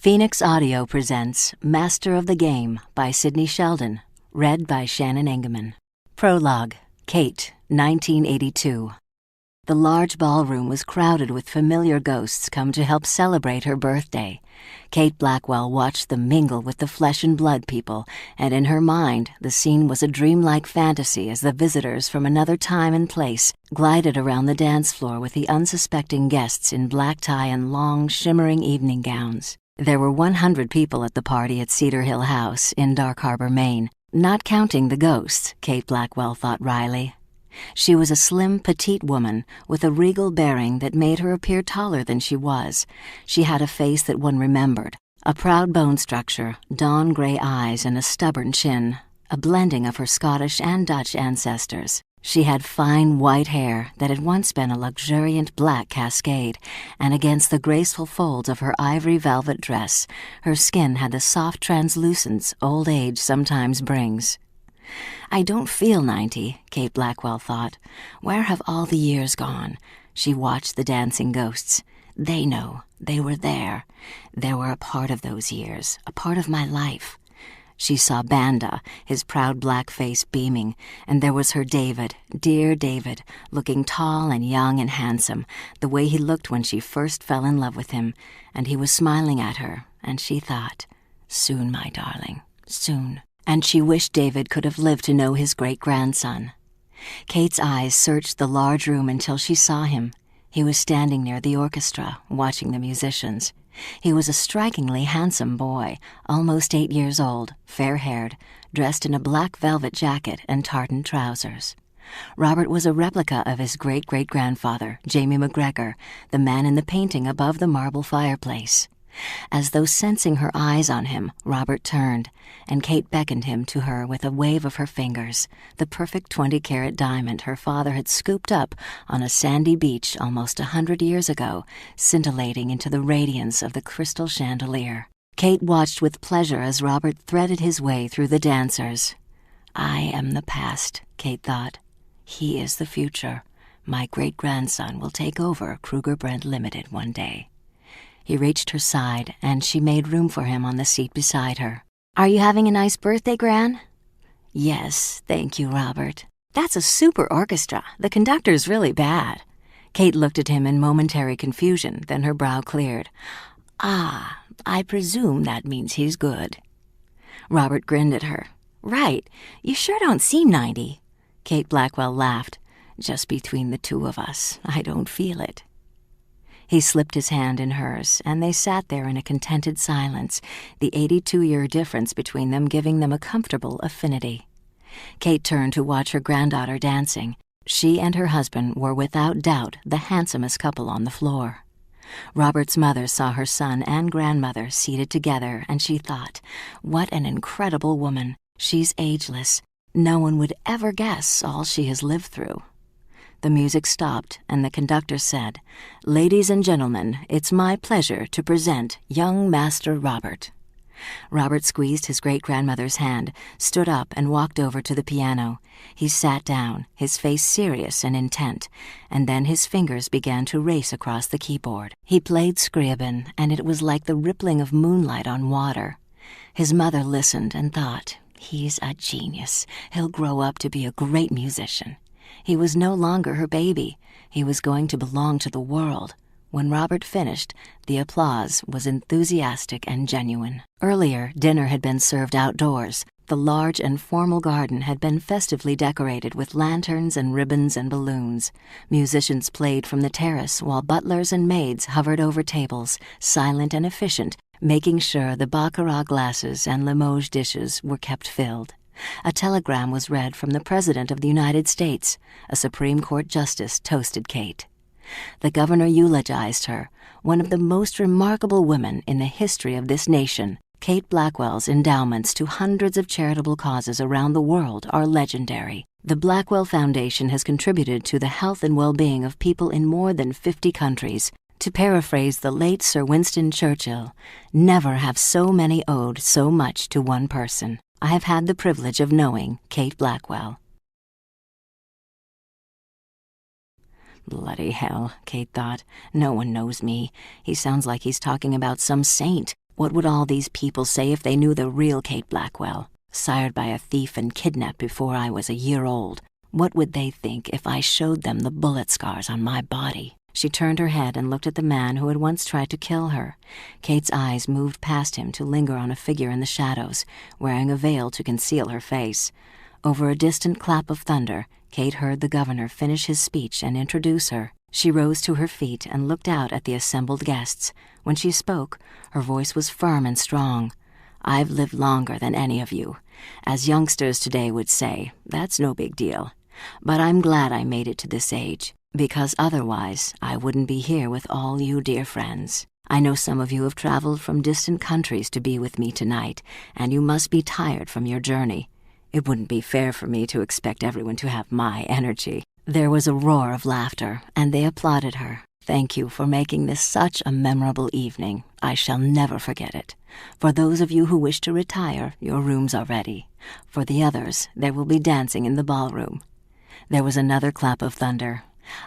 Phoenix Audio presents Master of the Game by Sidney Sheldon, read by Shannon Engeman. Prologue, Kate, 1982. The large ballroom was crowded with familiar ghosts come to help celebrate her birthday. Kate Blackwell watched them mingle with the flesh and blood people, and in her mind the scene was a dreamlike fantasy as the visitors from another time and place glided around the dance floor with the unsuspecting guests in black tie and long, shimmering evening gowns. There were 100 people at the party at Cedar Hill House in Dark Harbor, Maine, not counting the ghosts, Kate Blackwell thought wryly. She was a slim, petite woman with a regal bearing that made her appear taller than she was. She had a face that one remembered, a proud bone structure, dawn gray eyes, and a stubborn chin, a blending of her Scottish and Dutch ancestors. She had fine white hair that had once been a luxuriant black cascade, and against the graceful folds of her ivory velvet dress, her skin had the soft translucence old age sometimes brings. "I don't feel 90, Kate Blackwell thought. Where have all the years gone? She watched the dancing ghosts. They know. They were there. They were a part of those years, a part of my life. She saw Banda, his proud black face beaming, and there was her David, dear David, looking tall and young and handsome, the way he looked when she first fell in love with him, and he was smiling at her, and she thought, soon, my darling, soon. And she wished David could have lived to know his great-grandson. Kate's eyes searched the large room until she saw him. He was standing near the orchestra, watching the musicians. He was a strikingly handsome boy, almost 8 years old, fair-haired, dressed in a black velvet jacket and tartan trousers. Robert was a replica of his great-great-grandfather, Jamie McGregor, the man in the painting above the marble fireplace. As though sensing her eyes on him, Robert turned, and Kate beckoned him to her with a wave of her fingers, the perfect 20-carat diamond her father had scooped up on a sandy beach almost 100 years ago, scintillating into the radiance of the crystal chandelier. Kate watched with pleasure as Robert threaded his way through the dancers. I am the past, Kate thought. He is the future. My great-grandson will take over Kruger Brent Limited one day. He reached her side, and she made room for him on the seat beside her. "Are you having a nice birthday, Gran?" "Yes, thank you, Robert." "That's a super orchestra. The conductor's really bad." Kate looked at him in momentary confusion, then her brow cleared. "Ah, I presume that means he's good." Robert grinned at her. "Right. You sure don't seem 90. Kate Blackwell laughed. "Just between the two of us, I don't feel it." He slipped his hand in hers, and they sat there in a contented silence, the 82-year difference between them giving them a comfortable affinity. Kate turned to watch her granddaughter dancing. She and her husband were without doubt the handsomest couple on the floor. Robert's mother saw her son and grandmother seated together, and she thought, what an incredible woman. She's ageless. No one would ever guess all she has lived through. The music stopped, and the conductor said, "Ladies and gentlemen, it's my pleasure to present young Master Robert." Robert squeezed his great-grandmother's hand, stood up, and walked over to the piano. He sat down, his face serious and intent, and then his fingers began to race across the keyboard. He played Scriabin, and it was like the rippling of moonlight on water. His mother listened and thought, he's a genius. He'll grow up to be a great musician. He was no longer her baby. He was going to belong to the world. When Robert finished, the applause was enthusiastic and genuine. Earlier, dinner had been served outdoors. The large and formal garden had been festively decorated with lanterns and ribbons and balloons. Musicians played from the terrace while butlers and maids hovered over tables, silent and efficient, making sure the baccarat glasses and Limoges dishes were kept filled. A telegram was read from the President of the United States. A Supreme Court justice toasted Kate. The governor eulogized her, one of the most remarkable women in the history of this nation. Kate Blackwell's endowments to hundreds of charitable causes around the world are legendary. The Blackwell Foundation has contributed to the health and well-being of people in more than 50 countries. To paraphrase the late Sir Winston Churchill, never have so many owed so much to one person. I have had the privilege of knowing Kate Blackwell. Bloody hell, Kate thought. No one knows me. He sounds like he's talking about some saint. What would all these people say if they knew the real Kate Blackwell, sired by a thief and kidnapped before I was a year old? What would they think if I showed them the bullet scars on my body? She turned her head and looked at the man who had once tried to kill her. Kate's eyes moved past him to linger on a figure in the shadows, wearing a veil to conceal her face. Over a distant clap of thunder, Kate heard the governor finish his speech and introduce her. She rose to her feet and looked out at the assembled guests. When she spoke, her voice was firm and strong. "I've lived longer than any of you. As youngsters today would say, that's no big deal. But I'm glad I made it to this age, because otherwise I wouldn't be here with all you dear friends. I know some of you have traveled from distant countries to be with me tonight, and you must be tired from your journey. It wouldn't be fair for me to expect everyone to have my energy." There was a roar of laughter, and they applauded her. "Thank you for making this such a memorable evening. I shall never forget it. For those of you who wish to retire, your rooms are ready. For the others, there will be dancing in the ballroom." There was another clap of thunder.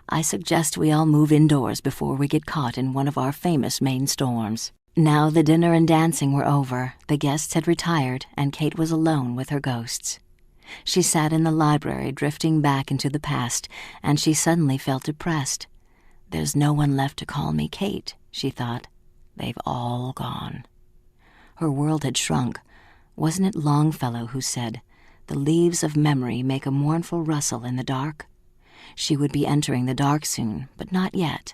"I suggest we all move indoors before we get caught in one of our famous Maine storms." Now the dinner and dancing were over, the guests had retired, and Kate was alone with her ghosts. She sat in the library, drifting back into the past, and she suddenly felt depressed. "There's no one left to call me Kate," she thought. "They've all gone." Her world had shrunk. Wasn't it Longfellow who said, "The leaves of memory make a mournful rustle in the dark"? She would be entering the dark soon, but not yet.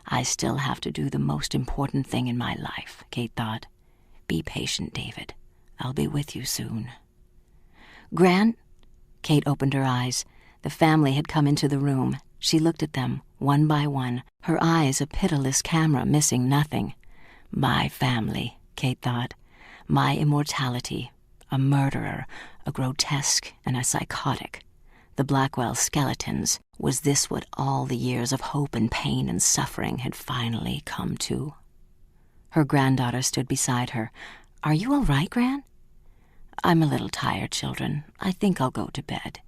"I still have to do the most important thing in my life," Kate thought. "Be patient, David. I'll be with you soon." "Grant?" Kate opened her eyes. The family had come into the room. She looked at them, one by one, her eyes a pitiless camera missing nothing. My family, Kate thought. My immortality. A murderer, a grotesque, and a psychotic. The Blackwell skeletons. Was this what all the years of hope and pain and suffering had finally come to? Her granddaughter stood beside her. "Are you all right, Gran?" "I'm a little tired, children. I think I'll go to bed."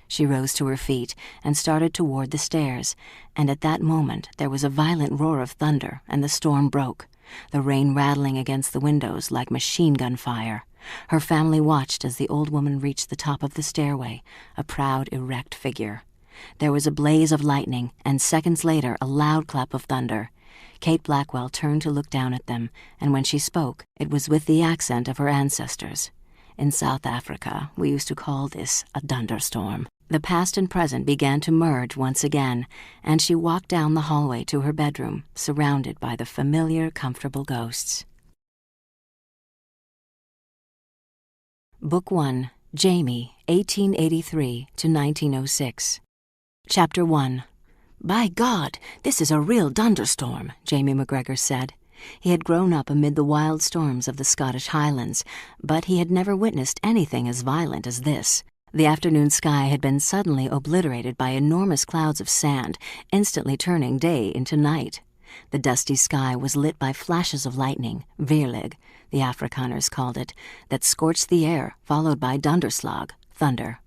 She rose to her feet and started toward the stairs, and at that moment there was a violent roar of thunder, and the storm broke, the rain rattling against the windows like machine gun fire. Her family watched as the old woman reached the top of the stairway, a proud, erect figure. There was a blaze of lightning, and seconds later a loud clap of thunder. Kate Blackwell turned to look down at them, and when she spoke, it was with the accent of her ancestors. "In South Africa, we used to call this a thunderstorm." The past and present began to merge once again, and she walked down the hallway to her bedroom, surrounded by the familiar, comfortable ghosts. Book 1, Jamie, 1883 to 1906. Chapter 1. "By God, this is a real thunderstorm," Jamie McGregor said. He had grown up amid the wild storms of the Scottish Highlands, but he had never witnessed anything as violent as this. The afternoon sky had been suddenly obliterated by enormous clouds of sand, instantly turning day into night. The dusty sky was lit by flashes of lightning, virlig, the Afrikaners called it, that scorched the air, followed by dunderslag, thunder.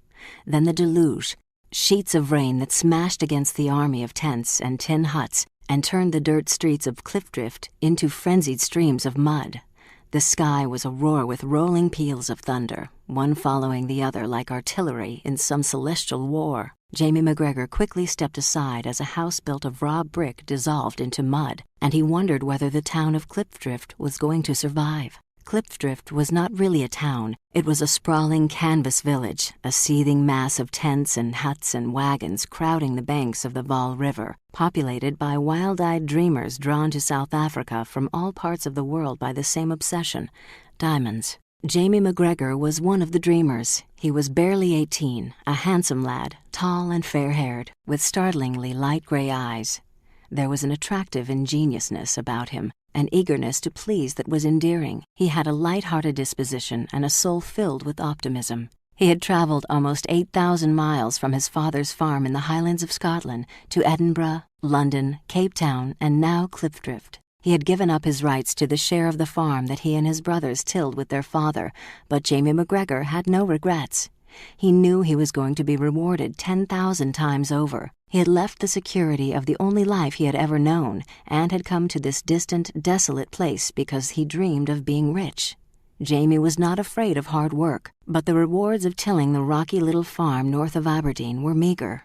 Then the deluge, sheets of rain that smashed against the army of tents and tin huts and turned the dirt streets of Cliffdrift into frenzied streams of mud. The sky was aroar with rolling peals of thunder, one following the other like artillery in some celestial war. Jamie McGregor quickly stepped aside as a house built of raw brick dissolved into mud, and he wondered whether the town of Cliffdrift was going to survive. Cliffdrift was not really a town. It was a sprawling canvas village, a seething mass of tents and huts and wagons crowding the banks of the Vaal River, populated by wild-eyed dreamers drawn to South Africa from all parts of the world by the same obsession, diamonds. Jamie McGregor was one of the dreamers. He was barely 18, a handsome lad, tall and fair-haired, with startlingly light gray eyes. There was an attractive ingenuousness about him, an eagerness to please that was endearing. He had a light-hearted disposition and a soul filled with optimism. He had traveled almost 8,000 miles from his father's farm in the Highlands of Scotland to Edinburgh, London, Cape Town, and now Cliffdrift. He had given up his rights to the share of the farm that he and his brothers tilled with their father, but Jamie McGregor had no regrets. He knew he was going to be rewarded 10,000 times over. He had left the security of the only life he had ever known and had come to this distant, desolate place because he dreamed of being rich. Jamie was not afraid of hard work, but the rewards of tilling the rocky little farm north of Aberdeen were meager.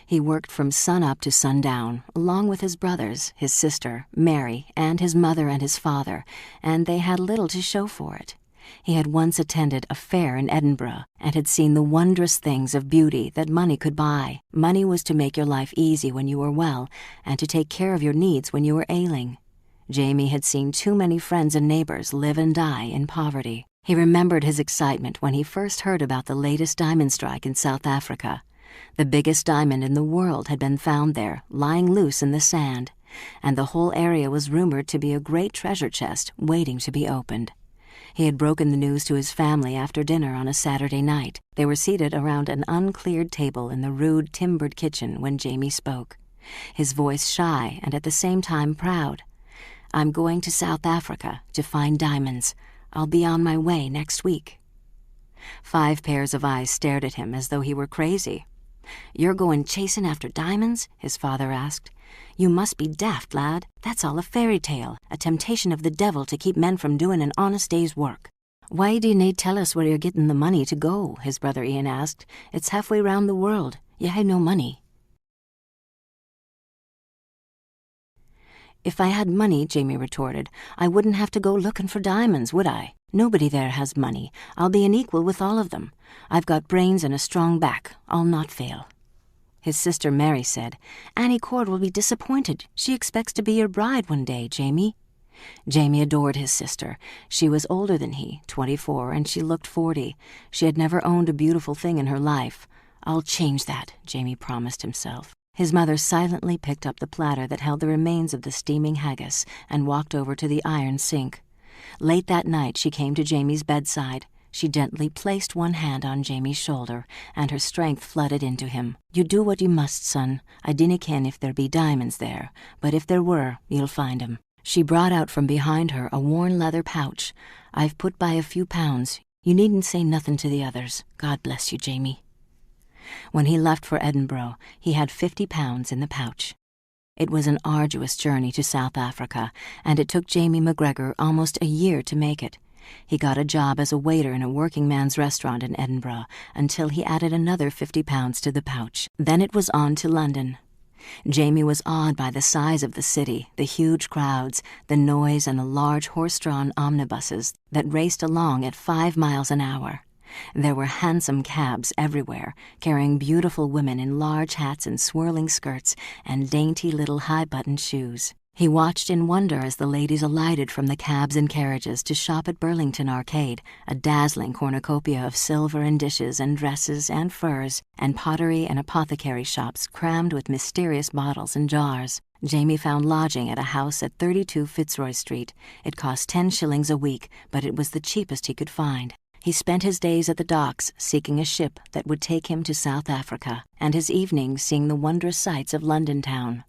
He worked from sun-up to sundown, along with his brothers, his sister, Mary, and his mother and his father, and they had little to show for it. He had once attended a fair in Edinburgh and had seen the wondrous things of beauty that money could buy. Money was to make your life easy when you were well and to take care of your needs when you were ailing. Jamie had seen too many friends and neighbors live and die in poverty. He remembered his excitement when he first heard about the latest diamond strike in South Africa. The biggest diamond in the world had been found there, lying loose in the sand, and the whole area was rumored to be a great treasure chest waiting to be opened. He had broken the news to his family after dinner on a Saturday night. They were seated around an uncleared table in the rude, timbered kitchen when Jamie spoke, his voice shy and at the same time proud. "I'm going to South Africa to find diamonds. I'll be on my way next week." 5 pairs of eyes stared at him as though he were crazy. "You're going chasing after diamonds?" his father asked. "You must be daft, lad. That's all a fairy tale, a temptation of the devil to keep men from doing an honest day's work." "Why do you need tell us where you're getting the money to go?" his brother Ian asked. "It's halfway round the world. You have no money." "If I had money," Jamie retorted, "I wouldn't have to go looking for diamonds, would I? Nobody there has money. I'll be an equal with all of them. I've got brains and a strong back. I'll not fail." His sister Mary said, "Annie Cord will be disappointed. She expects to be your bride one day, Jamie." Jamie adored his sister. She was older than he, 24, and she looked 40. She had never owned a beautiful thing in her life. "I'll change that," Jamie promised himself. His mother silently picked up the platter that held the remains of the steaming haggis and walked over to the iron sink. Late that night she came to Jamie's bedside. She gently placed one hand on Jamie's shoulder, and her strength flooded into him. "You do what you must, son. I dinna ken if there be diamonds there, but if there were, you'll find 'em." She brought out from behind her a worn leather pouch. "I've put by a few pounds. You needn't say nothing to the others. God bless you, Jamie." When he left for Edinburgh, he had £50 in the pouch. It was an arduous journey to South Africa, and it took Jamie McGregor almost a year to make it. He got a job as a waiter in a working man's restaurant in Edinburgh until he added another £50 to the pouch. Then it was on to London. Jamie was awed by the size of the city, the huge crowds, the noise, and the large horse-drawn omnibuses that raced along at 5 miles an hour. There were handsome cabs everywhere, carrying beautiful women in large hats and swirling skirts and dainty little high-buttoned shoes. He watched in wonder as the ladies alighted from the cabs and carriages to shop at Burlington Arcade, a dazzling cornucopia of silver and dishes and dresses and furs, and pottery and apothecary shops crammed with mysterious bottles and jars. Jamie found lodging at a house at 32 Fitzroy Street. It cost 10 shillings a week, but it was the cheapest he could find. He spent his days at the docks seeking a ship that would take him to South Africa, and his evenings seeing the wondrous sights of London town.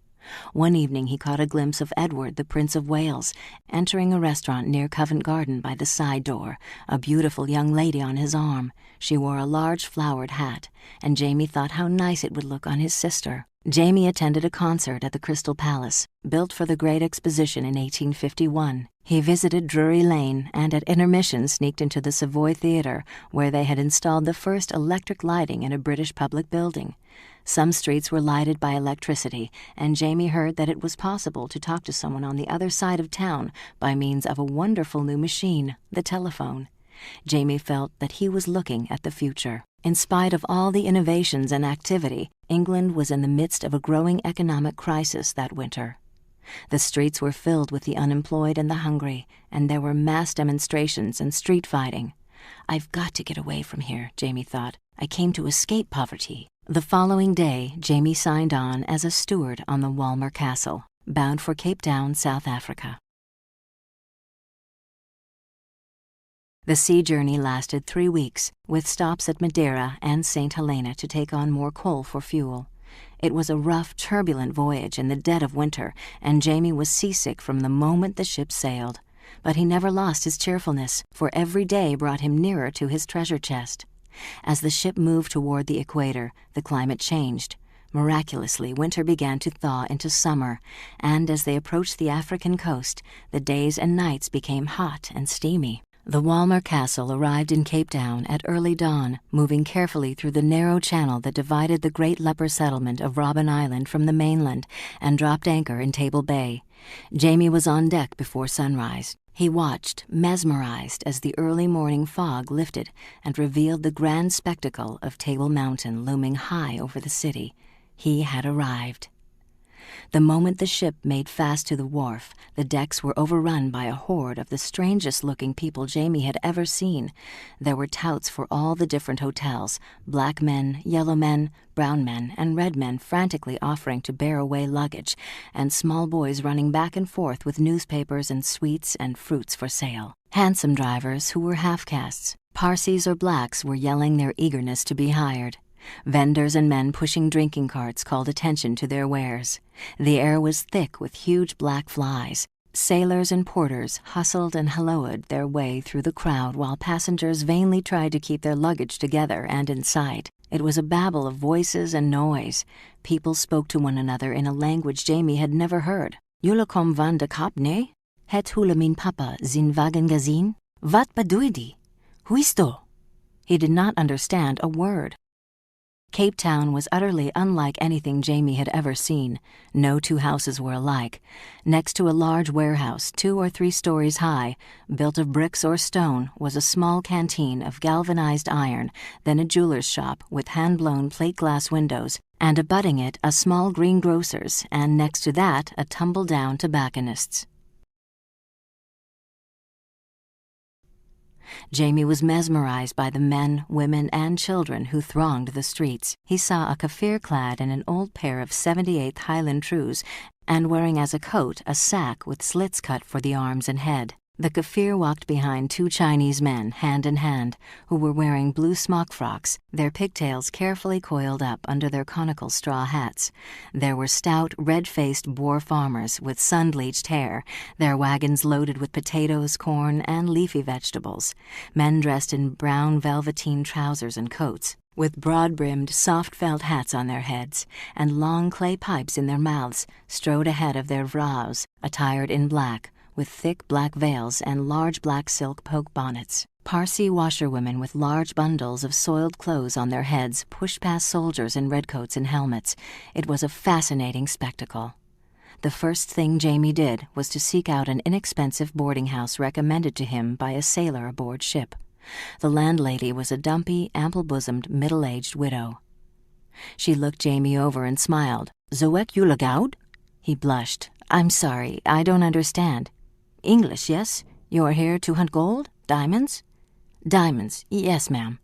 One evening he caught a glimpse of Edward, the Prince of Wales, entering a restaurant near Covent Garden by the side door, a beautiful young lady on his arm. She wore a large flowered hat, and Jamie thought how nice it would look on his sister. Jamie attended a concert at the Crystal Palace, built for the Great Exposition in 1851. He visited Drury Lane and at intermission sneaked into the Savoy Theatre, where they had installed the first electric lighting in a British public building. Some streets were lighted by electricity, and Jamie heard that it was possible to talk to someone on the other side of town by means of a wonderful new machine, the telephone. Jamie felt that he was looking at the future. In spite of all the innovations and activity, England was in the midst of a growing economic crisis that winter. The streets were filled with the unemployed and the hungry, and there were mass demonstrations and street fighting. "I've got to get away from here," Jamie thought. "I came to escape poverty." The following day, Jamie signed on as a steward on the Walmer Castle, bound for Cape Town, South Africa. The sea journey lasted 3 weeks, with stops at Madeira and St. Helena to take on more coal for fuel. It was a rough, turbulent voyage in the dead of winter, and Jamie was seasick from the moment the ship sailed. But he never lost his cheerfulness, for every day brought him nearer to his treasure chest. As the ship moved toward the equator, the climate changed. Miraculously, winter began to thaw into summer, and as they approached the African coast, the days and nights became hot and steamy. The Walmer Castle arrived in Cape Town at early dawn, moving carefully through the narrow channel that divided the great leper settlement of Robben Island from the mainland, and dropped anchor in Table Bay. Jamie was on deck before sunrise. He watched, mesmerized, as the early morning fog lifted and revealed the grand spectacle of Table Mountain looming high over the city. He had arrived. The moment the ship made fast to the wharf, the decks were overrun by a horde of the strangest-looking people Jamie had ever seen. There were touts for all the different hotels, black men, yellow men, brown men, and red men frantically offering to bear away luggage, and small boys running back and forth with newspapers and sweets and fruits for sale. Handsome drivers who were half-castes, Parsis or blacks, were yelling their eagerness to be hired. Vendors and men pushing drinking carts called attention to their wares. The air was thick with huge black flies. Sailors and porters hustled and helloed their way through the crowd while passengers vainly tried to keep their luggage together and in sight. It was a babel of voices and noise. People spoke to one another in a language Jamie had never heard. "Jullie kom van de Kap, nee? Het hule min papa zin wagen gezien? Wat bedoel die? Huisto?" He did not understand a word. Cape Town was utterly unlike anything Jamie had ever seen. No two houses were alike. Next to a large warehouse, 2 or 3 stories high, built of bricks or stone, was a small canteen of galvanized iron, then a jeweler's shop with hand-blown plate-glass windows, and abutting it a small greengrocer's, and next to that a tumble-down tobacconist's. Jamie was mesmerized by the men, women, and children who thronged the streets. He saw a Kaffir clad in an old pair of 78th Highland trews, and wearing as a coat a sack with slits cut for the arms and head. The Kaffir walked behind 2 Chinese men, hand in hand, who were wearing blue smock frocks, their pigtails carefully coiled up under their conical straw hats. There were stout, red-faced Boer farmers with sun-bleached hair, their wagons loaded with potatoes, corn, and leafy vegetables. Men dressed in brown velveteen trousers and coats, with broad-brimmed, soft felt hats on their heads, and long clay pipes in their mouths, strode ahead of their vrouws, attired in black, with thick black veils and large black silk poke bonnets. Parsi washerwomen with large bundles of soiled clothes on their heads pushed past soldiers in redcoats and helmets. It was a fascinating spectacle. The first thing Jamie did was to seek out an inexpensive boarding house recommended to him by a sailor aboard ship. The landlady was a dumpy, ample-bosomed, middle-aged widow. She looked Jamie over and smiled. "Zoek jullie goud?" He blushed. "I'm sorry, I don't understand." "English, yes? You are here to hunt gold? Diamonds?" "Diamonds, yes, ma'am."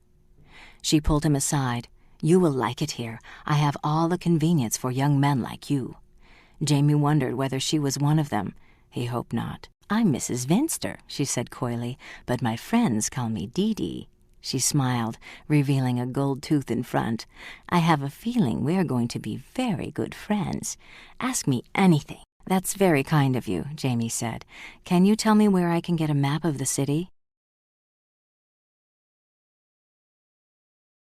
She pulled him aside. "You will like it here. I have all the convenience for young men like you." Jamie wondered whether she was one of them. He hoped not. "I'm Mrs. Vinster," she said coyly, "but my friends call me Dee Dee." She smiled, revealing a gold tooth in front. "I have a feeling we're going to be very good friends. Ask me anything." "That's very kind of you," Jamie said. "Can you tell me where I can get a map of the city?"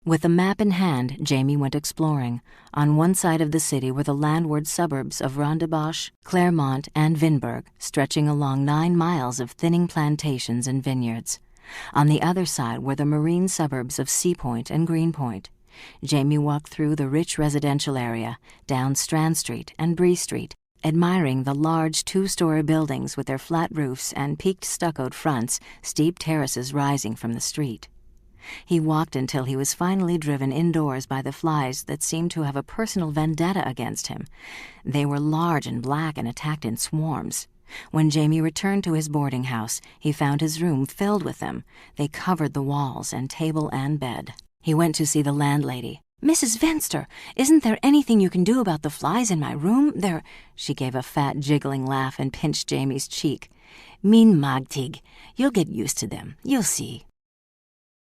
With the map in hand, Jamie went exploring. On one side of the city were the landward suburbs of Rondebosch, Claremont, and Vinburg, stretching along 9 miles of thinning plantations and vineyards. On the other side were the marine suburbs of Seapoint and Greenpoint. Jamie walked through the rich residential area, down Strand Street and Bree Street, admiring the large 2-story buildings with their flat roofs and peaked stuccoed fronts, steep terraces rising from the street. He walked until he was finally driven indoors by the flies that seemed to have a personal vendetta against him. They were large and black and attacked in swarms. When Jamie returned to his boarding house, he found his room filled with them. They covered the walls and table and bed. He went to see the landlady. "Mrs. Venster, isn't there anything you can do about the flies in my room? They're—" She gave a fat, jiggling laugh and pinched Jamie's cheek. "Min magtig, you'll get used to them. You'll see."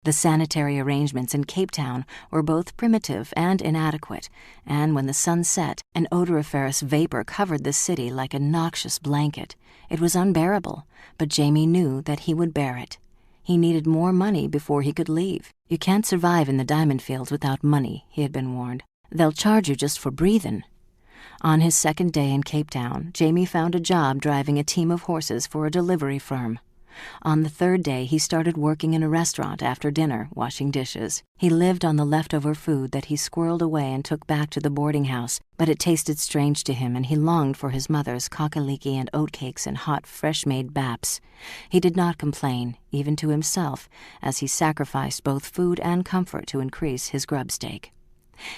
The sanitary arrangements in Cape Town were both primitive and inadequate, and when the sun set, an odoriferous vapor covered the city like a noxious blanket. It was unbearable, but Jamie knew that he would bear it. He needed more money before he could leave. You can't survive in the diamond fields without money, he had been warned. They'll charge you just for breathing. On his second day in Cape Town, Jamie found a job driving a team of horses for a delivery firm. On the third day, he started working in a restaurant after dinner, washing dishes. He lived on the leftover food that he squirreled away and took back to the boarding house, but it tasted strange to him and he longed for his mother's cockaliki and oatcakes and hot, fresh-made baps. He did not complain, even to himself, as he sacrificed both food and comfort to increase his grub stake.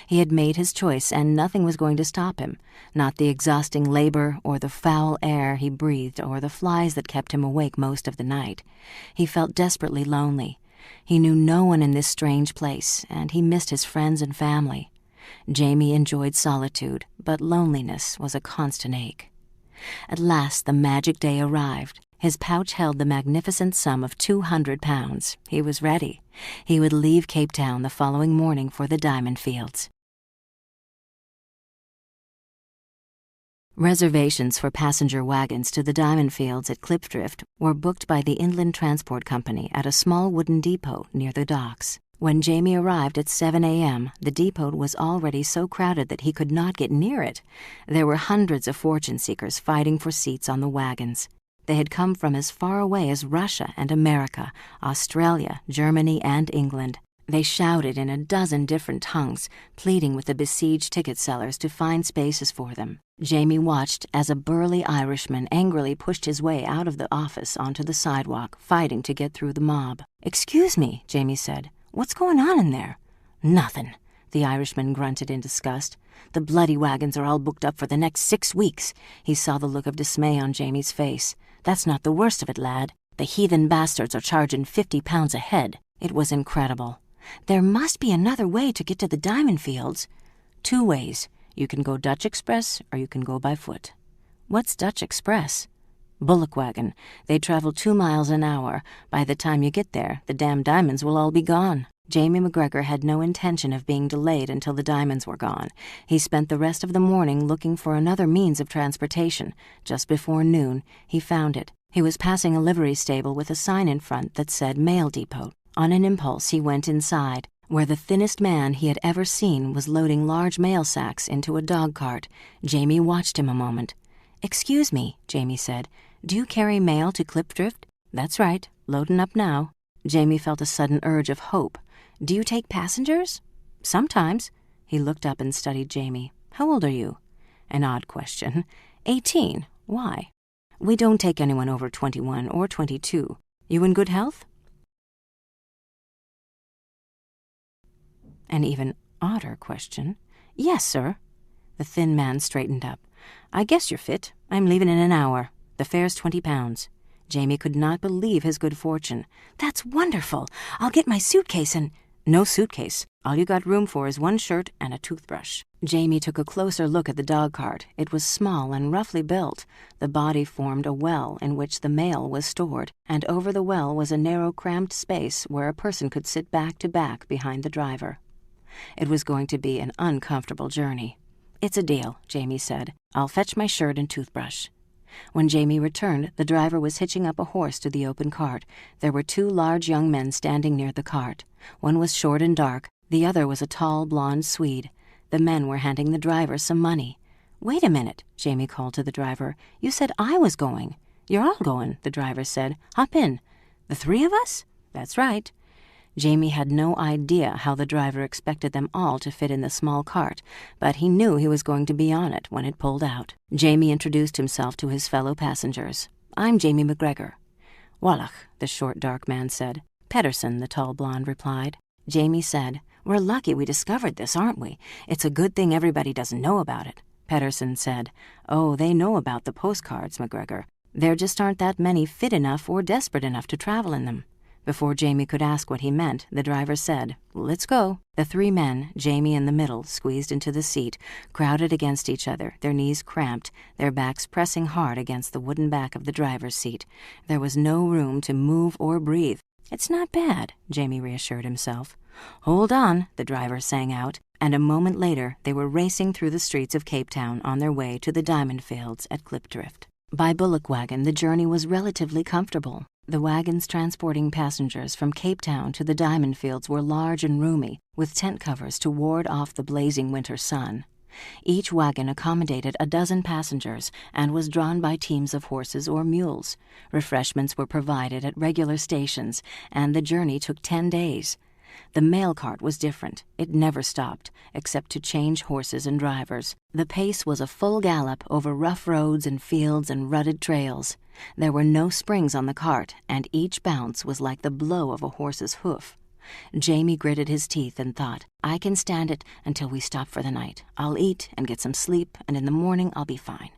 He had made his choice, and nothing was going to stop him, not the exhausting labor or the foul air he breathed or the flies that kept him awake most of the night. He felt desperately lonely. He knew no one in this strange place, and he missed his friends and family. Jamie enjoyed solitude, but loneliness was a constant ache. At last the magic day arrived. His pouch held the magnificent sum of 200 pounds. He was ready. He would leave Cape Town the following morning for the diamond fields. Reservations for passenger wagons to the diamond fields at Klipdrift were booked by the Inland Transport Company at a small wooden depot near the docks. When Jamie arrived at 7 a.m., the depot was already so crowded that he could not get near it. There were hundreds of fortune seekers fighting for seats on the wagons. They had come from as far away as Russia and America, Australia, Germany, and England. They shouted in a dozen different tongues, pleading with the besieged ticket sellers to find spaces for them. Jamie watched as a burly Irishman angrily pushed his way out of the office onto the sidewalk, fighting to get through the mob. "Excuse me," Jamie said. "What's going on in there?" "Nothing," the Irishman grunted in disgust. "The bloody wagons are all booked up for the next 6 weeks." He saw the look of dismay on Jamie's face. "That's not the worst of it, lad. The heathen bastards are charging 50 pounds a head." It was incredible. "There must be another way to get to the diamond fields." "2 ways. You can go Dutch Express or you can go by foot." "What's Dutch Express?" "Bullock wagon. They travel 2 miles an hour. By the time you get there, the damn diamonds will all be gone." Jamie McGregor had no intention of being delayed until the diamonds were gone. He spent the rest of the morning looking for another means of transportation. Just before noon, he found it. He was passing a livery stable with a sign in front that said Mail Depot. On an impulse, he went inside, where the thinnest man he had ever seen was loading large mail sacks into a dog cart. Jamie watched him a moment. "Excuse me," Jamie said. "Do you carry mail to Klipdrift?" "That's right. Loading up now." Jamie felt a sudden urge of hope. "Do you take passengers?" "Sometimes." He looked up and studied Jamie. "How old are you?" An odd question. 18. Why? "We don't take anyone over 21 or 22. You in good health?" An even odder question. "Yes, sir." The thin man straightened up. "I guess you're fit. I'm leaving in an hour. The fare's 20 pounds. Jamie could not believe his good fortune. "That's wonderful. I'll get my suitcase and—" "No suitcase. All you got room for is 1 shirt and a toothbrush." Jamie took a closer look at the dog cart. It was small and roughly built. The body formed a well in which the mail was stored, and over the well was a narrow, cramped space where a person could sit back to back behind the driver. It was going to be an uncomfortable journey. "It's a deal," Jamie said. "I'll fetch my shirt and toothbrush." When Jamie returned, the driver was hitching up a horse to the open cart. There were 2 large young men standing near the cart. One was short and dark. The other was a tall, blonde Swede. The men were handing the driver some money. "Wait a minute," Jamie called to the driver. "You said I was going." "You're all going," the driver said. "Hop in." "The 3 of us?" "That's right." Jamie had no idea how the driver expected them all to fit in the small cart, but he knew he was going to be on it when it pulled out. Jamie introduced himself to his fellow passengers. "I'm Jamie McGregor." "Wallach," the short, dark man said. "Pedersen," the tall blonde replied. Jamie said, "We're lucky we discovered this, aren't we? It's a good thing everybody doesn't know about it." Pedersen said, "Oh, they know about the postcards, McGregor. There just aren't that many fit enough or desperate enough to travel in them." Before Jamie could ask what he meant, the driver said, "Let's go." The 3 men, Jamie in the middle, squeezed into the seat, crowded against each other, their knees cramped, their backs pressing hard against the wooden back of the driver's seat. There was no room to move or breathe. "It's not bad," Jamie reassured himself. "Hold on," the driver sang out, and a moment later they were racing through the streets of Cape Town on their way to the diamond fields at Klipdrift. By bullock wagon, the journey was relatively comfortable. The wagons transporting passengers from Cape Town to the diamond fields were large and roomy, with tent covers to ward off the blazing winter sun. Each wagon accommodated a dozen passengers and was drawn by teams of horses or mules. Refreshments were provided at regular stations, and the journey took 10 days. The mail cart was different. It never stopped, except to change horses and drivers. The pace was a full gallop over rough roads and fields and rutted trails. There were no springs on the cart, and each bounce was like the blow of a horse's hoof. Jamie gritted his teeth and thought, I can stand it until we stop for the night. I'll eat and get some sleep, and in the morning I'll be fine.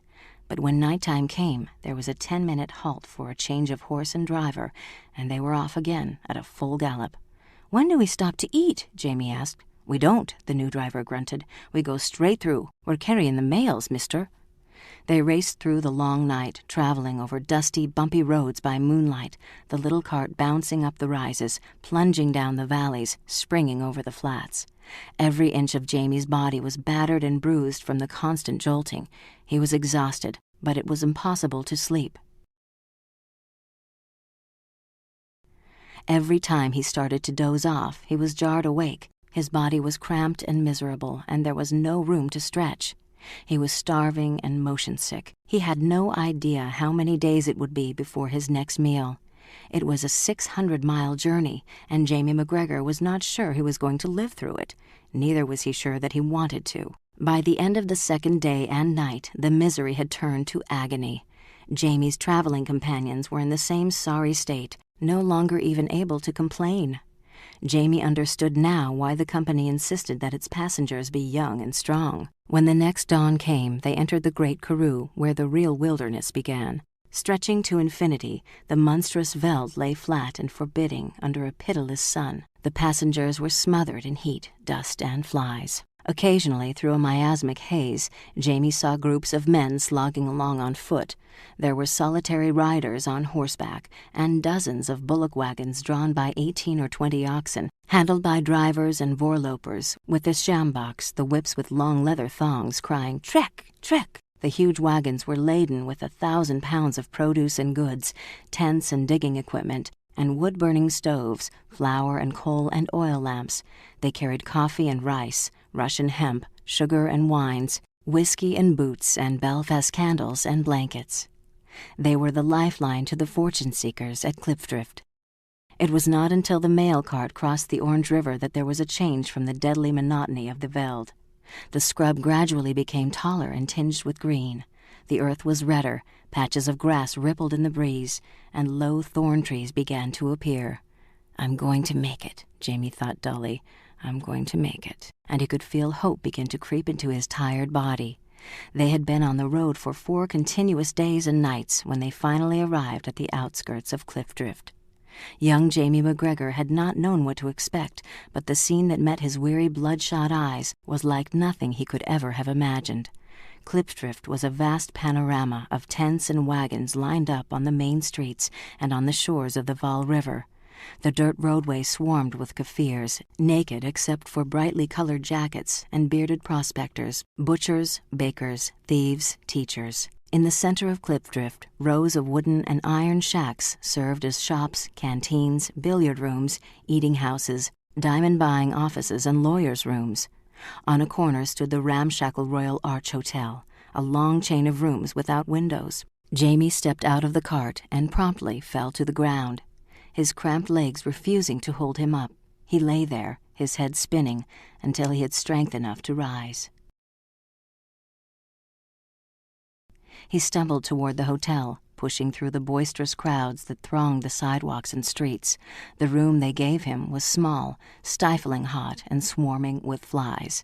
But when nighttime came, there was a 10-minute halt for a change of horse and driver, and they were off again at a full gallop. When do we stop to eat? Jamie asked. We don't, the new driver grunted. We go straight through. We're carrying the mails, mister. They raced through the long night, traveling over dusty, bumpy roads by moonlight, the little cart bouncing up the rises, plunging down the valleys, springing over the flats. Every inch of Jamie's body was battered and bruised from the constant jolting. He was exhausted, but it was impossible to sleep. Every time he started to doze off, he was jarred awake. His body was cramped and miserable, and there was no room to stretch. He was starving and motion-sick. He had no idea how many days it would be before his next meal. It was a 600-mile journey, and Jamie McGregor was not sure he was going to live through it. Neither was he sure that he wanted to. By the end of the second day and night, the misery had turned to agony. Jamie's traveling companions were in the same sorry state, no longer even able to complain. Jamie understood now why the company insisted that its passengers be young and strong. When the next dawn came, they entered the Great Karoo, where the real wilderness began. Stretching to infinity, the monstrous veld lay flat and forbidding under a pitiless sun. The passengers were smothered in heat, dust, and flies. Occasionally, through a miasmic haze, Jamie saw groups of men slogging along on foot. There were solitary riders on horseback, and dozens of bullock wagons drawn by 18 or 20 oxen, handled by drivers and voorlopers, with the sjambaks, the whips with long leather thongs, crying, "Trek! Trek!" The huge wagons were laden with 1,000 pounds of produce and goods, tents and digging equipment, and wood-burning stoves, flour and coal and oil lamps. They carried coffee and rice, Russian hemp, sugar and wines, whiskey and boots, and Belfast candles and blankets. They were the lifeline to the fortune-seekers at Klipdrift. It was not until the mail cart crossed the Orange River that there was a change from the deadly monotony of the veld. The scrub gradually became taller and tinged with green. The earth was redder, patches of grass rippled in the breeze, and low thorn trees began to appear. I'm going to make it, Jamie thought dully. I'm going to make it. And he could feel hope begin to creep into his tired body. They had been on the road for 4 continuous days and nights when they finally arrived at the outskirts of Klipdrift. Young Jamie McGregor had not known what to expect, but the scene that met his weary, bloodshot eyes was like nothing he could ever have imagined. Klipdrift was a vast panorama of tents and wagons lined up on the main streets and on the shores of the Vaal River. The dirt roadway swarmed with Kaffirs, naked except for brightly colored jackets, and bearded prospectors, butchers, bakers, thieves, teachers. In the center of Klipdrift, rows of wooden and iron shacks served as shops, canteens, billiard rooms, eating houses, diamond-buying offices, and lawyers' rooms. On a corner stood the ramshackle Royal Arch Hotel, a long chain of rooms without windows. Jamie stepped out of the cart and promptly fell to the ground, his cramped legs refusing to hold him up. He lay there, his head spinning, until he had strength enough to rise. He stumbled toward the hotel, pushing through the boisterous crowds that thronged the sidewalks and streets. The room they gave him was small, stifling hot, and swarming with flies.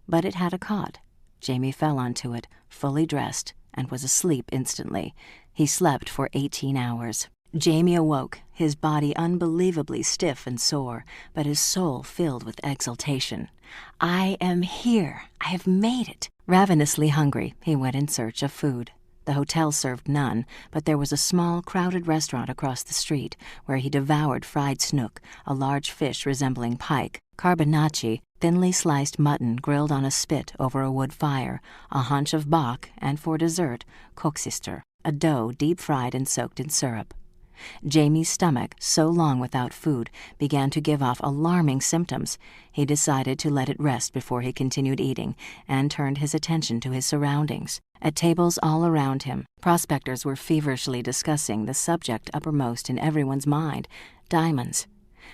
But it had a cot. Jamie fell onto it, fully dressed, and was asleep instantly. He slept for 18 hours. Jamie awoke, his body unbelievably stiff and sore, but his soul filled with exultation. I am here. I have made it. Ravenously hungry, he went in search of food. The hotel served none, but there was a small, crowded restaurant across the street where he devoured fried snook, a large fish resembling pike, carbonacci, thinly sliced mutton grilled on a spit over a wood fire, a haunch of bok, and for dessert, koksister, a dough deep-fried and soaked in syrup. Jamie's stomach, so long without food, began to give off alarming symptoms. He decided to let it rest before he continued eating and turned his attention to his surroundings. At tables all around him, prospectors were feverishly discussing the subject uppermost in everyone's mind: diamonds.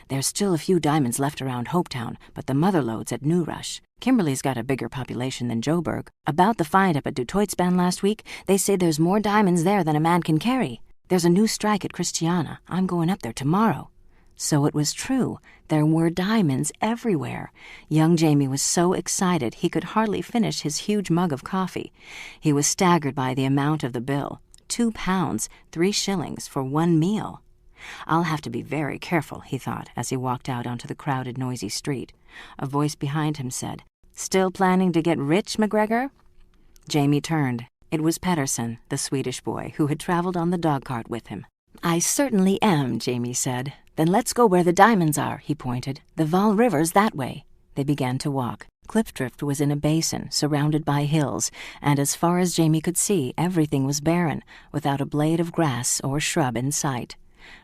There's still a few diamonds left around Hopetown, but the motherlode's at New Rush. Kimberly's got a bigger population than Joburg. About the find up at Dutoitspan last week, they say there's more diamonds there than a man can carry. There's a new strike at Christiana. I'm going up there tomorrow. So it was true. There were diamonds everywhere. Young Jamie was so excited he could hardly finish his huge mug of coffee. He was staggered by the amount of the bill. £2, 3 shillings for one meal. I'll have to be very careful, he thought, as he walked out onto the crowded, noisy street. A voice behind him said, "Still planning to get rich, McGregor?" Jamie turned. It was Pettersson, the Swedish boy, who had traveled on the dog-cart with him. "I certainly am," Jamie said. "Then let's go where the diamonds are," he pointed. "The Val River's that way." They began to walk. Cliffdrift was in a basin, surrounded by hills, and as far as Jamie could see, everything was barren, without a blade of grass or shrub in sight.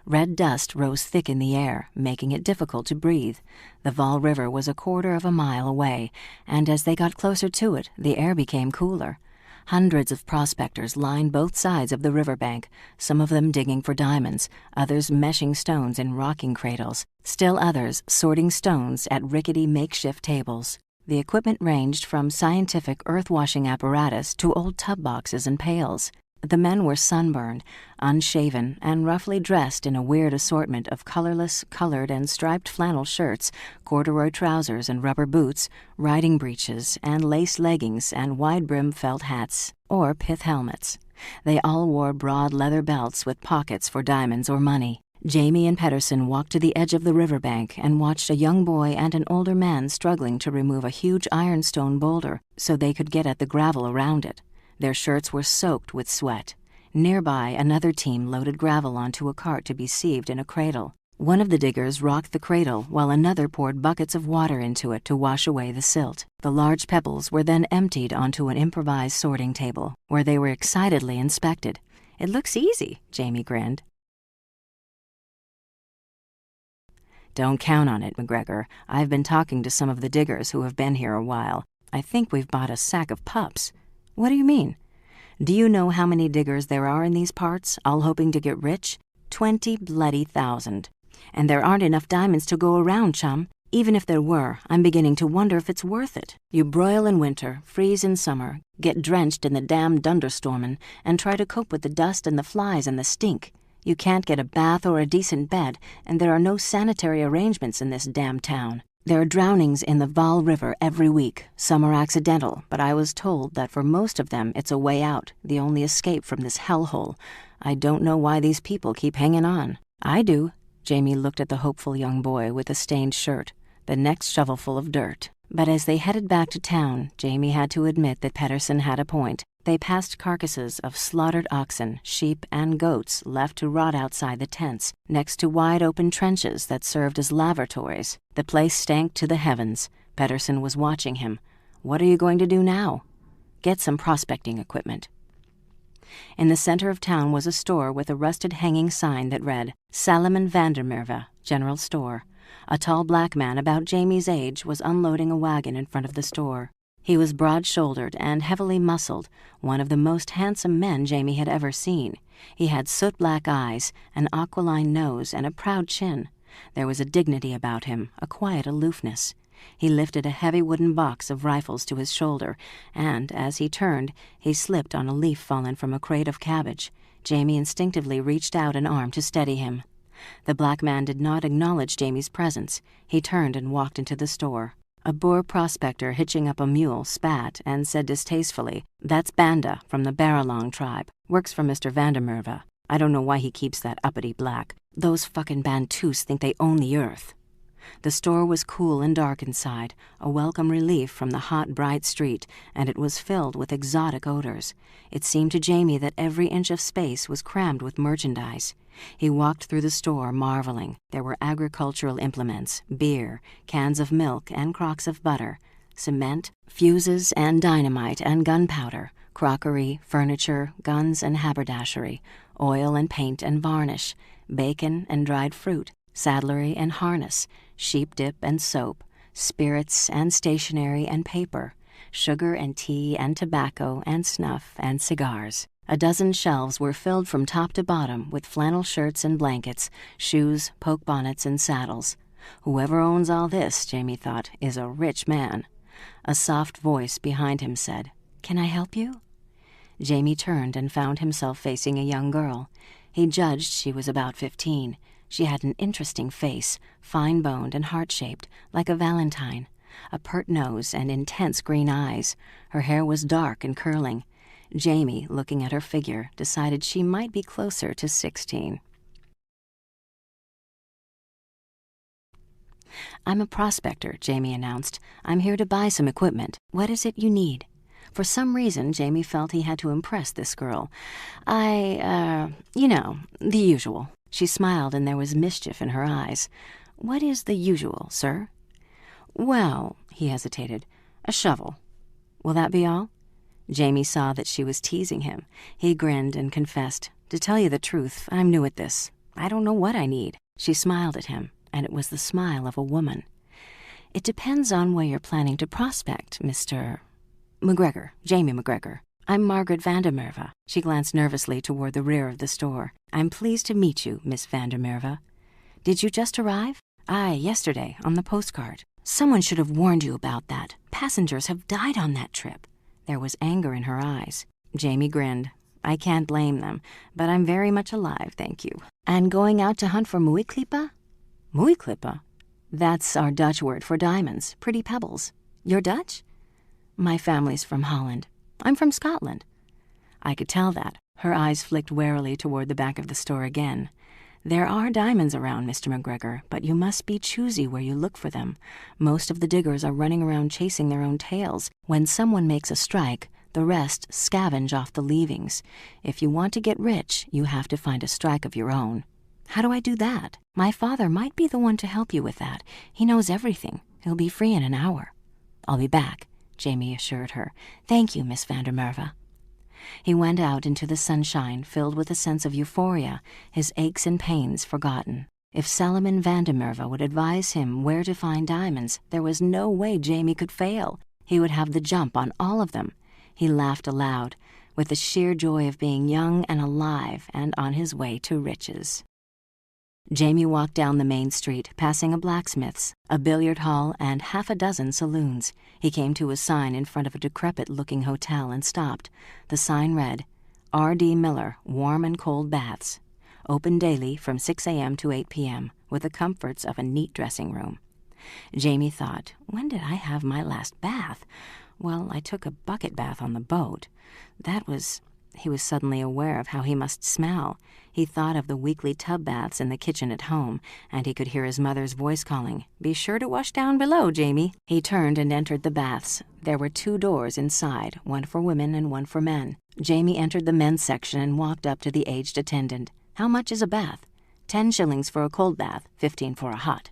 Red dust rose thick in the air, making it difficult to breathe. The Val River was a quarter of a mile away, and as they got closer to it, the air became cooler. Hundreds of prospectors lined both sides of the riverbank, some of them digging for diamonds, others meshing stones in rocking cradles, still others sorting stones at rickety makeshift tables. The equipment ranged from scientific earth-washing apparatus to old tub boxes and pails. The men were sunburned, unshaven, and roughly dressed in a weird assortment of colorless, colored, and striped flannel shirts, corduroy trousers and rubber boots, riding breeches, and lace leggings and wide-brim felt hats, or pith helmets. They all wore broad leather belts with pockets for diamonds or money. Jamie and Pettersson walked to the edge of the riverbank and watched a young boy and an older man struggling to remove a huge ironstone boulder so they could get at the gravel around it. Their shirts were soaked with sweat. Nearby, another team loaded gravel onto a cart to be sieved in a cradle. One of the diggers rocked the cradle while another poured buckets of water into it to wash away the silt. The large pebbles were then emptied onto an improvised sorting table, where they were excitedly inspected. "It looks easy," Jamie grinned. "Don't count on it, McGregor. I've been talking to some of the diggers who have been here a while. I think we've bought a sack of pups." "What do you mean?" "Do you know how many diggers there are in these parts, all hoping to get rich? 20,000. And there aren't enough diamonds to go around, chum. Even if there were, I'm beginning to wonder if it's worth it. You broil in winter, freeze in summer, get drenched in the damn dunderstormin', and try to cope with the dust and the flies and the stink. You can't get a bath or a decent bed, and there are no sanitary arrangements in this damn town. There are drownings in the Val River every week. Some are accidental, but I was told that for most of them it's a way out, the only escape from this hellhole. I don't know why these people keep hanging on." "I do." Jamie looked at the hopeful young boy with the stained shirt, the next shovelful of dirt. But as they headed back to town, Jamie had to admit that Pettersson had a point. They passed carcasses of slaughtered oxen, sheep, and goats left to rot outside the tents, next to wide-open trenches that served as lavatories. The place stank to the heavens. Pettersson was watching him. "What are you going to do now?" "Get some prospecting equipment." In the center of town was a store with a rusted hanging sign that read, "Salomon Vandermerve, General Store." A tall black man about Jamie's age was unloading a wagon in front of the store. He was broad-shouldered and heavily muscled, one of the most handsome men Jamie had ever seen. He had soot-black eyes, an aquiline nose, and a proud chin. There was a dignity about him, a quiet aloofness. He lifted a heavy wooden box of rifles to his shoulder, and, as he turned, he slipped on a leaf fallen from a crate of cabbage. Jamie instinctively reached out an arm to steady him. The black man did not acknowledge Jamie's presence. He turned and walked into the store. A Boer prospector hitching up a mule spat and said distastefully, "That's Banda from the Baralong tribe. Works for Mr. Vandermerve. I don't know why he keeps that uppity black. Those fucking Bantus think they own the earth." The store was cool and dark inside, a welcome relief from the hot, bright street, and it was filled with exotic odors. It seemed to Jamie that every inch of space was crammed with merchandise. He walked through the store, marveling. There were agricultural implements, beer, cans of milk and crocks of butter, cement, fuses and dynamite and gunpowder, crockery, furniture, guns and haberdashery, oil and paint and varnish, bacon and dried fruit, saddlery and harness, sheep dip and soap, spirits and stationery and paper, sugar and tea and tobacco and snuff and cigars. A dozen shelves were filled from top to bottom with flannel shirts and blankets, shoes, poke bonnets, and saddles. Whoever owns all this, Jamie thought, is a rich man. A soft voice behind him said, "Can I help you?" Jamie turned and found himself facing a young girl. He judged she was about 15. She had an interesting face, fine-boned and heart-shaped, like a valentine, a pert nose and intense green eyes. Her hair was dark and curling. Jamie, looking at her figure, decided she might be closer to 16. "I'm a prospector," Jamie announced. "I'm here to buy some equipment. What is it you need?" For some reason, Jamie felt he had to impress this girl. The usual." She smiled and there was mischief in her eyes. "What is the usual, sir?" "Well," he hesitated, "a shovel." "Will that be all?" Jamie saw that she was teasing him. He grinned and confessed, "To tell you the truth, I'm new at this. I don't know what I need." She smiled at him, and it was the smile of a woman. "It depends on where you're planning to prospect, Mr. McGregor, Jamie McGregor. I'm Margaret Vandermerve." She glanced nervously toward the rear of the store. "I'm pleased to meet you, Miss Vandermerve. Did you just arrive?" "Aye, yesterday, on the postcard." "Someone should have warned you about that. Passengers have died on that trip." There was anger in her eyes. Jamie grinned. "I can't blame them, but I'm very much alive, thank you." "And going out to hunt for mooiklipa?" "Mooiklipa? That's our Dutch word for diamonds, pretty pebbles. You're Dutch?" "My family's from Holland. I'm from Scotland." I could tell that. Her eyes flicked warily toward the back of the store again. "There are diamonds around, Mr. McGregor, but you must be choosy where you look for them. Most of the diggers are running around chasing their own tails. When someone makes a strike, the rest scavenge off the leavings. If you want to get rich, you have to find a strike of your own." "How do I do that?" "My father might be the one to help you with that. He knows everything. He'll be free in an hour." "I'll be back," Jamie assured her. "Thank you, Miss Vandermerve." He went out into the sunshine, filled with a sense of euphoria, his aches and pains forgotten. If Solomon Vandermerve would advise him where to find diamonds, there was no way Jamie could fail. He would have the jump on all of them. He laughed aloud, with the sheer joy of being young and alive and on his way to riches. Jamie walked down the main street, passing a blacksmith's, a billiard hall, and half a dozen saloons. He came to a sign in front of a decrepit-looking hotel and stopped. The sign read, R.D. Miller, Warm and Cold Baths. Open daily from 6 a.m. to 8 p.m., with the comforts of a neat dressing room. Jamie thought, when did I have my last bath? Well, I took a bucket bath on the boat. He was suddenly aware of how he must smell. He thought of the weekly tub baths in the kitchen at home, and he could hear his mother's voice calling, "Be sure to wash down below, Jamie." He turned and entered the baths. There were 2 doors inside, one for women and one for men. Jamie entered the men's section and walked up to the aged attendant. "How much is a bath?" 10 shillings for a cold bath, 15 for a hot."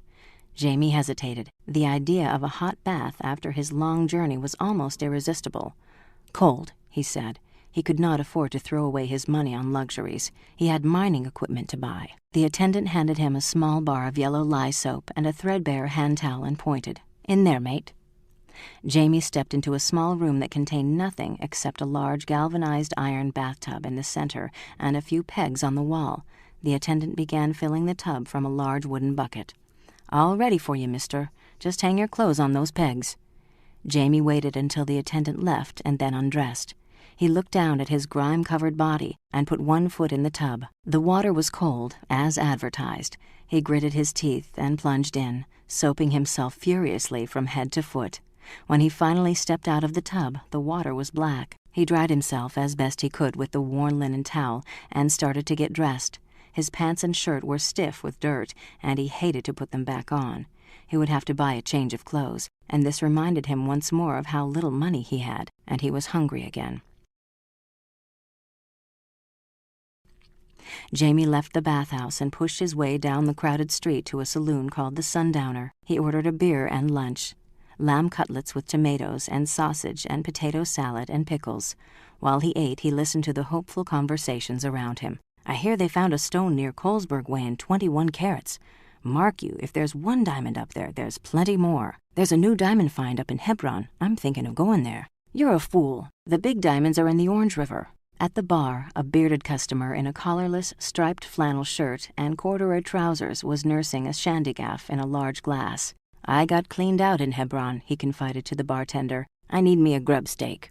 Jamie hesitated. The idea of a hot bath after his long journey was almost irresistible. "Cold," he said. He could not afford to throw away his money on luxuries. He had mining equipment to buy. The attendant handed him a small bar of yellow lye soap and a threadbare hand towel and pointed. "In there, mate." Jamie stepped into a small room that contained nothing except a large galvanized iron bathtub in the center and a few pegs on the wall. The attendant began filling the tub from a large wooden bucket. "All ready for you, mister. Just hang your clothes on those pegs." Jamie waited until the attendant left and then undressed. He looked down at his grime-covered body and put one foot in the tub. The water was cold, as advertised. He gritted his teeth and plunged in, soaping himself furiously from head to foot. When he finally stepped out of the tub, the water was black. He dried himself as best he could with the worn linen towel and started to get dressed. His pants and shirt were stiff with dirt, and he hated to put them back on. He would have to buy a change of clothes, and this reminded him once more of how little money he had, and he was hungry again. Jamie left the bathhouse and pushed his way down the crowded street to a saloon called the Sundowner. He ordered a beer and lunch. Lamb cutlets with tomatoes and sausage and potato salad and pickles. While he ate, he listened to the hopeful conversations around him. "I hear they found a stone near Colesburg weighing 21 carats. Mark you, if there's one diamond up there, there's plenty more. There's a new diamond find up in Hebron. I'm thinking of going there." "You're a fool. The big diamonds are in the Orange River." At the bar, a bearded customer in a collarless, striped flannel shirt and corduroy trousers was nursing a shandygaff in a large glass. "I got cleaned out in Hebron," he confided to the bartender. "I need me a grub steak."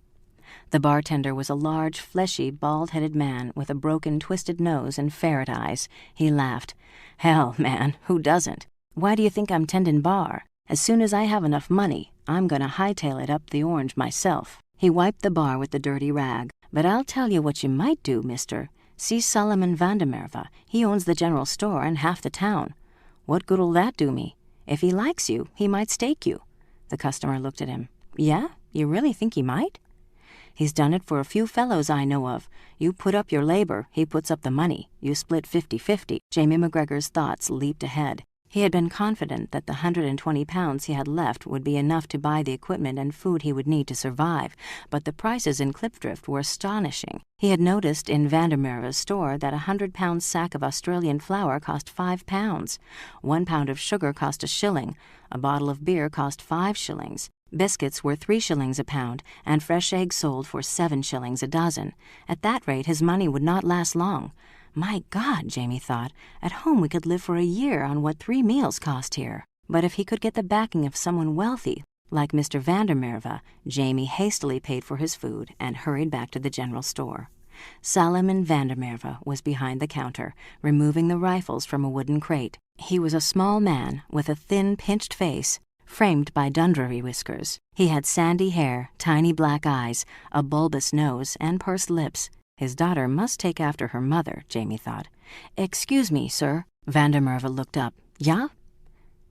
The bartender was a large, fleshy, bald-headed man with a broken, twisted nose and ferret eyes. He laughed. "Hell, man, who doesn't? Why do you think I'm tending bar? As soon as I have enough money, I'm gonna hightail it up the Orange myself." He wiped the bar with the dirty rag. "But I'll tell you what you might do, mister. See Solomon Vandermerve. He owns the general store and half the town." "What good'll that do me?" "If he likes you, he might stake you." The customer looked at him. "Yeah? You really think he might?" "He's done it for a few fellows I know of. You put up your labor, he puts up the money. You split 50-50. Jamie McGregor's thoughts leaped ahead. He had been confident that the £120 he had left would be enough to buy the equipment and food he would need to survive, but the prices in Klipdrift were astonishing. He had noticed in Vandermerve's store that a 100-pound sack of Australian flour cost £5. 1 pound of sugar cost a shilling. A bottle of beer cost 5 shillings. Biscuits were 3 shillings a pound, and fresh eggs sold for 7 shillings a dozen. At that rate, his money would not last long. My God, Jamie thought, at home we could live for a year on what 3 meals cost here. But if he could get the backing of someone wealthy, like Mr. Vandermerve, Jamie hastily paid for his food and hurried back to the general store. Solomon Vandermerve was behind the counter, removing the rifles from a wooden crate. He was a small man with a thin, pinched face, framed by Dundreary whiskers. He had sandy hair, tiny black eyes, a bulbous nose, and pursed lips. His daughter must take after her mother, Jamie thought. "Excuse me, sir." Vandermerve looked up. "Yeah?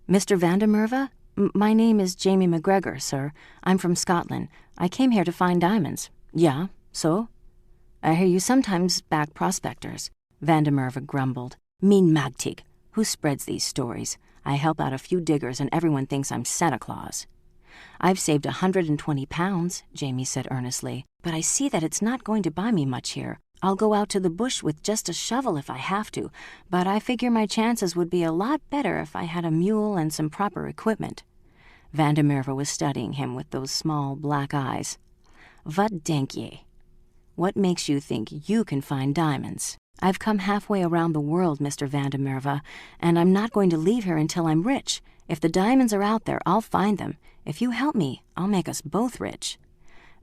Mr. Vandermerve? My name is Jamie McGregor, sir. I'm from Scotland. I came here to find diamonds." "Yeah, so?" "I hear you sometimes back prospectors." Vandermerve grumbled. "Mean magtig. Who spreads these stories? I help out a few diggers and everyone thinks I'm Santa Claus." "I've saved £120, Jamie said earnestly, "but I see that it's not going to buy me much here. I'll go out to the bush with just a shovel if I have to, but I figure my chances would be a lot better if I had a mule and some proper equipment." Vandermerve was studying him with those small black eyes. "What denk ye? What makes you think you can find diamonds?" "I've come halfway around the world, Mr. Vandermerve, and I'm not going to leave here until I'm rich. If the diamonds are out there, I'll find them. If you help me, I'll make us both rich."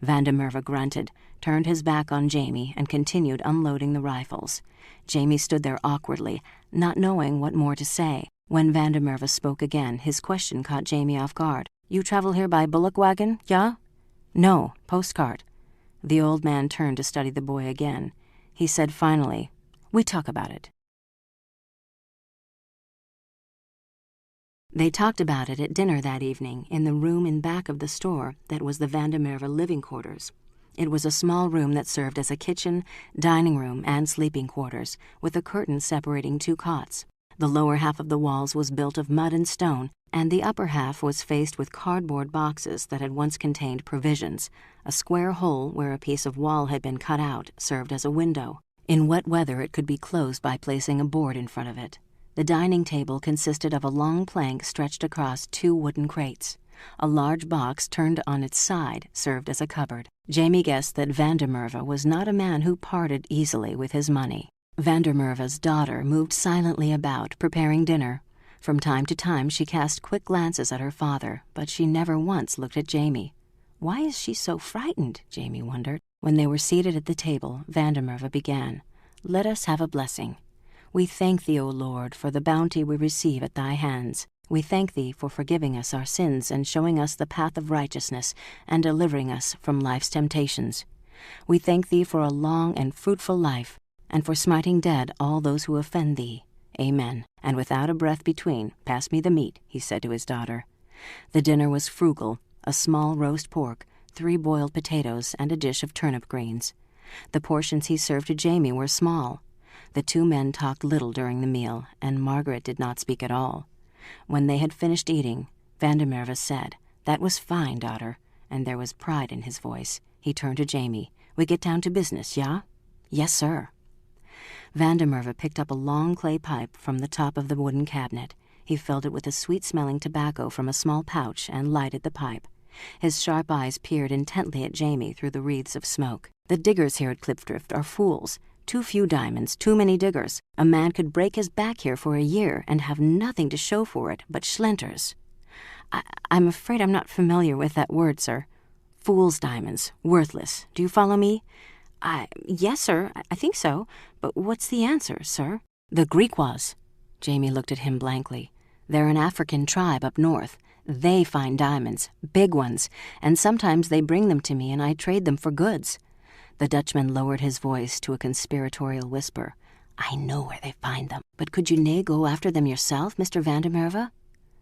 Vandermerve grunted, turned his back on Jamie, and continued unloading the rifles. Jamie stood there awkwardly, not knowing what more to say. When Vandermerve spoke again, his question caught Jamie off guard. "You travel here by bullock wagon, yeah?" "No, postcart." The old man turned to study the boy again. He said finally, "We talk about it." They talked about it at dinner that evening in the room in back of the store that was the Vandermerve living quarters. It was a small room that served as a kitchen, dining room, and sleeping quarters, with a curtain separating 2 cots. The lower half of the walls was built of mud and stone, and the upper half was faced with cardboard boxes that had once contained provisions. A square hole where a piece of wall had been cut out served as a window. In wet weather, it could be closed by placing a board in front of it. The dining table consisted of a long plank stretched across 2 wooden crates. A large box turned on its side served as a cupboard. Jamie guessed that Vandermerve was not a man who parted easily with his money. Vandermerve's daughter moved silently about, preparing dinner. From time to time, she cast quick glances at her father, but she never once looked at Jamie. Why is she so frightened? Jamie wondered. When they were seated at the table, Vandermerve began. "Let us have a blessing. We thank thee, O Lord, for the bounty we receive at thy hands. We thank thee for forgiving us our sins and showing us the path of righteousness and delivering us from life's temptations. We thank thee for a long and fruitful life and for smiting dead all those who offend thee. Amen." And without a breath between, "Pass me the meat," he said to his daughter. The dinner was frugal, a small roast pork, 3 boiled potatoes, and a dish of turnip greens. The portions he served to Jamie were small. The 2 men talked little during the meal, and Margaret did not speak at all. When they had finished eating, Vandermerve said, "That was fine, daughter," and there was pride in his voice. He turned to Jamie. We get down to business, yeah? Yes, sir. Van der Merwe picked up a long clay pipe from the top of the wooden cabinet. He filled it with a sweet-smelling tobacco from a small pouch and lighted the pipe. His sharp eyes peered intently at Jamie through the wreaths of smoke. The diggers here at Cliffdrift are fools. Too few diamonds, too many diggers. A man could break his back here for a year and have nothing to show for it but schlinters. I'm afraid I'm not familiar with that word, sir. Fool's diamonds, worthless. Do you follow me? Yes, sir, I think so. But what's the answer, sir? The Griquas. Jamie looked at him blankly. They're an African tribe up north. They find diamonds, big ones, and sometimes they bring them to me and I trade them for goods. The Dutchman lowered his voice to a conspiratorial whisper. I know where they find them, but could you nae go after them yourself, Mr. Van der Merwe?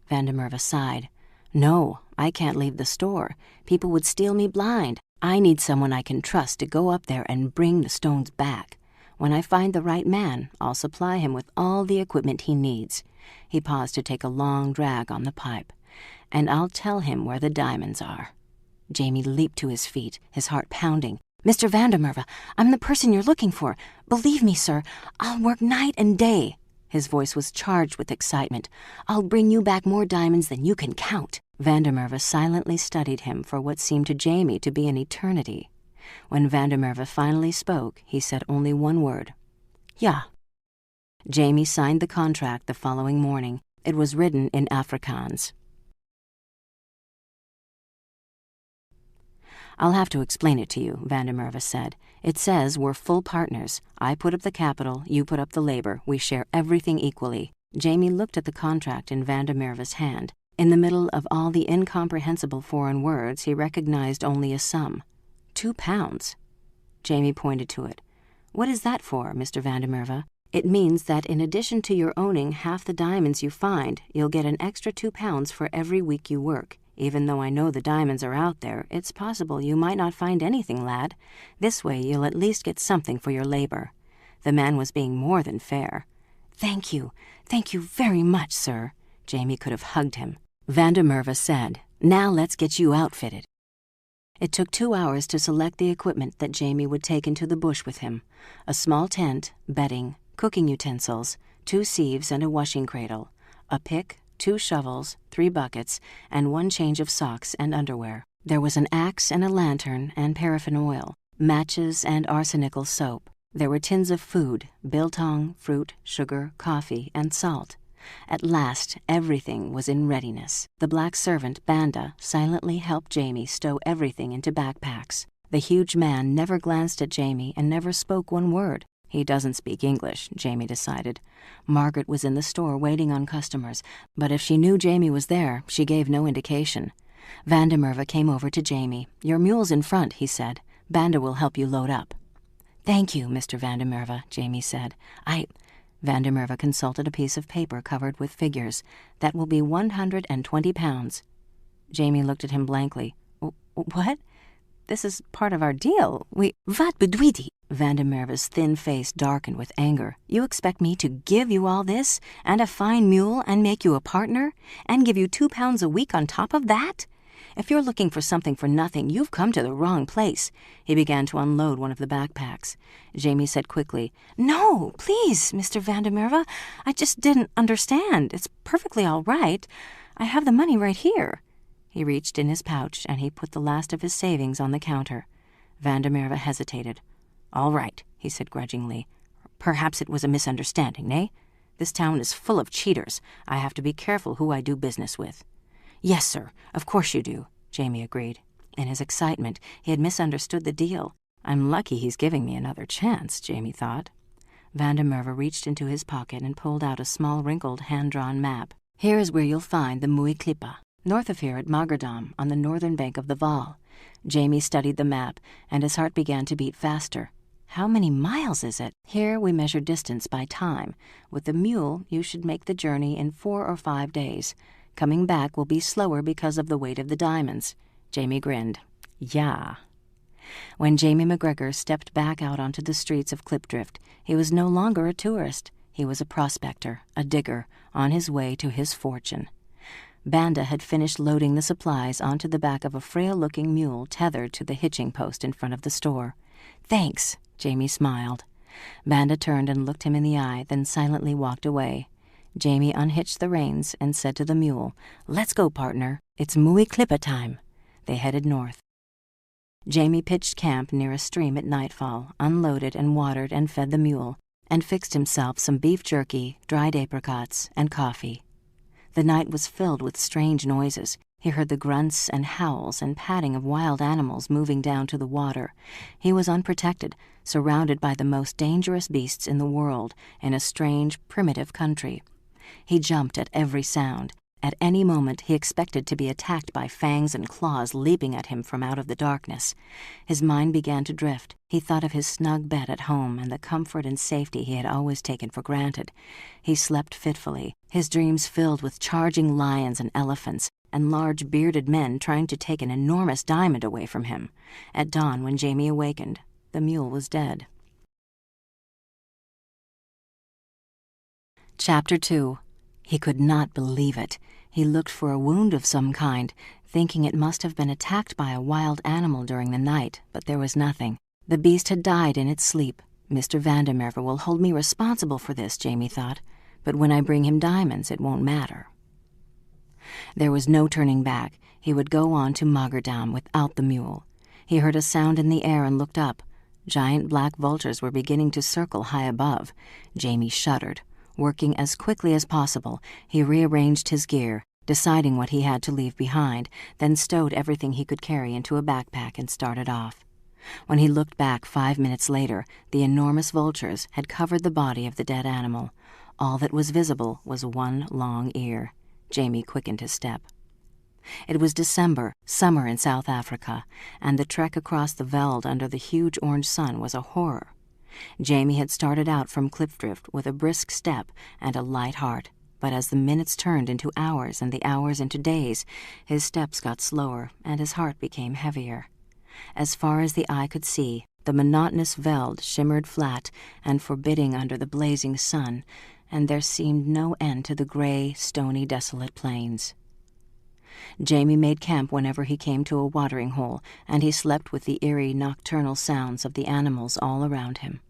Van der Merwe sighed. No, I can't leave the store. People would steal me blind. I need someone I can trust to go up there and bring the stones back. When I find the right man, I'll supply him with all the equipment he needs. He paused to take a long drag on the pipe. And I'll tell him where the diamonds are. Jamie leaped to his feet, his heart pounding. Mr. Van der Merwe, I'm the person you're looking for. Believe me, sir, I'll work night and day. His voice was charged with excitement. I'll bring you back more diamonds than you can count. Van der Merwe silently studied him for what seemed to Jamie to be an eternity. When Van der Merwe finally spoke, he said only one word. Ja. Jamie signed the contract the following morning. It was written in Afrikaans. I'll have to explain it to you, Van der Merwe said. It says we're full partners. I put up the capital, you put up the labor. We share everything equally. Jamie looked at the contract in Van der Merwe's hand. In the middle of all the incomprehensible foreign words, he recognized only a sum. £2. Jamie pointed to it. What is that for, Mr. Van der Merwe? It means that in addition to your owning half the diamonds you find, you'll get an extra £2 for every week you work. Even though I know the diamonds are out there, it's possible you might not find anything, lad. This way you'll at least get something for your labor. The man was being more than fair. Thank you very much, sir. Jamie could have hugged him. Van der Merwe said, Now let's get you outfitted. It took 2 hours to select the equipment that Jamie would take into the bush with him. A small tent, bedding, cooking utensils, 2 sieves and a washing cradle, a pick, 2 shovels, 3 buckets, and 1 change of socks and underwear. There was an axe and a lantern and paraffin oil, matches and arsenical soap. There were tins of food, biltong, fruit, sugar, coffee, and salt. At last, everything was in readiness. The black servant, Banda, silently helped Jamie stow everything into backpacks. The huge man never glanced at Jamie and never spoke one word. He doesn't speak English, Jamie decided. Margaret was in the store waiting on customers, but if she knew Jamie was there, she gave no indication. Van der Merwe came over to Jamie. Your mule's in front, he said. Banda will help you load up. Thank you, Mr. Van der Merwe, Jamie said. Van der Merwe consulted a piece of paper covered with figures. That will be £120. Jamie looked at him blankly. What? This is part of our deal. Wat bedoelt u? Van der Merwe's thin face darkened with anger. You expect me to give you all this, and a fine mule, and make you a partner, and give you £2 a week on top of that? If you're looking for something for nothing, you've come to the wrong place. He began to unload one of the backpacks. Jamie said quickly, No, please, Mr. Van der Merwe. I just didn't understand. It's perfectly all right. I have the money right here. He reached in his pouch, and he put the last of his savings on the counter. Van der Merwe hesitated. All right, he said grudgingly. Perhaps it was a misunderstanding, eh? This town is full of cheaters. I have to be careful who I do business with. Yes, sir, of course you do, Jamie agreed. In his excitement, he had misunderstood the deal. I'm lucky he's giving me another chance, Jamie thought. Van der Merwe reached into his pocket and pulled out a small wrinkled hand-drawn map. Here is where you'll find the Mooie Klippa, north of here at Magerdam, on the northern bank of the Vaal. Jamie studied the map, and his heart began to beat faster. How many miles is it? Here we measure distance by time. With the mule, you should make the journey in 4 or 5 days. Coming back will be slower because of the weight of the diamonds. Jamie grinned. Yeah. When Jamie McGregor stepped back out onto the streets of Klipdrift, he was no longer a tourist. He was a prospector, a digger, on his way to his fortune. Banda had finished loading the supplies onto the back of a frail-looking mule tethered to the hitching post in front of the store. "Thanks," Jamie smiled. Vanda turned and looked him in the eye, then silently walked away. Jamie unhitched the reins and said to the mule, "Let's go, partner. It's Muy Clippa time." They headed north. Jamie pitched camp near a stream at nightfall, unloaded and watered and fed the mule, and fixed himself some beef jerky, dried apricots, and coffee. The night was filled with strange noises. He heard the grunts and howls and patting of wild animals moving down to the water. He was unprotected, surrounded by the most dangerous beasts in the world, in a strange, primitive country. He jumped at every sound. At any moment he expected to be attacked by fangs and claws leaping at him from out of the darkness. His mind began to drift. He thought of his snug bed at home and the comfort and safety he had always taken for granted. He slept fitfully, his dreams filled with charging lions and elephants, and large bearded men trying to take an enormous diamond away from him. At dawn, when Jamie awakened, the mule was dead. Chapter 2. He could not believe it. He looked for a wound of some kind, thinking it must have been attacked by a wild animal during the night, but there was nothing. The beast had died in its sleep. Mr. Vandermeer will hold me responsible for this, Jamie thought, but when I bring him diamonds, it won't matter. There was no turning back. He would go on to Magerdam without the mule. He heard a sound in the air and looked up. Giant black vultures were beginning to circle high above. Jamie shuddered. Working as quickly as possible, he rearranged his gear, deciding what he had to leave behind, then stowed everything he could carry into a backpack and started off. When he looked back 5 minutes later, the enormous vultures had covered the body of the dead animal. All that was visible was one long ear. Jamie quickened his step. It was December, summer in South Africa, and the trek across the veld under the huge orange sun was a horror. Jamie had started out from Klipdrift with a brisk step and a light heart, but as the minutes turned into hours and the hours into days, his steps got slower and his heart became heavier. As far as the eye could see, the monotonous veld shimmered flat and forbidding under the blazing sun, and there seemed no end to the gray, stony, desolate plains. Jamie made camp whenever he came to a watering hole, and he slept with the eerie, nocturnal sounds of the animals all around him.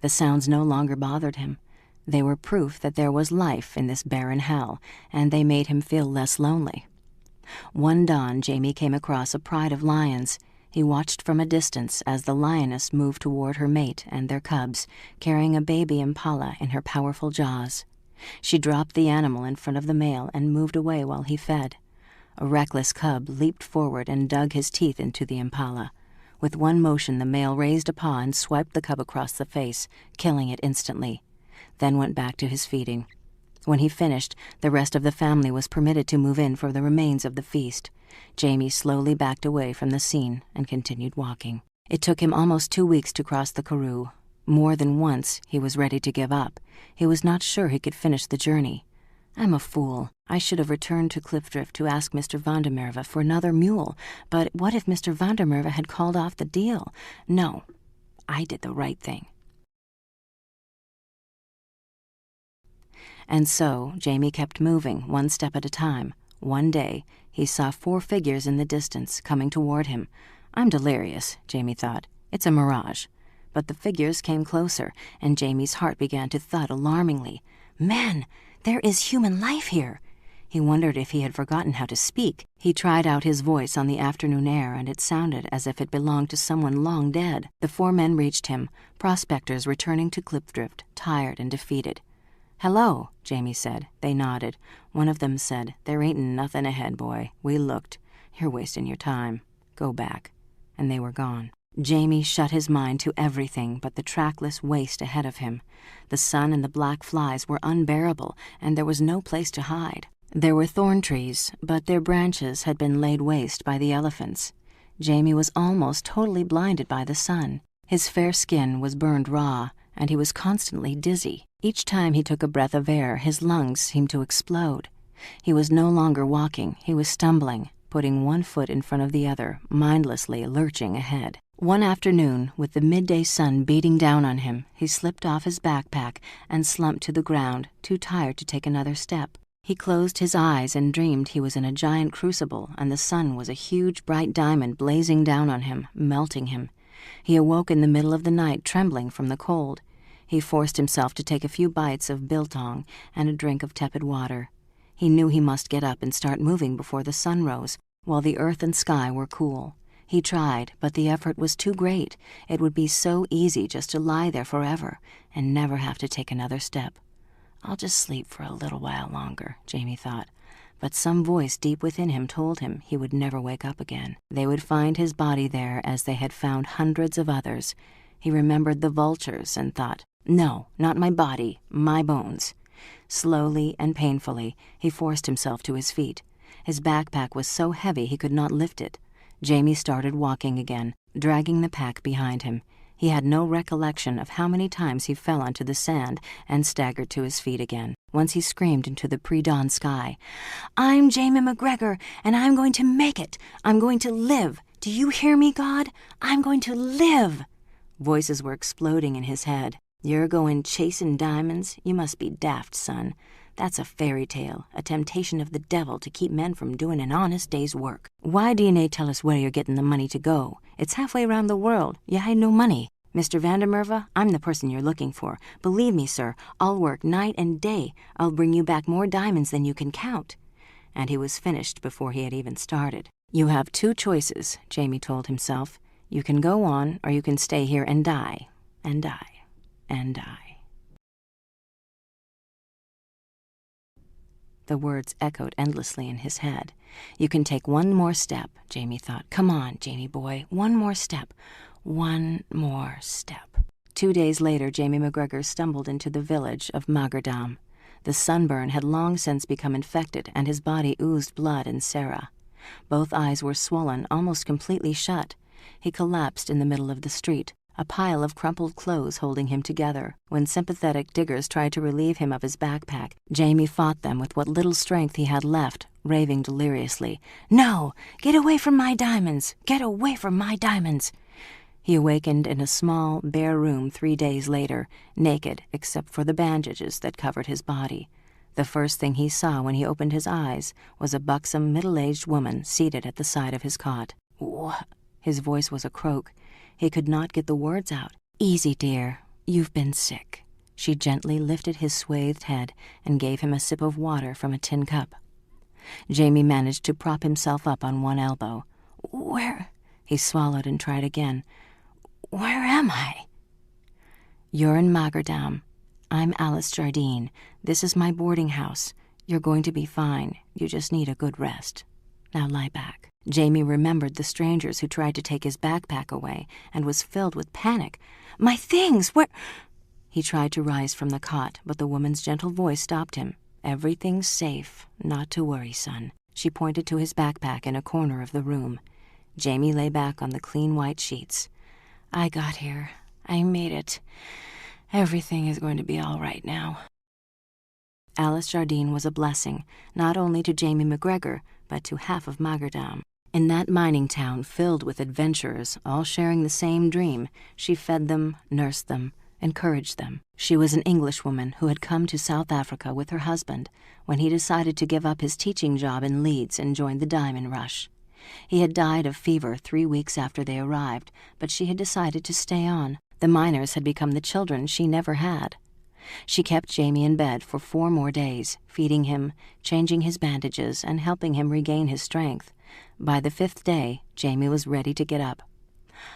The sounds no longer bothered him. They were proof that there was life in this barren hell, and they made him feel less lonely. One dawn, Jamie came across a pride of lions. He watched from a distance as the lioness moved toward her mate and their cubs, carrying a baby impala in her powerful jaws. She dropped the animal in front of the male and moved away while he fed. A reckless cub leaped forward and dug his teeth into the impala. With one motion, the male raised a paw and swiped the cub across the face, killing it instantly, then went back to his feeding. When he finished, the rest of the family was permitted to move in for the remains of the feast. Jamie slowly backed away from the scene and continued walking. It took him almost 2 weeks to cross the Karoo. More than once, he was ready to give up. He was not sure he could finish the journey. "I'm a fool. I should have returned to Klipdrift to ask Mr. Vandermeer for another mule. But what if Mr. Vandermeer had called off the deal? No, I did the right thing." And so Jamie kept moving, one step at a time. One day, he saw 4 figures in the distance coming toward him. "I'm delirious," Jamie thought. "It's a mirage." But the figures came closer, and Jamie's heart began to thud alarmingly. "Man, there is human life here." He wondered if he had forgotten how to speak. He tried out his voice on the afternoon air, and it sounded as if it belonged to someone long dead. The 4 men reached him, prospectors returning to Klipdrift, tired and defeated. "Hello," Jamie said. They nodded. One of them said, "There ain't nothing ahead, boy. We looked. You're wasting your time. Go back." And they were gone. Jamie shut his mind to everything but the trackless waste ahead of him. The sun and the black flies were unbearable, and there was no place to hide. There were thorn trees, but their branches had been laid waste by the elephants. Jamie was almost totally blinded by the sun. His fair skin was burned raw, and he was constantly dizzy. Each time he took a breath of air, his lungs seemed to explode. He was no longer walking, he was stumbling, putting one foot in front of the other, mindlessly lurching ahead. One afternoon, with the midday sun beating down on him, he slipped off his backpack and slumped to the ground, too tired to take another step. He closed his eyes and dreamed he was in a giant crucible, and the sun was a huge bright diamond blazing down on him, melting him. He awoke in the middle of the night, trembling from the cold. He forced himself to take a few bites of biltong and a drink of tepid water. He knew he must get up and start moving before the sun rose, while the earth and sky were cool. He tried, but the effort was too great. It would be so easy just to lie there forever and never have to take another step. "I'll just sleep for a little while longer," Jamie thought. But some voice deep within him told him he would never wake up again. They would find his body there as they had found hundreds of others. He remembered the vultures and thought, "No, not my body, my bones." Slowly and painfully, he forced himself to his feet. His backpack was so heavy he could not lift it. Jamie started walking again, dragging the pack behind him. He had no recollection of how many times he fell onto the sand and staggered to his feet again. Once he screamed into the pre-dawn sky, "I'm Jamie McGregor, and I'm going to make it. I'm going to live. Do you hear me, God? I'm going to live." Voices were exploding in his head. "You're going chasing diamonds? You must be daft, son. That's a fairy tale, a temptation of the devil to keep men from doing an honest day's work. Why do you nae tell us where you're getting the money to go? It's halfway around the world. You hae no money. Mr. Vandermerve, I'm the person you're looking for. Believe me, sir, I'll work night and day. I'll bring you back more diamonds than you can count." And he was finished before he had even started. "You have two choices," Jamie told himself. "You can go on, or you can stay here and die, and die, and die." The words echoed endlessly in his head. "You can take one more step," Jamie thought. "Come on, Jamie boy, one more step. One more step." 2 days later, Jamie McGregor stumbled into the village of Magerdam. The sunburn had long since become infected, and his body oozed blood and sera. Both eyes were swollen, almost completely shut. He collapsed in the middle of the street, a pile of crumpled clothes holding him together. When sympathetic diggers tried to relieve him of his backpack, Jamie fought them with what little strength he had left, raving deliriously, "No! Get away from my diamonds! Get away from my diamonds!" He awakened in a small, bare room 3 days later, naked except for the bandages that covered his body. The first thing he saw when he opened his eyes was a buxom, middle-aged woman seated at the side of his cot. "What?" His voice was a croak. He could not get the words out. "Easy, dear. You've been sick." She gently lifted his swathed head and gave him a sip of water from a tin cup. Jamie managed to prop himself up on one elbow. "Where?" He swallowed and tried again. "Where am I?" "You're in Magerdam. I'm Alice Jardine. This is my boarding house. You're going to be fine. You just need a good rest. Now lie back." Jamie remembered the strangers who tried to take his backpack away and was filled with panic. "My things! Where—" He tried to rise from the cot, but the woman's gentle voice stopped him. "Everything's safe. Not to worry, son." She pointed to his backpack in a corner of the room. Jamie lay back on the clean white sheets. "I got here. I made it. Everything is going to be all right now." Alice Jardine was a blessing, not only to Jamie McGregor, but to half of Magerdam. In that mining town filled with adventurers, all sharing the same dream, she fed them, nursed them, encouraged them. She was an Englishwoman who had come to South Africa with her husband when he decided to give up his teaching job in Leeds and join the diamond rush. He had died of fever 3 weeks after they arrived, but she had decided to stay on. The miners had become the children she never had. She kept Jamie in bed for 4 more days, feeding him, changing his bandages, and helping him regain his strength. By the 5th day, Jamie was ready to get up.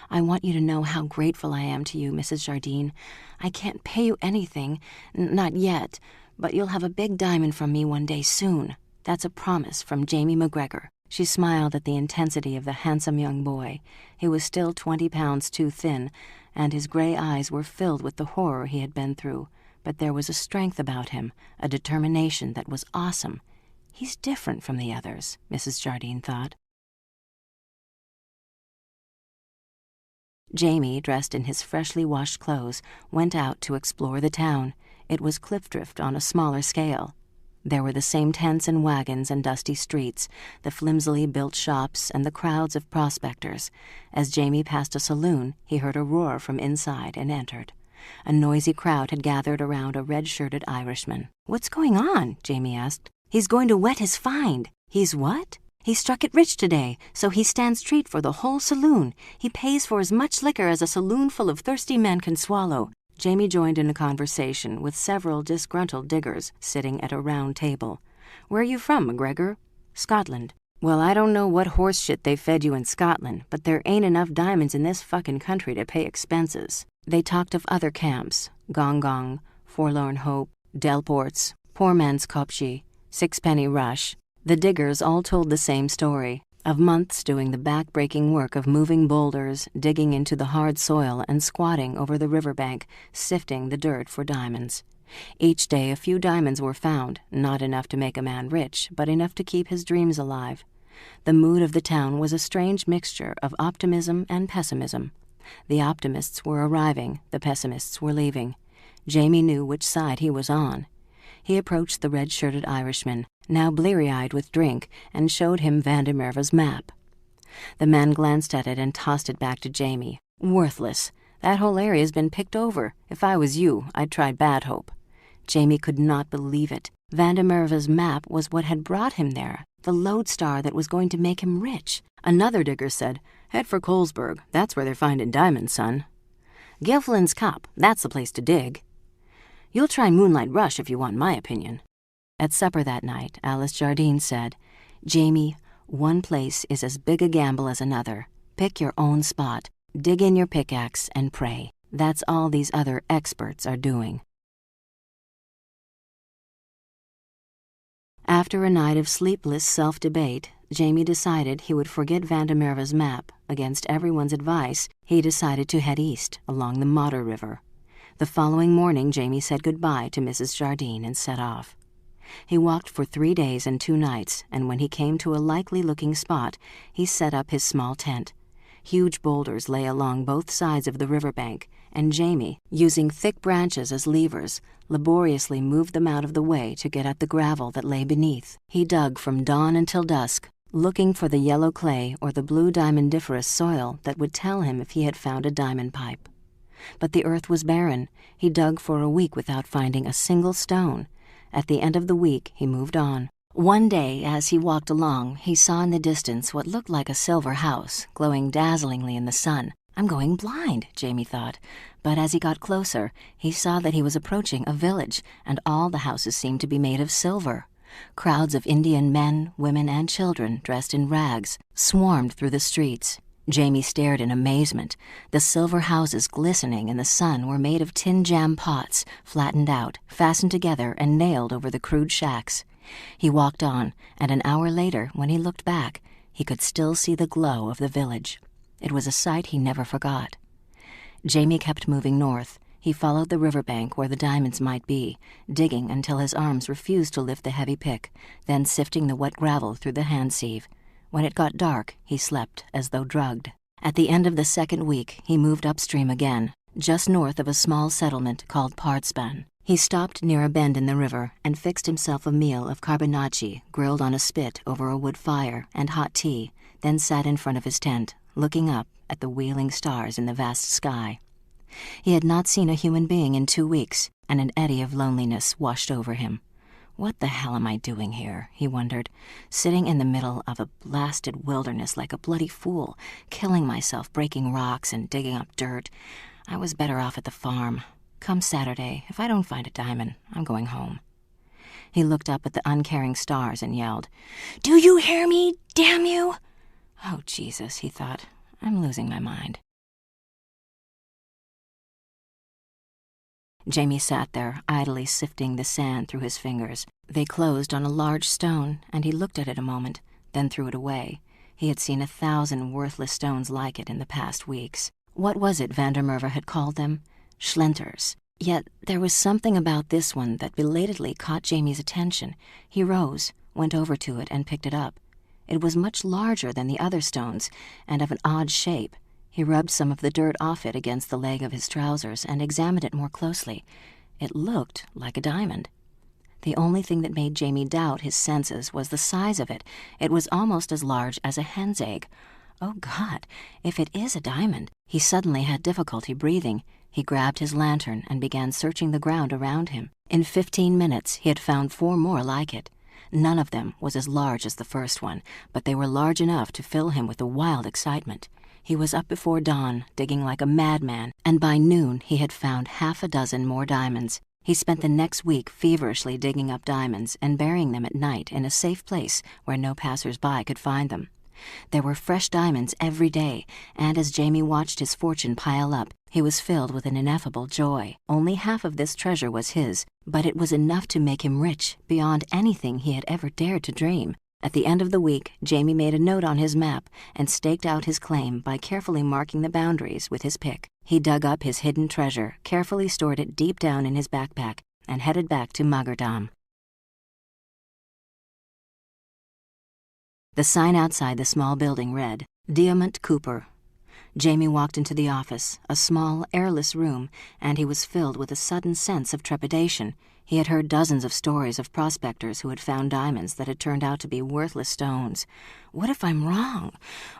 "I want you to know how grateful I am to you, Mrs. Jardine. I can't pay you anything, not yet, but you'll have a big diamond from me one day soon. That's a promise from Jamie McGregor." She smiled at the intensity of the handsome young boy. He was still 20 pounds too thin, and his gray eyes were filled with the horror he had been through. But there was a strength about him, a determination that was awesome. "He's different from the others," Mrs. Jardine thought. Jamie, dressed in his freshly washed clothes, went out to explore the town. It was Cliffdrift on a smaller scale. There were the same tents and wagons and dusty streets, the flimsily built shops, and the crowds of prospectors. As Jamie passed a saloon, he heard a roar from inside and entered. A noisy crowd had gathered around a red-shirted Irishman. "What's going on?" Jamie asked. "He's going to wet his find." "He's what?" He struck it rich today, so he stands treat for the whole saloon. He pays for as much liquor as a saloon full of thirsty men can swallow." Jamie joined in a conversation with several disgruntled diggers sitting at a round table. "Where are you from, McGregor?" "Scotland." "Well, I don't know what horse shit they fed you in Scotland, but there ain't enough diamonds in this fucking country to pay expenses." They talked of other camps: Gong Gong, Forlorn Hope, Delports, Poor Man's Kopje, Sixpenny Rush. The diggers all told the same story, of months doing the back-breaking work of moving boulders, digging into the hard soil, and squatting over the riverbank, sifting the dirt for diamonds. Each day a few diamonds were found, not enough to make a man rich, but enough to keep his dreams alive. The mood of the town was a strange mixture of optimism and pessimism. The optimists were arriving, the pessimists were leaving. Jamie knew which side he was on. He approached the red-shirted Irishman, now bleary-eyed with drink, and showed him Vandermerve's map. The man glanced at it and tossed it back to Jamie. "Worthless. That whole area's been picked over. If I was you, I'd try Bad Hope." Jamie could not believe it. Vandermerve's map was what had brought him there, the lodestar that was going to make him rich. Another digger said, "Head for Colesburg. That's where they're finding diamonds, son." "Gelflin's Cop. That's the place to dig." "You'll try Moonlight Rush if you want my opinion." At supper that night, Alice Jardine said, "Jamie, one place is as big a gamble as another. Pick your own spot, dig in your pickaxe, and pray. That's all these other experts are doing." After a night of sleepless self-debate, Jamie decided he would forget Vandermerve's map. Against everyone's advice, he decided to head east, along the Modder River. The following morning, Jamie said goodbye to Mrs. Jardine and set off. He walked for 3 days and 2 nights, and when he came to a likely-looking spot, he set up his small tent. Huge boulders lay along both sides of the riverbank, and Jamie, using thick branches as levers, laboriously moved them out of the way to get at the gravel that lay beneath. He dug from dawn until dusk, looking for the yellow clay or the blue diamondiferous soil that would tell him if he had found a diamond pipe. But the earth was barren. He dug for a week without finding a single stone. At the end of the week, he moved on. One day, as he walked along, he saw in the distance what looked like a silver house, glowing dazzlingly in the sun. "I'm going blind," Jamie thought. But as he got closer, he saw that he was approaching a village, and all the houses seemed to be made of silver. Crowds of Indian men, women, and children, dressed in rags, swarmed through the streets. Jamie stared in amazement. The silver houses glistening in the sun were made of tin jam pots, flattened out, fastened together, and nailed over the crude shacks. He walked on, and an hour later, when he looked back, he could still see the glow of the village. It was a sight he never forgot. Jamie kept moving north. He followed the riverbank where the diamonds might be, digging until his arms refused to lift the heavy pick, then sifting the wet gravel through the hand sieve. When it got dark, he slept as though drugged. At the end of the second week, he moved upstream again, just north of a small settlement called Pardspan. He stopped near a bend in the river and fixed himself a meal of carbonacci grilled on a spit over a wood fire and hot tea, then sat in front of his tent, looking up at the wheeling stars in the vast sky. He had not seen a human being in 2 weeks, and an eddy of loneliness washed over him. "What the hell am I doing here?" he wondered, "sitting in the middle of a blasted wilderness like a bloody fool, killing myself breaking rocks and digging up dirt. I was better off at the farm. Come Saturday, if I don't find a diamond, I'm going home." He looked up at the uncaring stars and yelled, "Do you hear me, damn you?" "Oh, Jesus," he thought, "I'm losing my mind." Jamie sat there, idly sifting the sand through his fingers. They closed on a large stone, and he looked at it a moment, then threw it away. He had seen 1,000 worthless stones like it in the past weeks. What was it Vandermerve had called them? Schlenters. Yet there was something about this one that belatedly caught Jamie's attention. He rose, went over to it, and picked it up. It was much larger than the other stones, and of an odd shape. He rubbed some of the dirt off it against the leg of his trousers and examined it more closely. It looked like a diamond. The only thing that made Jamie doubt his senses was the size of it. It was almost as large as a hen's egg. Oh, God, if it is a diamond! He suddenly had difficulty breathing. He grabbed his lantern and began searching the ground around him. In 15 minutes, he had found 4 more like it. None of them was as large as the first one, but they were large enough to fill him with a wild excitement. He was up before dawn, digging like a madman, and by noon he had found half a dozen more diamonds. He spent the next week feverishly digging up diamonds and burying them at night in a safe place where no passers-by could find them. There were fresh diamonds every day, and as Jamie watched his fortune pile up, he was filled with an ineffable joy. Only half of this treasure was his, but it was enough to make him rich beyond anything he had ever dared to dream. At the end of the week, Jamie made a note on his map and staked out his claim by carefully marking the boundaries with his pick. He dug up his hidden treasure, carefully stored it deep down in his backpack, and headed back to Magerdam. The sign outside the small building read, Diamond Cooper. Jamie walked into the office, a small, airless room, and he was filled with a sudden sense of trepidation. He had heard dozens of stories of prospectors who had found diamonds that had turned out to be worthless stones. What if I'm wrong?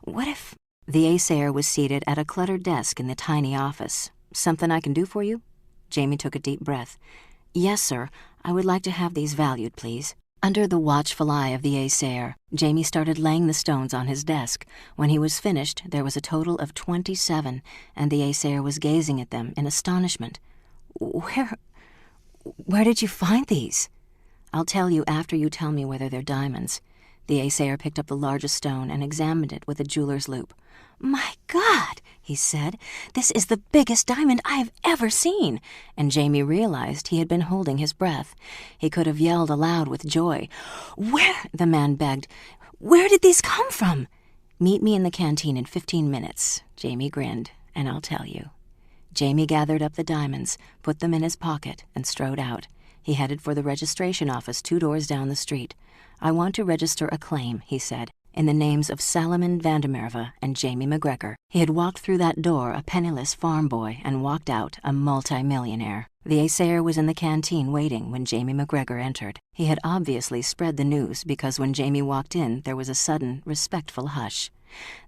What if... The assayer was seated at a cluttered desk in the tiny office. Something I can do for you? Jamie took a deep breath. Yes, sir. I would like to have these valued, please. Under the watchful eye of the assayer, Jamie started laying the stones on his desk. When he was finished, there was a total of 27, and the assayer was gazing at them in astonishment. Where did you find these? I'll tell you after you tell me whether they're diamonds. The assayer picked up the largest stone and examined it with a jeweler's loupe. My God, he said, this is the biggest diamond I have ever seen. And Jamie realized he had been holding his breath. He could have yelled aloud with joy. Where, the man begged, where did these come from? Meet me in the canteen in 15 minutes, Jamie grinned, and I'll tell you. Jamie gathered up the diamonds, put them in his pocket, and strode out. He headed for the registration office 2 doors down the street. I want to register a claim, he said, in the names of Salomon Vandermerve and Jamie McGregor. He had walked through that door a penniless farm boy and walked out a multi-millionaire. The assayer was in the canteen waiting when Jamie McGregor entered. He had obviously spread the news because when Jamie walked in, there was a sudden, respectful hush.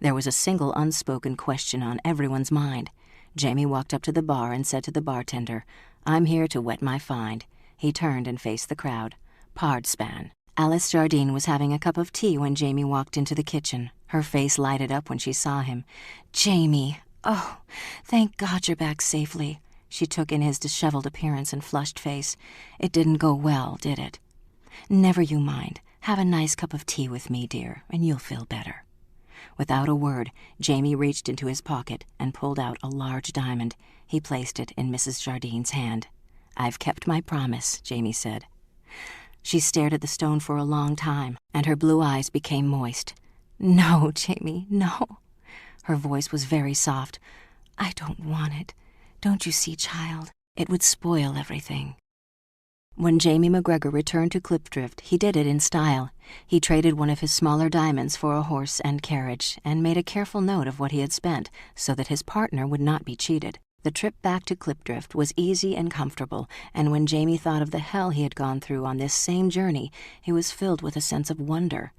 There was a single unspoken question on everyone's mind. Jamie walked up to the bar and said to the bartender, I'm here to wet my find. He turned and faced the crowd. Pardspan. Alice Jardine was having a cup of tea when Jamie walked into the kitchen. Her face lighted up when she saw him. Jamie, oh, thank God you're back safely. She took in his disheveled appearance and flushed face. It didn't go well, did it? Never you mind. Have a nice cup of tea with me, dear, and you'll feel better. Without a word, Jamie reached into his pocket and pulled out a large diamond. He placed it in Mrs. Jardine's hand. I've kept my promise, Jamie said. She stared at the stone for a long time, and her blue eyes became moist. No, Jamie, no. Her voice was very soft. I don't want it. Don't you see, child? It would spoil everything. When Jamie McGregor returned to Clipdrift, he did it in style. He traded one of his smaller diamonds for a horse and carriage, and made a careful note of what he had spent, so that his partner would not be cheated. The trip back to Clipdrift was easy and comfortable, and when Jamie thought of the hell he had gone through on this same journey, he was filled with a sense of wonder.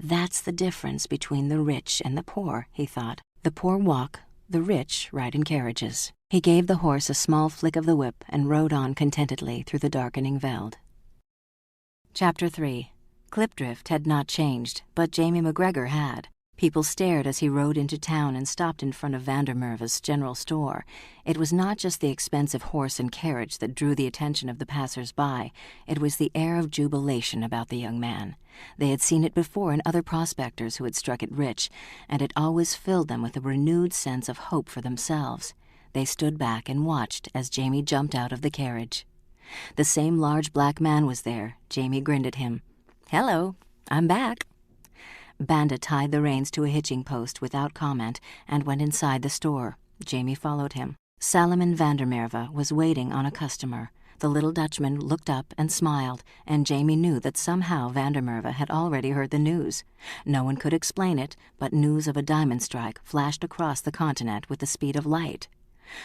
That's the difference between the rich and the poor, he thought. The poor walk, the rich ride in carriages. He gave the horse a small flick of the whip and rode on contentedly through the darkening veld. Chapter 3. Clipdrift had not changed, but Jamie McGregor had. People stared as he rode into town and stopped in front of Vandermerve's general store. It was not just the expensive horse and carriage that drew the attention of the passers-by. It was the air of jubilation about the young man. They had seen it before in other prospectors who had struck it rich, and it always filled them with a renewed sense of hope for themselves. They stood back and watched as Jamie jumped out of the carriage. The same large black man was there. Jamie grinned at him. Hello, I'm back. Banda tied the reins to a hitching post without comment and went inside the store. Jamie followed him. Salomon Vandermerve was waiting on a customer. The little Dutchman looked up and smiled, and Jamie knew that somehow Vandermerve had already heard the news. No one could explain it, but news of a diamond strike flashed across the continent with the speed of light.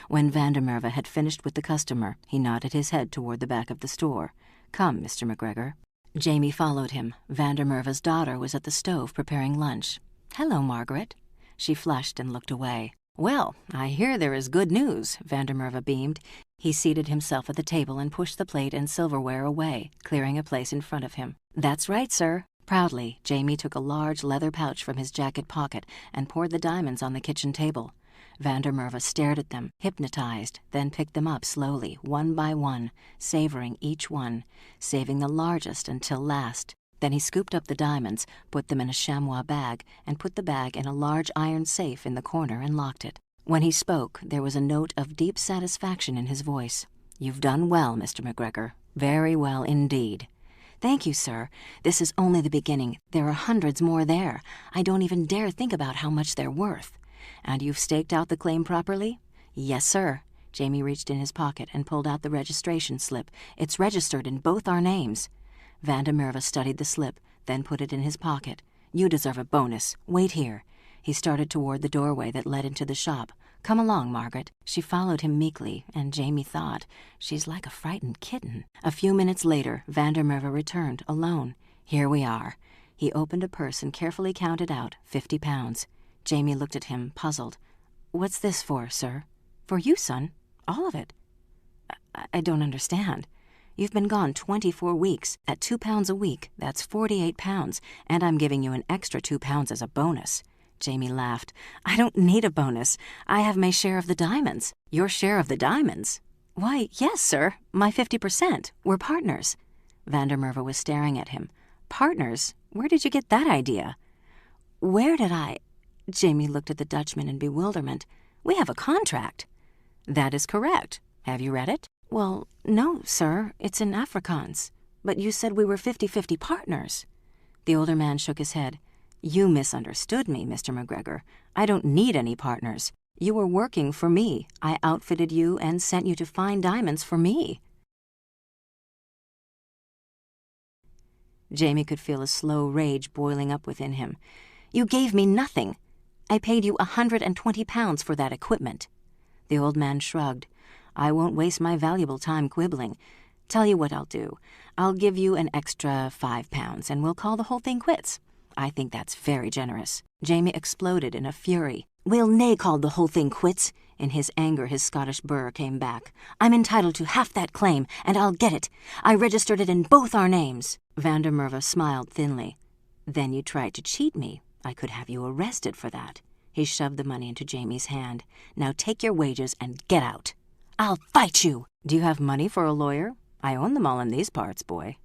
When Vandermerve had finished with the customer, he nodded his head toward the back of the store. Come, Mr. McGregor. Jamie followed him. Vandermerve's daughter was at the stove preparing lunch. Hello, Margaret. She flushed and looked away. Well, I hear there is good news, Vandermerve beamed. He seated himself at the table and pushed the plate and silverware away, clearing a place in front of him. "That's right, sir." Proudly, Jamie took a large leather pouch from his jacket pocket and poured the diamonds on the kitchen table. Vandermerve stared at them, hypnotized, then picked them up slowly, one by one, savoring each one, saving the largest until last. Then he scooped up the diamonds, put them in a chamois bag, and put the bag in a large iron safe in the corner and locked it. When he spoke, there was a note of deep satisfaction in his voice. "You've done well, Mr. McGregor. Very well indeed." "Thank you, sir. This is only the beginning. There are hundreds more there. I don't even dare think about how much they're worth." "And you've staked out the claim properly?" "Yes, sir." Jamie reached in his pocket and pulled out the registration slip. "It's registered in both our names." Vandermerve studied the slip, then put it in his pocket. "You deserve a bonus. Wait here." He started toward the doorway that led into the shop. "Come along, Margaret." She followed him meekly, and Jamie thought, "She's like a frightened kitten." A few minutes later, Vandermerve returned, alone. "Here we are." He opened a purse and carefully counted out £50. Jamie looked at him, puzzled. "What's this for, sir?" "For you, son. All of it." I don't understand." "You've been gone 24 weeks. At £2 a week, that's £48, and I'm giving you an extra £2 as a bonus." Jamie laughed. "I don't need a bonus. I have my share of the diamonds." "Your share of the diamonds?" "Why, yes, sir. My 50%. We're partners." Vandermerve was staring at him. "Partners? Where did you get that idea?" "Where did I—" Jamie looked at the Dutchman in bewilderment. "We have a contract." "That is correct. Have you read it?" "Well, no, sir. It's in Afrikaans. But you said we were 50-50 partners." The older man shook his head. "You misunderstood me, Mr. McGregor. I don't need any partners. You were working for me. I outfitted you and sent you to find diamonds for me." Jamie could feel a slow rage boiling up within him. "You gave me nothing. I paid you £120 for that equipment." The old man shrugged. "I won't waste my valuable time quibbling. Tell you what I'll do. I'll give you an extra £5, and we'll call the whole thing quits." "I think that's very generous." Jamie exploded in a fury. "We'll nae call the whole thing quits." In his anger, his Scottish burr came back. "I'm entitled to half that claim, and I'll get it. I registered it in both our names." Vandermerve smiled thinly. "Then you tried to cheat me. I could have you arrested for that." He shoved the money into Jamie's hand. "Now take your wages and get out." "I'll fight you." "Do you have money for a lawyer? I own them all in these parts, boy."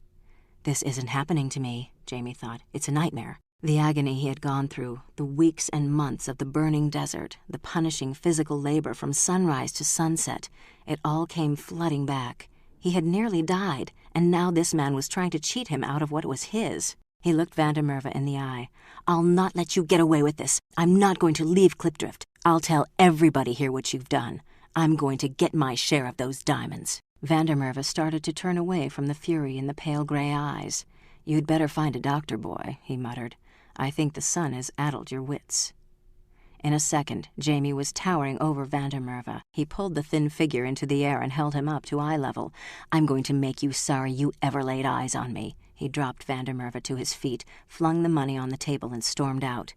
This isn't happening to me, Jamie thought. It's a nightmare. The agony he had gone through, the weeks and months of the burning desert, the punishing physical labor from sunrise to sunset, it all came flooding back. He had nearly died, and now this man was trying to cheat him out of what was his. He looked Vandermerve in the eye. "I'll not let you get away with this. I'm not going to leave Klipdrift. I'll tell everybody here what you've done. I'm going to get my share of those diamonds." Vandermerve started to turn away from the fury in the pale gray eyes. "You'd better find a doctor, boy," he muttered. "I think the sun has addled your wits." In a second, Jamie was towering over Vandermerve. He pulled the thin figure into the air and held him up to eye level. "I'm going to make you sorry you ever laid eyes on me." He dropped Vandermerve to his feet, flung the money on the table, and stormed out.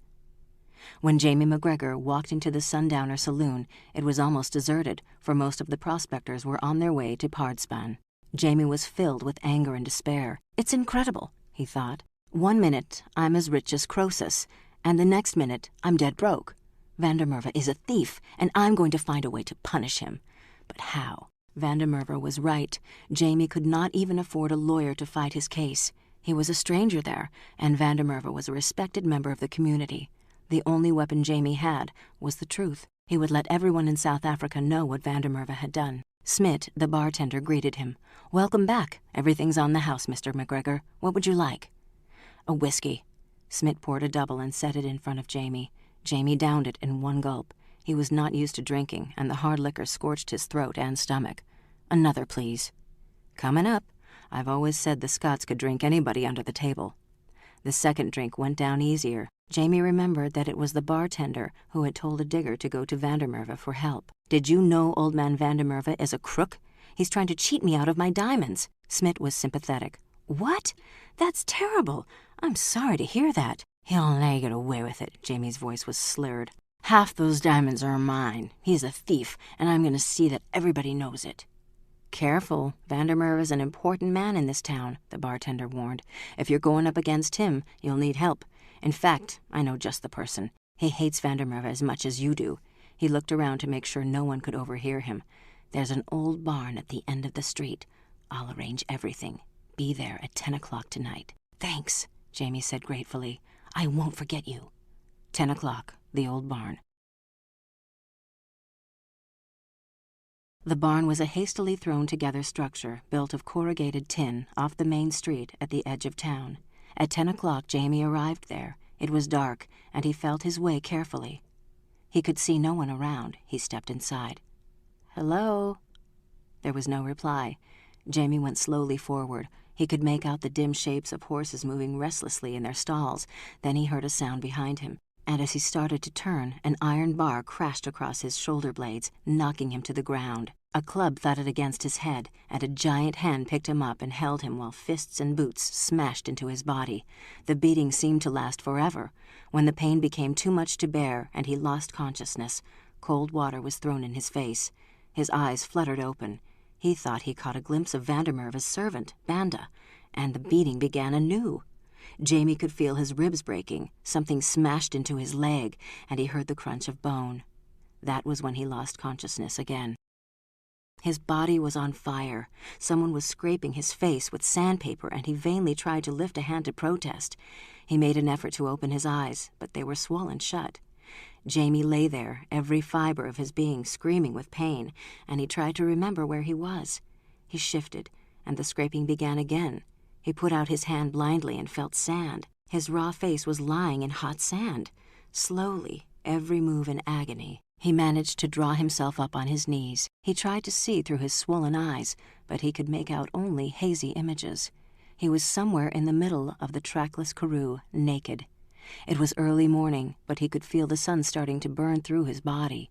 When Jamie McGregor walked into the Sundowner saloon, it was almost deserted, for most of the prospectors were on their way to Pardspan. Jamie was filled with anger and despair. "It's incredible," he thought. "1 minute, I'm as rich as Croesus, and the next minute, I'm dead broke. Vandermerve is a thief, and I'm going to find a way to punish him. But how?" Vandermerve was right. Jamie could not even afford a lawyer to fight his case. He was a stranger there, and Vandermerve was a respected member of the community. The only weapon Jamie had was the truth. He would let everyone in South Africa know what Vandermerve had done. Smit, the bartender, greeted him. "Welcome back. Everything's on the house, Mr. McGregor. What would you like?" "A whiskey." Smit poured a double and set it in front of Jamie. Jamie downed it in one gulp. He was not used to drinking, and the hard liquor scorched his throat and stomach. "Another, please." "Coming up. I've always said the Scots could drink anybody under the table." The second drink went down easier. Jamie remembered that it was the bartender who had told a digger to go to Vandermerve for help. "Did you know old man Vandermerve is a crook? He's trying to cheat me out of my diamonds." Smit was sympathetic. "What? That's terrible. I'm sorry to hear that." "He'll nae get away with it." Jamie's voice was slurred. "Half those diamonds are mine. He's a thief, and I'm going to see that everybody knows it." "Careful, Vandermeer is an important man in this town," the bartender warned. "If you're going up against him, you'll need help. In fact, I know just the person. He hates Vandermeer as much as you do." He looked around to make sure no one could overhear him. "There's an old barn at the end of the street. I'll arrange everything. Be there at 10 o'clock tonight." "Thanks," Jamie said gratefully. "I won't forget you." 10 o'clock, the old barn. The barn was a hastily thrown-together structure built of corrugated tin off the main street at the edge of town. At 10 o'clock, Jamie arrived there. It was dark, and he felt his way carefully. He could see no one around. He stepped inside. "Hello?" There was no reply. Jamie went slowly forward. He could make out the dim shapes of horses moving restlessly in their stalls. Then he heard a sound behind him, and as he started to turn, an iron bar crashed across his shoulder blades, knocking him to the ground. A club thudded against his head, and a giant hand picked him up and held him while fists and boots smashed into his body. The beating seemed to last forever. When the pain became too much to bear and he lost consciousness, cold water was thrown in his face. His eyes fluttered open. He thought he caught a glimpse of Vandermeer's servant, Banda, and the beating began anew. Jamie could feel his ribs breaking. Something smashed into his leg, and he heard the crunch of bone. That was when he lost consciousness again. His body was on fire. Someone was scraping his face with sandpaper, and he vainly tried to lift a hand to protest. He made an effort to open his eyes, but they were swollen shut. Jamie lay there, every fiber of his being screaming with pain, and he tried to remember where he was. He shifted, and the scraping began again. He put out his hand blindly and felt sand. His raw face was lying in hot sand. Slowly, every move in agony, he managed to draw himself up on his knees. He tried to see through his swollen eyes, but he could make out only hazy images. He was somewhere in the middle of the trackless karoo, naked. It was early morning, but he could feel the sun starting to burn through his body.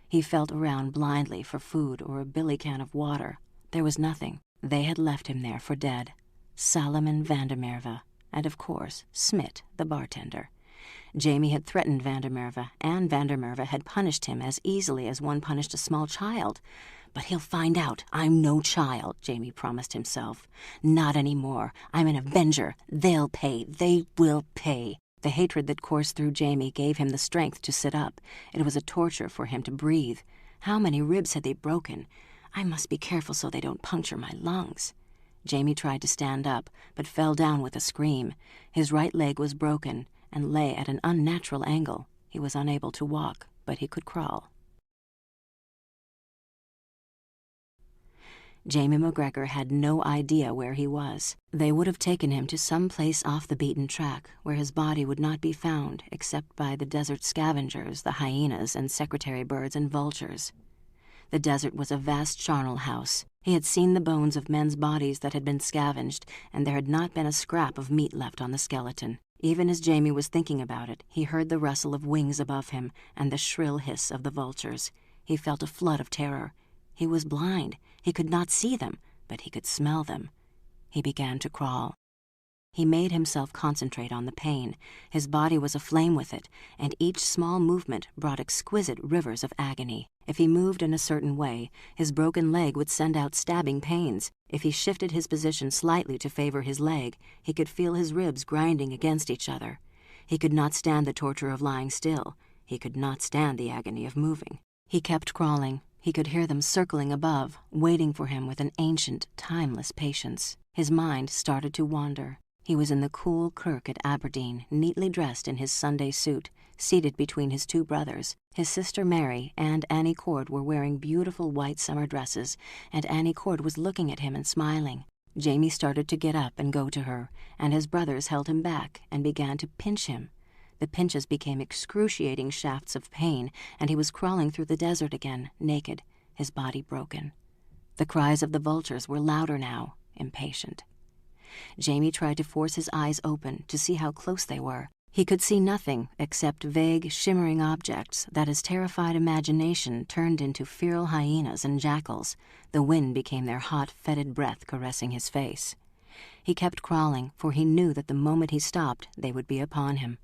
He felt around blindly for food or a billy can of water. There was nothing. They had left him there for dead. Solomon Vandermeer, and of course, Smit, the bartender. Jamie had threatened Vandermeer, and Vandermeer had punished him as easily as one punished a small child. "But he'll find out. I'm no child," Jamie promised himself. "Not anymore. I'm an avenger. They'll pay. They will pay." The hatred that coursed through Jamie gave him the strength to sit up. It was a torture for him to breathe. How many ribs had they broken? "I must be careful so they don't puncture my lungs." Jamie tried to stand up, but fell down with a scream. His right leg was broken and lay at an unnatural angle. He was unable to walk, but he could crawl. Jamie McGregor had no idea where he was. They would have taken him to some place off the beaten track, where his body would not be found except by the desert scavengers, the hyenas and secretary birds and vultures. The desert was a vast charnel house. He had seen the bones of men's bodies that had been scavenged, and there had not been a scrap of meat left on the skeleton. Even as Jamie was thinking about it, he heard the rustle of wings above him and the shrill hiss of the vultures. He felt a flood of terror. He was blind. He could not see them, but he could smell them. He began to crawl. He made himself concentrate on the pain. His body was aflame with it, and each small movement brought exquisite rivers of agony. If he moved in a certain way, his broken leg would send out stabbing pains. If he shifted his position slightly to favor his leg, he could feel his ribs grinding against each other. He could not stand the torture of lying still. He could not stand the agony of moving. He kept crawling. He could hear them circling above, waiting for him with an ancient, timeless patience. His mind started to wander. He was in the cool kirk at Aberdeen, neatly dressed in his Sunday suit, seated between his two brothers. His sister Mary and Annie Cord were wearing beautiful white summer dresses, and Annie Cord was looking at him and smiling. Jamie started to get up and go to her, and his brothers held him back and began to pinch him. The pinches became excruciating shafts of pain, and he was crawling through the desert again, naked, his body broken. The cries of the vultures were louder now, impatient. Jamie tried to force his eyes open to see how close they were. He could see nothing except vague, shimmering objects that his terrified imagination turned into feral hyenas and jackals. The wind became their hot, fetid breath caressing his face. He kept crawling, for he knew that the moment he stopped, they would be upon him.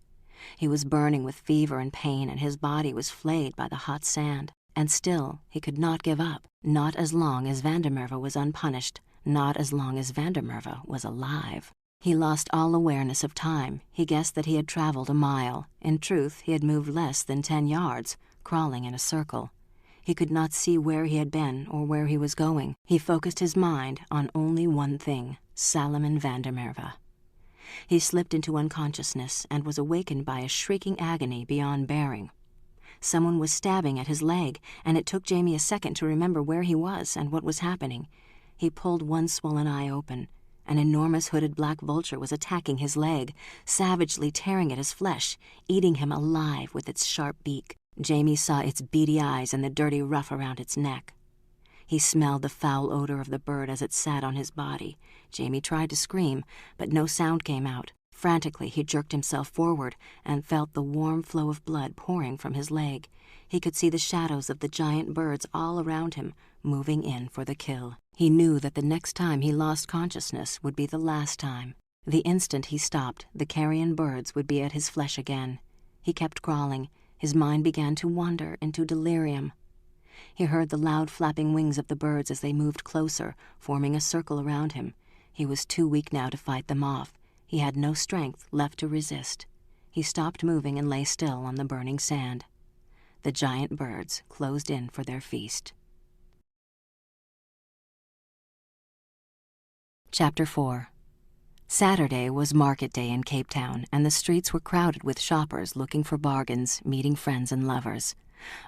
He was burning with fever and pain, and his body was flayed by the hot sand. And still, he could not give up. Not as long as Vandermerve was unpunished. Not as long as Vandermerve was alive. He lost all awareness of time. He guessed that he had traveled a mile. In truth, he had moved less than 10 yards, crawling in a circle. He could not see where he had been or where he was going. He focused his mind on only one thing, Salomon Vandermerve. He slipped into unconsciousness and was awakened by a shrieking agony beyond bearing. Someone was stabbing at his leg, and it took Jamie a second to remember where he was and what was happening. He pulled one swollen eye open. An enormous hooded black vulture was attacking his leg, savagely tearing at his flesh, eating him alive with its sharp beak. Jamie saw its beady eyes and the dirty ruff around its neck. He smelled the foul odor of the bird as it sat on his body. Jamie tried to scream, but no sound came out. Frantically, he jerked himself forward and felt the warm flow of blood pouring from his leg. He could see the shadows of the giant birds all around him, moving in for the kill. He knew that the next time he lost consciousness would be the last time. The instant he stopped, the carrion birds would be at his flesh again. He kept crawling. His mind began to wander into delirium. He heard the loud flapping wings of the birds as they moved closer, forming a circle around him. He was too weak now to fight them off. He had no strength left to resist. He stopped moving and lay still on the burning sand. The giant birds closed in for their feast. Chapter 4. Saturday was market day in Cape Town, and the streets were crowded with shoppers looking for bargains, meeting friends and lovers.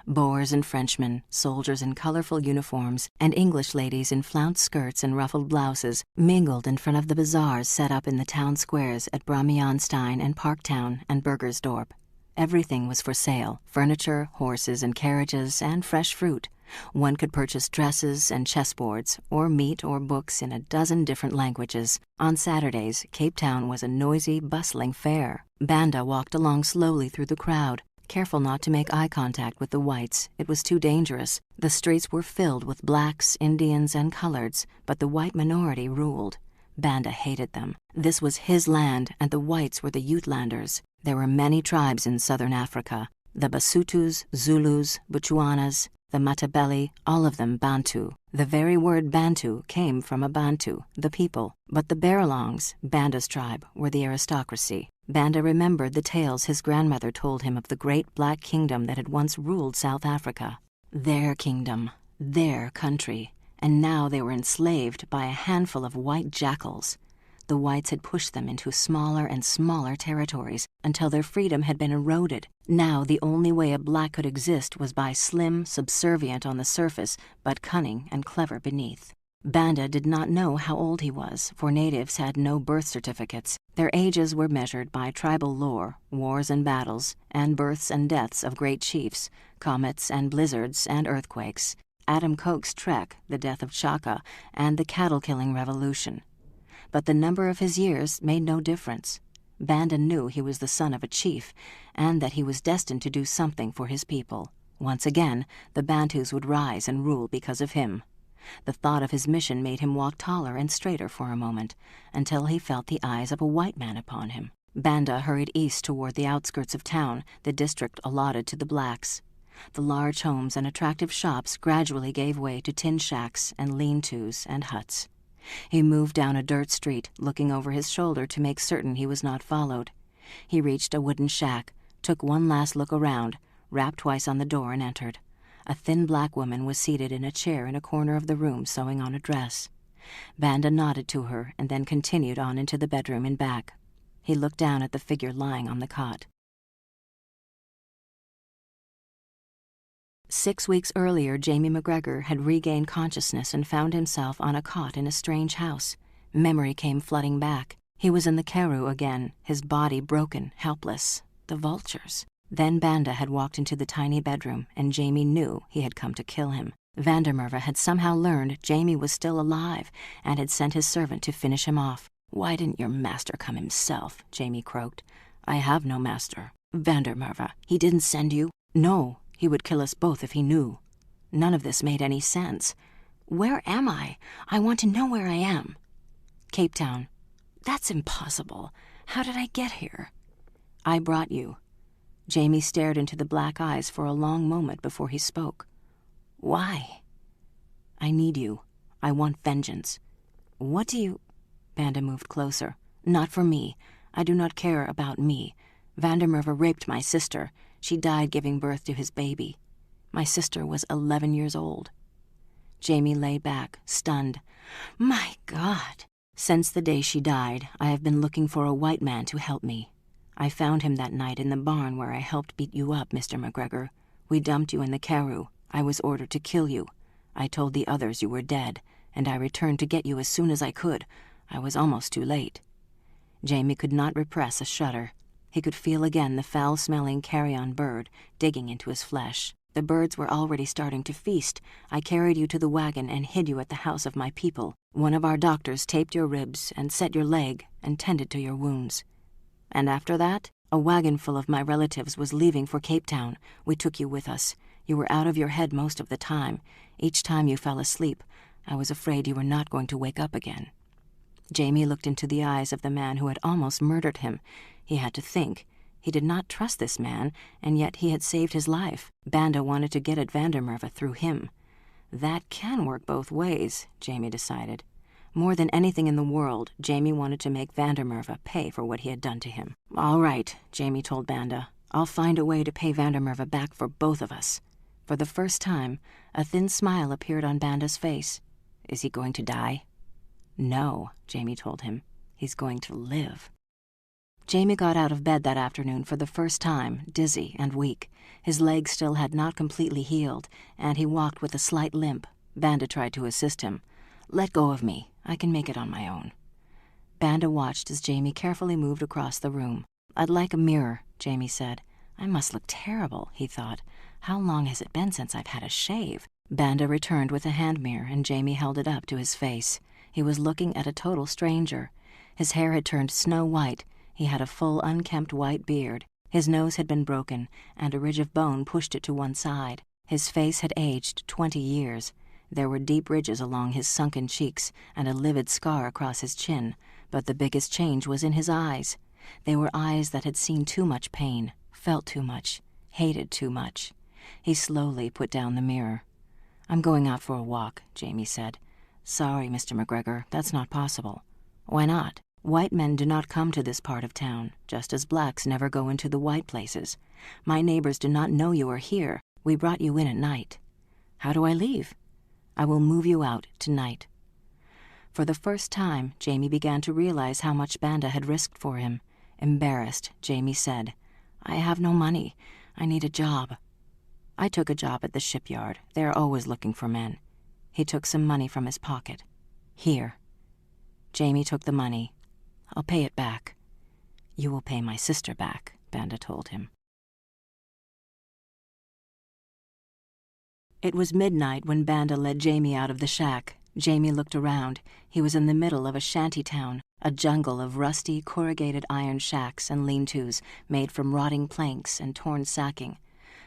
Boers and Frenchmen, soldiers in colorful uniforms, and English ladies in flounced skirts and ruffled blouses mingled in front of the bazaars set up in the town squares at Bramianstein and Parktown and Burgersdorp. Everything was for sale: furniture, horses and carriages, and fresh fruit. One could purchase dresses and chessboards, or meat or books in a dozen different languages. On Saturdays, Cape Town was a noisy, bustling fair. Banda walked along slowly through the crowd, careful not to make eye contact with the whites. It was too dangerous. The streets were filled with blacks, Indians, and coloreds, but the white minority ruled. Banda hated them. This was his land, and the whites were the Uitlanders. There were many tribes in southern Africa: the Basutus, Zulus, Botswanas, the Matabele, all of them Bantu. The very word Bantu came from a Bantu, the people. But the Baralongs, Banda's tribe, were the aristocracy. Banda remembered the tales his grandmother told him of the great black kingdom that had once ruled South Africa. Their kingdom, their country, and now they were enslaved by a handful of white jackals. The whites had pushed them into smaller and smaller territories until their freedom had been eroded. Now the only way a black could exist was by slim, subservient on the surface, but cunning and clever beneath. Banda did not know how old he was, for natives had no birth certificates. Their ages were measured by tribal lore, wars and battles, and births and deaths of great chiefs, comets and blizzards and earthquakes, Adam Coke's trek, the death of Chaka, and the cattle-killing revolution. But the number of his years made no difference. Banda knew he was the son of a chief, and that he was destined to do something for his people. Once again, the Bantus would rise and rule because of him. The thought of his mission made him walk taller and straighter for a moment, until he felt the eyes of a white man upon him. Banda hurried east toward the outskirts of town, the district allotted to the blacks. The large homes and attractive shops gradually gave way to tin shacks and lean-tos and huts. He moved down a dirt street, looking over his shoulder to make certain he was not followed. He reached a wooden shack, took one last look around, rapped twice on the door, and entered. A thin black woman was seated in a chair in a corner of the room sewing on a dress. Banda nodded to her and then continued on into the bedroom in back. He looked down at the figure lying on the cot. 6 weeks earlier, Jamie McGregor had regained consciousness and found himself on a cot in a strange house. Memory came flooding back. He was in the Karoo again, his body broken, helpless. The vultures. Then Banda had walked into the tiny bedroom, and Jamie knew he had come to kill him. Vandermerve had somehow learned Jamie was still alive and had sent his servant to finish him off. "Why didn't your master come himself?" Jamie croaked. "I have no master." "Vandermerve, he didn't send you?" "No. He would kill us both if he knew." None of this made any sense. "Where am I? I want to know where I am." "Cape Town." "That's impossible. How did I get here?" "I brought you." Jamie stared into the black eyes for a long moment before he spoke. Why? I need you. I want vengeance. What do you... Banda moved closer. Not for me. I do not care about me. Vandermerve raped my sister. She died giving birth to his baby. My sister was 11 years old. Jamie lay back, stunned. My God! Since the day she died, I have been looking for a white man to help me. I found him that night in the barn where I helped beat you up, Mr. McGregor. We dumped you in the Karoo. I was ordered to kill you. I told the others you were dead, and I returned to get you as soon as I could. I was almost too late. Jamie could not repress a shudder. He could feel again the foul-smelling carrion bird digging into his flesh. The birds were already starting to feast. I carried you to the wagon and hid you at the house of my people. One of our doctors taped your ribs and set your leg and tended to your wounds. And after that, a wagon full of my relatives was leaving for Cape Town. We took you with us. You were out of your head most of the time. Each time you fell asleep, I was afraid you were not going to wake up again. Jamie looked into the eyes of the man who had almost murdered him. He had to think. He did not trust this man, and yet he had saved his life. Banda wanted to get at Vandermerve through him. That can work both ways, Jamie decided. More than anything in the world, Jamie wanted to make Vandermerve pay for what he had done to him. All right, Jamie told Banda. I'll find a way to pay Vandermerve back for both of us. For the first time, a thin smile appeared on Banda's face. Is he going to die? No, Jamie told him. He's going to live. Jamie got out of bed that afternoon for the first time, dizzy and weak. His legs still had not completely healed, and he walked with a slight limp. Banda tried to assist him. Let go of me. I can make it on my own. Banda watched as Jamie carefully moved across the room. I'd like a mirror, Jamie said. I must look terrible, he thought. How long has it been since I've had a shave? Banda returned with a hand mirror, and Jamie held it up to his face. He was looking at a total stranger. His hair had turned snow white. He had a full, unkempt white beard. His nose had been broken, and a ridge of bone pushed it to one side. His face had aged 20 years. There were deep ridges along his sunken cheeks and a livid scar across his chin, but the biggest change was in his eyes. They were eyes that had seen too much pain, felt too much, hated too much. He slowly put down the mirror. I'm going out for a walk, Jamie said. Sorry, Mr. McGregor, that's not possible. Why not? White men do not come to this part of town, just as blacks never go into the white places. My neighbors do not know you are here. We brought you in at night. How do I leave? I will move you out tonight. For the first time, Jamie began to realize how much Banda had risked for him. Embarrassed, Jamie said, I have no money. I need a job. I took a job at the shipyard. They are always looking for men. He took some money from his pocket. Here. Jamie took the money. I'll pay it back. You will pay my sister back, Banda told him. It was midnight when Banda led Jamie out of the shack. Jamie looked around. He was in the middle of a shanty town, a jungle of rusty, corrugated iron shacks and lean-tos made from rotting planks and torn sacking.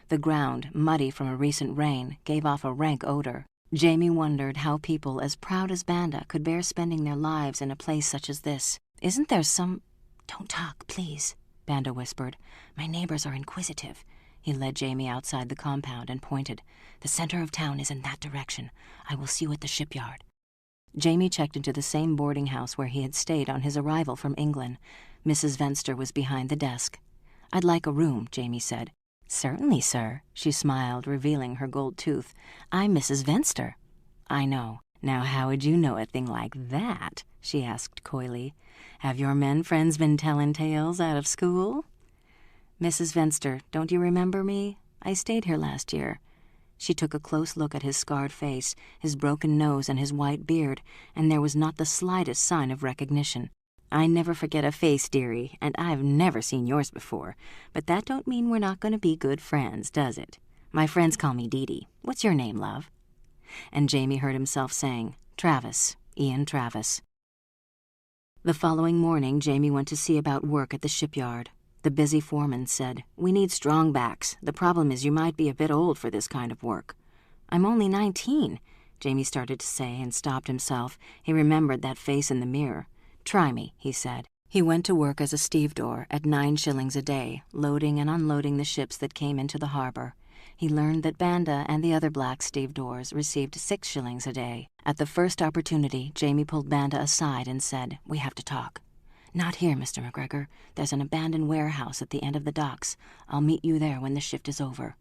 The ground, muddy from a recent rain, gave off a rank odor. Jamie wondered how people as proud as Banda could bear spending their lives in a place such as this. Isn't there some... Don't talk, please, Banda whispered. My neighbors are inquisitive. He led Jamie outside the compound and pointed. The center of town is in that direction. I will see you at the shipyard. Jamie checked into the same boarding house where he had stayed on his arrival from England. Mrs. Venster was behind the desk. I'd like a room, Jamie said. Certainly, sir, she smiled, revealing her gold tooth. I'm Mrs. Venster. I know. Now how would you know a thing like that? She asked coyly. Have your men friends been telling tales out of school? Mrs. Venster, don't you remember me? I stayed here last year. She took a close look at his scarred face, his broken nose and his white beard, and there was not the slightest sign of recognition. I never forget a face, dearie, and I've never seen yours before. But that don't mean we're not going to be good friends, does it? My friends call me Dee Dee. What's your name, love? And Jamie heard himself saying, Travis, Ian Travis. The following morning, Jamie went to see about work at the shipyard. The busy foreman said, We need strong backs. The problem is you might be a bit old for this kind of work. I'm only 19, Jamie started to say and stopped himself. He remembered that face in the mirror. Try me, he said. He went to work as a stevedore at 9 shillings a day, loading and unloading the ships that came into the harbor. He learned that Banda and the other black stevedores received 6 shillings a day. At the first opportunity, Jamie pulled Banda aside and said, "We have to talk." "Not here, Mr. McGregor. There's an abandoned warehouse at the end of the docks. I'll meet you there when the shift is over."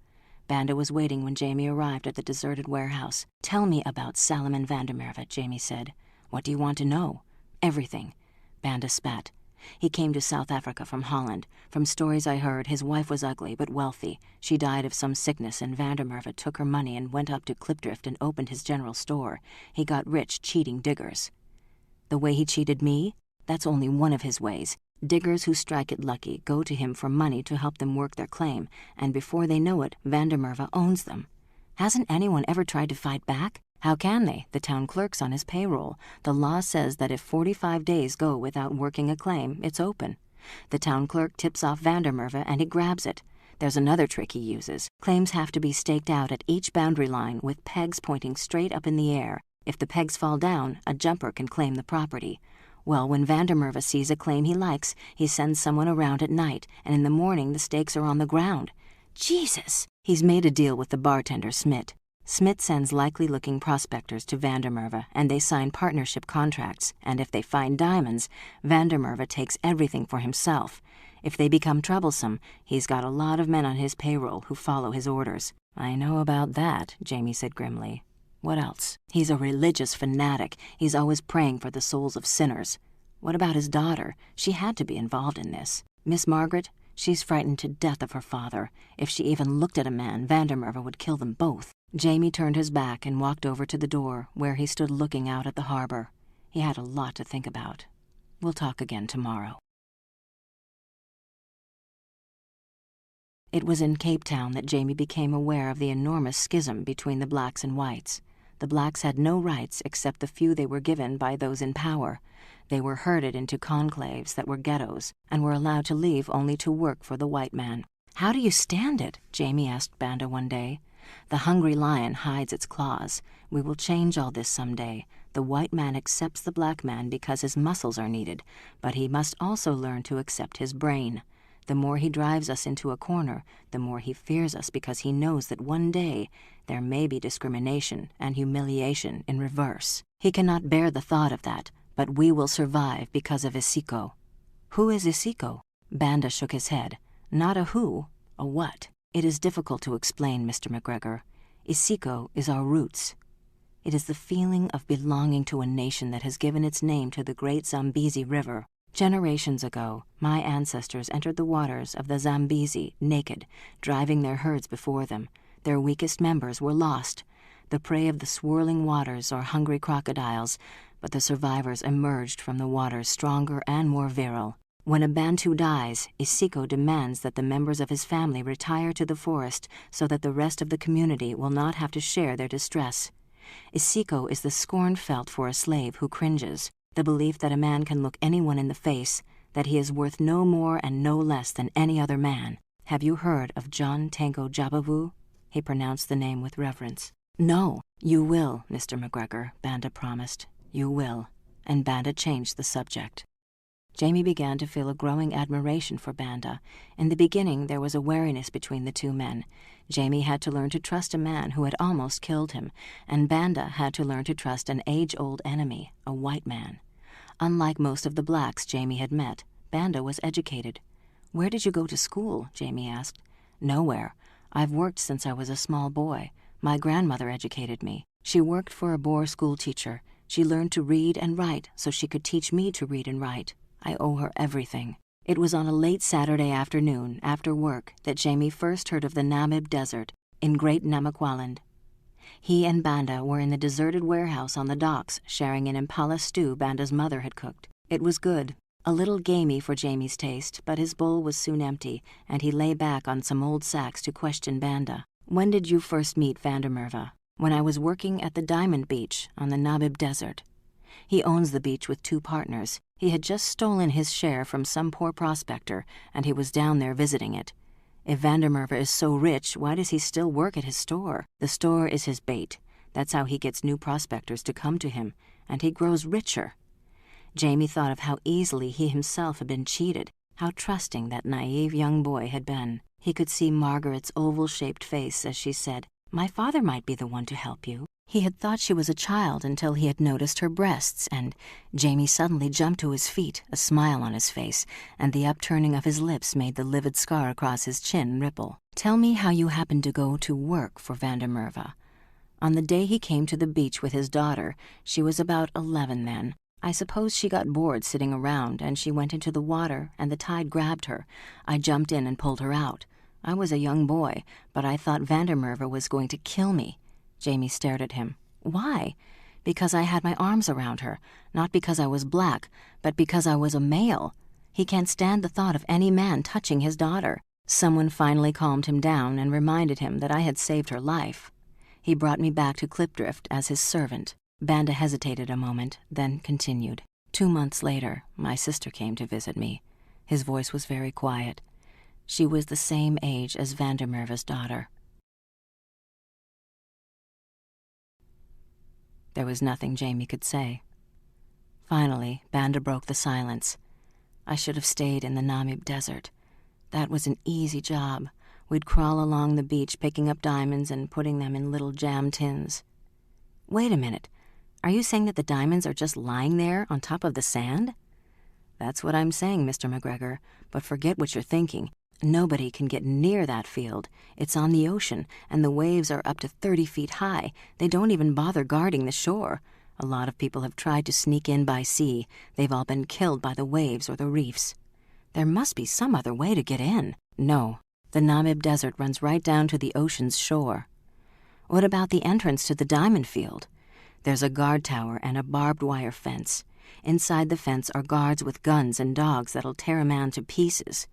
Banda was waiting when Jamie arrived at the deserted warehouse. "Tell me about Salomon Vandermerve," Jamie said. "What do you want to know?" "Everything." Banda spat. "He came to South Africa from Holland. From stories I heard, his wife was ugly but wealthy. She died of some sickness, and Vandermerve took her money and went up to Klipdrift and opened his general store. He got rich cheating diggers." "The way he cheated me? That's only one of his ways. Diggers who strike it lucky go to him for money to help them work their claim, and before they know it, Vandermerve owns them. Hasn't anyone ever tried to fight back? How can they? The town clerk's on his payroll. The law says that if 45 days go without working a claim, it's open. The town clerk tips off Vandermerve and he grabs it. There's another trick he uses. Claims have to be staked out at each boundary line with pegs pointing straight up in the air. If the pegs fall down, a jumper can claim the property. Well, when Vandermerve sees a claim he likes, he sends someone around at night, and in the morning the stakes are on the ground. Jesus! He's made a deal with the bartender, Smit. Smit sends likely-looking prospectors to Vandermerve, and they sign partnership contracts, and if they find diamonds, Vandermerve takes everything for himself. If they become troublesome, he's got a lot of men on his payroll who follow his orders. "I know about that," Jamie said grimly. "What else?" "He's a religious fanatic. He's always praying for the souls of sinners." "What about his daughter? She had to be involved in this." "Miss Margaret? She's frightened to death of her father. If she even looked at a man, Vandermerve would kill them both." Jamie turned his back and walked over to the door, where he stood looking out at the harbor. He had a lot to think about. "We'll talk again tomorrow." It was in Cape Town that Jamie became aware of the enormous schism between the blacks and whites. The blacks had no rights except the few they were given by those in power. They were herded into conclaves that were ghettos and were allowed to leave only to work for the white man. "How do you stand it?" Jamie asked Banda one day. "The hungry lion hides its claws. We will change all this someday. The white man accepts the black man because his muscles are needed, but he must also learn to accept his brain. The more he drives us into a corner, the more he fears us because he knows that one day there may be discrimination and humiliation in reverse. He cannot bear the thought of that, but we will survive because of Isiko." "Who is Isiko?" Banda shook his head. "Not a who, a what. It is difficult to explain, Mr. McGregor. Isiko is our roots. It is the feeling of belonging to a nation that has given its name to the great Zambezi River. Generations ago, my ancestors entered the waters of the Zambezi naked, driving their herds before them. Their weakest members were lost, the prey of the swirling waters or hungry crocodiles, but the survivors emerged from the waters stronger and more virile. When a Bantu dies, Isiko demands that the members of his family retire to the forest so that the rest of the community will not have to share their distress. Isiko is the scorn felt for a slave who cringes, the belief that a man can look anyone in the face, that he is worth no more and no less than any other man. Have you heard of John Tango Jabavu? He pronounced the name with reverence. "No, you will, Mr. McGregor," Banda promised. "You will." And Banda changed the subject. Jamie began to feel a growing admiration for Banda. In the beginning, there was a wariness between the two men. Jamie had to learn to trust a man who had almost killed him, and Banda had to learn to trust an age-old enemy, a white man. Unlike most of the blacks Jamie had met, Banda was educated. "Where did you go to school?" Jamie asked. "Nowhere. I've worked since I was a small boy. My grandmother educated me. She worked for a Boer school teacher. She learned to read and write so she could teach me to read and write. I owe her everything." It was on a late Saturday afternoon, after work, that Jamie first heard of the Namib Desert in Great Namaqualand. He and Banda were in the deserted warehouse on the docks, sharing an impala stew Banda's mother had cooked. It was good, a little gamey for Jamie's taste, but his bowl was soon empty, and he lay back on some old sacks to question Banda. "When did you first meet Vandermerve?" "When I was working at the Diamond Beach on the Namib Desert. He owns the beach with 2 partners. He had just stolen his share from some poor prospector, and he was down there visiting it. If Vandermerve is so rich, why does he still work at his store? The store is his bait. That's how he gets new prospectors to come to him, and he grows richer." Jamie thought of how easily he himself had been cheated, how trusting that naive young boy had been. He could see Margaret's oval-shaped face as she said, "My father might be the one to help you." He had thought she was a child until he had noticed her breasts, and Jamie suddenly jumped to his feet, a smile on his face, and the upturning of his lips made the livid scar across his chin ripple. "Tell me how you happened to go to work for Vandermerve." On the day he came to the beach with his daughter, she was about 11 then. "I suppose she got bored sitting around, and she went into the water, and the tide grabbed her. I jumped in and pulled her out. I was a young boy, but I thought Vandermerve was going to kill me." Jamie stared at him. "Why?" "Because I had my arms around her, not because I was black, but because I was a male. He can't stand the thought of any man touching his daughter." Someone finally calmed him down and reminded him that I had saved her life. He brought me back to Clipdrift as his servant. Banda hesitated a moment, then continued. 2 months later, my sister came to visit me. His voice was very quiet. She was the same age as Vandermerve's daughter. There was nothing Jamie could say. Finally, Banda broke the silence. "I should have stayed in the Namib Desert. That was an easy job. We'd crawl along the beach picking up diamonds and putting them in little jam tins." "Wait a minute. Are you saying that the diamonds are just lying there on top of the sand?" "That's what I'm saying, Mr. McGregor, but forget what you're thinking. Nobody can get near that field. It's on the ocean, and the waves are up to 30 feet high. They don't even bother guarding the shore. A lot of people have tried to sneak in by sea. They've all been killed by the waves or the reefs. There must be some other way to get in." "No. The Namib Desert runs right down to the ocean's shore." "What about the entrance to the diamond field?" "There's a guard tower and a barbed wire fence. Inside the fence are guards with guns and dogs that'll tear a man to pieces.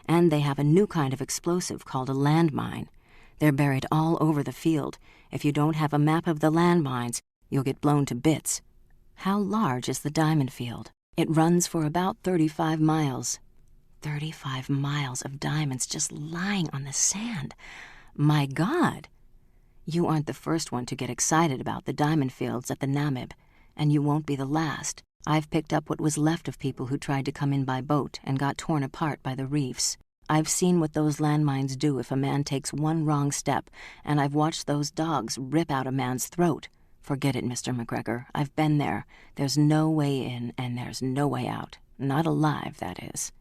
And they have a new kind of explosive called a landmine. They're buried all over the field. If you don't have a map of the landmines, you'll get blown to bits." "How large is the diamond field?" "It runs for about 35 miles. 35 miles of diamonds just lying on the sand. My God!" "You aren't the first one to get excited about the diamond fields at the Namib, and you won't be the last. I've picked up what was left of people who tried to come in by boat and got torn apart by the reefs. I've seen what those landmines do if a man takes one wrong step, and I've watched those dogs rip out a man's throat. Forget it, Mr. McGregor. I've been there. There's no way in, and there's no way out. Not alive, that is."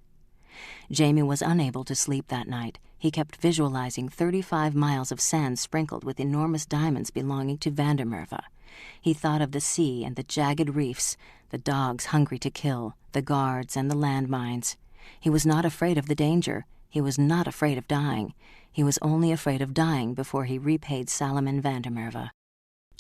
Jamie was unable to sleep that night. He kept visualizing 35 miles of sand sprinkled with enormous diamonds belonging to Vandermerve. He thought of the sea and the jagged reefs, the dogs hungry to kill, the guards and the landmines. He was not afraid of the danger. He was not afraid of dying. He was only afraid of dying before he repaid Salomon Vandermerve.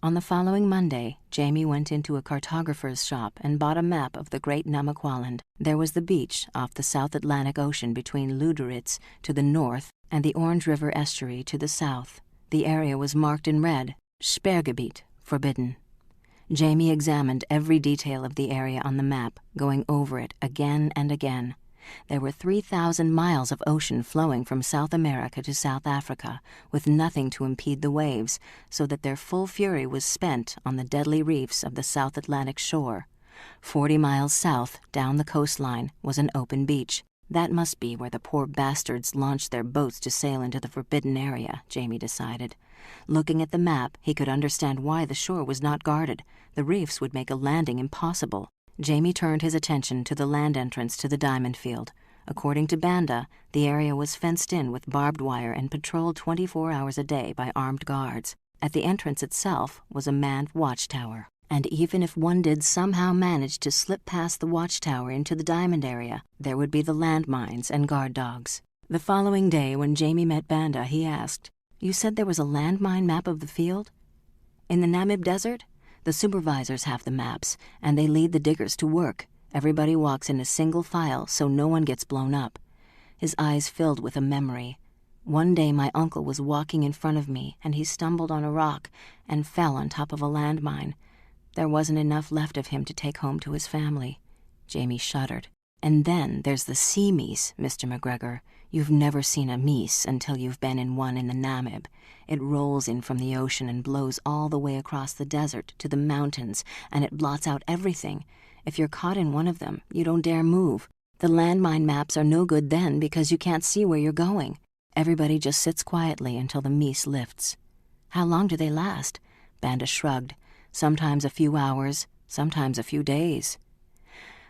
On the following Monday, Jamie went into a cartographer's shop and bought a map of the Great Namaqualand. There was the beach off the South Atlantic Ocean between Luderitz to the north and the Orange River estuary to the south. The area was marked in red, Sperrgebiet, forbidden. Jamie examined every detail of the area on the map, going over it again and again. There were 3,000 miles of ocean flowing from South America to South Africa, with nothing to impede the waves, so that their full fury was spent on the deadly reefs of the South Atlantic shore. 40 miles south, down the coastline, was an open beach. That must be where the poor bastards launched their boats to sail into the forbidden area, Jamie decided. Looking at the map, he could understand why the shore was not guarded. The reefs would make a landing impossible. Jamie turned his attention to the land entrance to the diamond field. According to Banda, the area was fenced in with barbed wire and patrolled 24 hours a day by armed guards. At the entrance itself was a manned watchtower. And even if one did somehow manage to slip past the watchtower into the diamond area, there would be the landmines and guard dogs. The following day, when Jamie met Banda, he asked, "You said there was a landmine map of the field? In the Namib Desert? The supervisors have the maps, and they lead the diggers to work. Everybody walks in a single file so no one gets blown up." His eyes filled with a memory. "One day my uncle was walking in front of me, and he stumbled on a rock and fell on top of a landmine. There wasn't enough left of him to take home to his family." Jamie shuddered. "And then there's the sea meese, Mr. McGregor. You've never seen a meese until you've been in one in the Namib. It rolls in from the ocean and blows all the way across the desert to the mountains, and it blots out everything. If you're caught in one of them, you don't dare move. The landmine maps are no good then because you can't see where you're going. Everybody just sits quietly until the meese lifts. How long do they last? Banda shrugged. Sometimes a few hours, sometimes a few days.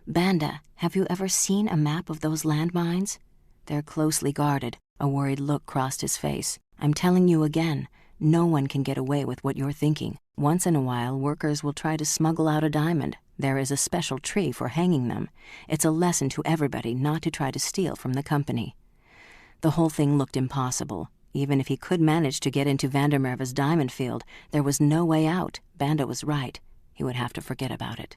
Banda, have you ever seen a map of those landmines? They're closely guarded. A worried look crossed his face. I'm telling you again, no one can get away with what you're thinking. Once in a while, workers will try to smuggle out a diamond. There is a special tree for hanging them. It's a lesson to everybody not to try to steal from the company. The whole thing looked impossible. Even if he could manage to get into Vandermerve's diamond field, there was no way out. Banda was right. He would have to forget about it.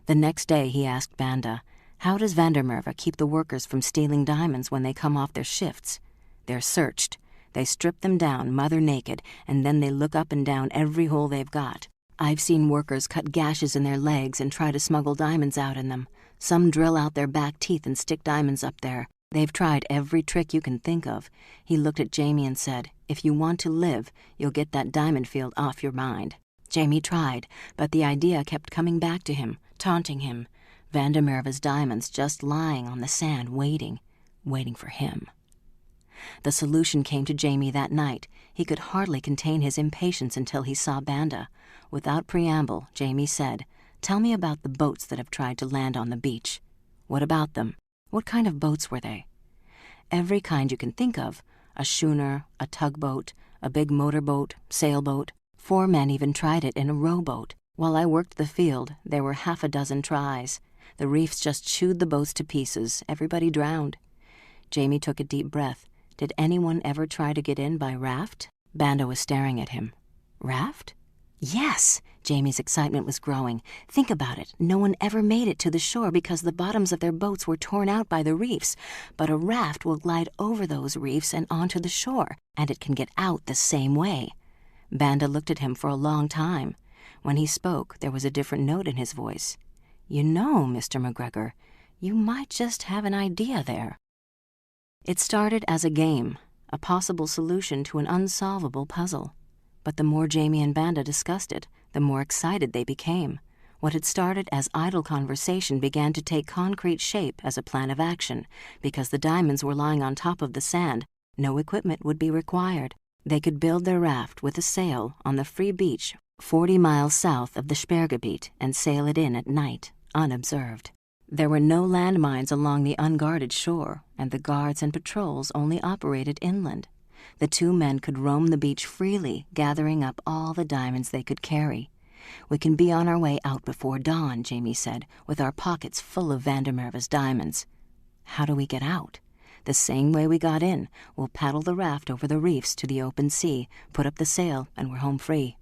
The next day he asked Banda, how does Vandermerve keep the workers from stealing diamonds when they come off their shifts? They're searched. They strip them down, mother naked, and then they look up and down every hole they've got. I've seen workers cut gashes in their legs and try to smuggle diamonds out in them. Some drill out their back teeth and stick diamonds up there. They've tried every trick you can think of. He looked at Jamie and said, if you want to live, you'll get that diamond field off your mind. Jamie tried, but the idea kept coming back to him, taunting him. Vandermerve's diamonds just lying on the sand waiting for him. The solution came to Jamie that night. He could hardly contain his impatience until he saw Banda. Without preamble, Jamie said, tell me about the boats that have tried to land on the beach. What about them? What kind of boats were they? Every kind you can think of. A schooner, a tugboat, a big motorboat, sailboat. 4 men even tried it in a rowboat. While I worked the field, there were 6 tries. The reefs just chewed the boats to pieces. Everybody drowned. Jamie took a deep breath. Did anyone ever try to get in by raft? Banda was staring at him. Raft? Yes! Jamie's excitement was growing. Think about it. No one ever made it to the shore because the bottoms of their boats were torn out by the reefs. But a raft will glide over those reefs and onto the shore, and it can get out the same way. Banda looked at him for a long time. When he spoke, there was a different note in his voice. You know, Mr. McGregor, you might just have an idea there. It started as a game, a possible solution to an unsolvable puzzle. But the more Jamie and Banda discussed it, the more excited they became. What had started as idle conversation began to take concrete shape as a plan of action. Because the diamonds were lying on top of the sand, no equipment would be required. They could build their raft with a sail on the free beach 40 miles south of the Sperrgebiet and sail it in at night, unobserved. There were no landmines along the unguarded shore, and the guards and patrols only operated inland. The 2 men could roam the beach freely, gathering up all the diamonds they could carry. We can be on our way out before dawn, Jamie said, with our pockets full of Vandermerve's diamonds. How do we get out? The same way we got in. We'll paddle the raft over the reefs to the open sea, put up the sail, and we're home free.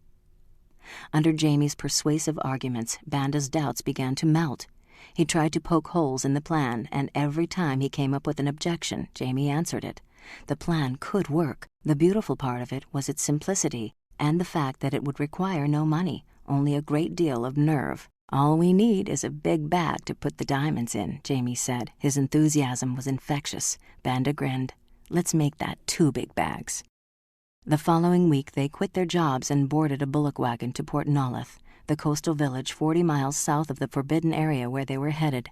Under Jamie's persuasive arguments, Banda's doubts began to melt. He tried to poke holes in the plan, and every time he came up with an objection, Jamie answered it. The plan could work. The beautiful part of it was its simplicity, and the fact that it would require no money, only a great deal of nerve. All we need is a big bag to put the diamonds in, Jamie said. His enthusiasm was infectious. Banda grinned. Let's make that 2 big bags. The following week they quit their jobs and boarded a bullock wagon to Port Nolloth, the coastal village 40 miles south of the forbidden area where they were headed.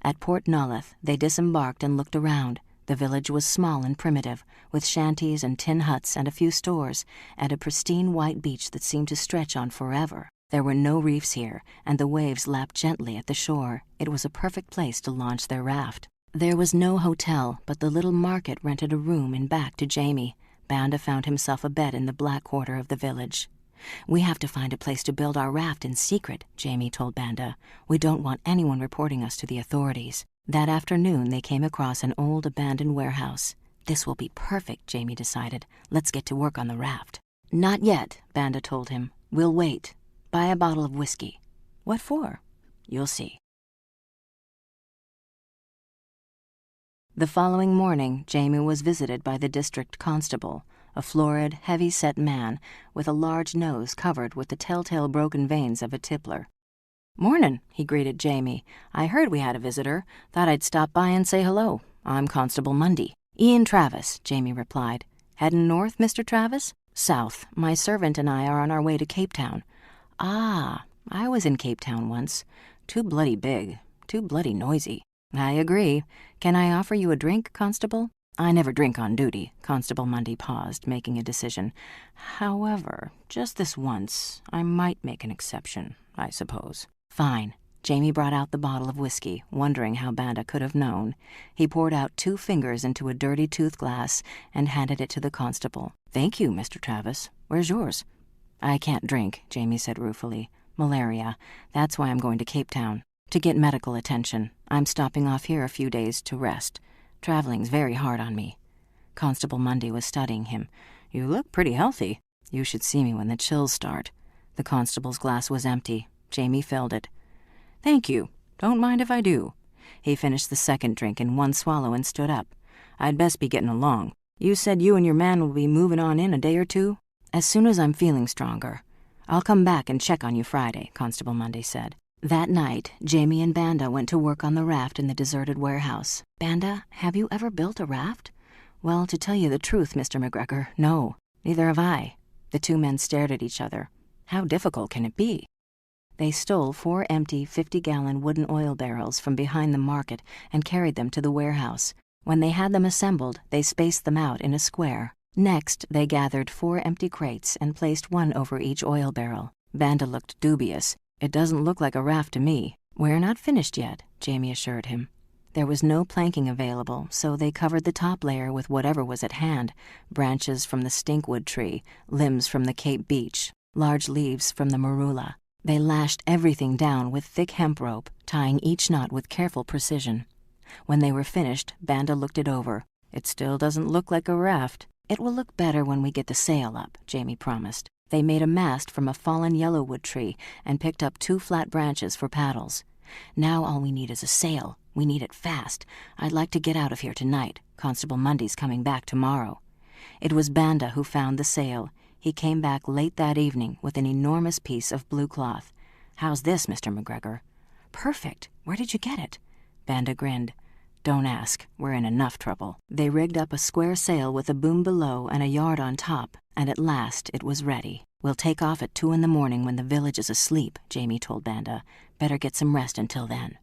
At Port Nolloth, they disembarked and looked around. The village was small and primitive, with shanties and tin huts and a few stores, and a pristine white beach that seemed to stretch on forever. There were no reefs here, and the waves lapped gently at the shore. It was a perfect place to launch their raft. There was no hotel, but the little market rented a room in back to Jamie. Banda found himself a bed in the black quarter of the village. We have to find a place to build our raft in secret, Jamie told Banda. We don't want anyone reporting us to the authorities. That afternoon, they came across an old abandoned warehouse. This will be perfect, Jamie decided. Let's get to work on the raft. Not yet, Banda told him. We'll wait. Buy a bottle of whiskey. What for? You'll see. The following morning, Jamie was visited by the district constable, a florid, heavy-set man with a large nose covered with the telltale broken veins of a tippler. "Mornin'," he greeted Jamie. "I heard we had a visitor. Thought I'd stop by and say hello. I'm Constable Mundy." "Ian Travis," Jamie replied. "Headin' north, Mr. Travis?" "South. My servant and I are on our way to Cape Town." "Ah, I was in Cape Town once. Too bloody big. Too bloody noisy." I agree. Can I offer you a drink, Constable? I never drink on duty. Constable Mundy paused, making a decision. However, just this once, I might make an exception, I suppose. Fine. Jamie brought out the bottle of whiskey, wondering how Banda could have known. He poured out 2 fingers into a dirty tooth glass and handed it to the constable. Thank you, Mr. Travis. Where's yours? I can't drink, Jamie said ruefully. Malaria. That's why I'm going to Cape Town. To get medical attention. I'm stopping off here a few days to rest. Traveling's very hard on me. Constable Mundy was studying him. You look pretty healthy. You should see me when the chills start. The constable's glass was empty. Jamie filled it. Thank you. Don't mind if I do. He finished the second drink in one swallow and stood up. I'd best be getting along. You said you and your man will be moving on in a day or two? As soon as I'm feeling stronger. I'll come back and check on you Friday, Constable Mundy said. That night, Jamie and Banda went to work on the raft in the deserted warehouse. Banda, have you ever built a raft? Well, to tell you the truth, Mr. McGregor, no. Neither have I. The 2 men stared at each other. How difficult can it be? They stole 4 empty 50-gallon wooden oil barrels from behind the market and carried them to the warehouse. When they had them assembled, they spaced them out in a square. Next, they gathered 4 empty crates and placed one over each oil barrel. Banda looked dubious. It doesn't look like a raft to me. We're not finished yet, Jamie assured him. There was no planking available, so they covered the top layer with whatever was at hand. Branches from the stinkwood tree, limbs from the Cape beech, large leaves from the marula. They lashed everything down with thick hemp rope, tying each knot with careful precision. When they were finished, Banda looked it over. It still doesn't look like a raft. It will look better when we get the sail up, Jamie promised. They made a mast from a fallen yellowwood tree and picked up 2 flat branches for paddles. Now all we need is a sail. We need it fast. I'd like to get out of here tonight. Constable Mundy's coming back tomorrow. It was Banda who found the sail. He came back late that evening with an enormous piece of blue cloth. How's this, Mr. McGregor? Perfect. Where did you get it? Banda grinned. Don't ask. We're in enough trouble. They rigged up a square sail with a boom below and a yard on top, and at last it was ready. We'll take off at 2 in the morning when the village is asleep, Jamie told Banda. Better get some rest until then.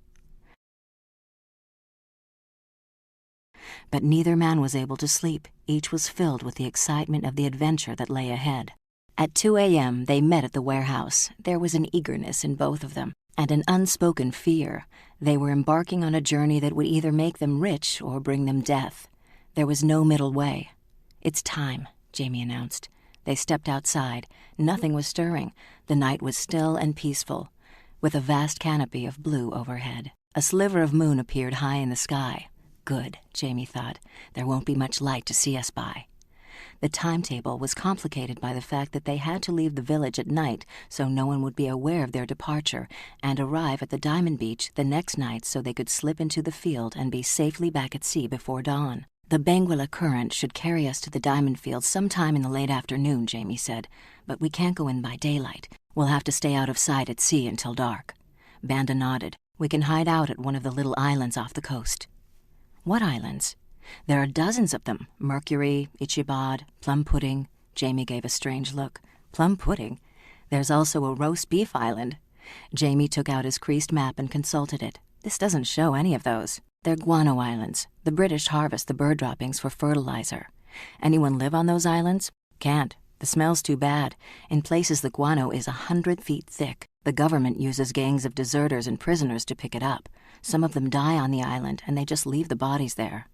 But neither man was able to sleep. Each was filled with the excitement of the adventure that lay ahead. At 2 a.m., they met at the warehouse. There was an eagerness in both of them, and an unspoken fear. They were embarking on a journey that would either make them rich or bring them death. There was no middle way. It's time, Jamie announced. They stepped outside. Nothing was stirring. The night was still and peaceful, with a vast canopy of blue overhead. A sliver of moon appeared high in the sky. Good, Jamie thought. There won't be much light to see us by. The timetable was complicated by the fact that they had to leave the village at night so no one would be aware of their departure and arrive at the Diamond Beach the next night so they could slip into the field and be safely back at sea before dawn. The Benguela current should carry us to the diamond field sometime in the late afternoon, Jamie said, but we can't go in by daylight. We'll have to stay out of sight at sea until dark. Banda nodded. We can hide out at one of the little islands off the coast. What islands? There are dozens of them. Mercury, Ichibod, Plum Pudding. Jamie gave a strange look. Plum Pudding? There's also a roast beef island. Jamie took out his creased map and consulted it. This doesn't show any of those. They're guano islands. The British harvest the bird droppings for fertilizer. Anyone live on those islands? Can't. The smell's too bad. In places the guano is 100 feet thick. The government uses gangs of deserters and prisoners to pick it up. Some of them die on the island, and they just leave the bodies there.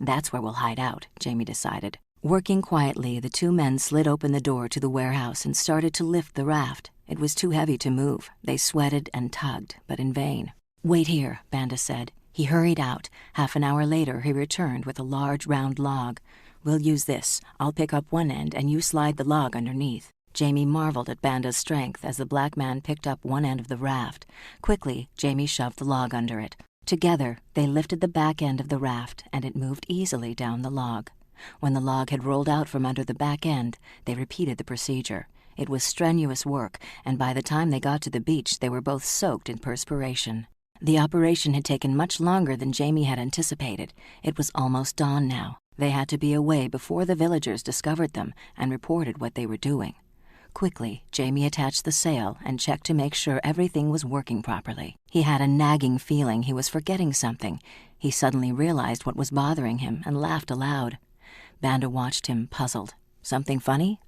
That's where we'll hide out, Jamie decided. Working quietly, the 2 men slid open the door to the warehouse and started to lift the raft. It was too heavy to move. They sweated and tugged, but in vain. Wait here, Banda said. He hurried out. Half an hour later, he returned with a large round log. We'll use this. I'll pick up one end, and you slide the log underneath. Jamie marveled at Banda's strength as the black man picked up one end of the raft. Quickly, Jamie shoved the log under it. Together, they lifted the back end of the raft, and it moved easily down the log. When the log had rolled out from under the back end, they repeated the procedure. It was strenuous work, and by the time they got to the beach, they were both soaked in perspiration. The operation had taken much longer than Jamie had anticipated. It was almost dawn now. They had to be away before the villagers discovered them and reported what they were doing. Quickly, Jamie attached the sail and checked to make sure everything was working properly. He had a nagging feeling he was forgetting something. He suddenly realized what was bothering him and laughed aloud. Banda watched him, puzzled. Something funny?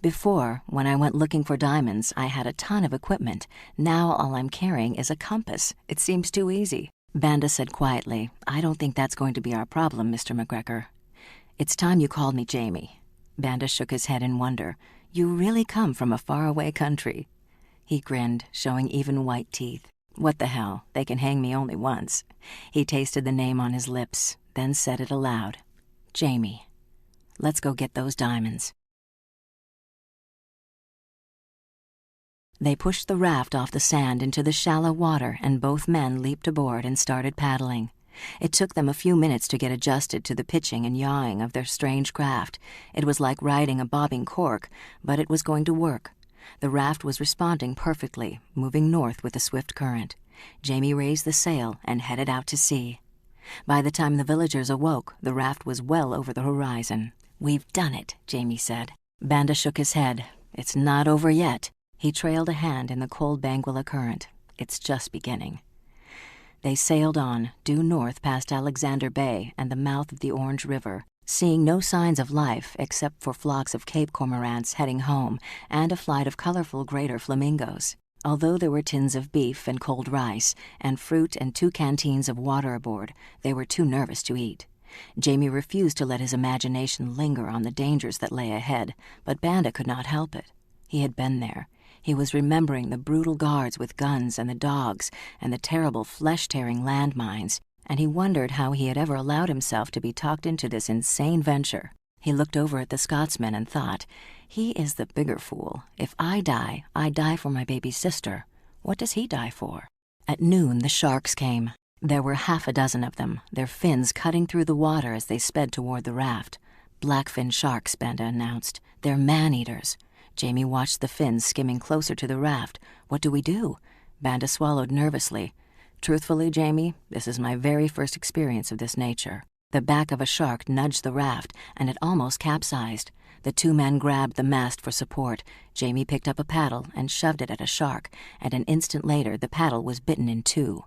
Before, when I went looking for diamonds, I had a ton of equipment. Now all I'm carrying is a compass. It seems too easy. Banda said quietly, I don't think that's going to be our problem, Mr. McGregor. It's time you called me Jamie. Banda shook his head in wonder. You really come from a faraway country. He grinned, showing even white teeth. What the hell, they can hang me only once. He tasted the name on his lips, then said it aloud. Jamie, let's go get those diamonds. They pushed the raft off the sand into the shallow water, and both men leaped aboard and started paddling. It took them a few minutes to get adjusted to the pitching and yawing of their strange craft. It was like riding a bobbing cork, but it was going to work. The raft was responding perfectly, moving north with the swift current. Jamie raised the sail and headed out to sea. By the time the villagers awoke, the raft was well over the horizon. We've done it, Jamie said. Banda shook his head. It's not over yet. He trailed a hand in the cold Banguela current. It's just beginning. They sailed on, due north past Alexander Bay and the mouth of the Orange River, seeing no signs of life except for flocks of Cape cormorants heading home and a flight of colorful greater flamingos. Although there were tins of beef and cold rice and fruit and 2 canteens of water aboard, they were too nervous to eat. Jamie refused to let his imagination linger on the dangers that lay ahead, but Banda could not help it. He had been there. He was remembering the brutal guards with guns and the dogs and the terrible flesh-tearing landmines, and he wondered how he had ever allowed himself to be talked into this insane venture. He looked over at the Scotsman and thought, he is the bigger fool. If I die for my baby sister. What does he die for? At noon, the sharks came. There were 6 of them, their fins cutting through the water as they sped toward the raft. Blackfin sharks, Banda announced. They're man-eaters. Jamie watched the fins skimming closer to the raft. What do we do? Banda swallowed nervously. Truthfully, Jamie, this is my very first experience of this nature. The back of a shark nudged the raft, and it almost capsized. The 2 men grabbed the mast for support. Jamie picked up a paddle and shoved it at a shark, and an instant later the paddle was bitten in 2.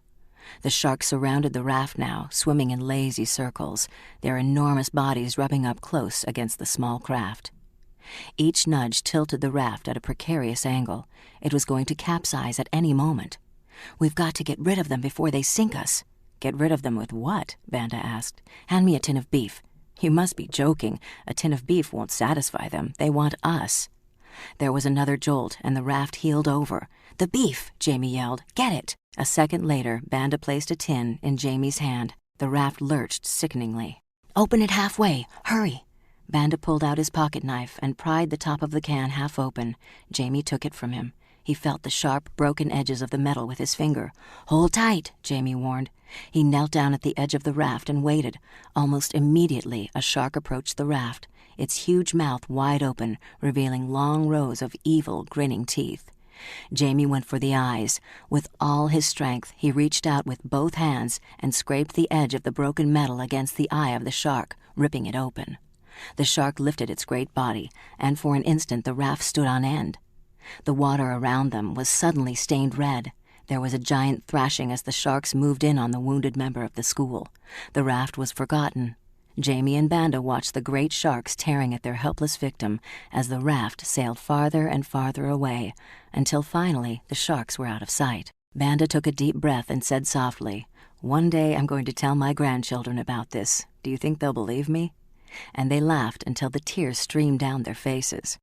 The sharks surrounded the raft now, swimming in lazy circles, their enormous bodies rubbing up close against the small craft. Each nudge tilted the raft at a precarious angle. It was going to capsize at any moment. We've got to get rid of them before they sink us. Get rid of them with what? Banda asked. Hand me a tin of beef. You must be joking. A tin of beef won't satisfy them. They want us. There was another jolt, and the raft heeled over. The beef, Jamie yelled. Get it. A second later, Banda placed a tin in Jamie's hand. The raft lurched sickeningly. Open it halfway. Hurry. Banda pulled out his pocket knife and pried the top of the can half open. Jamie took it from him. He felt the sharp, broken edges of the metal with his finger. Hold tight, Jamie warned. He knelt down at the edge of the raft and waited. Almost immediately, a shark approached the raft, its huge mouth wide open, revealing long rows of evil, grinning teeth. Jamie went for the eyes. With all his strength, he reached out with both hands and scraped the edge of the broken metal against the eye of the shark, ripping it open. The shark lifted its great body, and for an instant the raft stood on end. The water around them was suddenly stained red. There was a giant thrashing as the sharks moved in on the wounded member of the school. The raft was forgotten. Jamie and Banda watched the great sharks tearing at their helpless victim as the raft sailed farther and farther away, until finally the sharks were out of sight. Banda took a deep breath and said softly, One day I'm going to tell my grandchildren about this. Do you think they'll believe me? And they laughed until the tears streamed down their faces.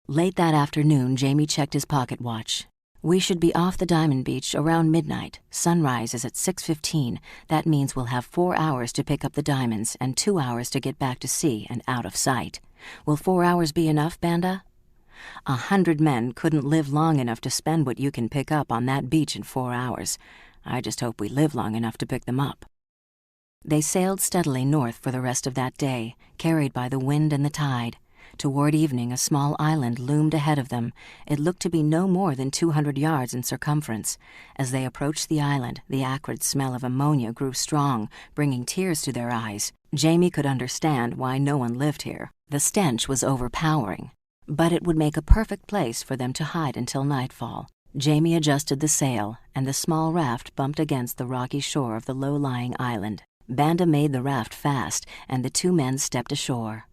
Late that afternoon, Jamie checked his pocket watch. We should be off the Diamond Beach around midnight. Sunrise is at 6:15. That means we'll have 4 hours to pick up the diamonds and 2 hours to get back to sea and out of sight. Will 4 hours be enough, Banda? 100 men couldn't live long enough to spend what you can pick up on that beach in 4 hours. I just hope we live long enough to pick them up. They sailed steadily north for the rest of that day, carried by the wind and the tide. Toward evening, a small island loomed ahead of them. It looked to be no more than 200 yards in circumference. As they approached the island, the acrid smell of ammonia grew strong, bringing tears to their eyes. Jamie could understand why no one lived here. The stench was overpowering, but it would make a perfect place for them to hide until nightfall. Jamie adjusted the sail, and the small raft bumped against the rocky shore of the low-lying island. Banda made the raft fast, and the two men stepped ashore.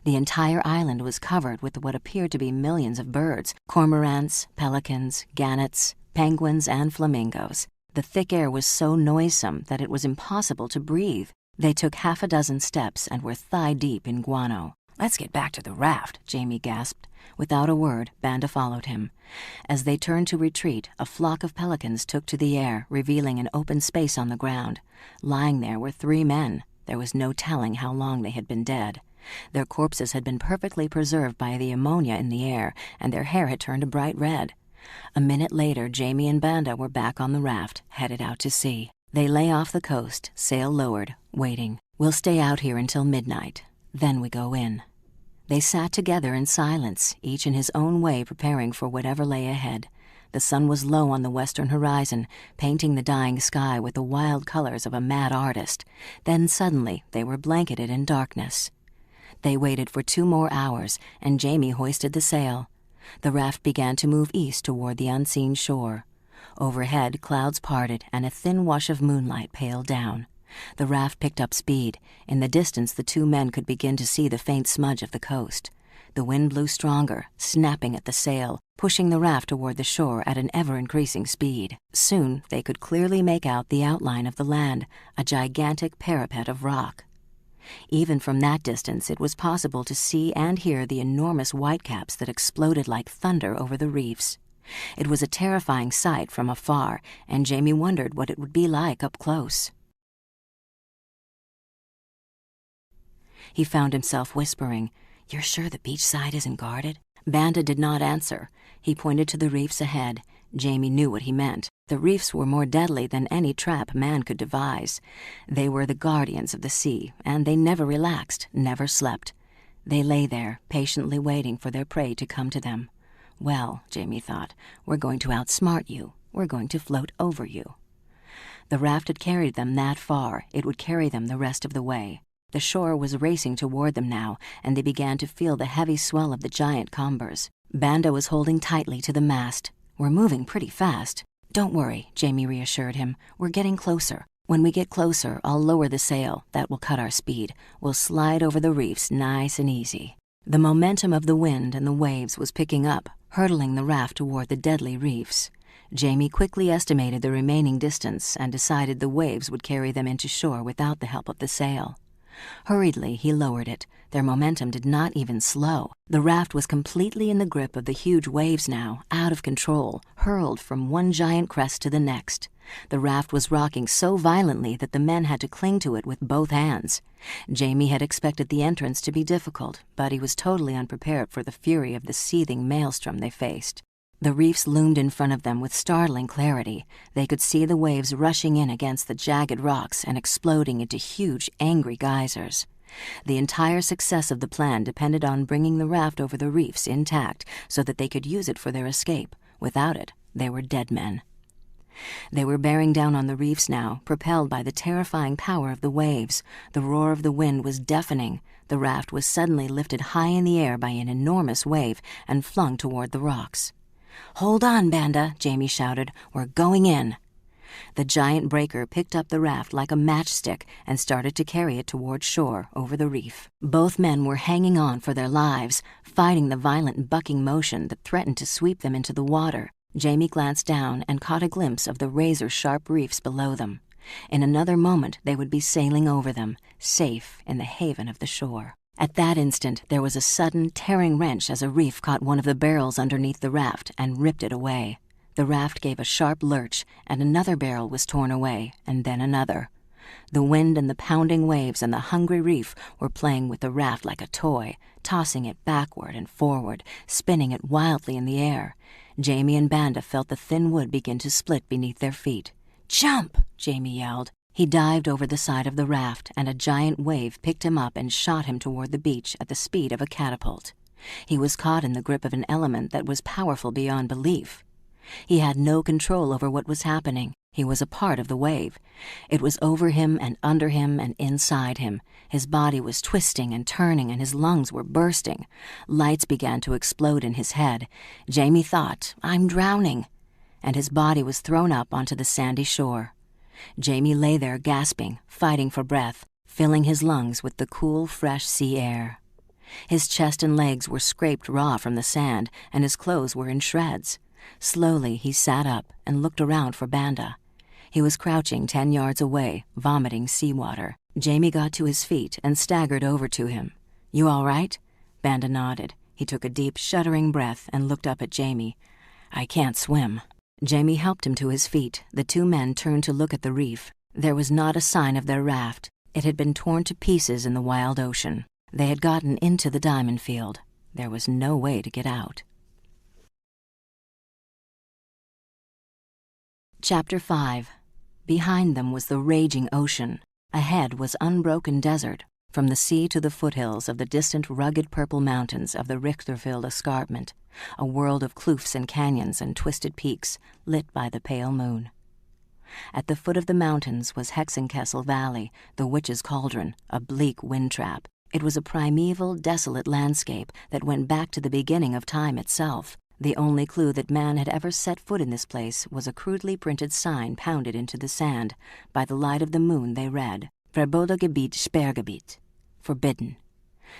The entire island was covered with what appeared to be millions of birds: cormorants, pelicans, gannets, penguins, and flamingos. The thick air was so noisome that it was impossible to breathe. They took half a dozen steps and were thigh-deep in guano. "Let's get back to the raft," Jamie gasped. Without a word, Banda followed him. As they turned to retreat, a flock of pelicans took to the air, revealing an open space on the ground. Lying there were 3 men. There was no telling how long they had been dead. Their corpses had been perfectly preserved by the ammonia in the air, and their hair had turned a bright red. A minute later, Jamie and Banda were back on the raft, headed out to sea. They lay off the coast, sail lowered, waiting. "We'll stay out here until midnight. Then we go in." They sat together in silence, each in his own way preparing for whatever lay ahead. The sun was low on the western horizon, painting the dying sky with the wild colors of a mad artist. Then suddenly they were blanketed in darkness. They waited for 2 more hours, and Jamie hoisted the sail. The raft began to move east toward the unseen shore. Overhead, clouds parted, and a thin wash of moonlight paled down. The raft picked up speed. In the distance, the 2 men could begin to see the faint smudge of the coast. The wind blew stronger, snapping at the sail, pushing the raft toward the shore at an ever-increasing speed. Soon, they could clearly make out the outline of the land, a gigantic parapet of rock. Even from that distance, it was possible to see and hear the enormous whitecaps that exploded like thunder over the reefs. It was a terrifying sight from afar, and Jamie wondered what it would be like up close. He found himself whispering, "You're sure the beach side isn't guarded?" Banda did not answer. He pointed to the reefs ahead. Jamie knew what he meant. The reefs were more deadly than any trap man could devise. They were the guardians of the sea, and they never relaxed, never slept. They lay there, patiently waiting for their prey to come to them. "Well," Jamie thought, "we're going to outsmart you. We're going to float over you." The raft had carried them that far. It would carry them the rest of the way. The shore was racing toward them now, and they began to feel the heavy swell of the giant combers. Banda was holding tightly to the mast. "We're moving pretty fast." "Don't worry," Jamie reassured him. "We're getting closer. When we get closer, I'll lower the sail. That will cut our speed. We'll slide over the reefs nice and easy." The momentum of the wind and the waves was picking up, hurtling the raft toward the deadly reefs. Jamie quickly estimated the remaining distance and decided the waves would carry them into shore without the help of the sail. Hurriedly, he lowered it. Their momentum did not even slow. The raft was completely in the grip of the huge waves now, out of control, hurled from one giant crest to the next. The raft was rocking so violently that the men had to cling to it with both hands. Jamie had expected the entrance to be difficult, but he was totally unprepared for the fury of the seething maelstrom they faced. The reefs loomed in front of them with startling clarity. They could see the waves rushing in against the jagged rocks and exploding into huge, angry geysers. The entire success of the plan depended on bringing the raft over the reefs intact so that they could use it for their escape. Without it, they were dead men. They were bearing down on the reefs now, propelled by the terrifying power of the waves. The roar of the wind was deafening. The raft was suddenly lifted high in the air by an enormous wave and flung toward the rocks. "Hold on, Banda," Jamie shouted. "We're going in." The giant breaker picked up the raft like a matchstick and started to carry it toward shore over the reef. Both men were hanging on for their lives, fighting the violent bucking motion that threatened to sweep them into the water. Jamie glanced down and caught a glimpse of the razor-sharp reefs below them. In another moment, they would be sailing over them, safe in the haven of the shore. At that instant, there was a sudden, tearing wrench as a reef caught one of the barrels underneath the raft and ripped it away. The raft gave a sharp lurch, and another barrel was torn away, and then another. The wind and the pounding waves and the hungry reef were playing with the raft like a toy, tossing it backward and forward, spinning it wildly in the air. Jamie and Banda felt the thin wood begin to split beneath their feet. "Jump!" Jamie yelled. He dived over the side of the raft, and a giant wave picked him up and shot him toward the beach at the speed of a catapult. He was caught in the grip of an element that was powerful beyond belief. He had no control over what was happening. He was a part of the wave. It was over him and under him and inside him. His body was twisting and turning and his lungs were bursting. Lights began to explode in his head. Jamie thought, "I'm drowning." And his body was thrown up onto the sandy shore. Jamie lay there gasping, fighting for breath, filling his lungs with the cool, fresh sea air. His chest and legs were scraped raw from the sand, and his clothes were in shreds. Slowly he sat up and looked around for Banda. He was crouching 10 yards away, vomiting seawater. Jamie got to his feet and staggered over to him. "You all right?" Banda nodded. He took a deep, shuddering breath and looked up at Jamie. "I can't swim." Jamie helped him to his feet. The two men turned to look at the reef. There was not a sign of their raft. It had been torn to pieces in the wild ocean. They had gotten into the diamond field. There was no way to get out. Chapter 5. Behind them was the raging ocean. Ahead was unbroken desert, from the sea to the foothills of the distant rugged purple mountains of the Richterville escarpment, a world of kloofs and canyons and twisted peaks lit by the pale moon. At the foot of the mountains was Hexenkessel Valley, the witch's cauldron, a bleak wind trap. It was a primeval, desolate landscape that went back to the beginning of time itself. The only clue that man had ever set foot in this place was a crudely printed sign pounded into the sand. By the light of the moon they read, Verbotengebiet Sperrgebiet, forbidden.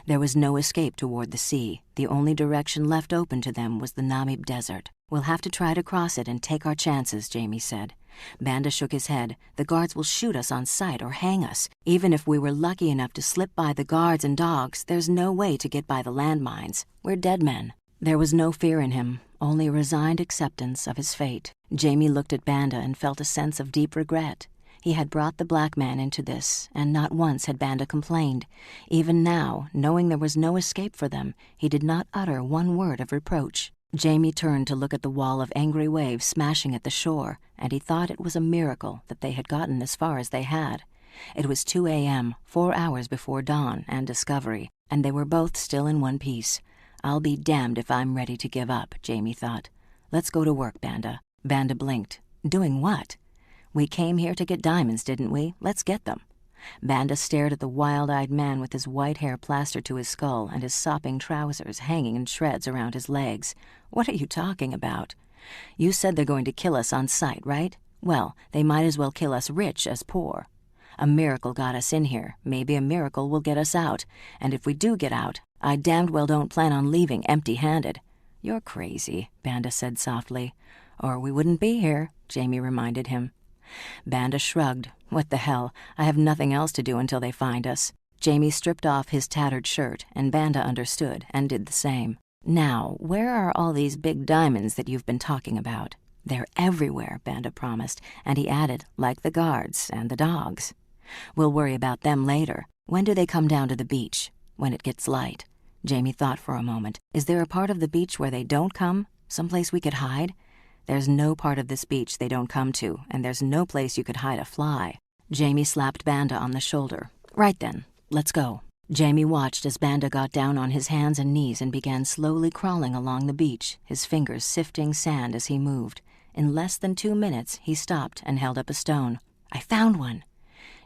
There was no escape toward the sea. The only direction left open to them was the Namib Desert. "We'll have to try to cross it and take our chances," Jamie said. Banda shook his head. "The guards will shoot us on sight or hang us. Even if we were lucky enough to slip by the guards and dogs, there's no way to get by the landmines. We're dead men." There was no fear in him, only a resigned acceptance of his fate. Jamie looked at Banda and felt a sense of deep regret. He had brought the black man into this, and not once had Banda complained. Even now, knowing there was no escape for them, he did not utter one word of reproach. Jamie turned to look at the wall of angry waves smashing at the shore, and he thought it was a miracle that they had gotten as far as they had. It was 2 a.m., 4 hours before dawn and discovery, and they were both still in one piece. "I'll be damned if I'm ready to give up," Jamie thought. "Let's go to work, Banda." Banda blinked. "Doing what?" "We came here to get diamonds, didn't we? Let's get them." Banda stared at the wild-eyed man with his white hair plastered to his skull and his sopping trousers hanging in shreds around his legs. "What are you talking about?" "You said they're going to kill us on sight, right? Well, they might as well kill us rich as poor. A miracle got us in here. Maybe a miracle will get us out. And if we do get out, I damned well don't plan on leaving empty-handed." "You're crazy," Banda said softly. "Or we wouldn't be here," Jamie reminded him. Banda shrugged. "What the hell? I have nothing else to do until they find us." Jamie stripped off his tattered shirt, and Banda understood and did the same. "Now, where are all these big diamonds that you've been talking about?" "They're everywhere," Banda promised, and he added, "like the guards and the dogs. We'll worry about them later. When do they come down to the beach?" "When it gets light." Jamie thought for a moment. "Is there a part of the beach where they don't come? Someplace we could hide?" "There's no part of this beach they don't come to, and there's no place you could hide a fly." Jamie slapped Banda on the shoulder. "Right then, let's go." Jamie watched as Banda got down on his hands and knees and began slowly crawling along the beach, his fingers sifting sand as he moved. In less than 2 minutes, he stopped and held up a stone. "I found one."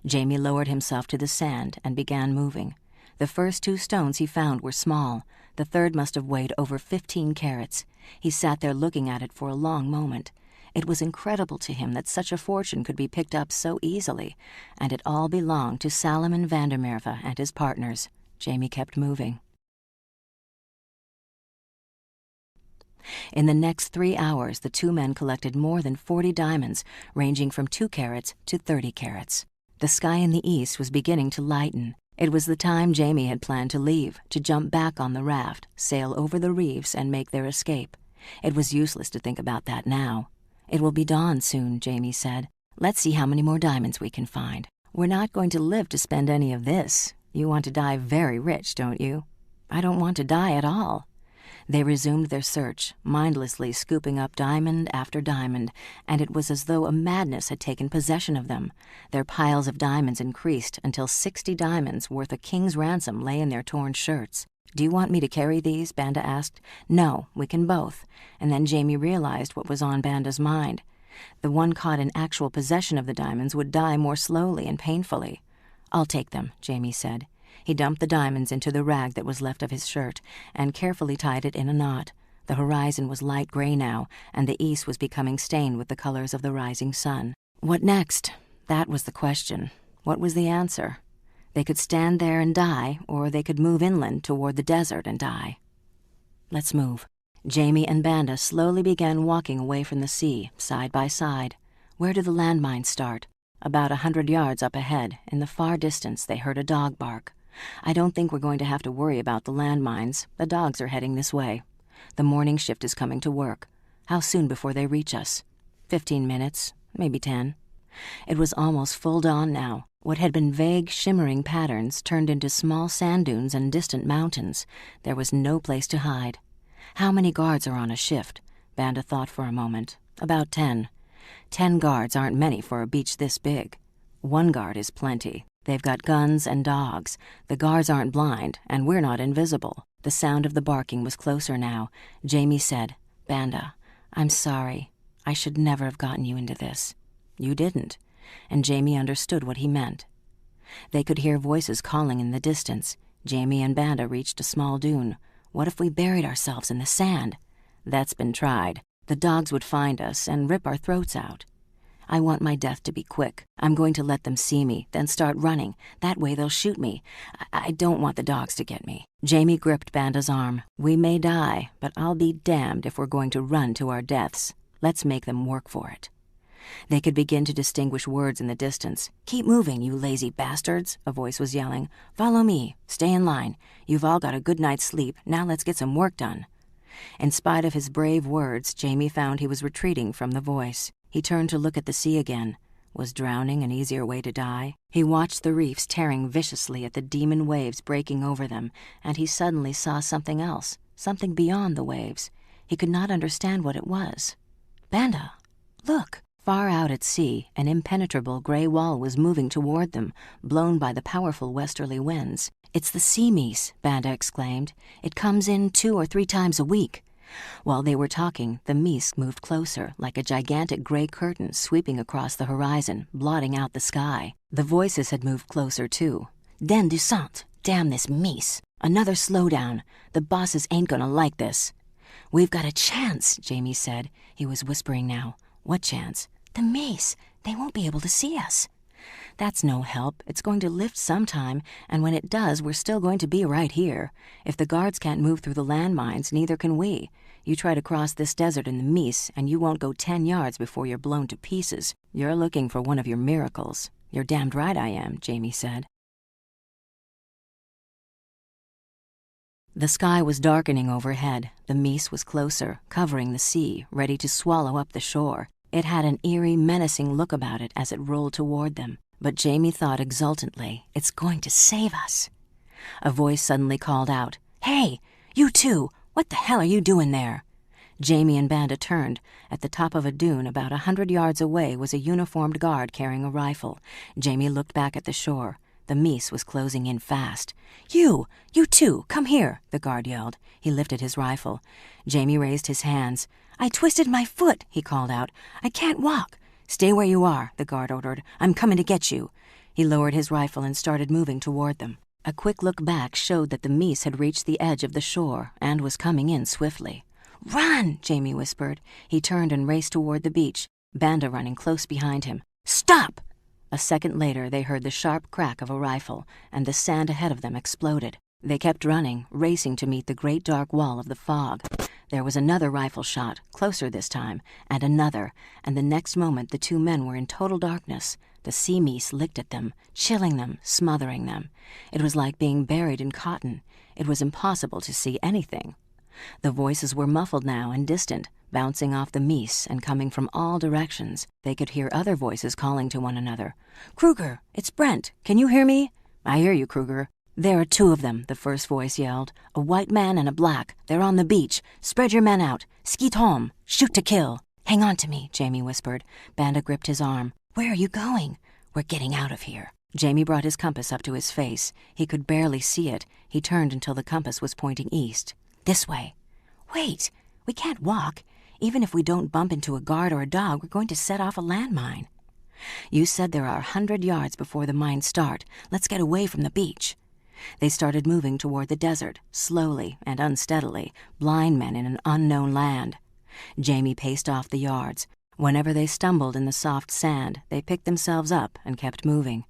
Jamie lowered himself to the sand and began moving. The first 2 stones he found were small. The third must have weighed over 15 carats. He sat there looking at it for a long moment. It was incredible to him that such a fortune could be picked up so easily, and it all belonged to Salomon Vandermerve and his partners. Jamie kept moving. In the next 3 hours, the 2 men collected more than 40 diamonds, ranging from 2 carats to 30 carats. The sky in the east was beginning to lighten. It was the time Jamie had planned to leave, to jump back on the raft, sail over the reefs, and make their escape. It was useless to think about that now. "It will be dawn soon," Jamie said. "Let's see how many more diamonds we can find. We're not going to live to spend any of this. You want to die very rich, don't you?" "I don't want to die at all." They resumed their search, mindlessly scooping up diamond after diamond, and it was as though a madness had taken possession of them. Their piles of diamonds increased until 60 diamonds worth a king's ransom lay in their torn shirts. "Do you want me to carry these?" Banda asked. "No, we can both." And then Jamie realized what was on Banda's mind. The one caught in actual possession of the diamonds would die more slowly and painfully. "I'll take them," Jamie said. He dumped the diamonds into the rag that was left of his shirt and carefully tied it in a knot. The horizon was light gray now, and the east was becoming stained with the colors of the rising sun. What next? That was the question. What was the answer? They could stand there and die, or they could move inland toward the desert and die. "Let's move." Jamie and Banda slowly began walking away from the sea, side by side. Where did the landmines start? About 100 yards up ahead, in the far distance, they heard a dog bark. "I don't think we're going to have to worry about the landmines. The dogs are heading this way. The morning shift is coming to work. How soon before they reach us?" 15 minutes, maybe 10. It was almost full dawn now. What had been vague, shimmering patterns turned into small sand dunes and distant mountains. There was no place to hide. "How many guards are on a shift?" Banda thought for a moment. "About 10. 10 guards aren't many for a beach this big. 1 guard is plenty. They've got guns and dogs. The guards aren't blind, and we're not invisible." The sound of the barking was closer now. Jamie said, "Banda, I'm sorry. I should never have gotten you into this." "You didn't." And Jamie understood what he meant. They could hear voices calling in the distance. Jamie and Banda reached a small dune. "What if we buried ourselves in the sand?" "That's been tried. The dogs would find us and rip our throats out." "I want my death to be quick. I'm going to let them see me, then start running. That way they'll shoot me. I don't want the dogs to get me." Jamie gripped Banda's arm. "We may die, but I'll be damned if we're going to run to our deaths. Let's make them work for it." They could begin to distinguish words in the distance. "Keep moving, you lazy bastards," a voice was yelling. "Follow me. Stay in line. You've all got a good night's sleep. Now let's get some work done." In spite of his brave words, Jamie found he was retreating from the voice. He turned to look at the sea again. Was drowning an easier way to die? He watched the reefs tearing viciously at the demon waves breaking over them, and he suddenly saw something else, something beyond the waves. He could not understand what it was. "Banda, look!" Far out at sea, an impenetrable gray wall was moving toward them, blown by the powerful westerly winds. "It's the sea meese," Banda exclaimed. "It comes in 2 or 3 times a week." While they were talking, the meese moved closer, like a gigantic gray curtain sweeping across the horizon, blotting out the sky. The voices had moved closer, too. "Den du sang, damn this meese. Another slowdown. The bosses ain't gonna like this." "We've got a chance," Jamie said. He was whispering now. "What chance?" "The meese. They won't be able to see us." "That's no help. It's going to lift sometime, and when it does, we're still going to be right here. If the guards can't move through the landmines, neither can we. You try to cross this desert in the meese, and you won't go 10 yards before you're blown to pieces. You're looking for one of your miracles." "You're damned right I am," Jamie said. The sky was darkening overhead. The meese was closer, covering the sea, ready to swallow up the shore. It had an eerie, menacing look about it as it rolled toward them. But Jamie thought exultantly, "It's going to save us." A voice suddenly called out, "Hey, you two! What the hell are you doing there?" Jamie and Banda turned. At the top of a dune about 100 yards away was a uniformed guard carrying a rifle. Jamie looked back at the shore. The meese was closing in fast. You two, come here," the guard yelled. He lifted his rifle. Jamie raised his hands. "I twisted my foot," he called out. "I can't walk." "Stay where you are," the guard ordered. "I'm coming to get you." He lowered his rifle and started moving toward them. A quick look back showed that the meese had reached the edge of the shore and was coming in swiftly. "Run!" Jamie whispered. He turned and raced toward the beach, Banda running close behind him. "Stop!" A second later, they heard the sharp crack of a rifle, and the sand ahead of them exploded. They kept running, racing to meet the great dark wall of the fog. There was another rifle shot, closer this time, and another, and the next moment the 2 men were in total darkness. The sea meese licked at them, chilling them, smothering them. It was like being buried in cotton. It was impossible to see anything. The voices were muffled now and distant, bouncing off the meese and coming from all directions. They could hear other voices calling to one another. "Kruger, it's Brent. Can you hear me?" "I hear you, Kruger." "There are 2 of them," the first voice yelled. "A white man and a black. They're on the beach. Spread your men out. Skeet home. Shoot to kill." "Hang on to me," Jamie whispered. Banda gripped his arm. "Where are you going?" "We're getting out of here." Jamie brought his compass up to his face. He could barely see it. He turned until the compass was pointing east. "This way." "Wait, we can't walk. Even if we don't bump into a guard or a dog, we're going to set off a landmine. You said there are 100 yards before the mines start. Let's get away from the beach. They started moving toward the desert, slowly and unsteadily, blind men in an unknown land. Jamie paced off the yards. Whenever they stumbled in the soft sand, they picked themselves up and kept moving.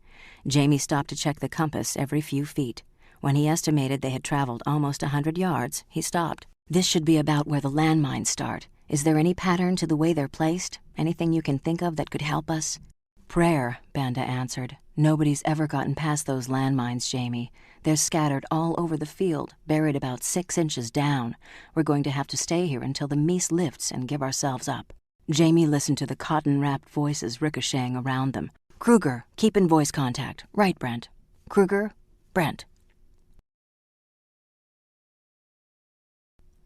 Jamie stopped to check the compass every few feet. When he estimated they had traveled almost 100 yards, he stopped. This should be about where the landmines start. Is there any pattern to the way they're placed? Anything you can think of that could help us? Prayer, Banda answered. Nobody's ever gotten past those landmines, Jamie. They're scattered all over the field, buried about 6 inches down. We're going to have to stay here until the meese lifts and give ourselves up. Jamie listened to the cotton-wrapped voices ricocheting around them. Kruger, keep in voice contact. Right, Brent. Kruger, Brent.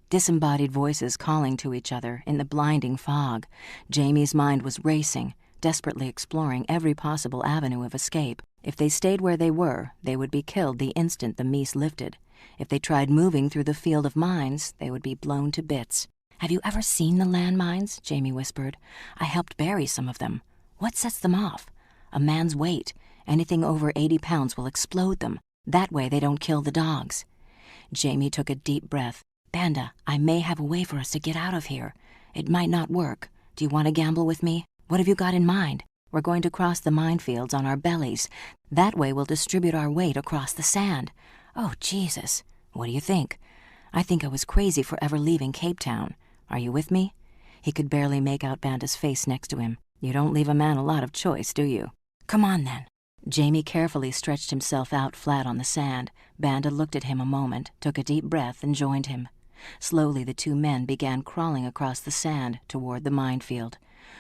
Disembodied voices calling to each other in the blinding fog. Jamie's mind was racing, desperately exploring every possible avenue of escape. If they stayed where they were, they would be killed the instant the meese lifted. If they tried moving through the field of mines, they would be blown to bits. Have you ever seen the landmines? Jamie whispered. I helped bury some of them. What sets them off? A man's weight. Anything over 80 pounds will explode them. That way they don't kill the dogs. Jamie took a deep breath. Banda, I may have a way for us to get out of here. It might not work. Do you want to gamble with me? What have you got in mind? We're going to cross the minefields on our bellies. That way we'll distribute our weight across the sand. Oh, Jesus. What do you think? I think I was crazy for ever leaving Cape Town. Are you with me? He could barely make out Banda's face next to him. You don't leave a man a lot of choice, do you? Come on, then. Jamie carefully stretched himself out flat on the sand. Banda looked at him a moment, took a deep breath, and joined him. Slowly the two men began crawling across the sand toward the minefield.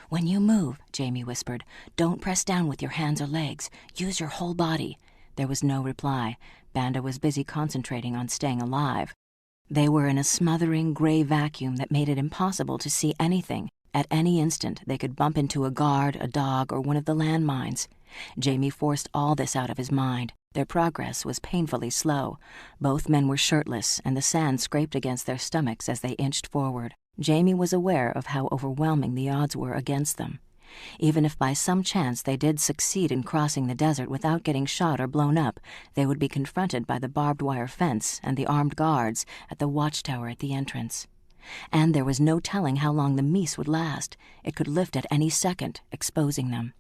When you move, Jamie whispered, don't press down with your hands or legs. Use your whole body. There was no reply. Banda was busy concentrating on staying alive. They were in a smothering gray vacuum that made it impossible to see anything. At any instant, they could bump into a guard, a dog, or one of the landmines. Jamie forced all this out of his mind. Their progress was painfully slow. Both men were shirtless, and the sand scraped against their stomachs as they inched forward. Jamie was aware of how overwhelming the odds were against them. Even if by some chance they did succeed in crossing the desert without getting shot or blown up, they would be confronted by the barbed wire fence and the armed guards at the watchtower at the entrance. And there was no telling how long the meese would last. It could lift at any second, exposing them.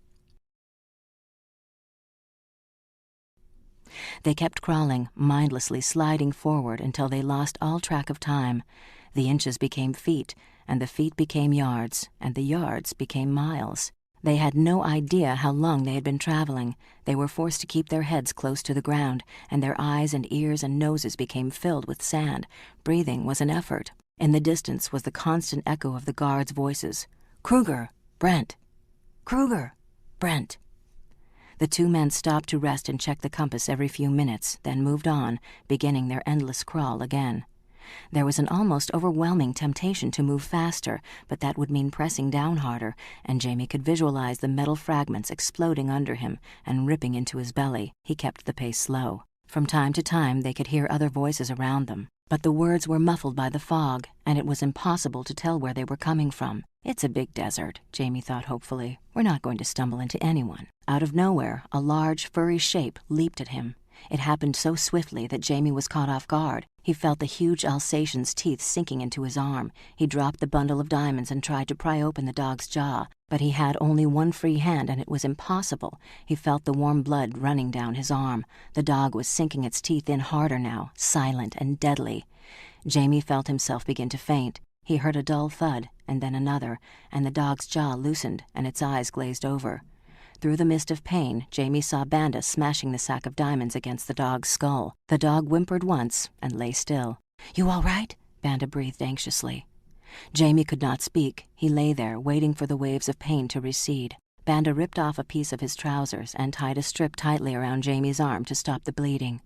They kept crawling, mindlessly sliding forward until they lost all track of time. The inches became feet, and the feet became yards, and the yards became miles. They had no idea how long they had been traveling. They were forced to keep their heads close to the ground, and their eyes and ears and noses became filled with sand. Breathing was an effort. In the distance was the constant echo of the guards' voices. Kruger, Brent. Kruger, Brent. The two men stopped to rest and check the compass every few minutes, then moved on, beginning their endless crawl again. There was an almost overwhelming temptation to move faster, but that would mean pressing down harder, and Jamie could visualize the metal fragments exploding under him and ripping into his belly. He kept the pace slow. From time to time they could hear other voices around them, but the words were muffled by the fog, and it was impossible to tell where they were coming from. It's a big desert, Jamie thought hopefully. We're not going to stumble into anyone. Out of nowhere, a large, furry shape leaped at him. It happened so swiftly that Jamie was caught off guard. He felt the huge Alsatian's teeth sinking into his arm. He dropped the bundle of diamonds and tried to pry open the dog's jaw, but he had only one free hand and it was impossible. He felt the warm blood running down his arm. The dog was sinking its teeth in harder now, silent and deadly. Jamie felt himself begin to faint. He heard a dull thud, and then another, and the dog's jaw loosened and its eyes glazed over. Through the mist of pain, Jamie saw Banda smashing the sack of diamonds against the dog's skull. The dog whimpered once and lay still. You all right? Banda breathed anxiously. Jamie could not speak. He lay there, waiting for the waves of pain to recede. Banda ripped off a piece of his trousers and tied a strip tightly around Jamie's arm to stop the bleeding.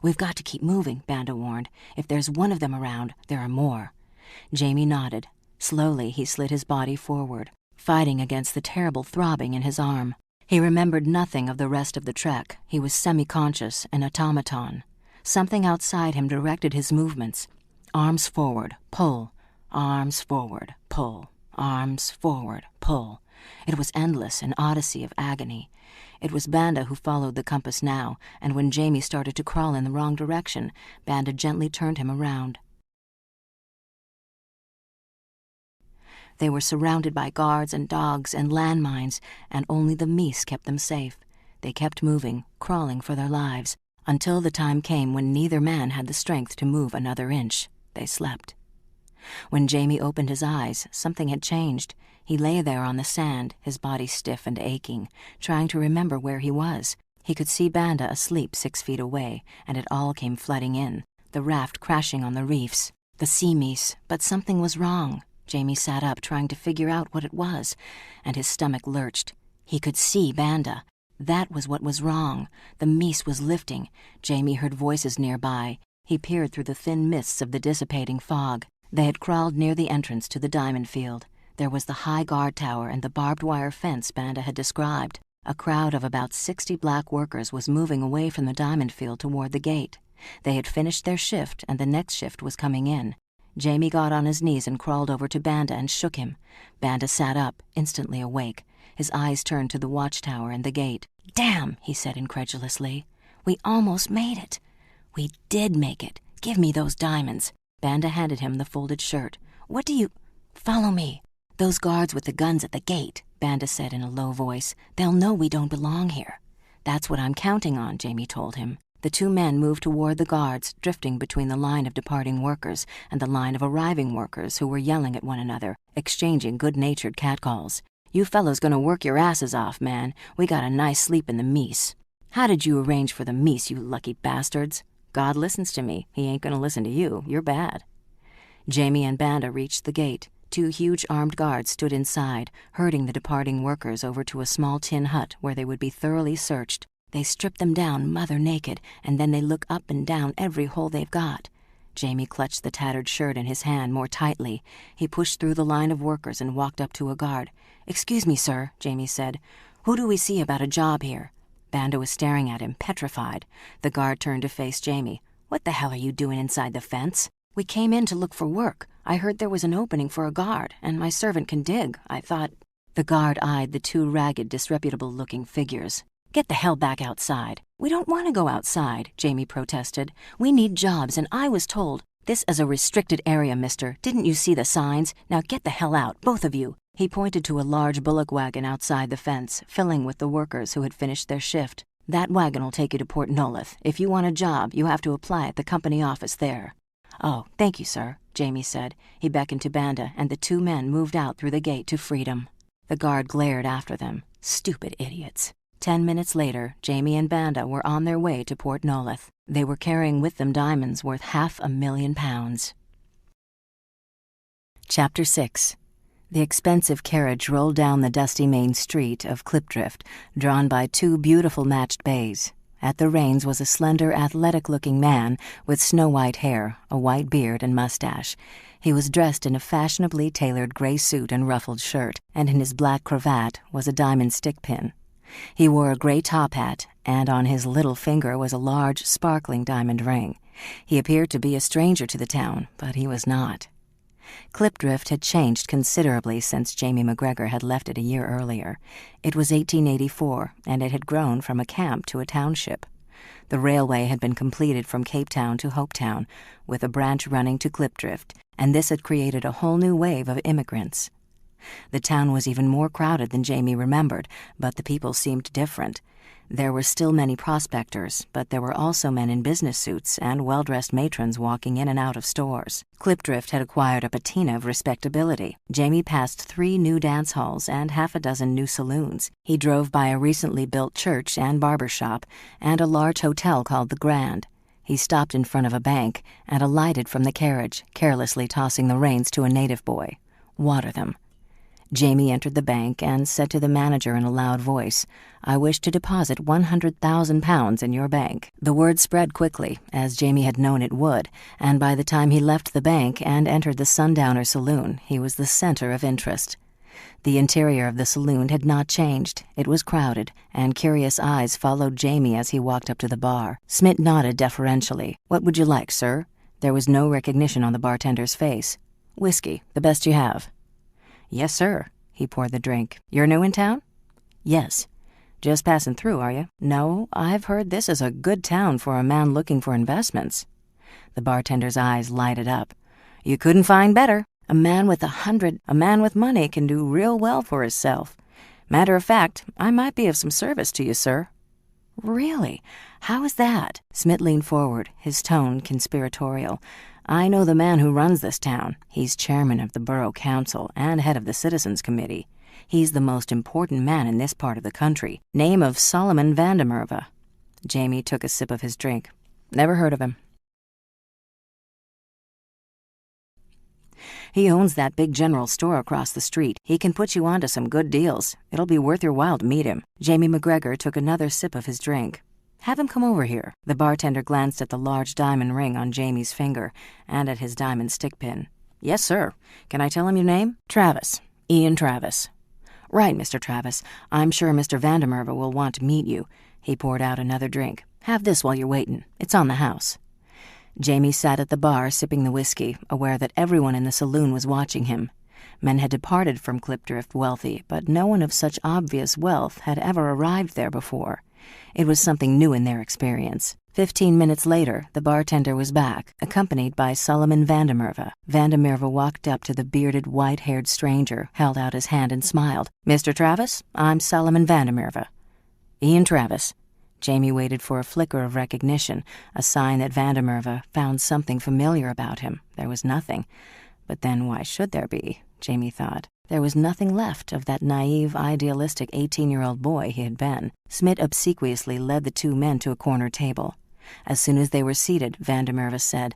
We've got to keep moving, Banda warned. If there's one of them around, there are more. Jamie nodded. Slowly, he slid his body forward, fighting against the terrible throbbing in his arm. He remembered nothing of the rest of the trek. He was semi-conscious, an automaton. Something outside him directed his movements. Arms forward, pull. Arms forward, pull. Arms forward, pull. It was endless, an odyssey of agony. It was Banda who followed the compass now, and when Jamie started to crawl in the wrong direction, Banda gently turned him around. They were surrounded by guards and dogs and landmines, and only the meese kept them safe. They kept moving, crawling for their lives, until the time came when neither man had the strength to move another inch. They slept. When Jamie opened his eyes, something had changed. He lay there on the sand, his body stiff and aching, trying to remember where he was. He could see Banda asleep 6 feet away, and it all came flooding in, the raft crashing on the reefs, the sea meese, but something was wrong. Jamie sat up, trying to figure out what it was, and his stomach lurched. He could see Banda. That was what was wrong. The meese was lifting. Jamie heard voices nearby. He peered through the thin mists of the dissipating fog. They had crawled near the entrance to the diamond field. There was the high guard tower and the barbed wire fence Banda had described. A crowd of about 60 black workers was moving away from the diamond field toward the gate. They had finished their shift, and the next shift was coming in. Jamie got on his knees and crawled over to Banda and shook him. Banda sat up, instantly awake. His eyes turned to the watchtower and the gate. "Damn," he said incredulously. "We almost made it." "We did make it. Give me those diamonds." Banda handed him the folded shirt. "What do you—" "Follow me." "Those guards with the guns at the gate," Banda said in a low voice. "They'll know we don't belong here." "That's what I'm counting on," Jamie told him. The 2 men moved toward the guards, drifting between the line of departing workers and the line of arriving workers who were yelling at one another, exchanging good-natured catcalls. "You fellows gonna work your asses off, man. We got a nice sleep in the meese." "How did you arrange for the meese, you lucky bastards?" "God listens to me. He ain't gonna listen to you. You're bad." Jamie and Banda reached the gate. 2 huge armed guards stood inside, herding the departing workers over to a small tin hut where they would be thoroughly searched. They strip them down mother naked, and then they look up and down every hole they've got. Jamie clutched the tattered shirt in his hand more tightly. He pushed through the line of workers and walked up to a guard. "Excuse me, sir," Jamie said. "Who do we see about a job here?" Banda was staring at him, petrified. The guard turned to face Jamie. "What the hell are you doing inside the fence?" "We came in to look for work. I heard there was an opening for a guard, and my servant can dig. I thought—" The guard eyed the 2 ragged, disreputable-looking figures. "Get the hell back outside." "We don't want to go outside," Jamie protested. "We need jobs, and I was told—" "This is a restricted area, mister. Didn't you see the signs? Now get the hell out, both of you." He pointed to a large bullock wagon outside the fence, filling with the workers who had finished their shift. "That wagon'll take you to Port Noleth. If you want a job, you have to apply at the company office there." "Oh, thank you, sir," Jamie said. He beckoned to Banda, and the 2 men moved out through the gate to freedom. The guard glared after them. Stupid idiots. 10 minutes later, Jamie and Banda were on their way to Port Noleth. They were carrying with them diamonds worth £500,000. Chapter 6. The expensive carriage rolled down the dusty main street of Clipdrift, drawn by 2 beautiful matched bays. At the reins was a slender, athletic-looking man with snow-white hair, a white beard and mustache. He was dressed in a fashionably tailored gray suit and ruffled shirt, and in his black cravat was a diamond stick pin. He wore a gray top hat, and on his little finger was a large, sparkling diamond ring. He appeared to be a stranger to the town, but he was not. Clipdrift had changed considerably since Jamie McGregor had left it a year earlier. It was 1884, and it had grown from a camp to a township. The railway had been completed from Cape Town to Hopetown, with a branch running to Clipdrift, and this had created a whole new wave of immigrants. The town was even more crowded than Jamie remembered, but the people seemed different. There were still many prospectors, but there were also men in business suits and well-dressed matrons walking in and out of stores. Clipdrift had acquired a patina of respectability. Jamie passed 3 new dance halls and half a dozen new saloons. He drove by a recently built church and barber shop and a large hotel called the Grand. He stopped in front of a bank and alighted from the carriage, carelessly tossing the reins to a native boy. "Water them." Jamie entered the bank and said to the manager in a loud voice, "I wish to deposit £100,000 in your bank." The word spread quickly, as Jamie had known it would, and by the time he left the bank and entered the Sundowner Saloon, he was the center of interest. The interior of the saloon had not changed. It was crowded, and curious eyes followed Jamie as he walked up to the bar. Smith nodded deferentially. "What would you like, sir?" There was no recognition on the bartender's face. "Whiskey, the best you have." "Yes, sir." He poured the drink. "You're new in town?" "Yes." "Just passing through, are you?" "No, I've heard this is a good town for a man looking for investments." The bartender's eyes lighted up. "You couldn't find better. A man with money can do real well for hisself. Matter of fact, I might be of some service to you, sir." "Really? How is that?" Smith leaned forward, his tone conspiratorial. "I know the man who runs this town. He's chairman of the borough council and head of the citizens committee. He's the most important man in this part of the country. Name of Solomon Vandermerve." Jamie took a sip of his drink. "Never heard of him." "He owns that big general store across the street. He can put you onto some good deals. It'll be worth your while to meet him." Jamie McGregor took another sip of his drink. "Have him come over here." The bartender glanced at the large diamond ring on Jamie's finger and at his diamond stick pin. "Yes, sir. Can I tell him your name?" "Travis. Ian Travis." "Right, Mr. Travis. I'm sure Mr. Vandermerve will want to meet you." He poured out another drink. "Have this while you're waiting. It's on the house." Jamie sat at the bar sipping the whiskey, aware that everyone in the saloon was watching him. Men had departed from Klipdrift wealthy, but no one of such obvious wealth had ever arrived there before. It was something new in their experience. 15 minutes later, the bartender was back, accompanied by Solomon Vandermerve. Vandermerve walked up to the bearded, white-haired stranger, held out his hand and smiled. "Mr. Travis, I'm Solomon Vandermerve." "Ian Travis." Jamie waited for a flicker of recognition, a sign that Vandermerve found something familiar about him. There was nothing. But then why should there be? Jamie thought. There was nothing left of that naive, idealistic 18-year-old boy he had been. Smith obsequiously led the two men to a corner table. As soon as they were seated, Vandermerve said,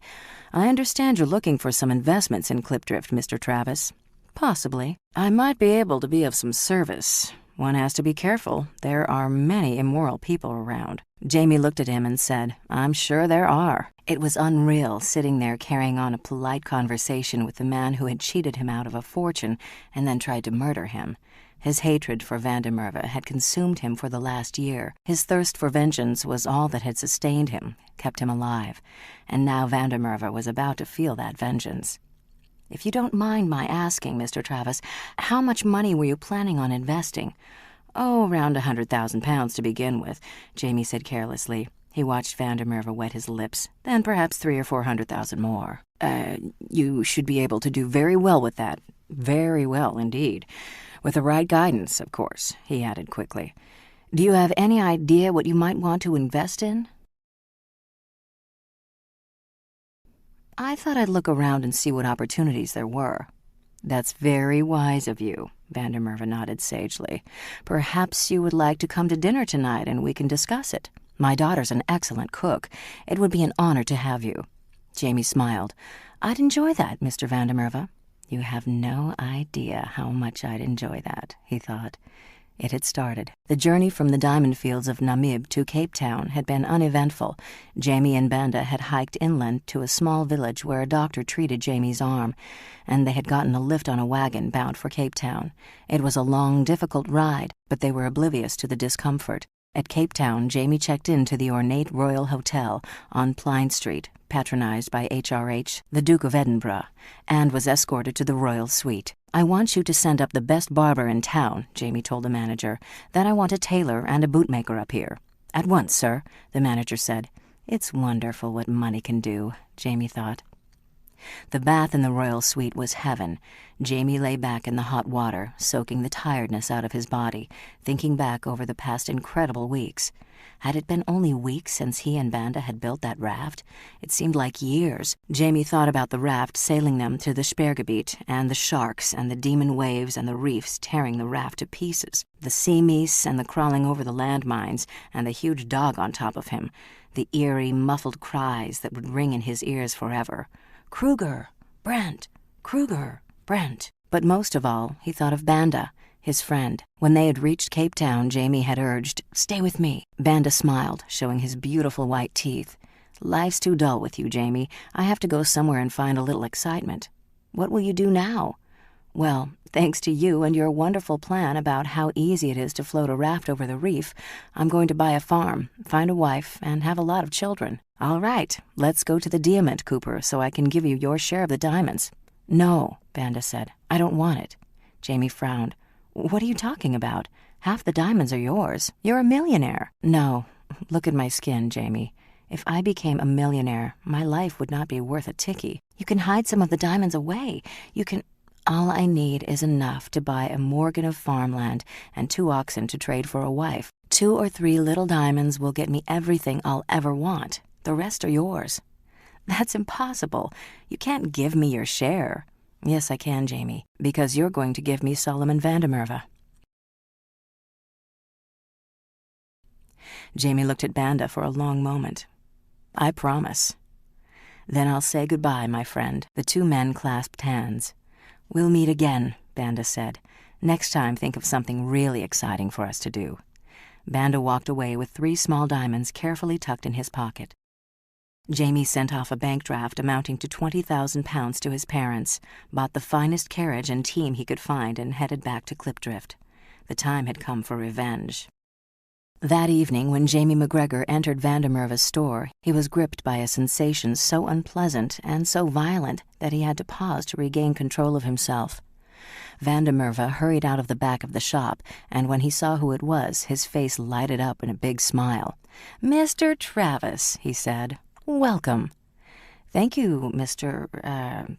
"I understand you're looking for some investments in Klipdrift, Mr. Travis." "Possibly. I might be able to be of some service. One has to be careful. There are many immoral people around." Jamie looked at him and said, "I'm sure there are." It was unreal sitting there carrying on a polite conversation with the man who had cheated him out of a fortune and then tried to murder him. His hatred for Vandermerve had consumed him for the last year. His thirst for vengeance was all that had sustained him, kept him alive. And now Vandermerve was about to feel that vengeance. "If you don't mind my asking, Mr. Travis, how much money were you planning on investing?" "Oh, around £100,000 to begin with," Jamie said carelessly. He watched Vandermerve wet his lips. "Then perhaps 300,000 or 400,000 more." You should be able to do very well with that. Very well indeed. With the right guidance, of course," he added quickly. "Do you have any idea what you might want to invest in?" "I thought I'd look around and see what opportunities there were." "That's very wise of you," Vandermerve nodded sagely. "Perhaps you would like to come to dinner tonight and we can discuss it. My daughter's an excellent cook. It would be an honor to have you." Jamie smiled. "I'd enjoy that, Mr. Vandermerve." "You have no idea how much I'd enjoy that," he thought. It had started. The journey from the diamond fields of Namib to Cape Town had been uneventful. Jamie and Banda had hiked inland to a small village where a doctor treated Jamie's arm, and they had gotten a lift on a wagon bound for Cape Town. It was a long, difficult ride, but they were oblivious to the discomfort. At Cape Town, Jamie checked into the ornate Royal Hotel on Pline Street, patronized by HRH, the Duke of Edinburgh, and was escorted to the royal suite. "I want you to send up the best barber in town," Jamie told the manager. "Then I want a tailor and a bootmaker up here." "At once, sir," the manager said. It's wonderful what money can do, Jamie thought. The bath in the royal suite was heaven. Jamie lay back in the hot water, soaking the tiredness out of his body, thinking back over the past incredible weeks. Had it been only weeks since he and Banda had built that raft? It seemed like years. Jamie thought about the raft sailing them through the Spergebiet, and the sharks and the demon waves and the reefs tearing the raft to pieces, the sea meese and the crawling over the landmines, and the huge dog on top of him, the eerie, muffled cries that would ring in his ears forever. Kruger, Brent, Kruger, Brent. But most of all, he thought of Banda, his friend. When they had reached Cape Town, Jamie had urged, "Stay with me." Banda smiled, showing his beautiful white teeth. "Life's too dull with you, Jamie. I have to go somewhere and find a little excitement." "What will you do now?" "Well, thanks to you and your wonderful plan about how easy it is to float a raft over the reef, I'm going to buy a farm, find a wife, and have a lot of children." "All right, let's go to the diamond cooper so I can give you your share of the diamonds." "No," Banda said. "I don't want it." Jamie frowned. What are you talking about? Half the diamonds are yours. You're a millionaire. No, look at my skin, Jamie. If I became a millionaire, my life would not be worth a ticky. You can hide some of the diamonds away. You can... All I need is enough to buy a morgen of farmland and 2 oxen to trade for a wife. 2 or 3 little diamonds will get me everything I'll ever want. The rest are yours. That's impossible. You can't give me your share. Yes, I can, Jamie, because you're going to give me Solomon Vandermerve. Jamie looked at Banda for a long moment. I promise. Then I'll say goodbye, my friend. The 2 men clasped hands. We'll meet again, Banda said. Next time, think of something really exciting for us to do. Banda walked away with 3 small diamonds carefully tucked in his pocket. Jamie sent off a bank draft amounting to £20,000 to his parents, bought the finest carriage and team he could find, and headed back to Clipdrift. The time had come for revenge. That evening, when Jamie McGregor entered Vandermerve's store, he was gripped by a sensation so unpleasant and so violent that he had to pause to regain control of himself. Vandermerve hurried out of the back of the shop, and when he saw who it was, his face lighted up in a big smile. "Mr. Travis," he said. "Welcome." "Thank you,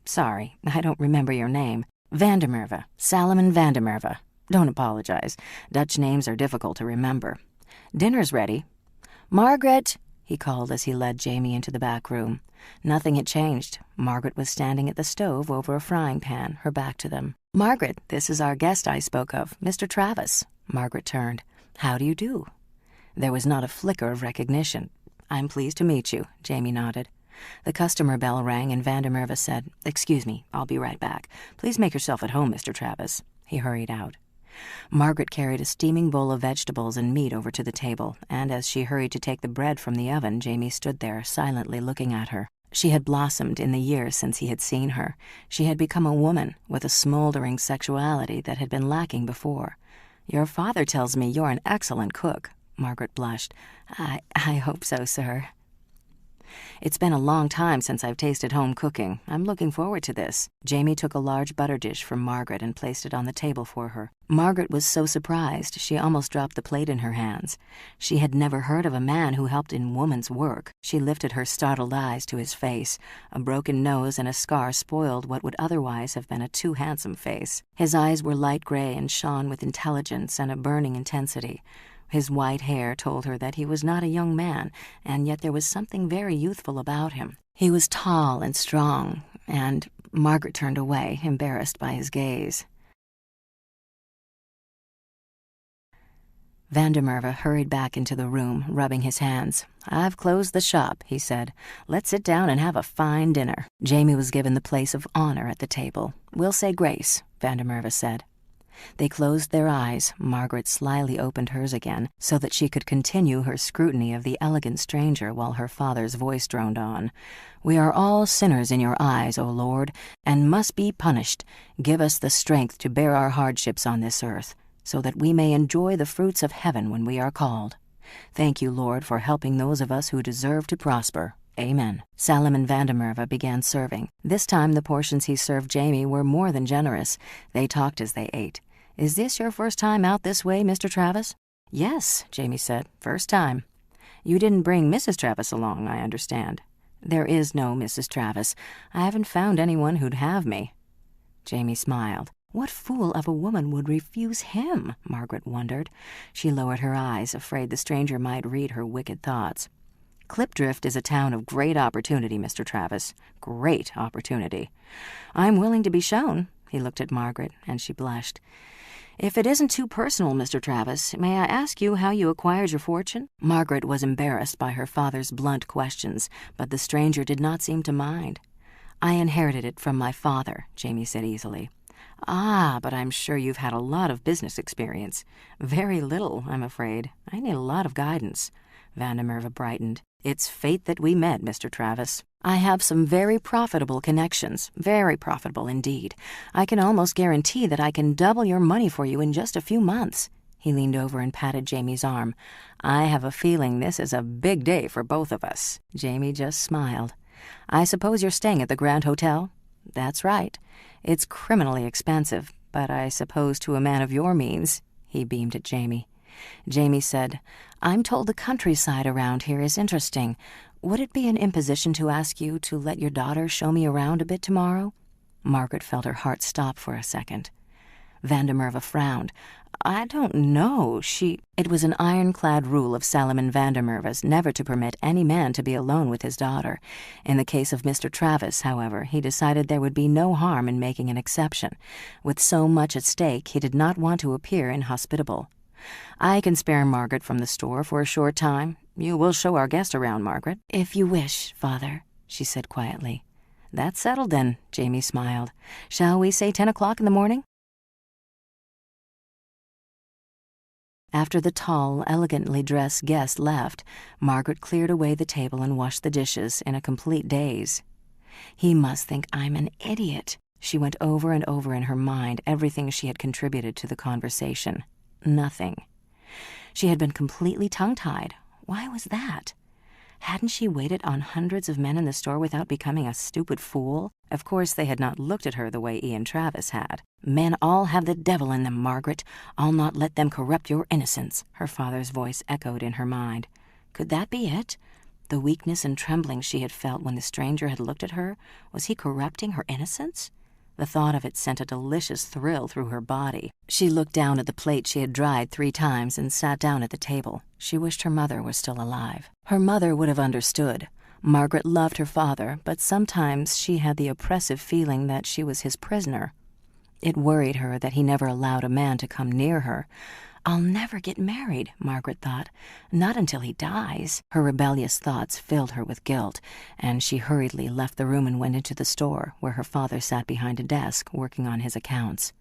sorry, I don't remember your name." "Vandermerve, Solomon Vandermerve. Don't apologize. Dutch names are difficult to remember. Dinner's ready." "Margaret," he called as he led Jamie into the back room. Nothing had changed. Margaret was standing at the stove over a frying pan, her back to them. "Margaret, this is our guest I spoke of, Mr. Travis." Margaret turned. "How do you do?" There was not a flicker of recognition. "I'm pleased to meet you," Jamie nodded. The customer bell rang and Vandermerve said, "Excuse me, I'll be right back. Please make yourself at home, Mr. Travis." He hurried out. Margaret carried a steaming bowl of vegetables and meat over to the table, and as she hurried to take the bread from the oven, Jamie stood there, silently looking at her. She had blossomed in the years since he had seen her. She had become a woman with a smoldering sexuality that had been lacking before. "Your father tells me you're an excellent cook." Margaret blushed. I hope so, sir." "It's been a long time since I've tasted home cooking. I'm looking forward to this." Jamie took a large butter dish from Margaret and placed it on the table for her. Margaret was so surprised she almost dropped the plate in her hands. She had never heard of a man who helped in woman's work. She lifted her startled eyes to his face. A broken nose and a scar spoiled what would otherwise have been a too handsome face. His eyes were light gray and shone with intelligence and a burning intensity. His white hair told her that he was not a young man, and yet there was something very youthful about him. He was tall and strong, and Margaret turned away, embarrassed by his gaze. Vandermerve hurried back into the room, rubbing his hands. "I've closed the shop," he said. "Let's sit down and have a fine dinner." Jamie was given the place of honor at the table. "We'll say grace," Vandermerve said. They closed their eyes. Margaret slyly opened hers again, so that she could continue her scrutiny of the elegant stranger while her father's voice droned on. "We are all sinners in your eyes, O Lord, and must be punished. Give us the strength to bear our hardships on this earth, so that we may enjoy the fruits of heaven when we are called. Thank you, Lord, for helping those of us who deserve to prosper. Amen." Solomon Vandermerve began serving. This time the portions he served Jamie were more than generous. They talked as they ate. "Is this your first time out this way, Mr. Travis?" "Yes," Jamie said. "First time." "You didn't bring Mrs. Travis along, I understand." "There is no Mrs. Travis. I haven't found anyone who'd have me." Jamie smiled. What fool of a woman would refuse him? Margaret wondered. She lowered her eyes, afraid the stranger might read her wicked thoughts. Clipdrift is a town of great opportunity, Mr. Travis. Great opportunity. I'm willing to be shown. He looked at Margaret, and she blushed. If it isn't too personal, Mr. Travis, may I ask you how you acquired your fortune? Margaret was embarrassed by her father's blunt questions, but the stranger did not seem to mind. I inherited it from my father, Jamie said easily. Ah, but I'm sure you've had a lot of business experience. Very little, I'm afraid. I need a lot of guidance. Vandermerve brightened. It's fate that we met, Mr. Travis. I have some very profitable connections, very profitable indeed. I can almost guarantee that I can double your money for you in just a few months. He leaned over and patted Jamie's arm. I have a feeling this is a big day for both of us. Jamie just smiled. I suppose you're staying at the Grand Hotel? That's right. It's criminally expensive, but I suppose to a man of your means." He beamed at Jamie. Jamie said, "I'm told the countryside around here is interesting. Would it be an imposition to ask you to let your daughter show me around a bit tomorrow?" Margaret felt her heart stop for a second. Van der Merwe frowned. "I don't know, It was an ironclad rule of Salomon Van der Merwe's never to permit any man to be alone with his daughter. In the case of Mr. Travis, however, he decided there would be no harm in making an exception. With so much at stake, he did not want to appear inhospitable. "I can spare Margaret from the store for a short time. You will show our guest around, Margaret." "If you wish, Father," she said quietly. "That's settled, then," Jamie smiled. "Shall we say 10 o'clock in the morning?" After the tall, elegantly dressed guest left, Margaret cleared away the table and washed the dishes in a complete daze. "He must think I'm an idiot." She went over and over in her mind everything she had contributed to the conversation. Nothing. She had been completely tongue-tied. Why was that? Hadn't she waited on hundreds of men in the store without becoming a stupid fool? Of course they had not looked at her the way Ian Travis had. "Men all have the devil in them, Margaret. I'll not let them corrupt your innocence," her father's voice echoed in her mind. Could that be it? The weakness and trembling she had felt when the stranger had looked at her, was he corrupting her innocence? The thought of it sent a delicious thrill through her body. She looked down at the plate she had dried 3 times and sat down at the table. She wished her mother was still alive. Her mother would have understood. Margaret loved her father, but sometimes she had the oppressive feeling that she was his prisoner. It worried her that he never allowed a man to come near her. "I'll never get married," Margaret thought. "Not until he dies." Her rebellious thoughts filled her with guilt, and she hurriedly left the room and went into the store, where her father sat behind a desk working on his accounts.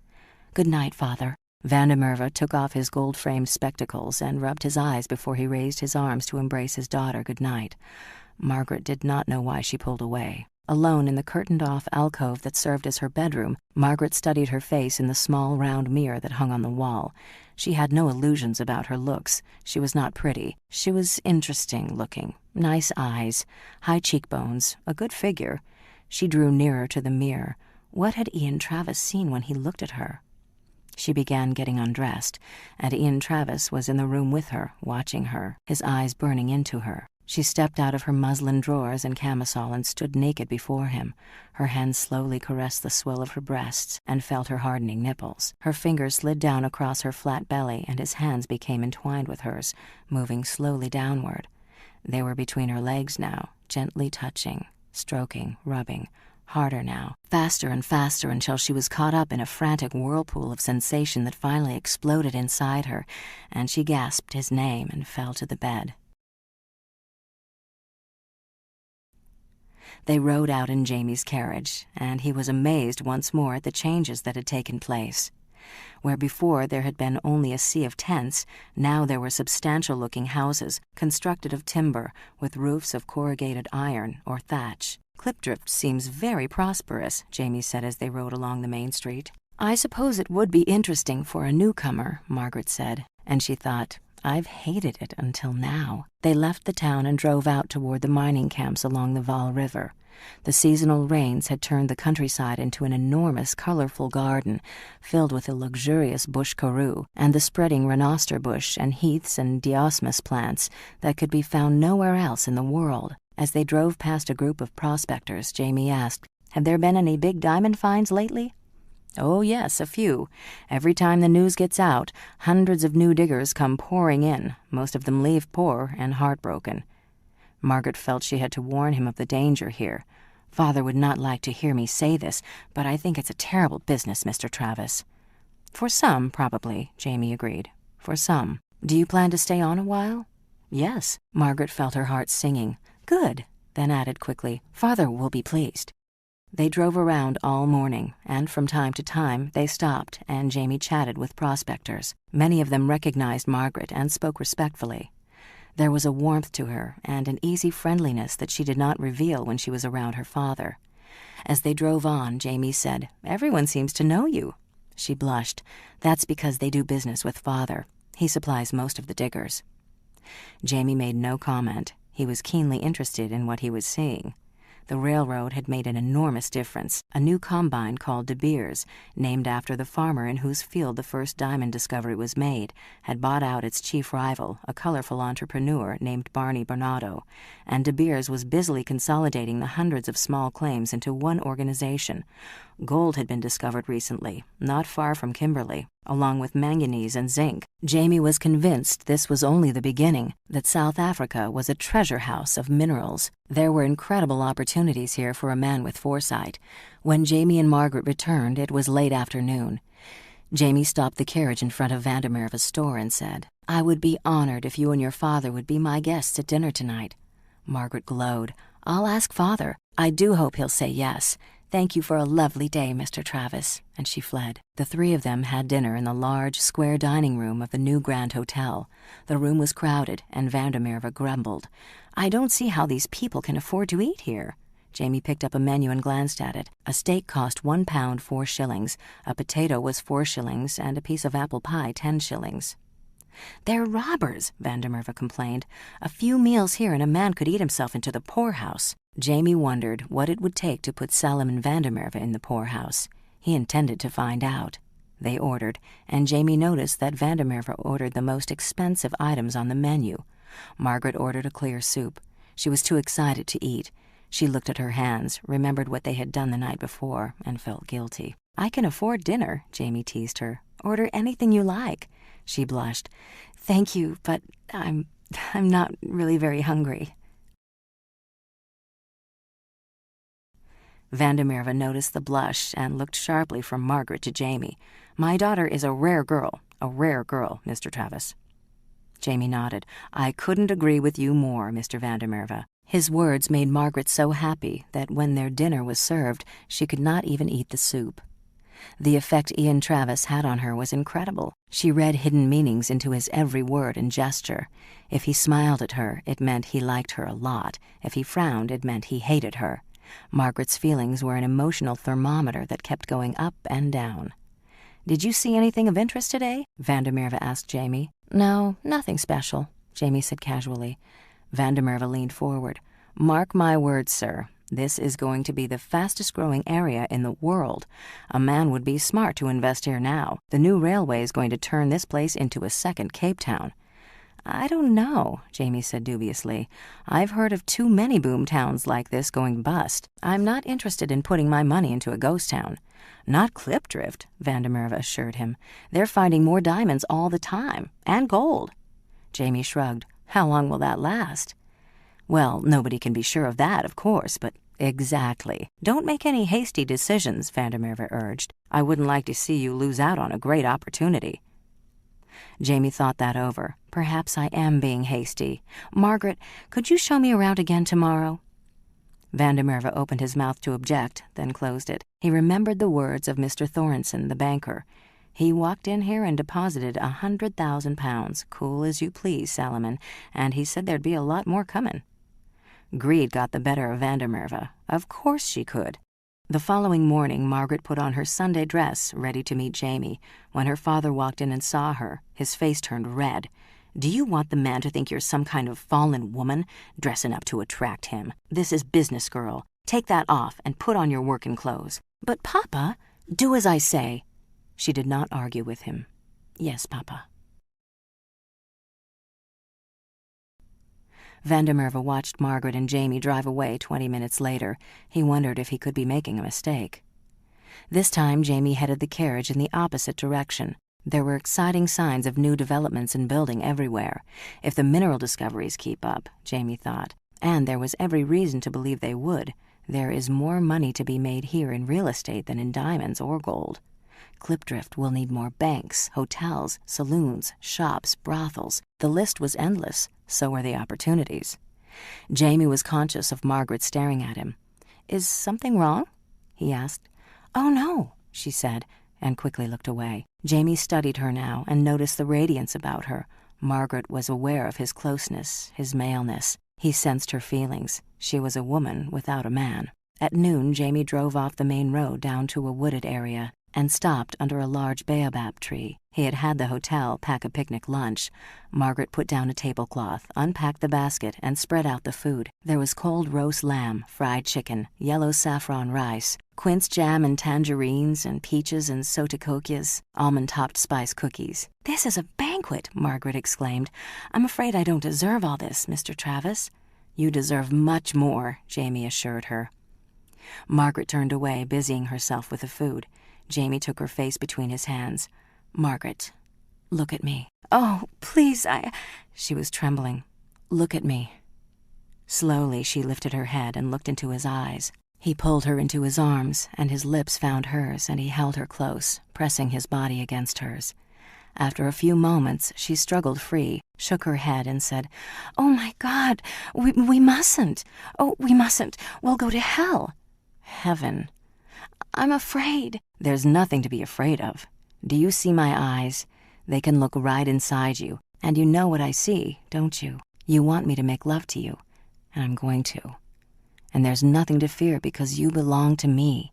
"Good night, Father." Van der Merwe took off his gold-framed spectacles and rubbed his eyes before he raised his arms to embrace his daughter good night. Margaret did not know why she pulled away. Alone in the curtained-off alcove that served as her bedroom, Margaret studied her face in the small round mirror that hung on the wall. She had no illusions about her looks. She was not pretty. She was interesting-looking. Nice eyes, high cheekbones, a good figure. She drew nearer to the mirror. What had Ian Travis seen when he looked at her? She began getting undressed, and Ian Travis was in the room with her, watching her, his eyes burning into her. She stepped out of her muslin drawers and camisole and stood naked before him. Her hands slowly caressed the swell of her breasts and felt her hardening nipples. Her fingers slid down across her flat belly, and his hands became entwined with hers, moving slowly downward. They were between her legs now, gently touching, stroking, rubbing. Harder now, faster and faster, until she was caught up in a frantic whirlpool of sensation that finally exploded inside her, and she gasped his name and fell to the bed. They rode out in Jamie's carriage, and he was amazed once more at the changes that had taken place. Where before there had been only a sea of tents, now there were substantial-looking houses, constructed of timber, with roofs of corrugated iron or thatch. "Clipdrift seems very prosperous," Jamie said as they rode along the main street. "I suppose it would be interesting for a newcomer," Margaret said, and she thought, "I've hated it until now." They left the town and drove out toward the mining camps along the Vaal River. The seasonal rains had turned the countryside into an enormous, colorful garden, filled with the luxurious bush karoo and the spreading rhinoster bush and heaths and diosmus plants that could be found nowhere else in the world. As they drove past a group of prospectors, Jamie asked, "Have there been any big diamond finds lately?" "Oh, yes, a few. Every time the news gets out, hundreds of new diggers come pouring in. Most of them leave poor and heartbroken." Margaret felt she had to warn him of the danger here. "Father would not like to hear me say this, but I think it's a terrible business, Mr. Travis." "For some, probably," Jamie agreed. "For some. Do you plan to stay on a while?" "Yes." Margaret felt her heart singing. "Good," then added quickly, "Father will be pleased." They drove around all morning, and from time to time they stopped, and Jamie chatted with prospectors. Many of them recognized Margaret and spoke respectfully. There was a warmth to her and an easy friendliness that she did not reveal when she was around her father. As they drove on, Jamie said, "Everyone seems to know you." She blushed. "That's because they do business with Father. He supplies most of the diggers." Jamie made no comment. He was keenly interested in what he was seeing. The railroad had made an enormous difference. A new combine called De Beers, named after the farmer in whose field the first diamond discovery was made, had bought out its chief rival, a colorful entrepreneur named Barney Bernardo, and De Beers was busily consolidating the hundreds of small claims into one organization. Gold had been discovered recently, not far from Kimberley, along with manganese and zinc. Jamie was convinced this was only the beginning, that South Africa was a treasure house of minerals. There were incredible opportunities here for a man with foresight. When Jamie and Margaret returned, it was late afternoon. Jamie stopped the carriage in front of Vandermeerva's store and said, "I would be honored if you and your father would be my guests at dinner tonight." Margaret glowed. "I'll ask Father. I do hope he'll say yes. Thank you for a lovely day, Mr. Travis," and she fled. The three of them had dinner in the large, square dining room of the new Grand Hotel. The room was crowded, and Vandermeerva grumbled. "I don't see how these people can afford to eat here." Jamie picked up a menu and glanced at it. A steak cost £1 4 shillings, a potato was 4 shillings, and a piece of apple pie 10 shillings. "They're robbers," Vandermeerva complained. "A few meals here and a man could eat himself into the poorhouse." Jamie wondered what it would take to put Solomon Vandermeerva in the poorhouse. He intended to find out. They ordered, and Jamie noticed that Vandermeerva ordered the most expensive items on the menu. Margaret ordered a clear soup. She was too excited to eat. She looked at her hands, remembered what they had done the night before, and felt guilty. "I can afford dinner," Jamie teased her. "Order anything you like." She blushed. "Thank you, but I'm not really very hungry." Vandermeerva noticed the blush and looked sharply from Margaret to Jamie. "My daughter is a rare girl, Mr. Travis." Jamie nodded. "I couldn't agree with you more, Mr. Vandermeerva." His words made Margaret so happy that when their dinner was served, she could not even eat the soup. The effect Ian Travis had on her was incredible. She read hidden meanings into his every word and gesture. If he smiled at her, it meant he liked her a lot. If he frowned, it meant he hated her. Margaret's feelings were an emotional thermometer that kept going up and down. "Did you see anything of interest today?" Vandermeerva asked Jamie. "No, nothing special," Jamie said casually. Vandermeerva leaned forward. "Mark my words, sir. This is going to be the fastest-growing area in the world. A man would be smart to invest here now. The new railway is going to turn this place into a second Cape Town." "I don't know," Jamie said dubiously. "I've heard of too many boom towns like this going bust. I'm not interested in putting my money into a ghost town." "Not Klipdrift," Vandermeerva assured him. "They're finding more diamonds all the time, and gold." Jamie shrugged. "How long will that last?" "Well, nobody can be sure of that, of course, but—" "Exactly. Don't make any hasty decisions," Vandermeerva urged. "I wouldn't like to see you lose out on a great opportunity." Jamie thought that over. "Perhaps I am being hasty. Margaret, could you show me around again tomorrow?" Vandermeerva opened his mouth to object, then closed it. He remembered the words of Mr. Thorenson, the banker. "He walked in here and deposited £100,000. Cool as you please, Salomon, and he said there'd be a lot more coming." Greed got the better of Vandermeerva. Of course she could. The following morning, Margaret put on her Sunday dress, ready to meet Jamie. When her father walked in and saw her, his face turned red. "Do you want the man to think you're some kind of fallen woman, dressing up to attract him? This is business, girl. Take that off and put on your working clothes." "But, Papa—" "Do as I say." She did not argue with him. "Yes, Papa." Vandermeerva watched Margaret and Jamie drive away 20 minutes later. He wondered if he could be making a mistake. This time, Jamie headed the carriage in the opposite direction. There were exciting signs of new developments in building everywhere. If the mineral discoveries keep up, Jamie thought, and there was every reason to believe they would, there is more money to be made here in real estate than in diamonds or gold. Klipdrift will need more banks, hotels, saloons, shops, brothels. The list was endless. So were the opportunities. Jamie was conscious of Margaret staring at him. "Is something wrong?" he asked. "Oh, no," she said, and quickly looked away. Jamie studied her now and noticed the radiance about her. Margaret was aware of his closeness, his maleness. He sensed her feelings. She was a woman without a man. At noon, Jamie drove off the main road down to a wooded area. and stopped under a large baobab tree. He had had the hotel pack a picnic lunch. Margaret put down a tablecloth, unpacked the basket, and spread out the food. There was cold roast lamb, fried chicken, yellow saffron rice, quince jam and tangerines, and peaches and sotakokias, almond-topped spice cookies. "This is a banquet," Margaret exclaimed. "I'm afraid I don't deserve all this, Mr. Travis." "You deserve much more," Jamie assured her. Margaret turned away, busying herself with the food. Jamie took her face between his hands. "Margaret, look at me." "Oh, please, She was trembling. "Look at me." Slowly, she lifted her head and looked into his eyes. He pulled her into his arms, and his lips found hers, and he held her close, pressing his body against hers. After a few moments, she struggled free, shook her head, and said, "Oh, my God, we mustn't. Oh, we mustn't. We'll go to hell." "Heaven." "I'm afraid." "There's nothing to be afraid of. Do you see my eyes? They can look right inside you, and you know what I see, don't you? You want me to make love to you, and I'm going to. And there's nothing to fear because you belong to me.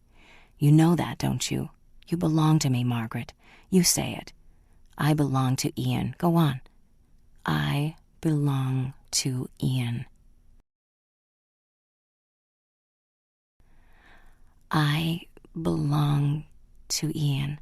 You know that, don't you? You belong to me, Margaret. You say it. I belong to Ian. Go on. I belong to Ian. I belong to Ian."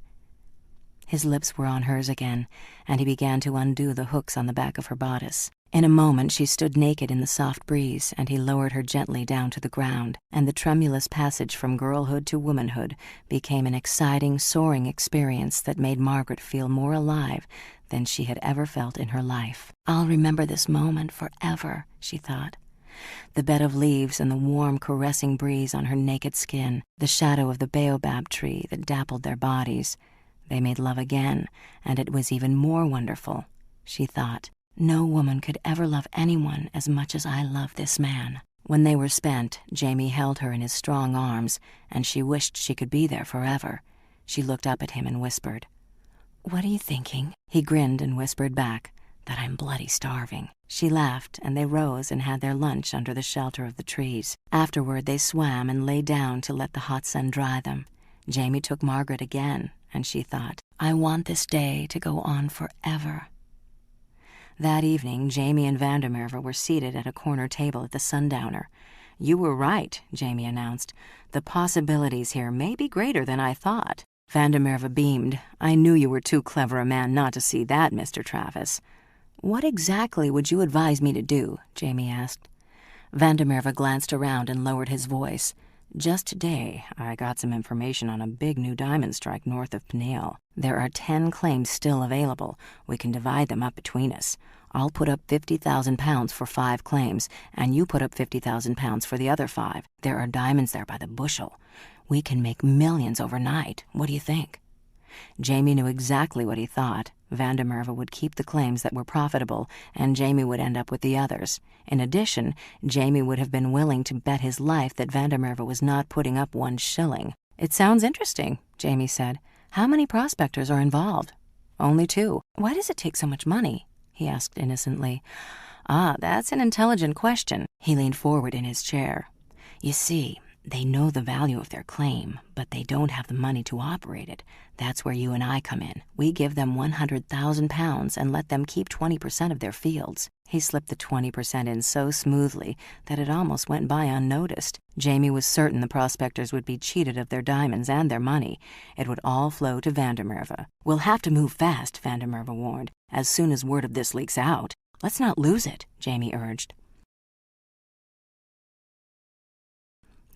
His lips were on hers again, and he began to undo the hooks on the back of her bodice. In a moment she stood naked in the soft breeze, and he lowered her gently down to the ground, and the tremulous passage from girlhood to womanhood became an exciting, soaring experience that made Margaret feel more alive than she had ever felt in her life. "I'll remember this moment forever," she thought. The bed of leaves and the warm, caressing breeze on her naked skin, the shadow of the baobab tree that dappled their bodies. They made love again, and it was even more wonderful, she thought. No woman could ever love anyone as much as I love this man. When they were spent, Jamie held her in his strong arms, and she wished she could be there forever. She looked up at him and whispered, "What are you thinking?" He grinned and whispered back, "That I'm bloody starving." She laughed, and they rose and had their lunch under the shelter of the trees. Afterward, they swam and lay down to let the hot sun dry them. Jamie took Margaret again, and she thought, "I want this day to go on forever." That evening, Jamie and Vandermeer were seated at a corner table at the Sundowner. "You were right," Jamie announced. "The possibilities here may be greater than I thought." Vandermeer beamed. "I knew you were too clever a man not to see that, Mr. Travis." "What exactly would you advise me to do?" Jamie asked. Vandermeer glanced around and lowered his voice. "Just today, I got some information on a big new diamond strike north of Peniel. There are 10 claims still available. We can divide them up between us. I'll put up £50,000 for 5 claims, and you put up £50,000 for the other 5. There are diamonds there by the bushel. We can make millions overnight. What do you think?" Jamie knew exactly what he thought. Vandermeer would keep the claims that were profitable, and Jamie would end up with the others. In addition, Jamie would have been willing to bet his life that Vandermeer was not putting up 1 shilling. "It sounds interesting," Jamie said. "How many prospectors are involved?" "Only 2. "Why does it take so much money?" he asked innocently. "Ah, that's an intelligent question." He leaned forward in his chair. "You see, they know the value of their claim, but they don't have the money to operate it. That's where you and I come in. We give them £100,000 and let them keep 20% of their fields." He slipped the 20% in so smoothly that it almost went by unnoticed. Jamie was certain the prospectors would be cheated of their diamonds and their money. It would all flow to Vandermeer. "We'll have to move fast," Vandermeer warned, "as soon as word of this leaks out." "Let's not lose it," Jamie urged.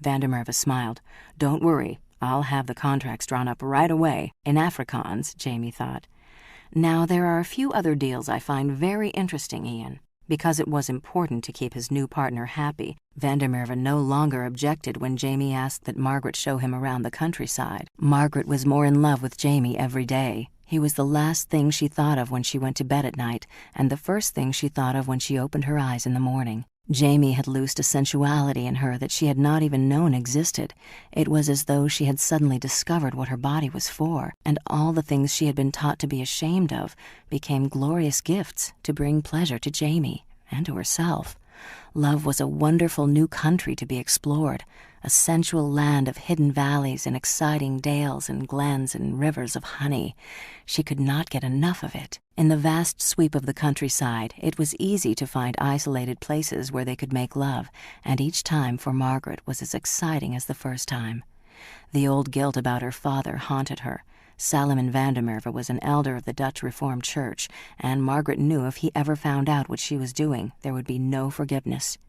Vandermeer smiled. "Don't worry. I'll have the contracts drawn up right away, in Afrikaans," Jamie thought. "Now, there are a few other deals I find very interesting, Ian." Because it was important to keep his new partner happy, Vandermeer no longer objected when Jamie asked that Margaret show him around the countryside. Margaret was more in love with Jamie every day. He was the last thing she thought of when she went to bed at night, and the first thing she thought of when she opened her eyes in the morning. Jamie had loosed a sensuality in her that she had not even known existed. It was as though she had suddenly discovered what her body was for, and all the things she had been taught to be ashamed of became glorious gifts to bring pleasure to Jamie and to herself. Love was a wonderful new country to be explored, a sensual land of hidden valleys and exciting dales and glens and rivers of honey. She could not get enough of it. In the vast sweep of the countryside, it was easy to find isolated places where they could make love, and each time for Margaret was as exciting as the first time. The old guilt about her father haunted her. Salomon van der Merwe was an elder of the Dutch Reformed Church, and Margaret knew if he ever found out what she was doing, there would be no forgiveness.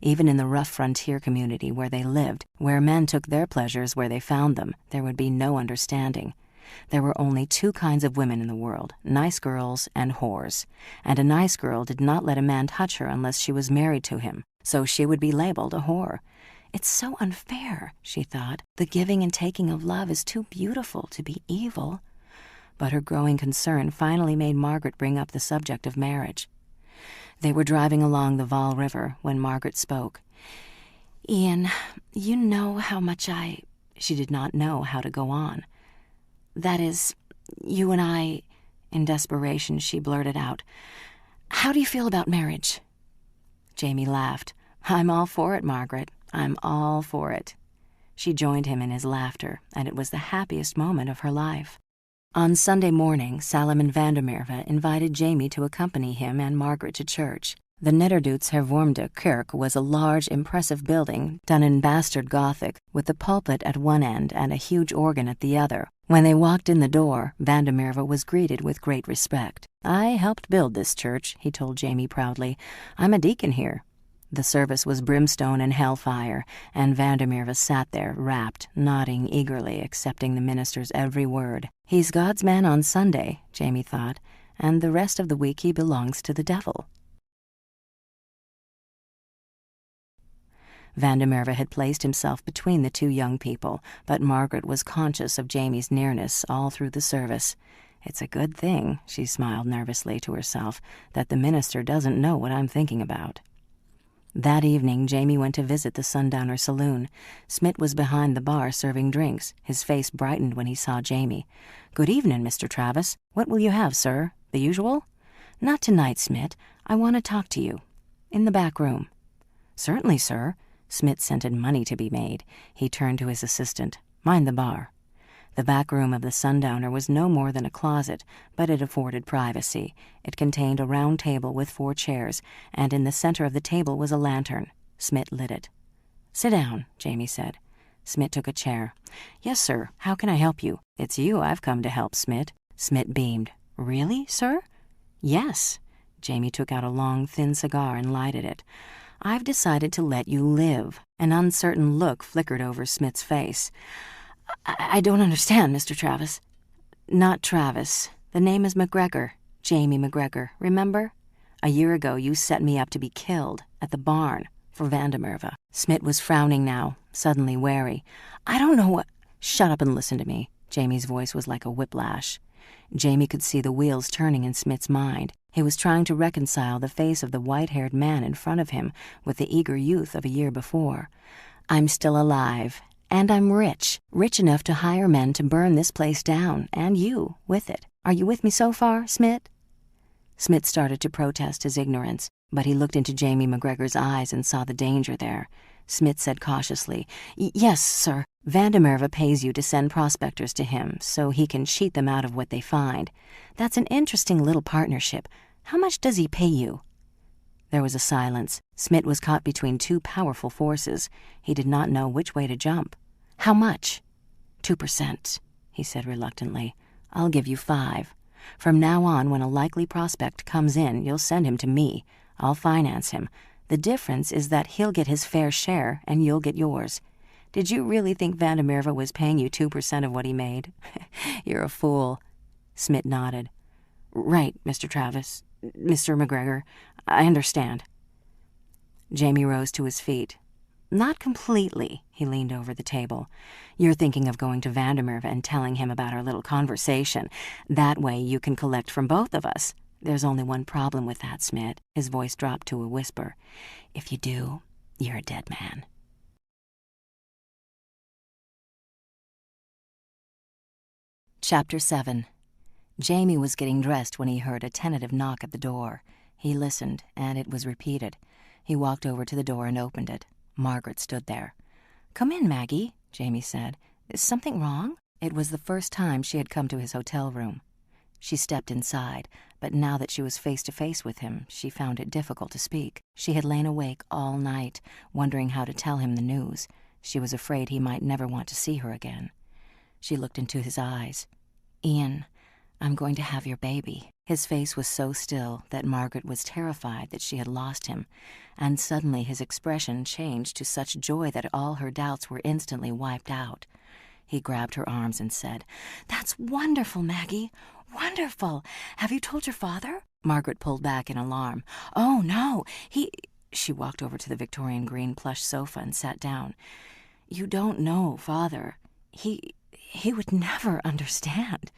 Even in the rough frontier community where they lived, where men took their pleasures where they found them, there would be no understanding. There were only two kinds of women in the world, nice girls and whores, and a nice girl did not let a man touch her unless she was married to him, so she would be labeled a whore. It's so unfair, she thought. The giving and taking of love is too beautiful to be evil. But her growing concern finally made Margaret bring up the subject of marriage. They were driving along the Vaal River when Margaret spoke. "Ian, you know how much She did not know how to go on. "That is, you and I..." In desperation, she blurted out, "How do you feel about marriage?" Jamie laughed. "I'm all for it, Margaret. I'm all for it." She joined him in his laughter, and it was the happiest moment of her life. On Sunday morning, Salomon van der Merwe invited Jamie to accompany him and Margaret to church. The Nederduits Hervormde Kerk was a large, impressive building done in bastard Gothic, with the pulpit at one end and a huge organ at the other. When they walked in the door, van der Merwe was greeted with great respect. "I helped build this church," he told Jamie proudly. "I'm a deacon here." The service was brimstone and hellfire, and van der Merwe sat there, rapt, nodding eagerly, accepting the minister's every word. He's God's man on Sunday, Jamie thought, and the rest of the week he belongs to the devil. Van der Merwe had placed himself between the two young people, but Margaret was conscious of Jamie's nearness all through the service. "It's a good thing," she smiled nervously to herself, "that the minister doesn't know what I'm thinking about." That evening, Jamie went to visit the Sundowner Saloon. Smit was behind the bar serving drinks. His face brightened when he saw Jamie. "Good evening, Mr. Travis. What will you have, sir? The usual?" "Not tonight, Smit. I want to talk to you. In the back room." "Certainly, sir." Smit scented money to be made. He turned to his assistant. "Mind the bar." The back room of the Sundowner was no more than a closet, but it afforded privacy. It contained a round table with 4 chairs, and in the center of the table was a lantern. Smit lit it. "Sit down," Jamie said. Smit took a chair. "Yes, sir. How can I help you?" "It's you I've come to help, Smit." Smit beamed. "Really, sir?" "Yes." Jamie took out a long, thin cigar and lighted it. "I've decided to let you live." An uncertain look flickered over Smit's face. I don't understand, Mr. Travis." "Not Travis. The name is McGregor. Jamie McGregor. Remember? A year ago you set me up to be killed at the barn for van der Merwe." Smit was frowning now, suddenly wary. "I don't know what—" "Shut up and listen to me." Jamie's voice was like a whiplash. Jamie could see the wheels turning in Smit's mind. He was trying to reconcile the face of the white-haired man in front of him with the eager youth of a year before. "I'm still alive. And I'm rich enough to hire men to burn this place down, and you with it. Are you with me so far, Smit?" Smit started to protest his ignorance, but he looked into Jamie McGregor's eyes and saw the danger there. Smit said cautiously, "Yes, sir. Van der Merwe pays you to send prospectors to him, so he can cheat them out of what they find. That's an interesting little partnership. How much does he pay you?" There was a silence. Smit was caught between two powerful forces. He did not know which way to jump. "How much?" 2%, he said reluctantly. "I'll give you 5. From now on, when a likely prospect comes in, you'll send him to me. I'll finance him. The difference is that he'll get his fair share and you'll get yours. Did you really think van der Merwe was paying you 2% of what he made? You're a fool." Smit nodded. "Right, Mr. Travis. Mr. McGregor. I understand." Jamie rose to his feet. "Not completely," he leaned over the table. "You're thinking of going to van der Merwe and telling him about our little conversation. That way you can collect from both of us. There's only one problem with that, Smit." His voice dropped to a whisper. "If you do, you're a dead man." Chapter 7. Jamie was getting dressed when he heard a tentative knock at the door. He listened, and it was repeated. He walked over to the door and opened it. Margaret stood there. "Come in, Maggie," Jamie said. "Is something wrong?" It was the first time she had come to his hotel room. She stepped inside, but now that she was face to face with him, she found it difficult to speak. She had lain awake all night, wondering how to tell him the news. She was afraid he might never want to see her again. She looked into his eyes. "Ian, I'm going to have your baby." His face was so still that Margaret was terrified that she had lost him, and suddenly his expression changed to such joy that all her doubts were instantly wiped out. He grabbed her arms and said, "That's wonderful, Maggie. Wonderful. Have you told your father?" Margaret pulled back in alarm. "Oh, no. She walked over to the Victorian green plush sofa and sat down. "You don't know, Father. He would never understand."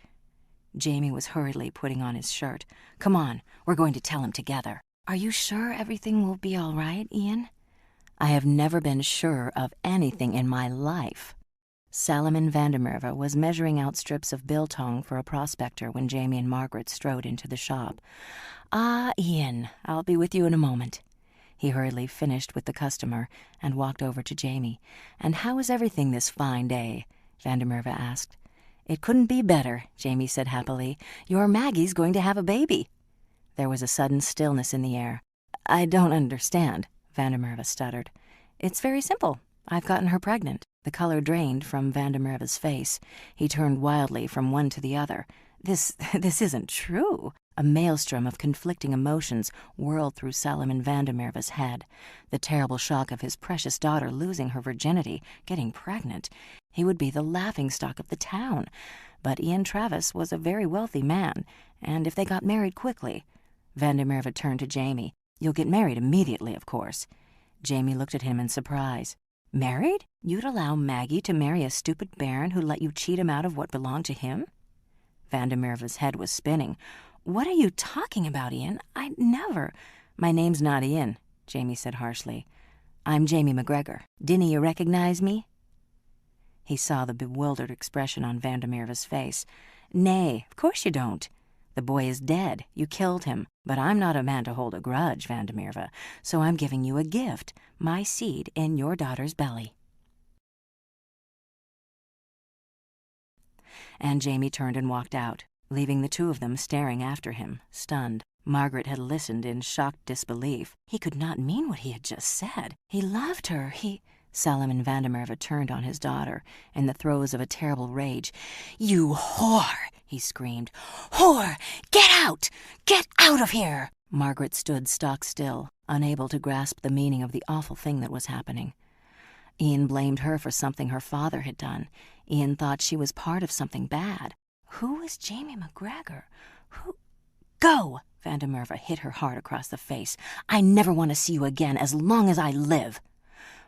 Jamie was hurriedly putting on his shirt. "Come on, we're going to tell him together." "Are you sure everything will be all right, Ian?" "I have never been sure of anything in my life." Salomon Vandermerve was measuring out strips of biltong for a prospector when Jamie and Margaret strode into the shop. "Ah, Ian, I'll be with you in a moment." He hurriedly finished with the customer and walked over to Jamie. "And how is everything this fine day?" Vandermerve asked. "It couldn't be better," Jamie said happily. "Your Maggie's going to have a baby." There was a sudden stillness in the air. "I don't understand," Vandermerve stuttered. "It's very simple. I've gotten her pregnant." The color drained from Vandermerve's face. He turned wildly from one to the other. This isn't true." A maelstrom of conflicting emotions whirled through Salomon Vandermerve's head. The terrible shock of his precious daughter losing her virginity, getting pregnant. He would be the laughingstock of the town. But Ian Travis was a very wealthy man, and if they got married quickly... Vandermerve turned to Jamie. "You'll get married immediately, of course." Jamie looked at him in surprise. "Married? You'd allow Maggie to marry a stupid baron who let you cheat him out of what belonged to him?" Vandermerve's head was spinning. "What are you talking about, Ian? I'd never—" "My name's not Ian," Jamie said harshly. "I'm Jamie McGregor. Didn't you recognize me?" He saw the bewildered expression on Vandermerve's face. "Nay, of course you don't. The boy is dead. You killed him. But I'm not a man to hold a grudge, Vandermerve, so I'm giving you a gift, my seed in your daughter's belly." And Jamie turned and walked out, leaving the two of them staring after him, stunned. Margaret had listened in shocked disbelief. He could not mean what he had just said. He loved her. Salomon Vandermerve turned on his daughter, in the throes of a terrible rage. "You whore!" he screamed. "Whore! Get out! Get out of here!" Margaret stood stock still, unable to grasp the meaning of the awful thing that was happening. Ian blamed her for something her father had done. Ian thought she was part of something bad. Who was Jamie McGregor? Who— "Go!" Vandermerve hit her hard across the face. "I never want to see you again as long as I live."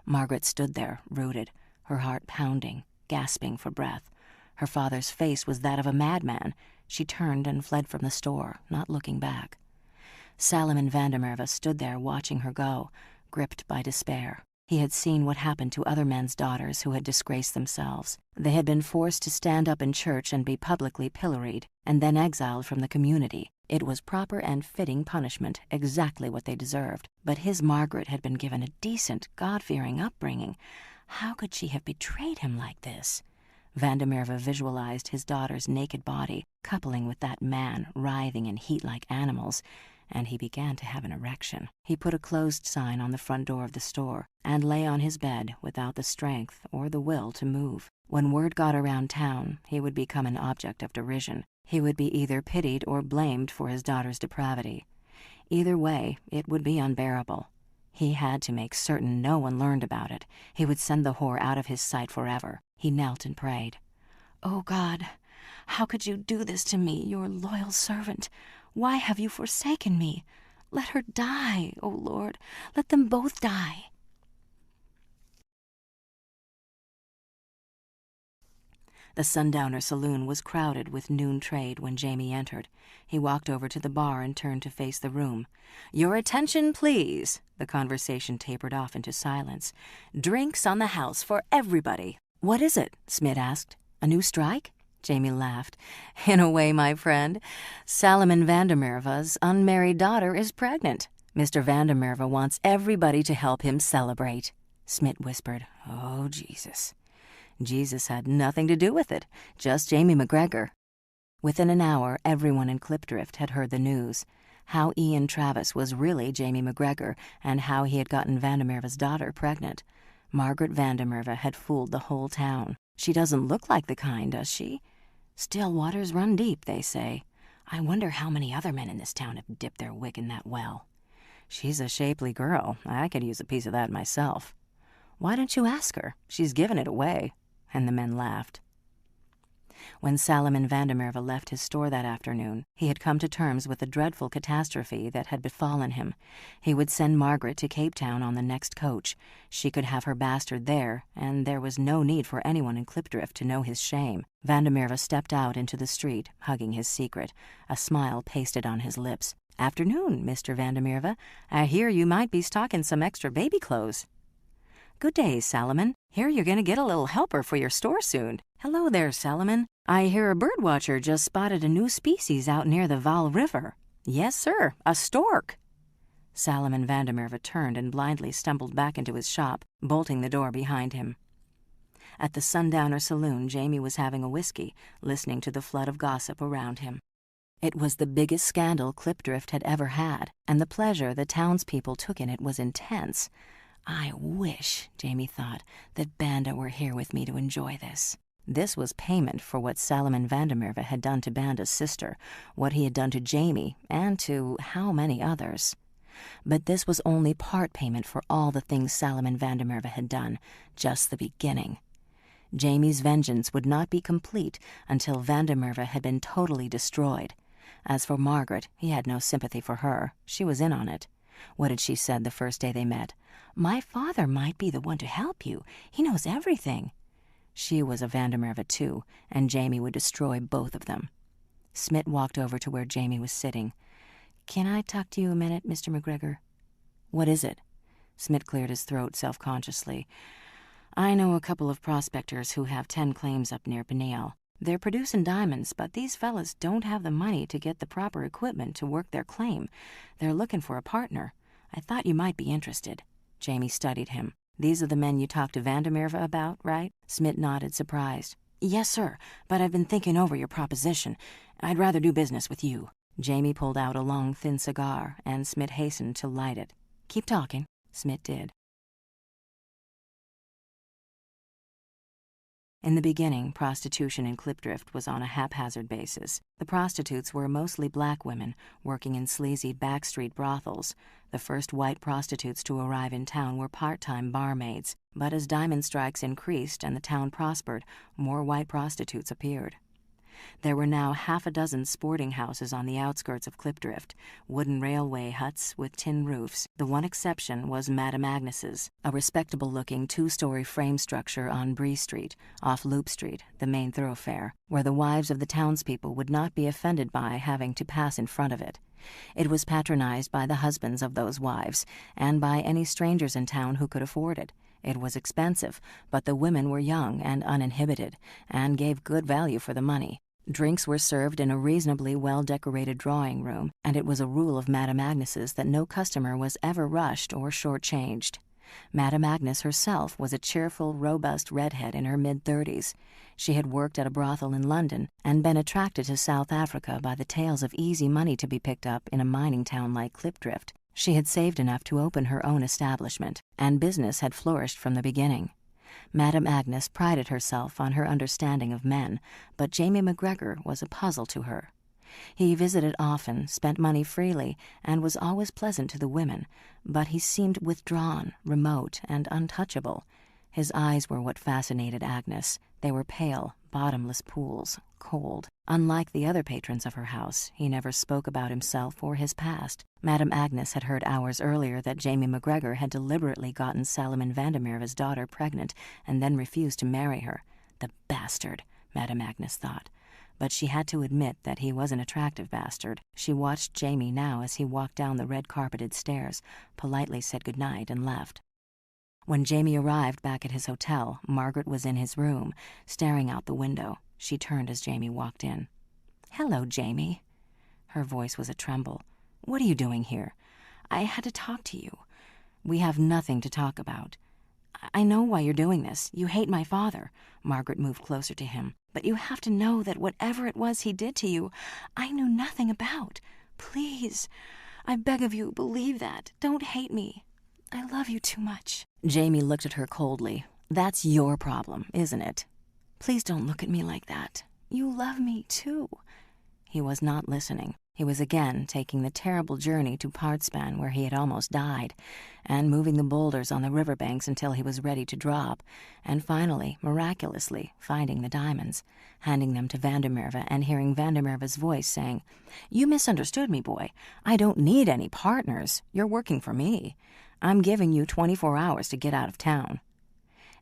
Margaret stood there, rooted, her heart pounding, gasping for breath. Her father's face was that of a madman. She turned and fled from the store, not looking back. Salomon Vandermerve stood there watching her go, gripped by despair. He had seen what happened to other men's daughters who had disgraced themselves. They had been forced to stand up in church and be publicly pilloried, and then exiled from the community. It was proper and fitting punishment, exactly what they deserved. But his Margaret had been given a decent, God-fearing upbringing. How could she have betrayed him like this? Vandermerve visualized his daughter's naked body, coupling with that man, writhing in heat like animals, and he began to have an erection. He put a closed sign on the front door of the store and lay on his bed without the strength or the will to move. When word got around town, he would become an object of derision. He would be either pitied or blamed for his daughter's depravity. Either way, it would be unbearable. He had to make certain no one learned about it. He would send the whore out of his sight forever. He knelt and prayed. "Oh God, how could you do this to me, your loyal servant? Why have you forsaken me? Let her die, O Lord. Let them both die." The Sundowner Saloon was crowded with noon trade when Jamie entered. He walked over to the bar and turned to face the room. "Your attention, please." The conversation tapered off into silence. "Drinks on the house for everybody." "What is it?" Smith asked. "A new strike?" Jamie laughed. "In a way, my friend. Salomon Vandermerve's unmarried daughter is pregnant. Mr. Vandermerve wants everybody to help him celebrate, Smith whispered. Oh, Jesus. Jesus had nothing to do with it, just Jamie McGregor. Within an hour, everyone in Clipdrift had heard the news. How Ian Travis was really Jamie McGregor, and how he had gotten Vandermerve's daughter pregnant. Margaret Vandermerve had fooled the whole town. She doesn't look like the kind, does she? Still waters run deep, they say. I wonder how many other men in this town have dipped their wick in that well. She's a shapely girl. I could use a piece of that myself. Why don't you ask her? She's given it away. And the men laughed. When Salomon Vandermerve left his store that afternoon, he had come to terms with the dreadful catastrophe that had befallen him. He would send Margaret to Cape Town on the next coach. She could have her bastard there, and there was no need for anyone in Clipdrift to know his shame. Vandermerve stepped out into the street, hugging his secret, a smile pasted on his lips. Afternoon, Mr. Vandermerve. I hear you might be stocking some extra baby clothes. Good day, Salomon. Hear you're going to get a little helper for your store soon. Hello there, Salomon. I hear a birdwatcher just spotted a new species out near the Vaal River. Yes, sir, a stork. Salomon Vandermerve turned and blindly stumbled back into his shop, bolting the door behind him. At the Sundowner Saloon, Jamie was having a whiskey, listening to the flood of gossip around him. It was the biggest scandal Clipdrift had ever had, and the pleasure the townspeople took in it was intense. I wish, Jamie thought, that Banda were here with me to enjoy this. This was payment for what Salomon Vandermerve had done to Banda's sister, what he had done to Jamie, and to how many others. But this was only part payment for all the things Salomon Vandermerve had done, just the beginning. Jamie's vengeance would not be complete until Vandermerve had been totally destroyed. As for Margaret, he had no sympathy for her. She was in on it. What had she said the first day they met? My father might be the one to help you. He knows everything. She was a Vandermerve too, and Jamie would destroy both of them. Smith walked over to where Jamie was sitting. Can I talk to you a minute, Mr. McGregor? What is it? Smith cleared his throat self-consciously. I know a couple of prospectors who have 10 claims up near Betrayal. They're producing diamonds, but these fellas don't have the money to get the proper equipment to work their claim. They're looking for a partner. I thought you might be interested. Jamie studied him. These are the men you talked to Vandermerve about, right? Smith nodded, surprised. Yes, sir, but I've been thinking over your proposition. I'd rather do business with you. Jamie pulled out a long, thin cigar, and Smith hastened to light it. Keep talking. Smith did. In the beginning, prostitution in Clipdrift was on a haphazard basis. The prostitutes were mostly black women, working in sleazy backstreet brothels. The first white prostitutes to arrive in town were part-time barmaids, but as diamond strikes increased and the town prospered, more white prostitutes appeared. There were now 6 sporting houses on the outskirts of Clipdrift, wooden railway huts with tin roofs. The one exception was Madame Agnes's, a respectable-looking 2-story frame structure on Bree Street, off Loop Street, the main thoroughfare, where the wives of the townspeople would not be offended by having to pass in front of it. It was patronized by the husbands of those wives, and by any strangers in town who could afford it. It was expensive, but the women were young and uninhibited, and gave good value for the money. Drinks were served in a reasonably well-decorated drawing room, and it was a rule of Madame Agnes's that no customer was ever rushed or shortchanged. Madame Agnes herself was a cheerful, robust redhead in her mid-30s. She had worked at a brothel in London and been attracted to South Africa by the tales of easy money to be picked up in a mining town like Clipdrift. She had saved enough to open her own establishment, and business had flourished from the beginning. Madame Agnes prided herself on her understanding of men, but Jamie McGregor was a puzzle to her. He visited often, spent money freely, and was always pleasant to the women, but he seemed withdrawn, remote, and untouchable. His eyes were what fascinated Agnes. They were pale, bottomless pools, cold. Unlike the other patrons of her house, he never spoke about himself or his past. Madame Agnes had heard hours earlier that Jamie McGregor had deliberately gotten Salomon Vandermerve's daughter pregnant and then refused to marry her. The bastard, Madame Agnes thought. But she had to admit that he was an attractive bastard. She watched Jamie now as he walked down the red-carpeted stairs, politely said goodnight, and left. When Jamie arrived back at his hotel, Margaret was in his room, staring out the window. She turned as Jamie walked in. "Hello, Jamie." Her voice was a tremble. "What are you doing here?" I had to talk to you. We have nothing to talk about. I know why you're doing this. You hate my father." Margaret moved closer to him. "But you have to know that whatever it was he did to you, I knew nothing about. Please, I beg of you, believe that. Don't hate me. I love you too much." Jamie looked at her coldly. "That's your problem, isn't it? Please don't look at me like that. You love me too." He was not listening. He was again taking the terrible journey to Partspan, where he had almost died, and moving the boulders on the riverbanks until he was ready to drop, and finally, miraculously, finding the diamonds, handing them to Vandermerve, and hearing Vandermerve's voice saying, "You misunderstood me, boy. I don't need any partners. You're working for me. I'm giving you 24 hours to get out of town."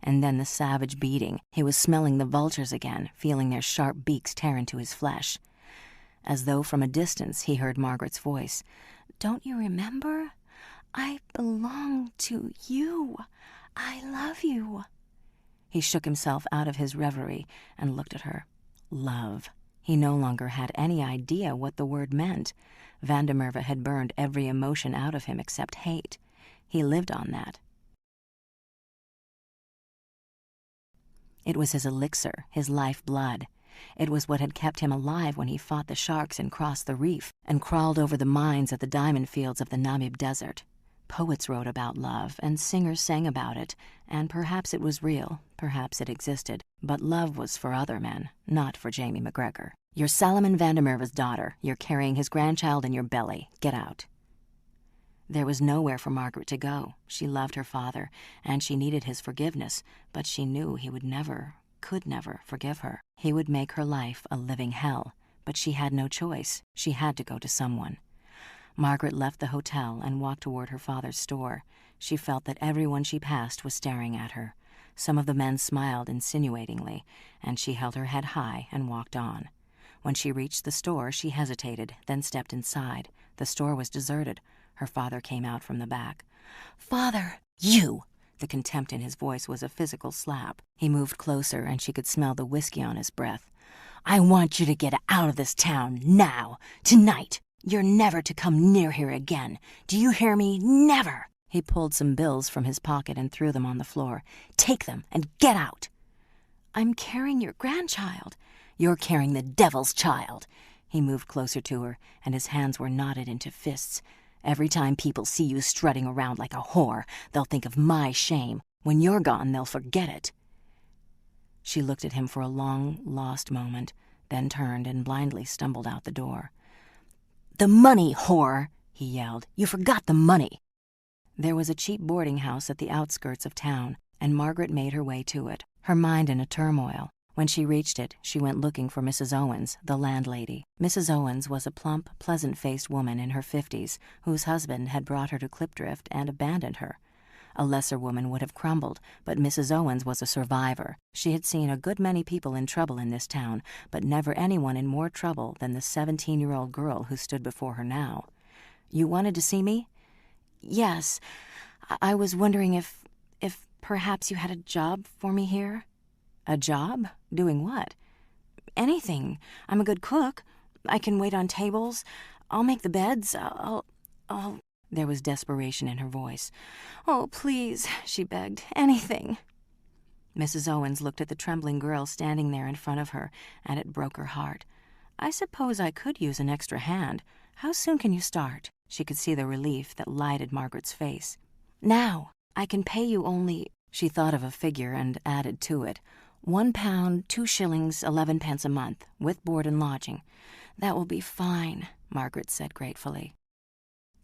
And then the savage beating. He was smelling the vultures again, feeling their sharp beaks tear into his flesh. As though from a distance he heard Margaret's voice. "Don't you remember? I belong to you. I love you." He shook himself out of his reverie and looked at her. Love. He no longer had any idea what the word meant. Vandermerve had burned every emotion out of him except hate. He lived on that. It was his elixir, his life-blood. It was what had kept him alive when he fought the sharks and crossed the reef and crawled over the mines at the diamond fields of the Namib Desert. Poets wrote about love, and singers sang about it, and perhaps it was real, perhaps it existed, but love was for other men, not for Jamie McGregor. "You're Salomon Vandermerve's daughter. You're carrying his grandchild in your belly. Get out." There was nowhere for Margaret to go. She loved her father, and she needed his forgiveness, but she knew he would never, could never forgive her. He would make her life a living hell, but she had no choice. She had to go to someone. Margaret left the hotel and walked toward her father's store. She felt that everyone she passed was staring at her. Some of the men smiled insinuatingly, and she held her head high and walked on. When she reached the store, she hesitated, then stepped inside. The store was deserted. Her father came out from the back. "Father, you!" The contempt in his voice was a physical slap. He moved closer, and she could smell the whiskey on his breath. "I want you to get out of this town, now, tonight. You're never to come near here again. Do you hear me? Never!" He pulled some bills from his pocket and threw them on the floor. "Take them and get out." "I'm carrying your grandchild." "You're carrying the devil's child." He moved closer to her, and his hands were knotted into fists. "Every time people see you strutting around like a whore, they'll think of my shame. When you're gone, they'll forget it." She looked at him for a long, lost moment, then turned and blindly stumbled out the door. "The money, whore!" he yelled. "You forgot the money." There was a cheap boarding house at the outskirts of town, and Margaret made her way to it, her mind in a turmoil. When she reached it, she went looking for Mrs. Owens, the landlady. Mrs. Owens was a plump, pleasant-faced woman in her 50s, whose husband had brought her to Klipdrift and abandoned her. A lesser woman would have crumbled, but Mrs. Owens was a survivor. She had seen a good many people in trouble in this town, but never anyone in more trouble than the 17-year-old girl who stood before her now. "You wanted to see me?" "Yes. I was wondering if perhaps you had a job for me here." "A job? Doing what?" "Anything. I'm a good cook. I can wait on tables. I'll make the beds. I'll... There was desperation in her voice. "Oh, please," she begged. "Anything." Mrs. Owens looked at the trembling girl standing there in front of her, and it broke her heart. "I suppose I could use an extra hand. How soon can you start?" She could see the relief that lighted Margaret's face. "Now. I can pay you only..." She thought of a figure and added to it. £1, 2 shillings, 11 pence a month, with board and lodging. "That will be fine," Margaret said gratefully.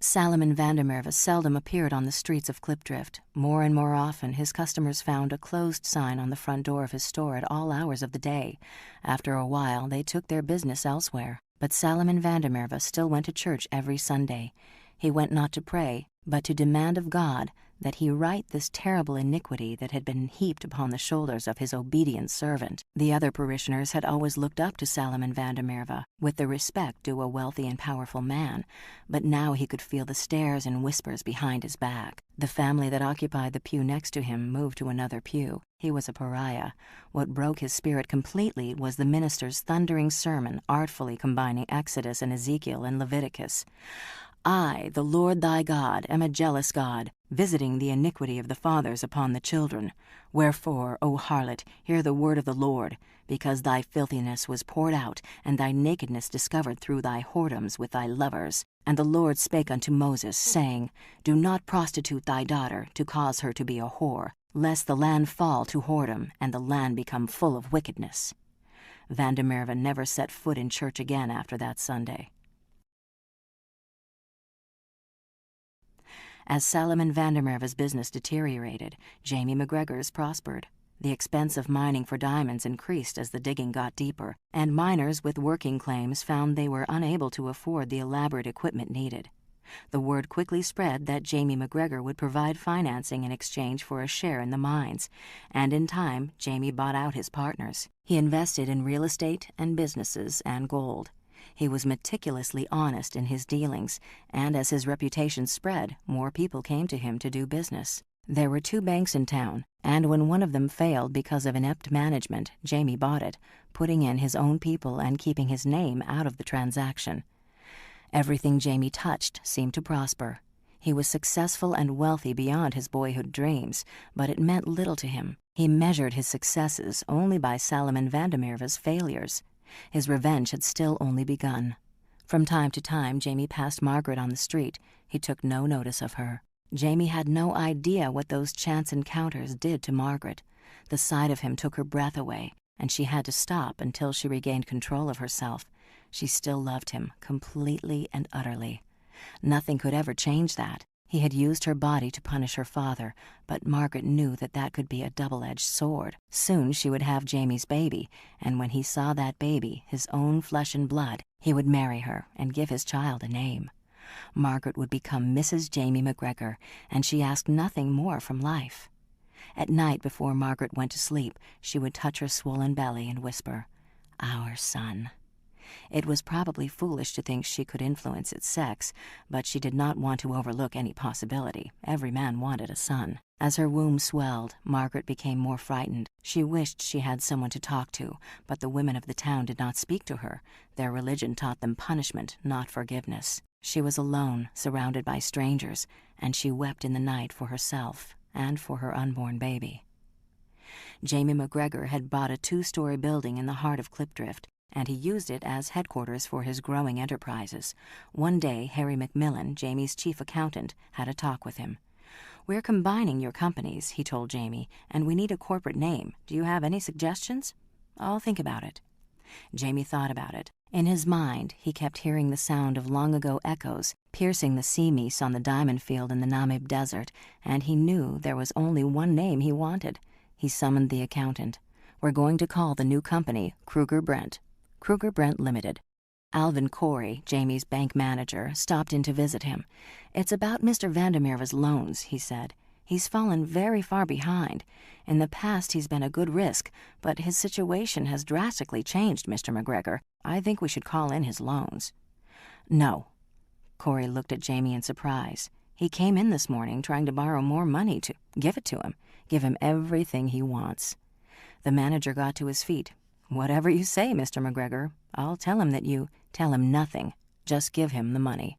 Salomon Vandermerve seldom appeared on the streets of Klipdrift. More and more often, his customers found a closed sign on the front door of his store at all hours of the day. After a while, they took their business elsewhere. But Salomon Vandermerve still went to church every Sunday. He went not to pray, but to demand of God that he right this terrible iniquity that had been heaped upon the shoulders of his obedient servant. The other parishioners had always looked up to Salomon Vandermerve with the respect due a wealthy and powerful man, but now he could feel the stares and whispers behind his back. The family that occupied the pew next to him moved to another pew. He was a pariah. What broke his spirit completely was the minister's thundering sermon, artfully combining Exodus and Ezekiel and Leviticus. I, the Lord thy God, am a jealous God, visiting the iniquity of the fathers upon the children. Wherefore, O harlot, hear the word of the Lord, because thy filthiness was poured out, and thy nakedness discovered through thy whoredoms with thy lovers. And the Lord spake unto Moses, saying, Do not prostitute thy daughter, to cause her to be a whore, lest the land fall to whoredom, and the land become full of wickedness. Van der Merwe never set foot in church again after that Sunday. As Salomon van der Merwe's business deteriorated, Jamie McGregor's prospered. The expense of mining for diamonds increased as the digging got deeper, and miners with working claims found they were unable to afford the elaborate equipment needed. The word quickly spread that Jamie McGregor would provide financing in exchange for a share in the mines, and in time, Jamie bought out his partners. He invested in real estate and businesses and gold. He was meticulously honest in his dealings, and as his reputation spread, more people came to him to do business. There were 2 banks in town, and when one of them failed because of inept management, Jamie bought it, putting in his own people and keeping his name out of the transaction. Everything Jamie touched seemed to prosper. He was successful and wealthy beyond his boyhood dreams, but it meant little to him. He measured his successes only by Salomon van der Merwe's failures. His revenge had still only begun. From time to time, Jamie passed Margaret on the street. He took no notice of her. Jamie had no idea what those chance encounters did to Margaret. The sight of him took her breath away, and she had to stop until she regained control of herself. She still loved him, completely and utterly. Nothing could ever change that. He had used her body to punish her father, but Margaret knew that that could be a double-edged sword. Soon she would have Jamie's baby, and when he saw that baby, his own flesh and blood, he would marry her and give his child a name. Margaret would become Mrs. Jamie McGregor, and she asked nothing more from life. At night before Margaret went to sleep, she would touch her swollen belly and whisper, "Our son." It was probably foolish to think she could influence its sex, but she did not want to overlook any possibility. Every man wanted a son. As her womb swelled, Margaret became more frightened. She wished she had someone to talk to, but the women of the town did not speak to her. Their religion taught them punishment, not forgiveness. She was alone, surrounded by strangers, and she wept in the night for herself and for her unborn baby. Jamie McGregor had bought a 2-story building in the heart of Klipdrift, and he used it as headquarters for his growing enterprises. One day, Harry McMillan, Jamie's chief accountant, had a talk with him. "We're combining your companies," he told Jamie, "and we need a corporate name. Do you have any suggestions?" "I'll think about it." Jamie thought about it. In his mind, he kept hearing the sound of long-ago echoes piercing the sea meese on the diamond field in the Namib Desert, and he knew there was only one name he wanted. He summoned the accountant. "We're going to call the new company Kruger-Brent. Kruger-Brent Limited." Alvin Corey, Jamie's bank manager, stopped in to visit him. "It's about Mr. van der Merwe's loans," he said. "He's fallen very far behind. In the past he's been a good risk, but his situation has drastically changed, Mr. McGregor. I think we should call in his loans." "No." Corey looked at Jamie in surprise. "He came in this morning trying to borrow more money to give it to him. Give him everything he wants." The manager got to his feet. "Whatever you say, Mr. McGregor. I'll tell him that you..." "Tell him nothing. Just give him the money."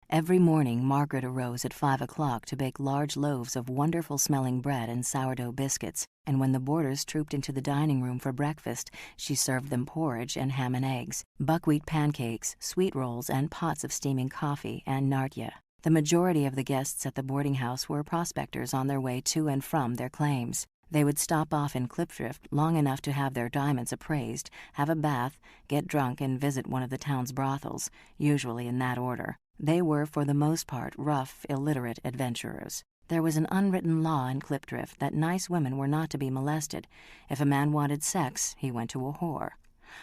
Every morning, Margaret arose at 5 o'clock to bake large loaves of wonderful-smelling bread and sourdough biscuits, and when the boarders trooped into the dining room for breakfast, she served them porridge and ham and eggs, buckwheat pancakes, sweet rolls, and pots of steaming coffee and nartje. The majority of the guests at the boarding house were prospectors on their way to and from their claims. They would stop off in Klipdrift long enough to have their diamonds appraised, have a bath, get drunk, and visit one of the town's brothels, usually in that order. They were, for the most part, rough, illiterate adventurers. There was an unwritten law in Klipdrift that nice women were not to be molested. If a man wanted sex, he went to a whore.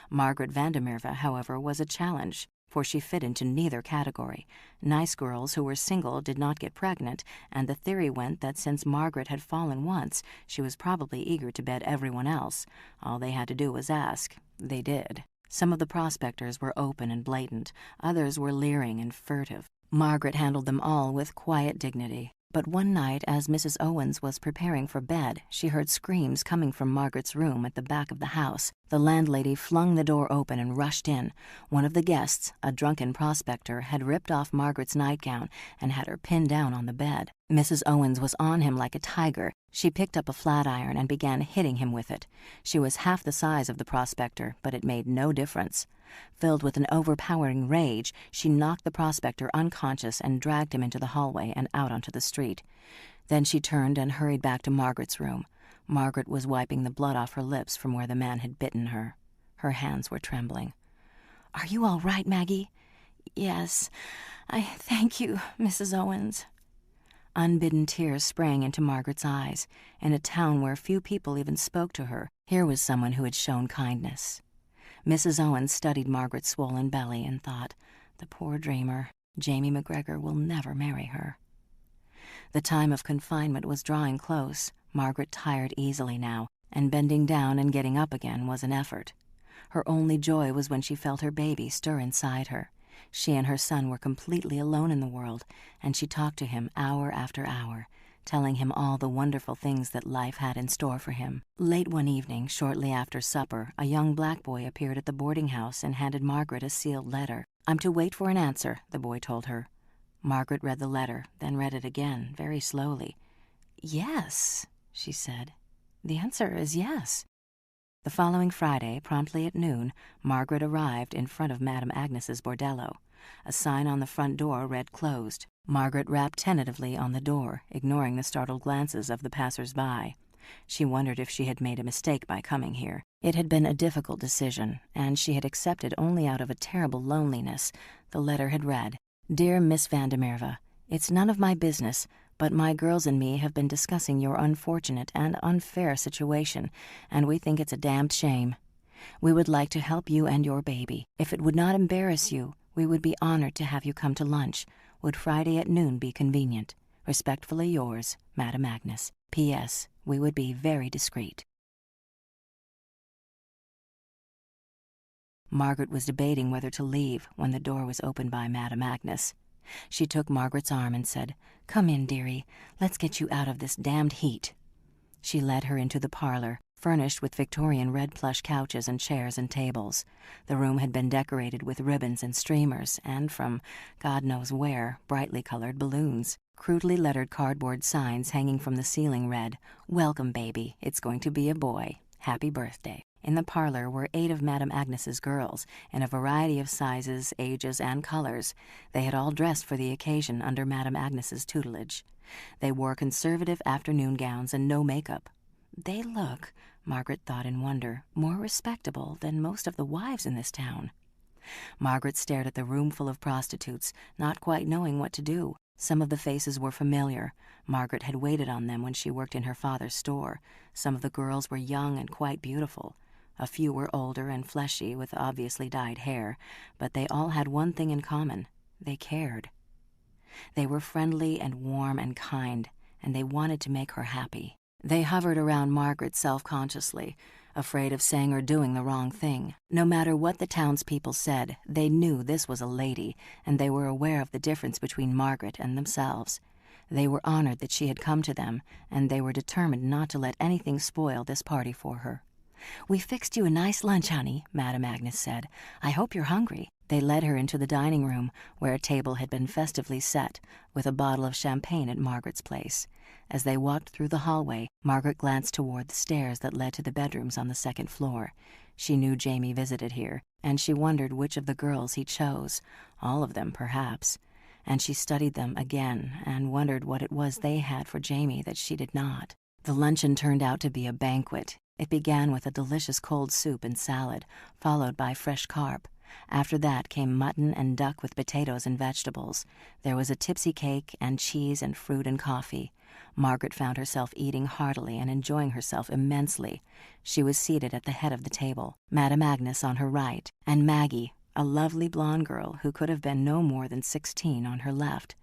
Margaret van der Merwe, however, was a challenge, for she fit into neither category. Nice girls who were single did not get pregnant, and the theory went that since Margaret had fallen once, she was probably eager to bed everyone else. All they had to do was ask. They did. Some of the prospectors were open and blatant, others were leering and furtive. Margaret handled them all with quiet dignity. But one night, as Mrs. Owens was preparing for bed, she heard screams coming from Margaret's room at the back of the house. The landlady flung the door open and rushed in. One of the guests, a drunken prospector, had ripped off Margaret's nightgown and had her pinned down on the bed. Mrs. Owens was on him like a tiger. She picked up a flat iron and began hitting him with it. She was half the size of the prospector, but it made no difference. Filled with an overpowering rage, she knocked the prospector unconscious and dragged him into the hallway and out onto the street. Then she turned and hurried back to Margaret's room. Margaret was wiping the blood off her lips from where the man had bitten her. Her hands were trembling. "Are you all right, Maggie?" "Yes, I thank you, Mrs. Owens." Unbidden tears sprang into Margaret's eyes. In a town where few people even spoke to her, here was someone who had shown kindness. Mrs. Owens studied Margaret's swollen belly and thought, "The poor dreamer. Jamie McGregor will never marry her." The time of confinement was drawing close. Margaret tired easily now, and bending down and getting up again was an effort. Her only joy was when she felt her baby stir inside her. She and her son were completely alone in the world, and she talked to him hour after hour, telling him all the wonderful things that life had in store for him. Late one evening, shortly after supper, a young black boy appeared at the boarding house and handed Margaret a sealed letter. "I'm to wait for an answer," the boy told her. Margaret read the letter, then read it again, very slowly. "Yes," she said. "The answer is yes." The following Friday, promptly at noon, Margaret arrived in front of Madame Agnes's bordello. A sign on the front door read "Closed." Margaret rapped tentatively on the door, ignoring the startled glances of the passers-by. She wondered if she had made a mistake by coming here. It had been a difficult decision, and she had accepted only out of a terrible loneliness. The letter had read, "Dear Miss Van de Merwe, it's none of my business, but my girls and me have been discussing your unfortunate and unfair situation, and we think it's a damned shame. We would like to help you and your baby. If it would not embarrass you, we would be honored to have you come to lunch. Would Friday at noon be convenient? Respectfully yours, Madame Agnes. P.S. We would be very discreet." Margaret was debating whether to leave when the door was opened by Madame Agnes. She took Margaret's arm and said, "Come in, dearie. Let's get you out of this damned heat." She led her into the parlor, furnished with Victorian red plush couches and chairs and tables. The room had been decorated with ribbons and streamers, and from God knows where, brightly colored balloons. Crudely lettered cardboard signs hanging from the ceiling read, "Welcome, baby. It's going to be a boy. Happy birthday." In the parlor were 8 of Madame Agnes's girls, in a variety of sizes, ages, and colors. They had all dressed for the occasion under Madame Agnes's tutelage. They wore conservative afternoon gowns and no makeup. They look, Margaret thought in wonder, more respectable than most of the wives in this town. Margaret stared at the room full of prostitutes, not quite knowing what to do. Some of the faces were familiar. Margaret had waited on them when she worked in her father's store. Some of the girls were young and quite beautiful. A few were older and fleshy with obviously dyed hair, but they all had one thing in common. They cared. They were friendly and warm and kind, and they wanted to make her happy. They hovered around Margaret self-consciously, afraid of saying or doing the wrong thing. No matter what the townspeople said, they knew this was a lady, and they were aware of the difference between Margaret and themselves. They were honored that she had come to them, and they were determined not to let anything spoil this party for her. "We fixed you a nice lunch, honey," Madame Agnes said. "I hope you're hungry." They led her into the dining room, where a table had been festively set, with a bottle of champagne at Margaret's place. As they walked through the hallway, Margaret glanced toward the stairs that led to the bedrooms on the second floor. She knew Jamie visited here, and she wondered which of the girls he chose. All of them, perhaps. And she studied them again and wondered what it was they had for Jamie that she did not. The luncheon turned out to be a banquet. It began with a delicious cold soup and salad, followed by fresh carp. After that came mutton and duck with potatoes and vegetables. There was a tipsy cake and cheese and fruit and coffee. Margaret found herself eating heartily and enjoying herself immensely. She was seated at the head of the table, Madame Agnes on her right, and Maggie, a lovely blonde girl who could have been no more than 16, on her left.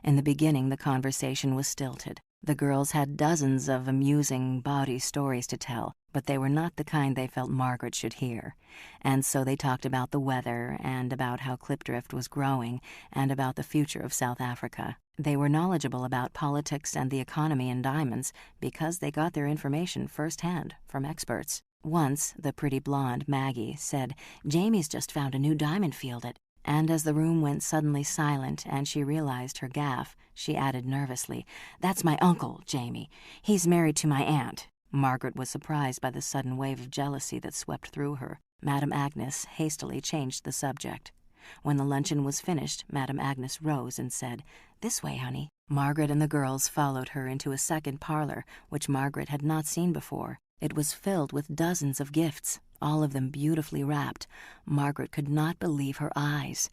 In the beginning, the conversation was stilted. The girls had dozens of amusing, bawdy stories to tell, but they were not the kind they felt Margaret should hear. And so they talked about the weather, and about how Klipdrift was growing, and about the future of South Africa. They were knowledgeable about politics and the economy in diamonds because they got their information firsthand from experts. Once, the pretty blonde Maggie said, "Jamie's just found a new diamond field at—" And as the room went suddenly silent and she realized her gaffe, she added nervously, "That's my uncle, Jamie. He's married to my aunt." Margaret was surprised by the sudden wave of jealousy that swept through her. Madame Agnes hastily changed the subject. When the luncheon was finished, Madame Agnes rose and said, "This way, honey." Margaret and the girls followed her into a second parlor, which Margaret had not seen before. It was filled with dozens of gifts, all of them beautifully wrapped. Margaret could not believe her eyes.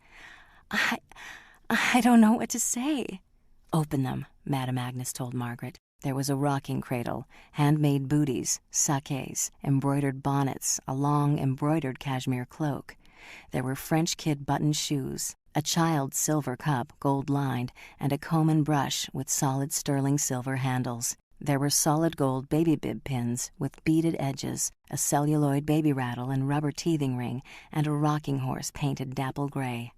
I don't know what to say." "Open them," Madame Agnes told Margaret. There was a rocking cradle, handmade booties, sakes, embroidered bonnets, a long embroidered cashmere cloak. There were French kid button shoes, a child's silver cup, gold-lined, and a comb and brush with solid sterling silver handles. There were solid gold baby bib pins with beaded edges, a celluloid baby rattle and rubber teething ring, and a rocking horse painted dapple gray.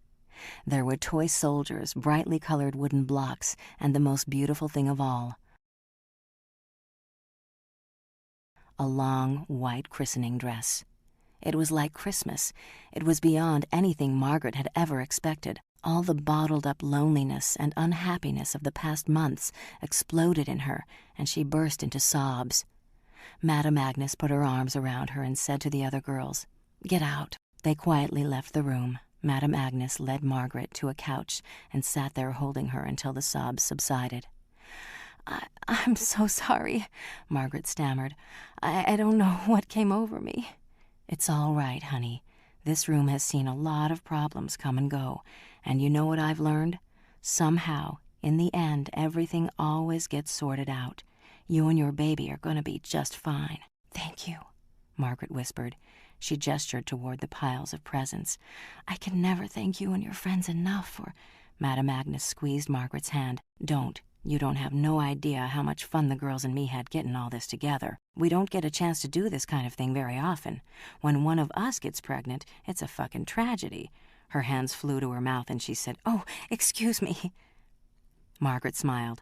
There were toy soldiers, brightly colored wooden blocks, and the most beautiful thing of all, a long, white christening dress. It was like Christmas. It was beyond anything Margaret had ever expected. All the bottled-up loneliness and unhappiness of the past months exploded in her, and she burst into sobs. Madame Agnes put her arms around her and said to the other girls, "Get out." They quietly left the room. Madame Agnes led Margaret to a couch and sat there holding her until the sobs subsided. I'm so sorry," Margaret stammered. I don't know what came over me." "It's all right, honey. This room has seen a lot of problems come and go, and you know what I've learned? Somehow, in the end, everything always gets sorted out. You and your baby are going to be just fine." "Thank you," Margaret whispered. She gestured toward the piles of presents. "I can never thank you and your friends enough for—" Madame Agnes squeezed Margaret's hand. "Don't. You don't have no idea how much fun the girls and me had getting all this together. We don't get a chance to do this kind of thing very often. When one of us gets pregnant, it's a fucking tragedy." Her hands flew to her mouth and she said, "Oh, excuse me." Margaret smiled.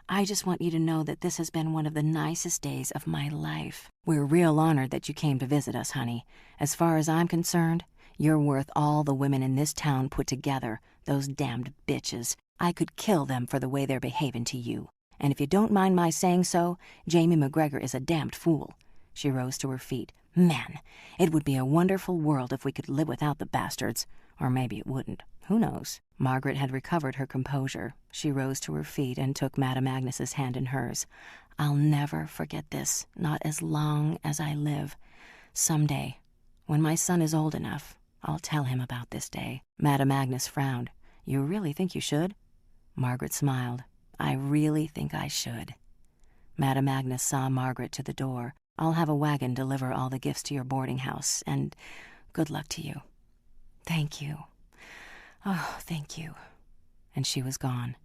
"I just want you to know that this has been one of the nicest days of my life. We're real honored that you came to visit us, honey. As far as I'm concerned, you're worth all the women in this town put together, those damned bitches. I could kill them for the way they're behaving to you. And if you don't mind my saying so, Jamie McGregor is a damned fool." She rose to her feet. "Man, it would be a wonderful world if we could live without the bastards. Or maybe it wouldn't. Who knows?" Margaret had recovered her composure. She rose to her feet and took Madame Agnes's hand in hers. "I'll never forget this, not as long as I live. Someday, when my son is old enough, I'll tell him about this day." Madame Agnes frowned. "You really think you should?" Margaret smiled. "I really think I should." Madame Agnes saw Margaret to the door. "I'll have a wagon deliver all the gifts to your boarding house, and good luck to you." "Thank you. Oh, thank you." And she was gone.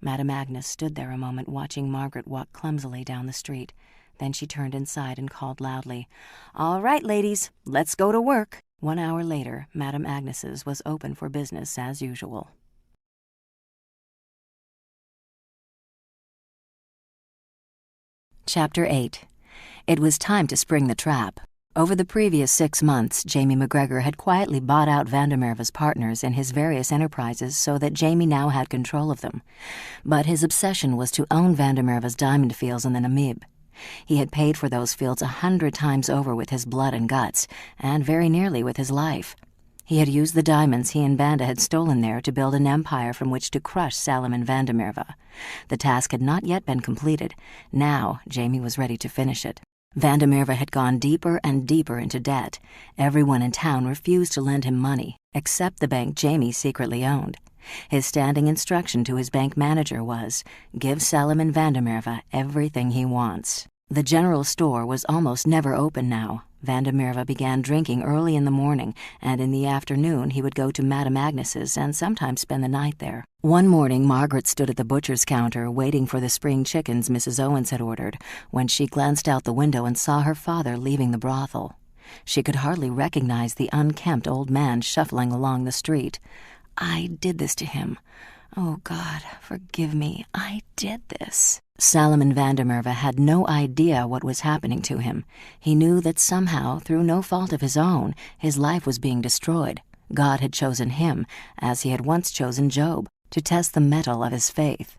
Madame Agnes stood there a moment watching Margaret walk clumsily down the street. Then she turned inside and called loudly, "All right, ladies, let's go to work." 1 hour later, Madame Agnes's was open for business as usual. Chapter 8. It was time to spring the trap. Over the previous 6 months, Jamie McGregor had quietly bought out Vandermeerva's partners in his various enterprises so that Jamie now had control of them. But his obsession was to own Vandermeerva's diamond fields in the Namib. He had paid for those fields 100 times over with his blood and guts, and very nearly with his life. He had used the diamonds he and Vanda had stolen there to build an empire from which to crush Salomon Vandermeerva. The task had not yet been completed. Now Jamie was ready to finish it. Vandermeerva had gone deeper and deeper into debt. Everyone in town refused to lend him money, except the bank Jamie secretly owned. His standing instruction to his bank manager was, "Give Salomon Vandermeerva everything he wants." The general store was almost never open now. Vandermeerva began drinking early in the morning, and in the afternoon he would go to Madame Agnes's and sometimes spend the night there. One morning Margaret stood at the butcher's counter waiting for the spring chickens Mrs. Owens had ordered, when she glanced out the window and saw her father leaving the brothel. She could hardly recognize the unkempt old man shuffling along the street. "I did this to him. "Oh, God, forgive me. I did this." Salomon Vandermerve had no idea what was happening to him. He knew that somehow, through no fault of his own, his life was being destroyed. God had chosen him, as he had once chosen Job, to test the mettle of his faith.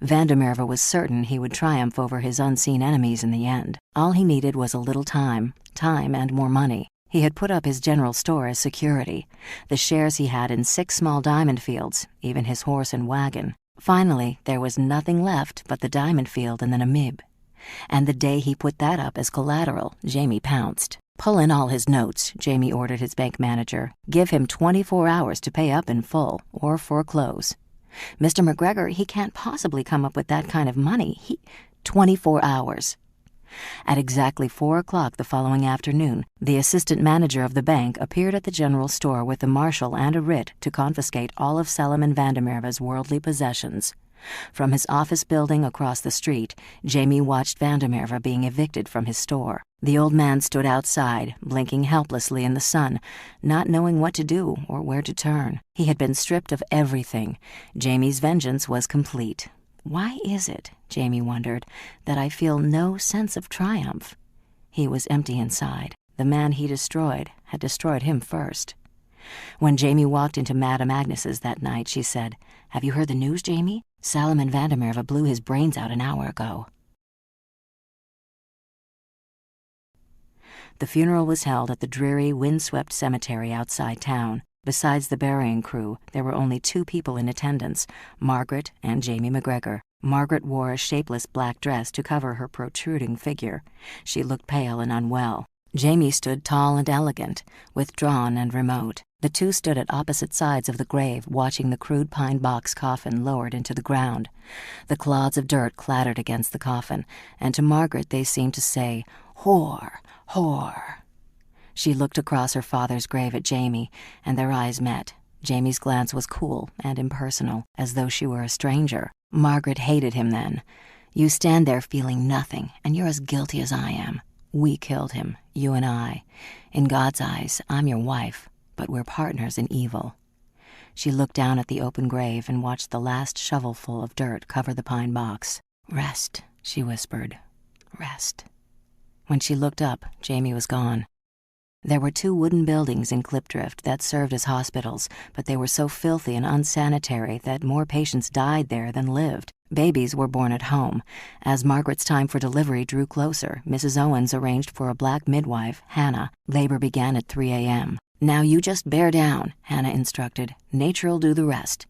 Vandermerve was certain he would triumph over his unseen enemies in the end. All he needed was a little time and more money. He had put up his general store as security, the shares he had in 6 small diamond fields, even his horse and wagon. Finally, there was nothing left but the diamond field and the Namib. And the day he put that up as collateral, Jamie pounced. "Pull in all his notes," Jamie ordered his bank manager. "Give him 24 hours to pay up in full, or foreclose." "Mr. McGregor, he can't possibly come up with that kind of money. 24 hours. At exactly 4 o'clock the following afternoon, the assistant manager of the bank appeared at the general store with a marshal and a writ to confiscate all of Salomon Vandermerve's worldly possessions. From his office building across the street, Jamie watched Vandermerve being evicted from his store. The old man stood outside, blinking helplessly in the sun, not knowing what to do or where to turn. He had been stripped of everything. Jamie's vengeance was complete. Why is it, Jamie wondered, that I feel no sense of triumph? He was empty inside. The man he destroyed had destroyed him first. When Jamie walked into Madame Agnes's that night, she said, "Have you heard the news, Jamie? Salomon Vandermerve blew his brains out an hour ago." The funeral was held at the dreary, windswept cemetery outside town. Besides the burying crew, there were only 2 people in attendance, Margaret and Jamie McGregor. Margaret wore a shapeless black dress to cover her protruding figure. She looked pale and unwell. Jamie stood tall and elegant, withdrawn and remote. The 2 stood at opposite sides of the grave, watching the crude pine box coffin lowered into the ground. The clods of dirt clattered against the coffin, and to Margaret they seemed to say, "Whore, whore." She looked across her father's grave at Jamie, and their eyes met. Jamie's glance was cool and impersonal, as though she were a stranger. Margaret hated him then. "You stand there feeling nothing, and you're as guilty as I am. We killed him, you and I. In God's eyes, I'm your wife, but we're partners in evil." She looked down at the open grave and watched the last shovelful of dirt cover the pine box. "Rest," she whispered. "Rest." When she looked up, Jamie was gone. There were 2 wooden buildings in Klipdrift that served as hospitals, but they were so filthy and unsanitary that more patients died there than lived. Babies were born at home. As Margaret's time for delivery drew closer, Mrs. Owens arranged for a black midwife, Hannah. Labor began at 3 a.m. "Now you just bear down," Hannah instructed. "Nature'll do the rest."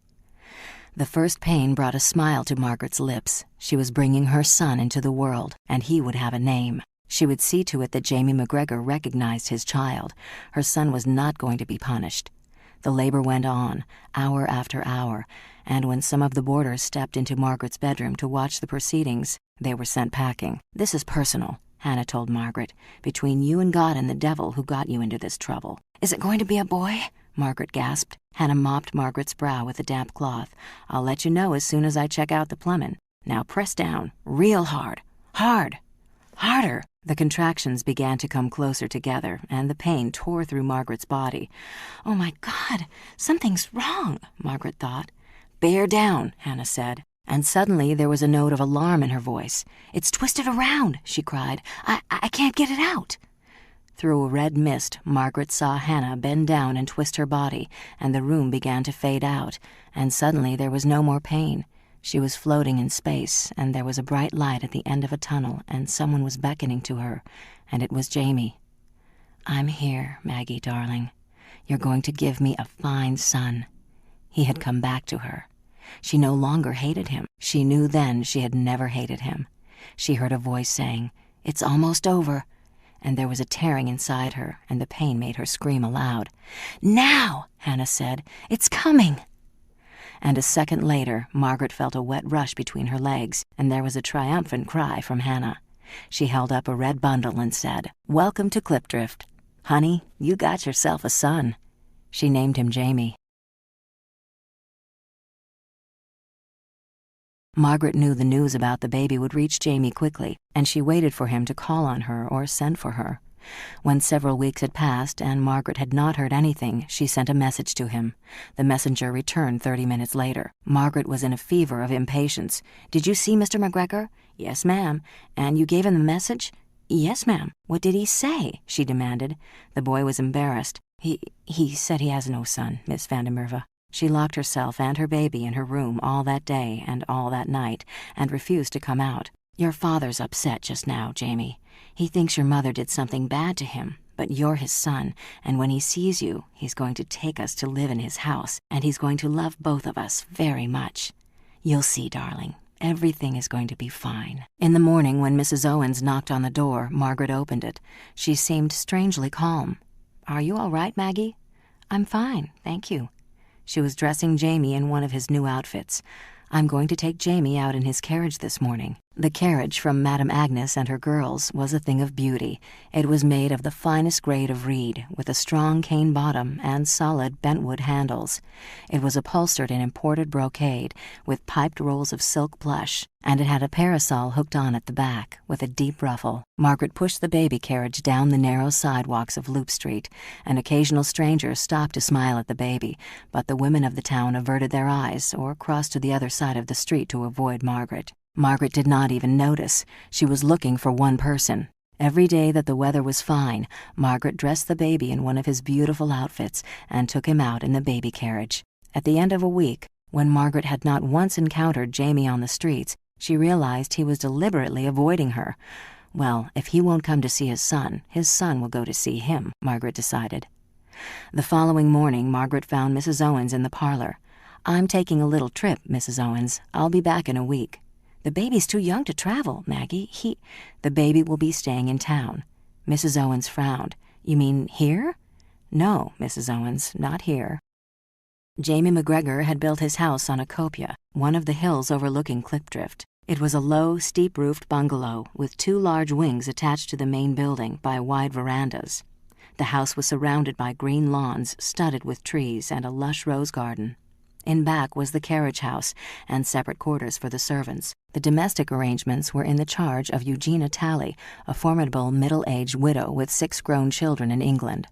The first pain brought a smile to Margaret's lips. She was bringing her son into the world, and he would have a name. She would see to it that Jamie McGregor recognized his child. Her son was not going to be punished. The labor went on, hour after hour, and when some of the boarders stepped into Margaret's bedroom to watch the proceedings, they were sent packing. "This is personal," Hannah told Margaret, "between you and God and the devil who got you into this trouble." "Is it going to be a boy?" Margaret gasped. Hannah mopped Margaret's brow with a damp cloth. "I'll let you know as soon as I check out the plumbing. Now press down, real hard. Hard. Harder." The contractions began to come closer together, and the pain tore through Margaret's body. "Oh, my God, something's wrong," Margaret thought. "Bear down," Hannah said, and suddenly there was a note of alarm in her voice. "It's twisted around," she cried. I can't get it out." Through a red mist, Margaret saw Hannah bend down and twist her body, and the room began to fade out, and suddenly there was no more pain. She was floating in space, and there was a bright light at the end of a tunnel, and someone was beckoning to her, and it was Jamie. "I'm here, Maggie, darling. You're going to give me a fine son." He had come back to her. She no longer hated him. She knew then she had never hated him. She heard a voice saying, "It's almost over," and there was a tearing inside her, and the pain made her scream aloud. "Now," Hannah said, "it's coming." And a second later, Margaret felt a wet rush between her legs, and there was a triumphant cry from Hannah. She held up a red bundle and said, "Welcome to Klipdrift. Honey, you got yourself a son." She named him Jamie. Margaret knew the news about the baby would reach Jamie quickly, and she waited for him to call on her or send for her. When several weeks had passed and Margaret had not heard anything, she sent a message to him. The messenger returned 30 minutes later. Margaret was in a fever of impatience. "Did you see Mr. McGregor?" "Yes, ma'am." "And you gave him the message?" "Yes, ma'am." "What did he say?" she demanded. The boy was embarrassed. He said he has no son, Miss Van der Merwe." She locked herself and her baby in her room all that day and all that night, and refused to come out. "Your father's upset just now, Jamie. He thinks your mother did something bad to him, but you're his son, and when he sees you, he's going to take us to live in his house, and he's going to love both of us very much. You'll see, darling. Everything is going to be fine." In the morning, when Mrs. Owens knocked on the door, Margaret opened it. She seemed strangely calm. "Are you all right, Maggie?" "I'm fine, thank you." She was dressing Jamie in one of his new outfits. "I'm going to take Jamie out in his carriage this morning." The carriage from Madame Agnes and her girls was a thing of beauty. It was made of the finest grade of reed, with a strong cane bottom and solid bentwood handles. It was upholstered in imported brocade, with piped rolls of silk plush, and it had a parasol hooked on at the back, with a deep ruffle. Margaret pushed the baby carriage down the narrow sidewalks of Loop Street. An occasional stranger stopped to smile at the baby, but the women of the town averted their eyes or crossed to the other side of the street to avoid Margaret. Margaret did not even notice. She was looking for one person. Every day that the weather was fine, Margaret dressed the baby in one of his beautiful outfits and took him out in the baby carriage. At the end of a week, when Margaret had not once encountered Jamie on the streets, she realized he was deliberately avoiding her. Well, if he won't come to see his son will go to see him, Margaret decided. The following morning, Margaret found Mrs. Owens in the parlor. "I'm taking a little trip, Mrs. Owens. I'll be back in a week." "The baby's too young to travel, Maggie. The baby will be staying in town." Mrs. Owens frowned. "You mean here?" "No, Mrs. Owens, not here." Jamie McGregor had built his house on Acopia, one of the hills overlooking Cliffdrift. It was a low, steep-roofed bungalow with 2 large wings attached to the main building by wide verandas. The house was surrounded by green lawns studded with trees and a lush rose garden. In back was the carriage house and separate quarters for the servants. The domestic arrangements were in the charge of Eugenia Talley, a formidable middle-aged widow with 6 grown children in England.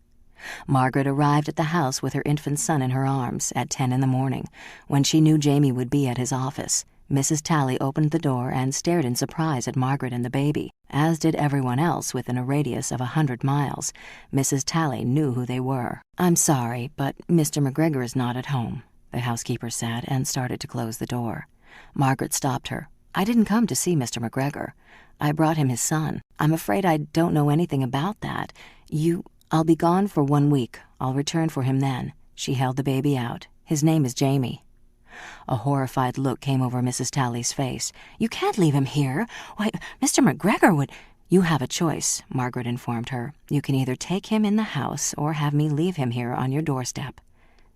Margaret arrived at the house with her infant son in her arms at 10 in the morning, when she knew Jamie would be at his office. Mrs. Talley opened the door and stared in surprise at Margaret and the baby, as did everyone else within a radius of 100 miles. Mrs. Talley knew who they were. "I'm sorry, but Mr. McGregor is not at home," the housekeeper said, and started to close the door. Margaret stopped her. "I didn't come to see Mr. McGregor. I brought him his son. I'm afraid I don't know anything about that. I'll be gone for 1 week. I'll return for him then." She held the baby out. "His name is Jamie." A horrified look came over Mrs. Talley's face. "You can't leave him here. Why, Mr. McGregor would—" "You have a choice," Margaret informed her. "You can either take him in the house or have me leave him here on your doorstep."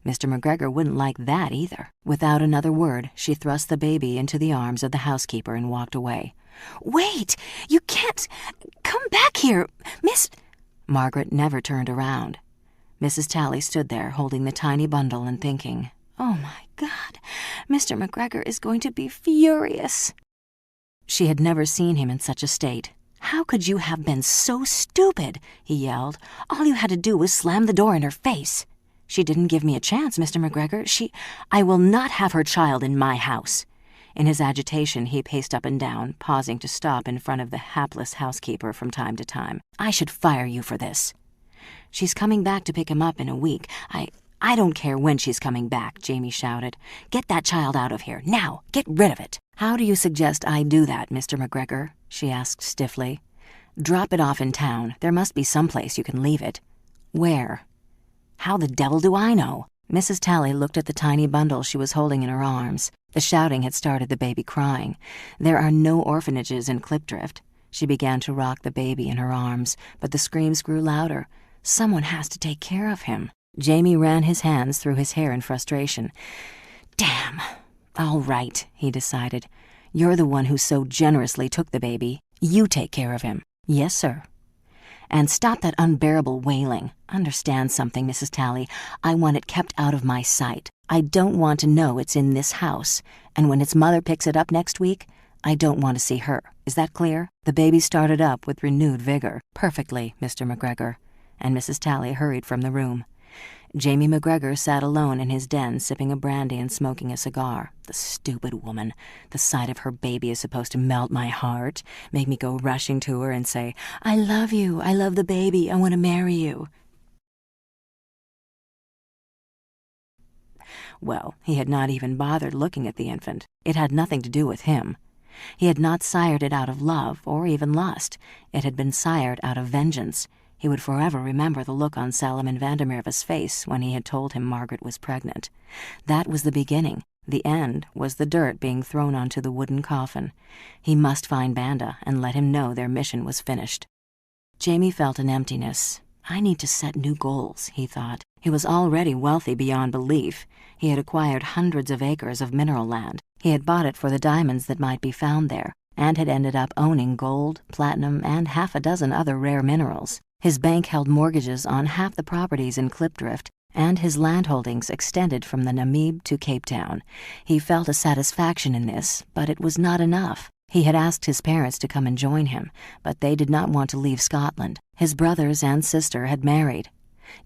Mr. McGregor wouldn't like that either. Without another word, she thrust the baby into the arms of the housekeeper and walked away. "Wait! You can't! Come back here, Miss—" Margaret never turned around. Mrs. Talley stood there, holding the tiny bundle and thinking, "Oh my God, Mr. McGregor is going to be furious." She had never seen him in such a state. "How could you have been so stupid?" he yelled. "All you had to do was slam the door in her face." "She didn't give me a chance, Mr. McGregor. I will not have her child in my house." In his agitation, he paced up and down, pausing to stop in front of the hapless housekeeper from time to time. "I should fire you for this." "She's coming back to pick him up in a week. I don't care when she's coming back," Jamie shouted. "Get that child out of here, now! Get rid of it!" "How do you suggest I do that, Mr. McGregor?" she asked stiffly. "Drop it off in town. There must be some place you can leave it." "Where?" "How the devil do I know?" Mrs. Talley looked at the tiny bundle she was holding in her arms. The shouting had started the baby crying. "There are no orphanages in Cliffdrift." She began to rock the baby in her arms, but the screams grew louder. "Someone has to take care of him." Jamie ran his hands through his hair in frustration. "Damn! All right," he decided. "You're the one who so generously took the baby. You take care of him." "Yes, sir." "And stop that unbearable wailing. Understand something, Mrs. Talley. I want it kept out of my sight. I don't want to know it's in this house. And when its mother picks it up next week, I don't want to see her. Is that clear?" The baby started up with renewed vigor. "Perfectly, Mr. McGregor," and Mrs. Talley hurried from the room. Jamie McGregor sat alone in his den, sipping a brandy and smoking a cigar. The stupid woman. The sight of her baby is supposed to melt my heart, make me go rushing to her and say, "I love you, I love the baby, I want to marry you." Well, he had not even bothered looking at the infant. It had nothing to do with him. He had not sired it out of love or even lust. It had been sired out of vengeance. He would forever remember the look on Salomon Vandermeerva's face when he had told him Margaret was pregnant. That was the beginning. The end was the dirt being thrown onto the wooden coffin. He must find Banda and let him know their mission was finished. Jamie felt an emptiness. I need to set new goals, he thought. He was already wealthy beyond belief. He had acquired hundreds of acres of mineral land. He had bought it for the diamonds that might be found there, and had ended up owning gold, platinum, and half a dozen other rare minerals. His bank held mortgages on half the properties in Klipdrift, and his land holdings extended from the Namib to Cape Town. He felt a satisfaction in this, but it was not enough. He had asked his parents to come and join him, but they did not want to leave Scotland. His brothers and sister had married.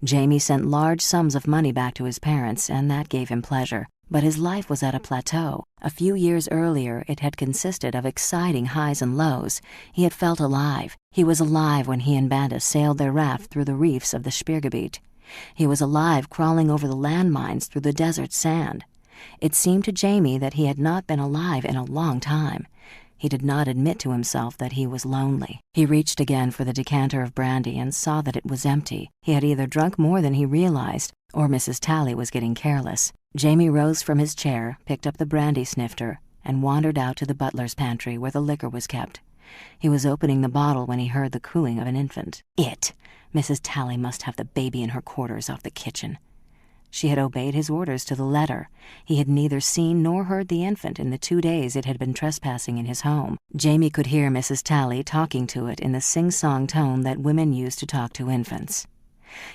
Jamie sent large sums of money back to his parents, and that gave him pleasure. But his life was at a plateau. A few years earlier, it had consisted of exciting highs and lows. He had felt alive. He was alive when he and Banda sailed their raft through the reefs of the Spiegelgebiet. He was alive crawling over the landmines through the desert sand. It seemed to Jamie that he had not been alive in a long time. He did not admit to himself that he was lonely. He reached again for the decanter of brandy and saw that it was empty. He had either drunk more than he realized, or Mrs. Talley was getting careless. Jamie rose from his chair, picked up the brandy snifter, and wandered out to the butler's pantry where the liquor was kept. He was opening the bottle when he heard the cooing of an infant. Mrs. Talley must have the baby in her quarters off the kitchen. She had obeyed his orders to the letter. He had neither seen nor heard the infant in the 2 days it had been trespassing in his home. Jamie could hear Mrs. Talley talking to it in the sing-song tone that women use to talk to infants.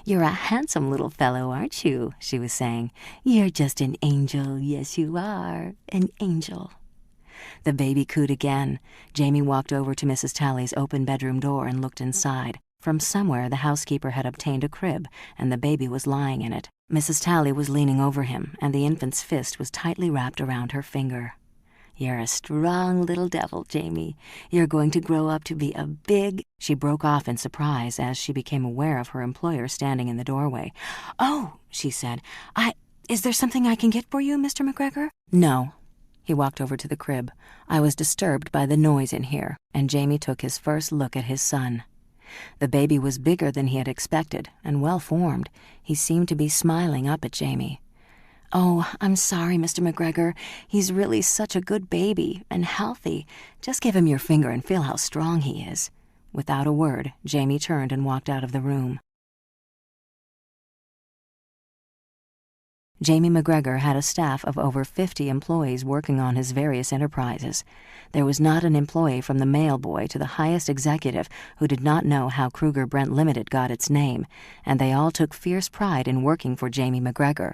"You're a handsome little fellow, aren't you?" she was saying. "You're just an angel, yes you are, an angel." The baby cooed again. Jamie walked over to Mrs. Talley's open bedroom door and looked inside. From somewhere the housekeeper had obtained a crib, and the baby was lying in it. Mrs. Talley was leaning over him, and the infant's fist was tightly wrapped around her finger. "You're a strong little devil, Jamie. You're going to grow up to be a big—" She broke off in surprise as she became aware of her employer standing in the doorway. "Oh," she said, is there something I can get for you, Mr. McGregor?" "No." He walked over to the crib. "I was disturbed by the noise in here," and Jamie took his first look at his son. The baby was bigger than he had expected and well-formed. He seemed to be smiling up at Jamie. "Oh, I'm sorry, Mr. McGregor. He's really such a good baby and healthy. Just give him your finger and feel how strong he is." Without a word, Jamie turned and walked out of the room. Jamie McGregor had a staff of over 50 employees working on his various enterprises. There was not an employee from the mailboy to the highest executive who did not know how Kruger Brent Limited got its name, and they all took fierce pride in working for Jamie McGregor.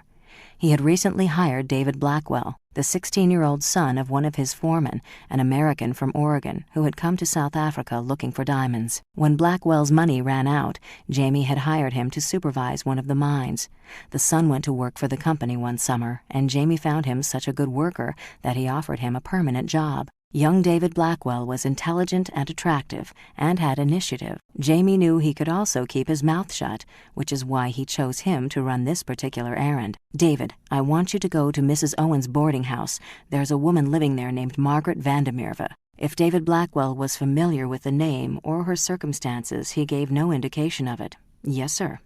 He had recently hired David Blackwell, the 16-year-old son of one of his foremen, an American from Oregon who had come to South Africa looking for diamonds. When Blackwell's money ran out, Jamie had hired him to supervise one of the mines. The son went to work for the company one summer, and Jamie found him such a good worker that he offered him a permanent job. Young David Blackwell was intelligent and attractive, and had initiative. Jamie knew he could also keep his mouth shut, which is why he chose him to run this particular errand. "David, I want you to go to Mrs. Owen's boarding house. There's a woman living there named Margaret Vandermeerva." If David Blackwell was familiar with the name or her circumstances, he gave no indication of it. "Yes, sir."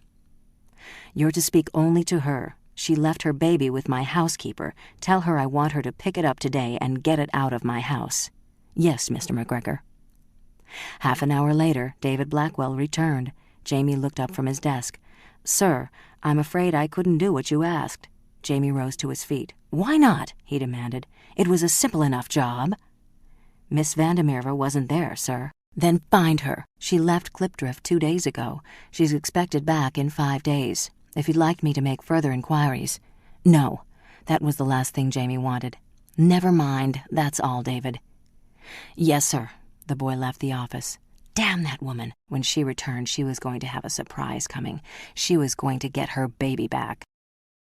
"You're to speak only to her. She left her baby with my housekeeper. Tell her I want her to pick it up today and get it out of my house." "Yes, Mr. McGregor." Half an hour later, David Blackwell returned. Jamie looked up from his desk. "Sir, I'm afraid I couldn't do what you asked." Jamie rose to his feet. "Why not?" he demanded. "It was a simple enough job." "Miss Vandermeerva wasn't there, sir." "Then find her. She left Klipdrift 2 days ago. She's expected back in 5 days. If you'd like me to make further inquiries—" "No." That was the last thing Jamie wanted. "Never mind. That's all, David." "Yes, sir." The boy left the office. Damn that woman. When she returned, she was going to have a surprise coming. She was going to get her baby back.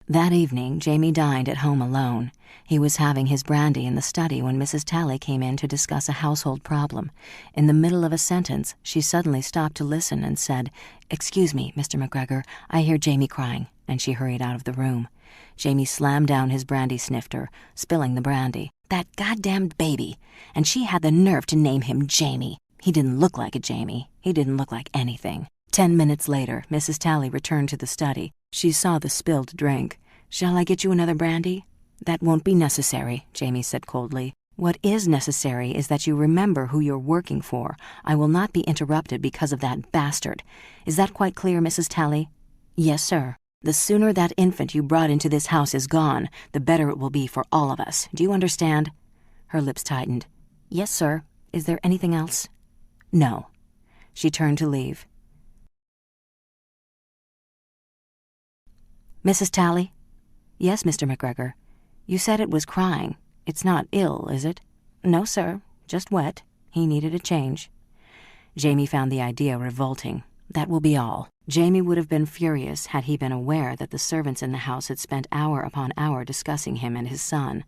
That evening, Jamie dined at home alone. He was having his brandy in the study when Mrs. Talley came in to discuss a household problem. In the middle of a sentence, she suddenly stopped to listen and said, "Excuse me, Mr. McGregor, I hear Jamie crying," and she hurried out of the room. Jamie slammed down his brandy snifter, spilling the brandy. That goddamned baby! And she had the nerve to name him Jamie. He didn't look like a Jamie. He didn't look like anything. 10 minutes later, Mrs. Talley returned to the study. She saw the spilled drink. "Shall I get you another brandy?" "That won't be necessary," Jamie said coldly. "What is necessary is that you remember who you're working for. I will not be interrupted because of that bastard. Is that quite clear, Mrs. Talley?" "Yes, sir." "The sooner that infant you brought into this house is gone, the better it will be for all of us. Do you understand?" Her lips tightened. "Yes, sir. Is there anything else?" "No." She turned to leave. "Mrs. Talley?" "Yes, Mr. McGregor." "You said it was crying. It's not ill, is it?" "No, sir. Just wet." He needed a change. Jamie found the idea revolting. That will be all. Jamie would have been furious had he been aware that the servants in the house had spent hour upon hour discussing him and his son.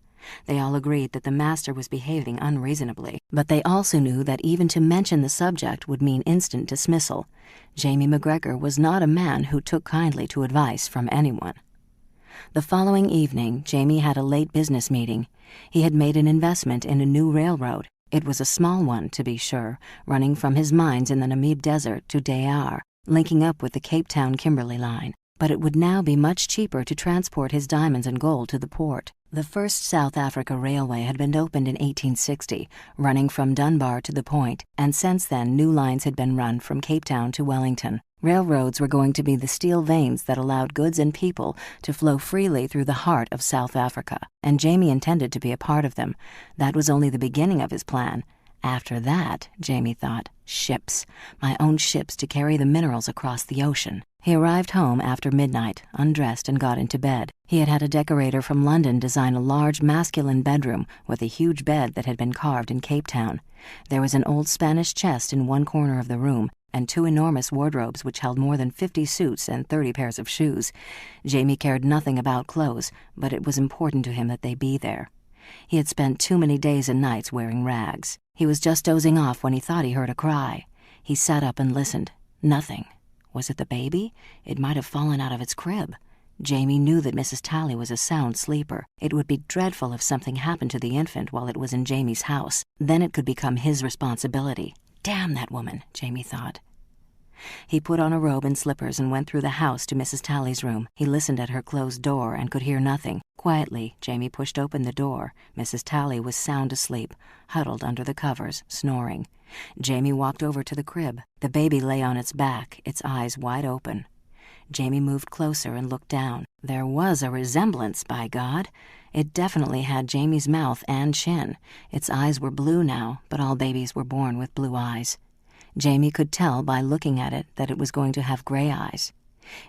They all agreed that the master was behaving unreasonably, but they also knew that even to mention the subject would mean instant dismissal. Jamie McGregor was not a man who took kindly to advice from anyone. The following evening, Jamie had a late business meeting. He had made an investment in a new railroad. It was a small one, to be sure, running from his mines in the Namib Desert to Dayar, linking up with the Cape Town-Kimberley line. But it would now be much cheaper to transport his diamonds and gold to the port. The first South Africa Railway had been opened in 1860, running from Dunbar to the Point, and since then new lines had been run from Cape Town to Wellington. Railroads were going to be the steel veins that allowed goods and people to flow freely through the heart of South Africa, and Jamie intended to be a part of them. That was only the beginning of his plan. After that, Jamie thought, ships, my own ships to carry the minerals across the ocean. He arrived home after midnight, undressed and got into bed. He had had a decorator from London design a large masculine bedroom with a huge bed that had been carved in Cape Town. There was an old Spanish chest in one corner of the room, and 2 enormous wardrobes which held more than 50 suits and 30 pairs of shoes. Jamie cared nothing about clothes, but it was important to him that they be there. He had spent too many days and nights wearing rags. He was just dozing off when he thought he heard a cry. He sat up and listened. Nothing. Was it the baby? It might have fallen out of its crib. Jamie knew that Mrs. Talley was a sound sleeper. It would be dreadful if something happened to the infant while it was in Jamie's house. Then it could become his responsibility. Damn that woman, Jamie thought. He put on a robe and slippers and went through the house to Mrs. Talley's room. He listened at her closed door and could hear nothing. Quietly, Jamie pushed open the door. Mrs. Talley was sound asleep, huddled under the covers, snoring. Jamie walked over to the crib. The baby lay on its back, its eyes wide open. Jamie moved closer and looked down. There was a resemblance, by God. It definitely had Jamie's mouth and chin. Its eyes were blue now, but all babies were born with blue eyes. Jamie could tell by looking at it that it was going to have gray eyes.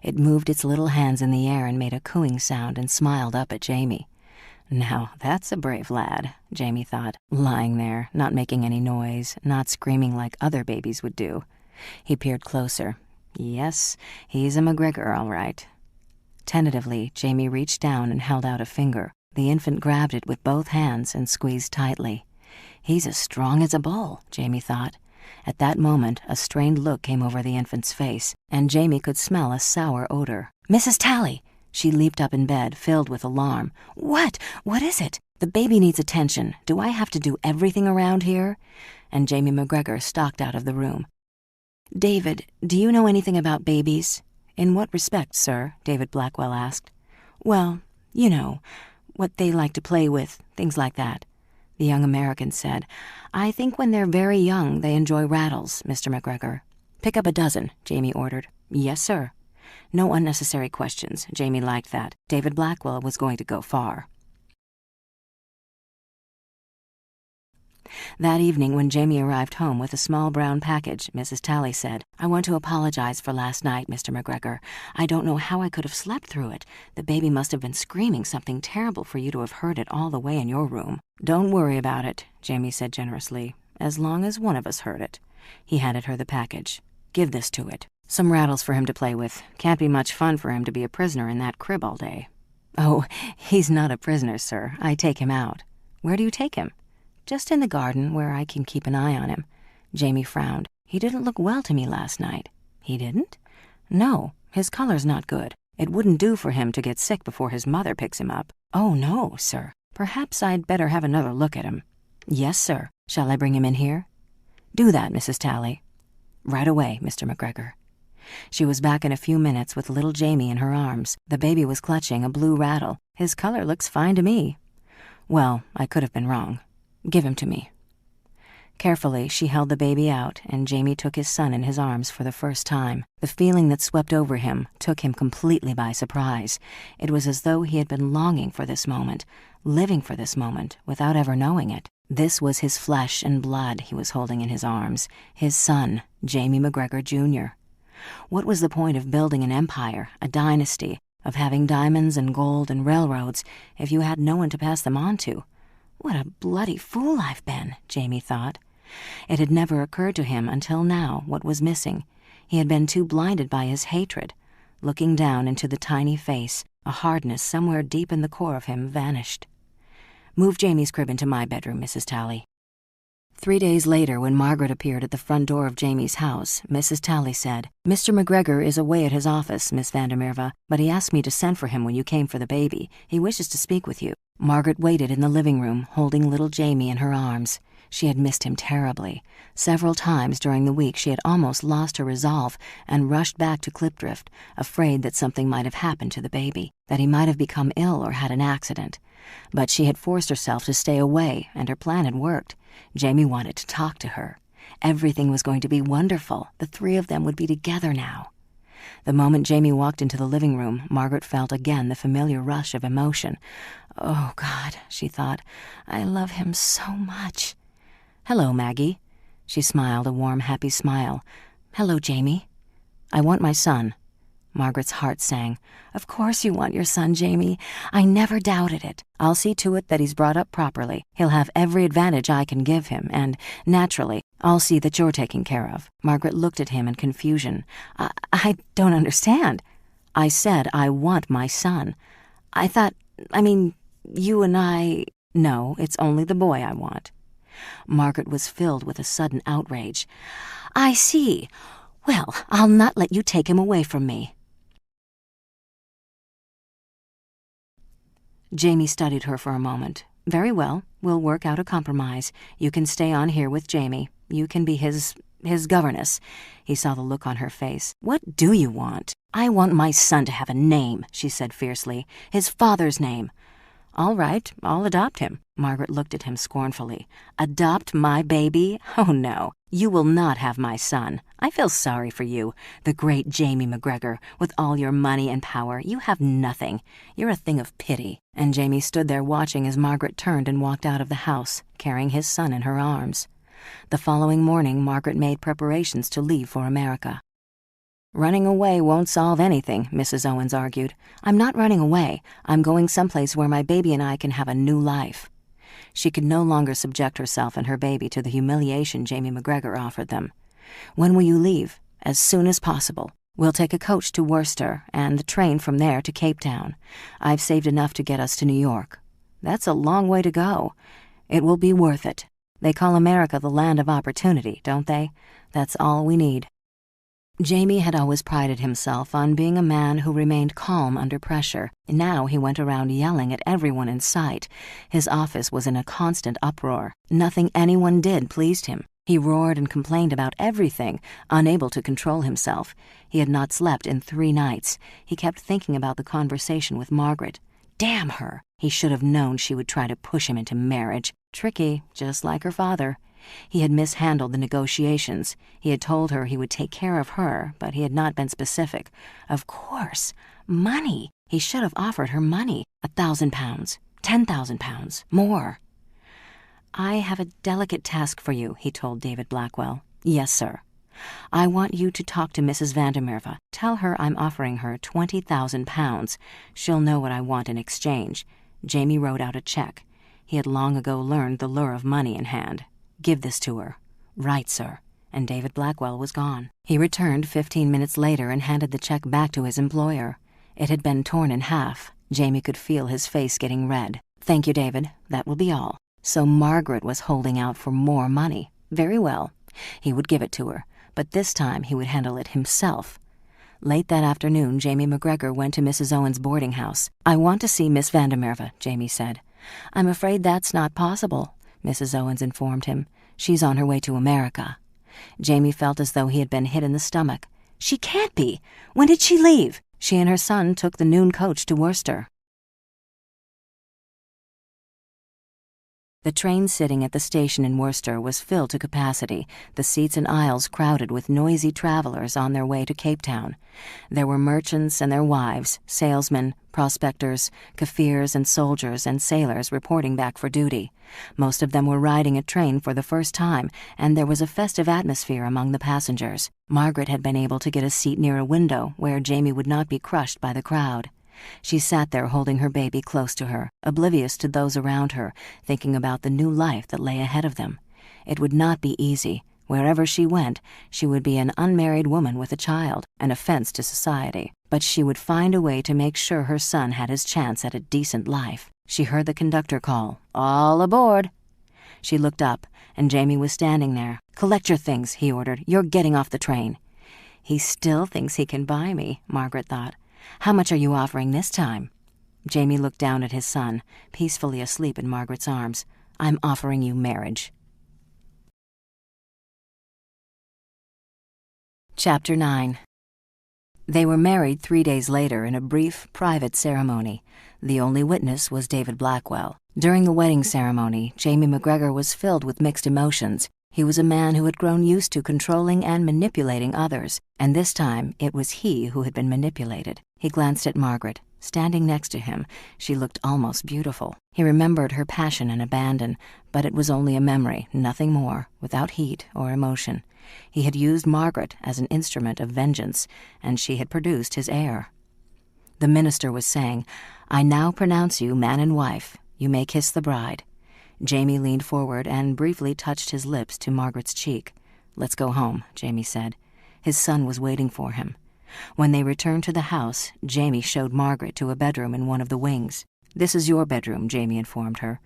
It moved its little hands in the air and made a cooing sound and smiled up at Jamie. Now, that's a brave lad, Jamie thought, lying there, not making any noise, not screaming like other babies would do. He peered closer. Yes, he's a McGregor, all right. Tentatively, Jamie reached down and held out a finger. The infant grabbed it with both hands and squeezed tightly. He's as strong as a bull, Jamie thought. At that moment, a strained look came over the infant's face, and Jamie could smell a sour odor. "Mrs. Talley!" She leaped up in bed, filled with alarm. "What? What is it? The baby needs attention. Do I have to do everything around here?" And Jamie McGregor stalked out of the room. "David, do you know anything about babies?" "In what respect, sir?" David Blackwell asked. "Well, you know, what they like to play with, things like that." The young American said, "I think when they're very young, they enjoy rattles, Mr. McGregor." "Pick up a dozen," Jamie ordered. "Yes, sir." No unnecessary questions. Jamie liked that. David Blackwell was going to go far. That evening, when Jamie arrived home with a small brown package, Mrs. Talley said, "I want to apologize for last night, Mr. McGregor. I don't know how I could have slept through it. The baby must have been screaming something terrible for you to have heard it all the way in your room." "Don't worry about it," Jamie said generously, "as long as one of us heard it." He handed her the package. "Give this to it. Some rattles for him to play with. Can't be much fun for him to be a prisoner in that crib all day." "Oh, he's not a prisoner, sir. I take him out." "Where do you take him?" "Just in the garden, where I can keep an eye on him." Jamie frowned. "He didn't look well to me last night." "He didn't?" "No, his color's not good. It wouldn't do for him to get sick before his mother picks him up." "Oh, no, sir. Perhaps I'd better have another look at him." "Yes, sir. Shall I bring him in here?" "Do that, Mrs. Talley." "Right away, Mr. McGregor." She was back in a few minutes with little Jamie in her arms. The baby was clutching a blue rattle. "His color looks fine to me." "Well, I could have been wrong. Give him to me." Carefully, she held the baby out, and Jamie took his son in his arms for the first time. The feeling that swept over him took him completely by surprise. It was as though he had been longing for this moment, living for this moment, without ever knowing it. This was his flesh and blood he was holding in his arms, his son, Jamie McGregor, Jr. What was the point of building an empire, a dynasty, of having diamonds and gold and railroads, if you had no one to pass them on to? "What a bloody fool I've been," Jamie thought. It had never occurred to him until now what was missing. He had been too blinded by his hatred. Looking down into the tiny face, a hardness somewhere deep in the core of him vanished. "Move Jamie's crib into my bedroom, Mrs. Talley." 3 days later, when Margaret appeared at the front door of Jamie's house, Mrs. Talley said, "Mr. McGregor is away at his office, Miss Vandermeerva, but he asked me to send for him when you came for the baby. He wishes to speak with you." Margaret waited in the living room, holding little Jamie in her arms. She had missed him terribly. Several times during the week she had almost lost her resolve and rushed back to Clipdrift, afraid that something might have happened to the baby, that he might have become ill or had an accident. But she had forced herself to stay away, and her plan had worked. Jamie wanted to talk to her. Everything was going to be wonderful. The three of them would be together now. The moment Jamie walked into the living room, Margaret felt again the familiar rush of emotion. "Oh, God," she thought, "I love him so much." "Hello, Maggie." She smiled a warm, happy smile. "Hello, Jamie." "I want my son." Margaret's heart sang. "Of course you want your son, Jamie. I never doubted it. I'll see to it that he's brought up properly. He'll have every advantage I can give him, and, naturally, I'll see that you're taken care of." Margaret looked at him in confusion. I don't understand." "I said I want my son. I mean, you and I—" "No, it's only the boy I want." Margaret was filled with a sudden outrage. "I see. Well, I'll not let you take him away from me." Jamie studied her for a moment. "Very well, we'll work out a compromise. You can stay on here with Jamie. You can be his governess." He saw the look on her face. "What do you want?" "I want my son to have a name," she said fiercely. "His father's name." "All right, I'll adopt him." Margaret looked at him scornfully. "Adopt my baby? Oh, no. You will not have my son. I feel sorry for you. The great Jamie McGregor. With all your money and power, you have nothing. You're a thing of pity." And Jamie stood there watching as Margaret turned and walked out of the house, carrying his son in her arms. The following morning, Margaret made preparations to leave for America. "Running away won't solve anything," Mrs. Owens argued. "I'm not running away. I'm going someplace where my baby and I can have a new life." She could no longer subject herself and her baby to the humiliation Jamie McGregor offered them. "When will you leave?" "As soon as possible. We'll take a coach to Worcester and the train from there to Cape Town. I've saved enough to get us to New York." "That's a long way to go." "It will be worth it. They call America the land of opportunity, don't they? That's all we need." Jamie had always prided himself on being a man who remained calm under pressure. Now he went around yelling at everyone in sight. His office was in a constant uproar. Nothing anyone did pleased him. He roared and complained about everything, unable to control himself. He had not slept in 3 nights. He kept thinking about the conversation with Margaret. Damn her! He should have known she would try to push him into marriage. Tricky, just like her father. He had mishandled the negotiations. He had told her he would take care of her, but he had not been specific. Of course, money. He should have offered her money. £1,000, £10,000, more. "I have a delicate task for you," he told David Blackwell. "Yes, sir. I want you to talk to Mrs. Vandermerve. Tell her I'm offering her £20,000. She'll know what I want in exchange." Jamie wrote out a check. He had long ago learned the lure of money in hand. "Give this to her." "Right, sir." And David Blackwell was gone. He returned 15 minutes later and handed the check back to his employer. It had been torn in half. Jamie could feel his face getting red. "Thank you, David. That will be all." So Margaret was holding out for more money. Very well. He would give it to her, but this time he would handle it himself. Late that afternoon, Jamie McGregor went to Mrs. Owen's boarding house. "I want to see Miss Vandermerve," Jamie said. "I'm afraid that's not possible," Mrs. Owens informed him. "She's on her way to America." Jamie felt as though he had been hit in the stomach. "She can't be! When did she leave?" "She and her son took the noon coach to Worcester." The train sitting at the station in Worcester was filled to capacity, the seats and aisles crowded with noisy travelers on their way to Cape Town. There were merchants and their wives, salesmen, prospectors, Kaffirs and soldiers and sailors reporting back for duty. Most of them were riding a train for the first time, and there was a festive atmosphere among the passengers. Margaret had been able to get a seat near a window where Jamie would not be crushed by the crowd. She sat there holding her baby close to her, oblivious to those around her, thinking about the new life that lay ahead of them. It would not be easy. Wherever she went, she would be an unmarried woman with a child, an offense to society. But she would find a way to make sure her son had his chance at a decent life. She heard the conductor call, "All aboard!" She looked up, and Jamie was standing there. "Collect your things," he ordered. "You're getting off the train." "He still thinks he can buy me," Margaret thought. "How much are you offering this time?" Jamie looked down at his son, peacefully asleep in Margaret's arms. "I'm offering you marriage." Chapter 9. They were married 3 days later in a brief, private ceremony. The only witness was David Blackwell. During the wedding ceremony, Jamie McGregor was filled with mixed emotions. He was a man who had grown used to controlling and manipulating others, and this time it was he who had been manipulated. He glanced at Margaret. Standing next to him, she looked almost beautiful. He remembered her passion and abandon, but it was only a memory, nothing more, without heat or emotion. He had used Margaret as an instrument of vengeance, and she had produced his heir. The minister was saying, "I now pronounce you man and wife. You may kiss the bride." Jamie leaned forward and briefly touched his lips to Margaret's cheek. "Let's go home," Jamie said. His son was waiting for him. When they returned to the house, Jamie showed Margaret to a bedroom in one of the wings. "This is your bedroom," Jamie informed her.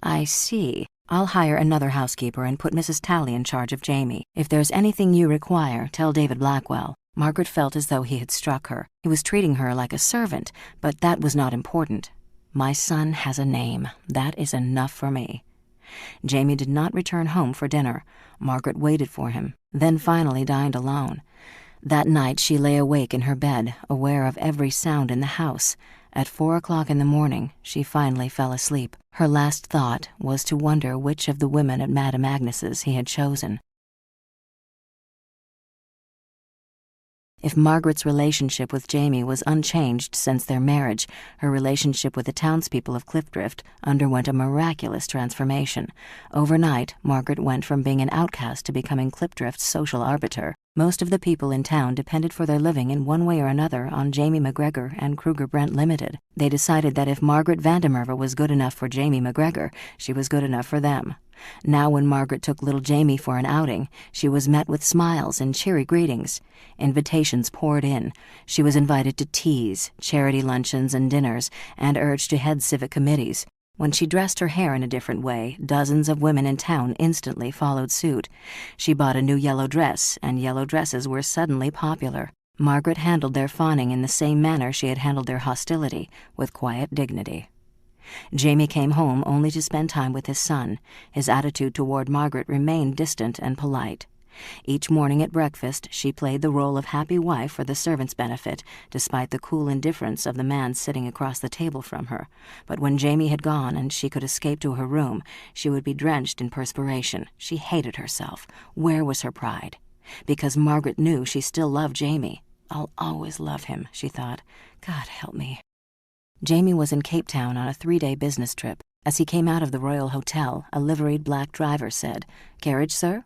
"I see. I'll hire another housekeeper and put Mrs. Talley in charge of Jamie. If there's anything you require, tell David Blackwell." Margaret felt as though he had struck her. He was treating her like a servant, but that was not important. "My son has a name. That is enough for me." Jamie did not return home for dinner. Margaret waited for him, then finally dined alone. That night she lay awake in her bed, aware of every sound in the house. At 4 o'clock in the morning, she finally fell asleep. Her last thought was to wonder which of the women at Madame Agnes's he had chosen. If Margaret's relationship with Jamie was unchanged since their marriage, her relationship with the townspeople of Cliffdrift underwent a miraculous transformation. Overnight, Margaret went from being an outcast to becoming Cliffdrift's social arbiter. Most of the people in town depended for their living in one way or another on Jamie McGregor and Kruger Brent Limited. They decided that if Margaret Vandermerve was good enough for Jamie McGregor, she was good enough for them. Now when Margaret took little Jamie for an outing, she was met with smiles and cheery greetings. Invitations poured in. She was invited to teas, charity luncheons and dinners, and urged to head civic committees. When she dressed her hair in a different way, dozens of women in town instantly followed suit. She bought a new yellow dress, and yellow dresses were suddenly popular. Margaret handled their fawning in the same manner she had handled their hostility, with quiet dignity. Jamie came home only to spend time with his son. His attitude toward Margaret remained distant and polite. Each morning at breakfast, she played the role of happy wife for the servants' benefit, despite the cool indifference of the man sitting across the table from her. But when Jamie had gone and she could escape to her room, she would be drenched in perspiration. She hated herself. Where was her pride? Because Margaret knew she still loved Jamie. "I'll always love him," she thought. "God help me." Jamie was in Cape Town on a 3-day business trip. As he came out of the Royal Hotel, a liveried black driver said, "Carriage, sir?"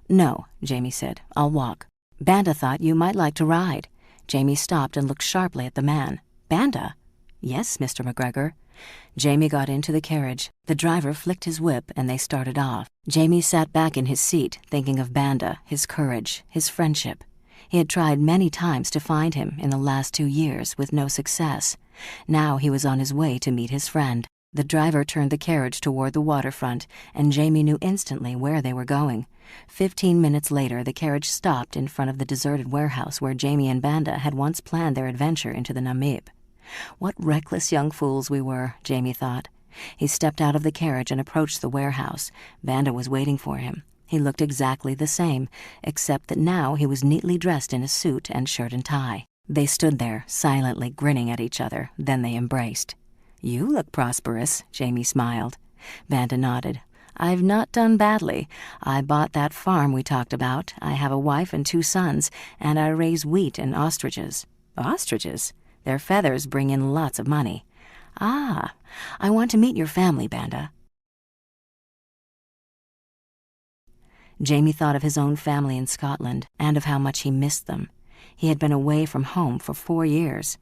"No," Jamie said. "I'll walk." "Banda thought you might like to ride." Jamie stopped and looked sharply at the man. "Banda?" "Yes, Mr. McGregor." Jamie got into the carriage. The driver flicked his whip and they started off. Jamie sat back in his seat, thinking of Banda, his courage, his friendship. He had tried many times to find him in the last 2 years with no success. Now he was on his way to meet his friend. The driver turned the carriage toward the waterfront, and Jamie knew instantly where they were going. 15 minutes later, the carriage stopped in front of the deserted warehouse where Jamie and Banda had once planned their adventure into the Namib. What reckless young fools we were, Jamie thought. He stepped out of the carriage and approached the warehouse. Banda was waiting for him. He looked exactly the same, except that now he was neatly dressed in a suit and shirt and tie. They stood there, silently grinning at each other. Then they embraced. "You look prosperous," Jamie smiled. Banda nodded. "I've not done badly. I bought that farm we talked about. I have a wife and 2 sons, and I raise wheat and ostriches." "Ostriches? Their feathers bring in lots of money." "Ah, I want to meet your family, Banda." Jamie thought of his own family in Scotland and of how much he missed them. He had been away from home for 4 years.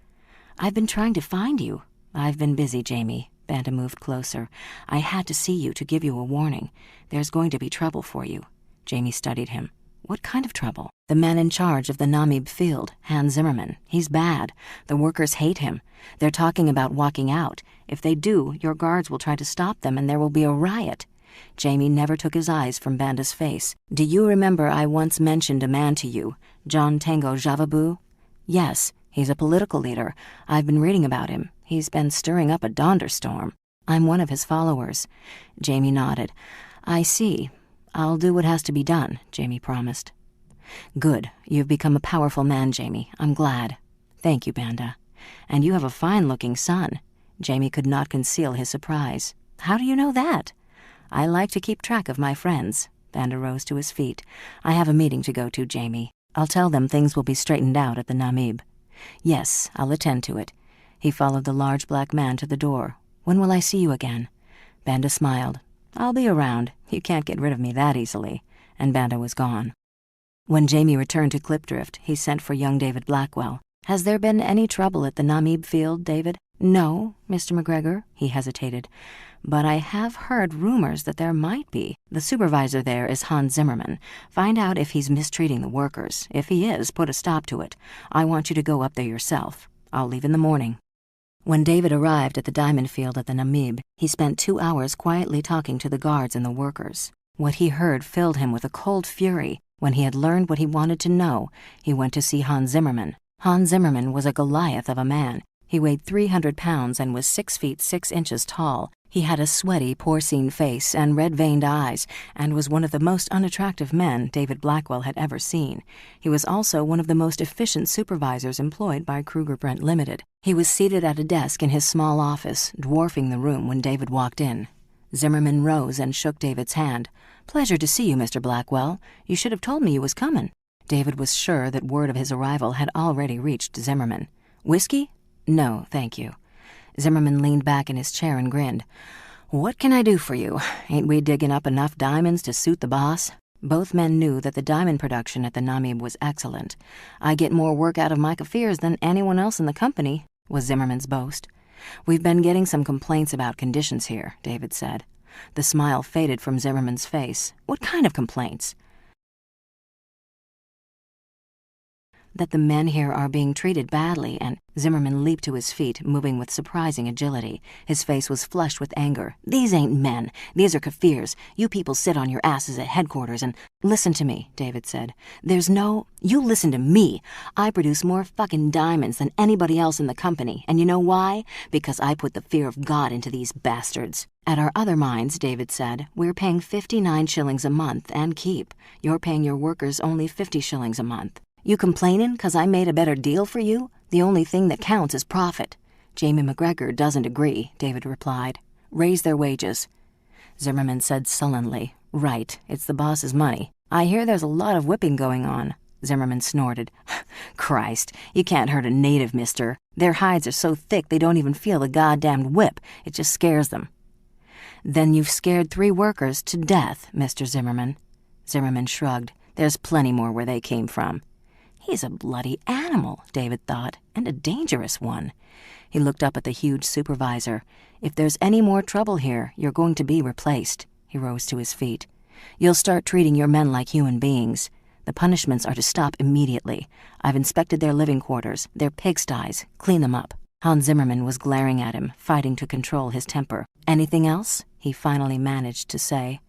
"I've been trying to find you." "I've been busy, Jamie." Banda moved closer. "I had to see you to give you a warning. There's going to be trouble for you." Jamie studied him. "What kind of trouble?" "The man in charge of the Namib field, Hans Zimmerman. He's bad. The workers hate him. They're talking about walking out. If they do, your guards will try to stop them and there will be a riot." Jamie never took his eyes from Banda's face. "Do you remember I once mentioned a man to you, John Tango Javabu?" "Yes, he's a political leader. I've been reading about him. He's been stirring up a donderstorm." "I'm one of his followers." Jamie nodded. "I see. I'll do what has to be done," Jamie promised. "Good. You've become a powerful man, Jamie. I'm glad." "Thank you, Banda." "And you have a fine-looking son." Jamie could not conceal his surprise. "How do you know that?" "I like to keep track of my friends." Banda rose to his feet. "I have a meeting to go to, Jamie. I'll tell them things will be straightened out at the Namib." "Yes, I'll attend to it." He followed the large black man to the door. "When will I see you again?" Banda smiled. "I'll be around. You can't get rid of me that easily." And Banda was gone. When Jamie returned to Clipdrift, he sent for young David Blackwell. "Has there been any trouble at the Namib field, David?" "No, Mr. McGregor." He hesitated. "But I have heard rumors that there might be. The supervisor there is Hans Zimmerman. Find out if he's mistreating the workers. If he is, put a stop to it. I want you to go up there yourself. I'll leave in the morning." When David arrived at the diamond field at the Namib, he spent 2 hours quietly talking to the guards and the workers. What he heard filled him with a cold fury. When he had learned what he wanted to know, he went to see Hans Zimmerman. Hans Zimmerman was a Goliath of a man. He weighed 300 pounds and was 6 feet 6 inches tall. He had a sweaty, porcine face and red-veined eyes, and was one of the most unattractive men David Blackwell had ever seen. He was also one of the most efficient supervisors employed by Kruger Brent Limited. He was seated at a desk in his small office, dwarfing the room when David walked in. Zimmerman rose and shook David's hand. "Pleasure to see you, Mr. Blackwell. You should have told me you was coming." David was sure that word of his arrival had already reached Zimmerman. "Whiskey?" "No, thank you." Zimmerman leaned back in his chair and grinned. "What can I do for you? Ain't we digging up enough diamonds to suit the boss?" Both men knew that the diamond production at the Namib was excellent. "I get more work out of my Kaffirs than anyone else in the company," was Zimmerman's boast. "We've been getting some complaints about conditions here," David said. The smile faded from Zimmerman's face. "What kind of complaints?" "That the men here are being treated badly, and—" Zimmerman leaped to his feet, moving with surprising agility. His face was flushed with anger. "These ain't men. These are Kaffirs. You people sit on your asses at headquarters and—" "Listen to me," David said. "There's no—" "You listen to me. I produce more fucking diamonds than anybody else in the company, and you know why? Because I put the fear of God into these bastards." "At our other mines," David said, "we're paying 59 shillings a month and keep. You're paying your workers only 50 shillings a month. You complainin' 'cause I made a better deal for you? The only thing that counts is profit." "Jamie McGregor doesn't agree," David replied. "Raise their wages." Zimmerman said sullenly, "Right, it's the boss's money. I hear there's a lot of whipping going on." Zimmerman snorted. "Christ, you can't hurt a native, mister. Their hides are so thick they don't even feel the goddamned whip. It just scares them." "Then you've scared 3 workers to death, Mr. Zimmerman." Zimmerman shrugged. "There's plenty more where they came from." "He's a bloody animal," David thought, "and a dangerous one." He looked up at the huge supervisor. "If there's any more trouble here, you're going to be replaced." He rose to his feet. "You'll start treating your men like human beings. The punishments are to stop immediately. I've inspected their living quarters, their pigsties. Clean them up." Hans Zimmerman was glaring at him, fighting to control his temper. "Anything else?" he finally managed to say.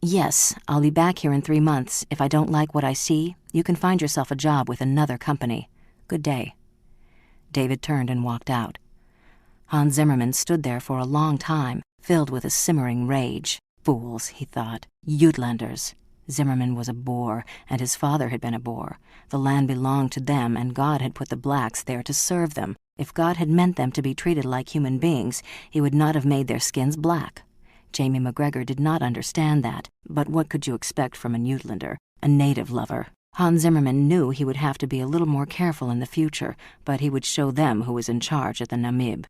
"Yes, I'll be back here in 3 months. If I don't like what I see, you can find yourself a job with another company. Good day." David turned and walked out. Hans Zimmerman stood there for a long time, filled with a simmering rage. Fools, he thought. Uitlanders. Zimmerman was a Boer, and his father had been a Boer. The land belonged to them, and God had put the blacks there to serve them. If God had meant them to be treated like human beings, he would not have made their skins black. Jamie McGregor did not understand that, but what could you expect from an Uitlander, a native lover? Hans Zimmerman knew he would have to be a little more careful in the future, but he would show them who was in charge at the Namib.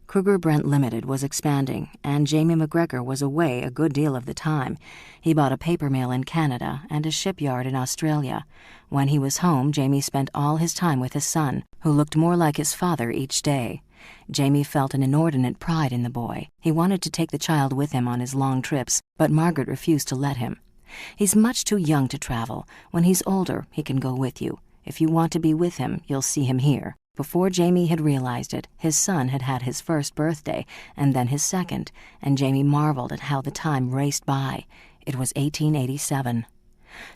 Kruger Brent Limited was expanding, and Jamie McGregor was away a good deal of the time. He bought a paper mill in Canada and a shipyard in Australia. When he was home, Jamie spent all his time with his son, who looked more like his father each day. Jamie felt an inordinate pride in the boy. He wanted to take the child with him on his long trips, but Margaret refused to let him. "He's much too young to travel. When he's older, he can go with you. If you want to be with him, you'll see him here." Before Jamie had realized it, his son had had his first birthday, and then his second, and Jamie marveled at how the time raced by. It was 1887.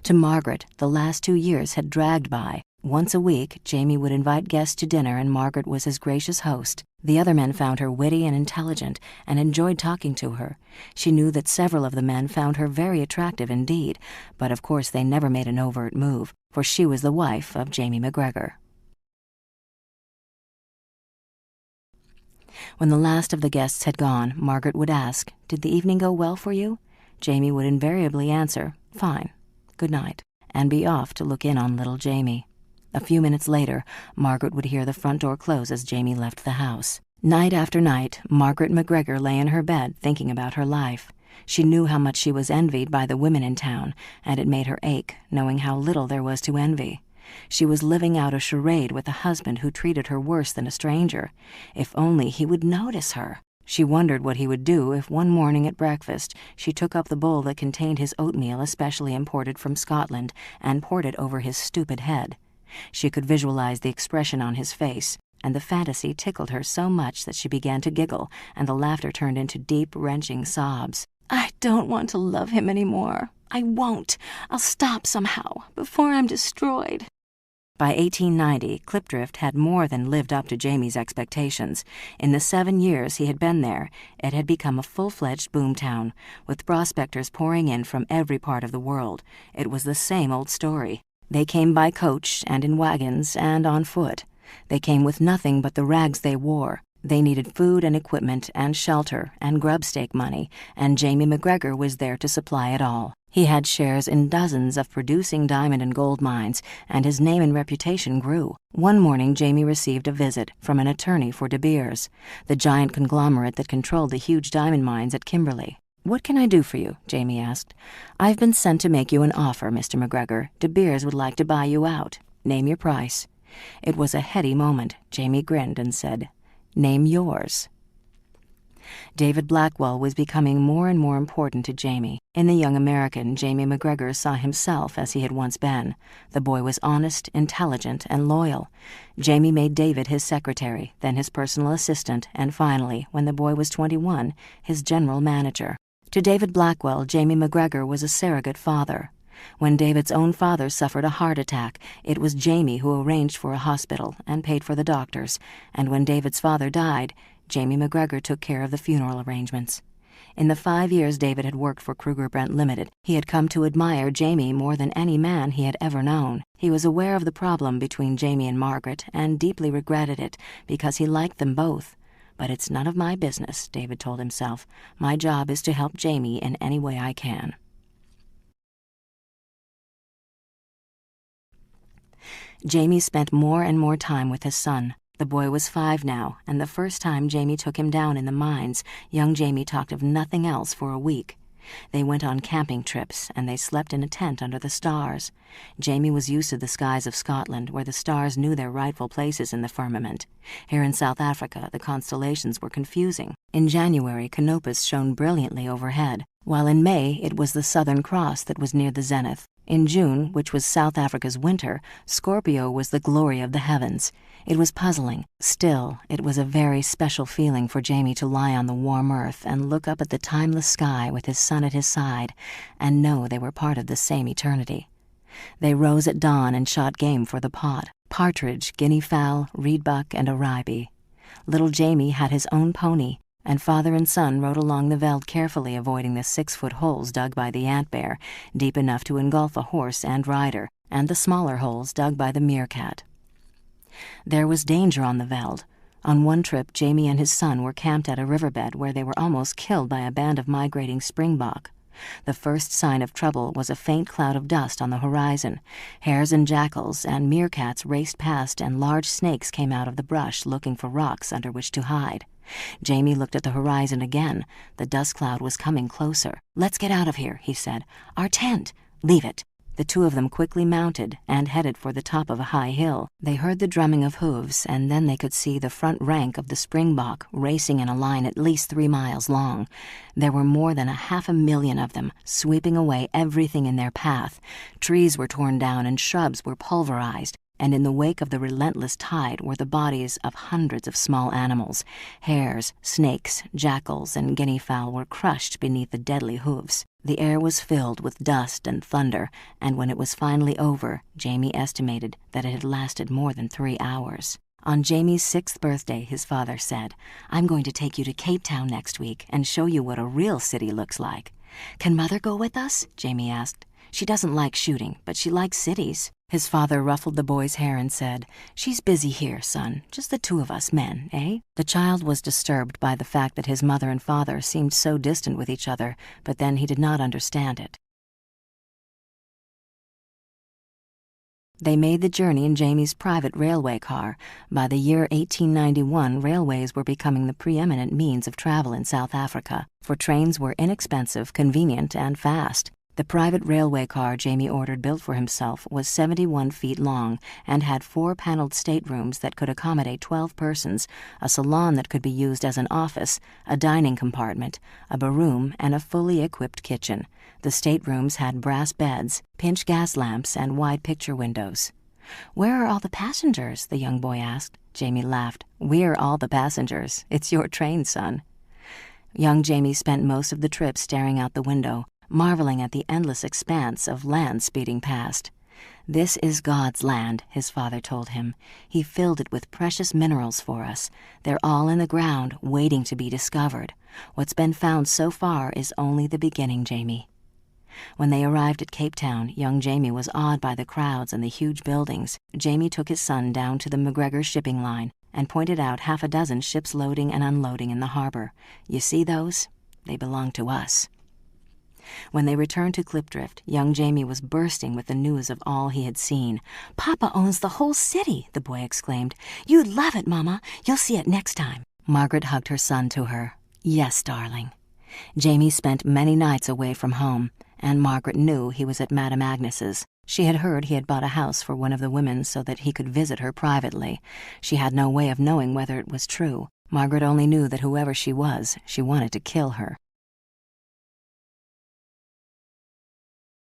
To Margaret, the last 2 years had dragged by. Once a week, Jamie would invite guests to dinner, and Margaret was his gracious host. The other men found her witty and intelligent, and enjoyed talking to her. She knew that several of the men found her very attractive indeed, but of course they never made an overt move, for she was the wife of Jamie McGregor. When the last of the guests had gone, Margaret would ask, "Did the evening go well for you?" Jamie would invariably answer, "Fine, good night," and be off to look in on little Jamie. A few minutes later, Margaret would hear the front door close as Jamie left the house. Night after night, Margaret McGregor lay in her bed thinking about her life. She knew how much she was envied by the women in town, and it made her ache, knowing how little there was to envy. She was living out a charade with a husband who treated her worse than a stranger. If only he would notice her. She wondered what he would do if one morning at breakfast she took up the bowl that contained his oatmeal especially imported from Scotland and poured it over his stupid head. She could visualize the expression on his face, and the fantasy tickled her so much that she began to giggle, and the laughter turned into deep, wrenching sobs. "I don't want to love him anymore. I won't. I'll stop somehow, before I'm destroyed." By 1890, Klipdrift had more than lived up to Jamie's expectations. In the 7 years he had been there, it had become a full-fledged boomtown, with prospectors pouring in from every part of the world. It was the same old story. They came by coach and in wagons and on foot. They came with nothing but the rags they wore. They needed food and equipment and shelter and grubstake money, and Jamie McGregor was there to supply it all. He had shares in dozens of producing diamond and gold mines, and his name and reputation grew. One morning Jamie received a visit from an attorney for De Beers, the giant conglomerate that controlled the huge diamond mines at Kimberley. "What can I do for you?" Jamie asked. "I've been sent to make you an offer, Mr. McGregor. De Beers would like to buy you out. Name your price." It was a heady moment. Jamie grinned and said, "Name yours." David Blackwell was becoming more and more important to Jamie. In the young American, Jamie McGregor saw himself as he had once been. The boy was honest, intelligent, and loyal. Jamie made David his secretary, then his personal assistant, and finally, when the boy was 21, his general manager. To David Blackwell, Jamie McGregor was a surrogate father. When David's own father suffered a heart attack, it was Jamie who arranged for a hospital and paid for the doctors, and when David's father died, Jamie McGregor took care of the funeral arrangements. In the 5 years David had worked for Kruger Brent Limited, he had come to admire Jamie more than any man he had ever known. He was aware of the problem between Jamie and Margaret and deeply regretted it because he liked them both. But it's none of my business, David told himself. My job is to help Jamie in any way I can. Jamie spent more and more time with his son. The boy was 5 now, and the first time Jamie took him down in the mines, young Jamie talked of nothing else for a week. They went on camping trips, and they slept in a tent under the stars. Jamie was used to the skies of Scotland, where the stars knew their rightful places in the firmament. Here in South Africa, the constellations were confusing. In January, Canopus shone brilliantly overhead, while in May it was the Southern Cross that was near the zenith. In June, which was South Africa's winter, Scorpio was the glory of the heavens. It was puzzling. Still, it was a very special feeling for Jamie to lie on the warm earth and look up at the timeless sky with his son at his side and know they were part of the same eternity. They rose at dawn and shot game for the pot: partridge, guinea fowl, reedbuck, and a rybie. Little Jamie had his own pony, and father and son rode along the veld carefully, avoiding the 6-foot holes dug by the ant-bear, deep enough to engulf a horse and rider, and the smaller holes dug by the meerkat. There was danger on the veld. On one trip, Jamie and his son were camped at a riverbed where they were almost killed by a band of migrating springbok. The first sign of trouble was a faint cloud of dust on the horizon. Hares and jackals and meerkats raced past, and large snakes came out of the brush looking for rocks under which to hide. Jamie looked at the horizon again. The dust cloud was coming closer. "Let's get out of here," he said. "Our tent." "Leave it." The two of them quickly mounted and headed for the top of a high hill. They heard the drumming of hooves, and then they could see the front rank of the springbok racing in a line at least 3 miles long. There were more than 500,000 of them, sweeping away everything in their path. Trees were torn down and shrubs were pulverized, and in the wake of the relentless tide were the bodies of hundreds of small animals. Hares, snakes, jackals, and guinea fowl were crushed beneath the deadly hooves. The air was filled with dust and thunder, and when it was finally over, Jamie estimated that it had lasted more than 3 hours. On Jamie's 6th birthday, his father said, "I'm going to take you to Cape Town next week and show you what a real city looks like." "Can Mother go with us?" Jamie asked. "She doesn't like shooting, but she likes cities." His father ruffled the boy's hair and said, "She's busy here, son. Just the 2 of us men, eh?" The child was disturbed by the fact that his mother and father seemed so distant with each other, but then he did not understand it. They made the journey in Jamie's private railway car. By the year 1891, railways were becoming the preeminent means of travel in South Africa, for trains were inexpensive, convenient, and fast. The private railway car Jamie ordered built for himself was 71 feet long and had 4 paneled staterooms that could accommodate 12 persons, a salon that could be used as an office, a dining compartment, a barroom, and a fully equipped kitchen. The staterooms had brass beds, pinch gas lamps, and wide picture windows. "Where are all the passengers?" the young boy asked. Jamie laughed. "We're all the passengers. It's your train, son." Young Jamie spent most of the trip staring out the window, marveling at the endless expanse of land speeding past. "This is God's land," his father told him. "He filled it with precious minerals for us. They're all in the ground, waiting to be discovered. What's been found so far is only the beginning, Jamie." When they arrived at Cape Town, young Jamie was awed by the crowds and the huge buildings. Jamie took his son down to the McGregor shipping line and pointed out 6 ships loading and unloading in the harbor. "You see those? They belong to us." When they returned to Klipdrift, young Jamie was bursting with the news of all he had seen. "Papa owns the whole city," the boy exclaimed. "You'd love it, Mama. You'll see it next time." Margaret hugged her son to her. "Yes, darling." Jamie spent many nights away from home, and Margaret knew he was at Madame Agnes's. She had heard he had bought a house for one of the women so that he could visit her privately. She had no way of knowing whether it was true. Margaret only knew that whoever she was, she wanted to kill her.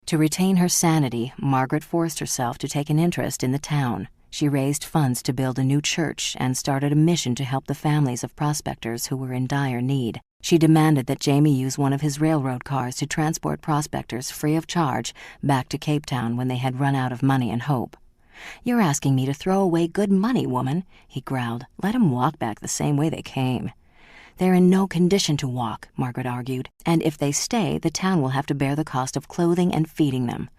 To retain her sanity, Margaret forced herself to take an interest in the town. She raised funds to build a new church and started a mission to help the families of prospectors who were in dire need. She demanded that Jamie use one of his railroad cars to transport prospectors free of charge back to Cape Town when they had run out of money and hope. "You're asking me to throw away good money, woman," he growled. "Let 'em walk back the same way they came." "They're in no condition to walk," Margaret argued, "and if they stay, the town will have to bear the cost of clothing and feeding them."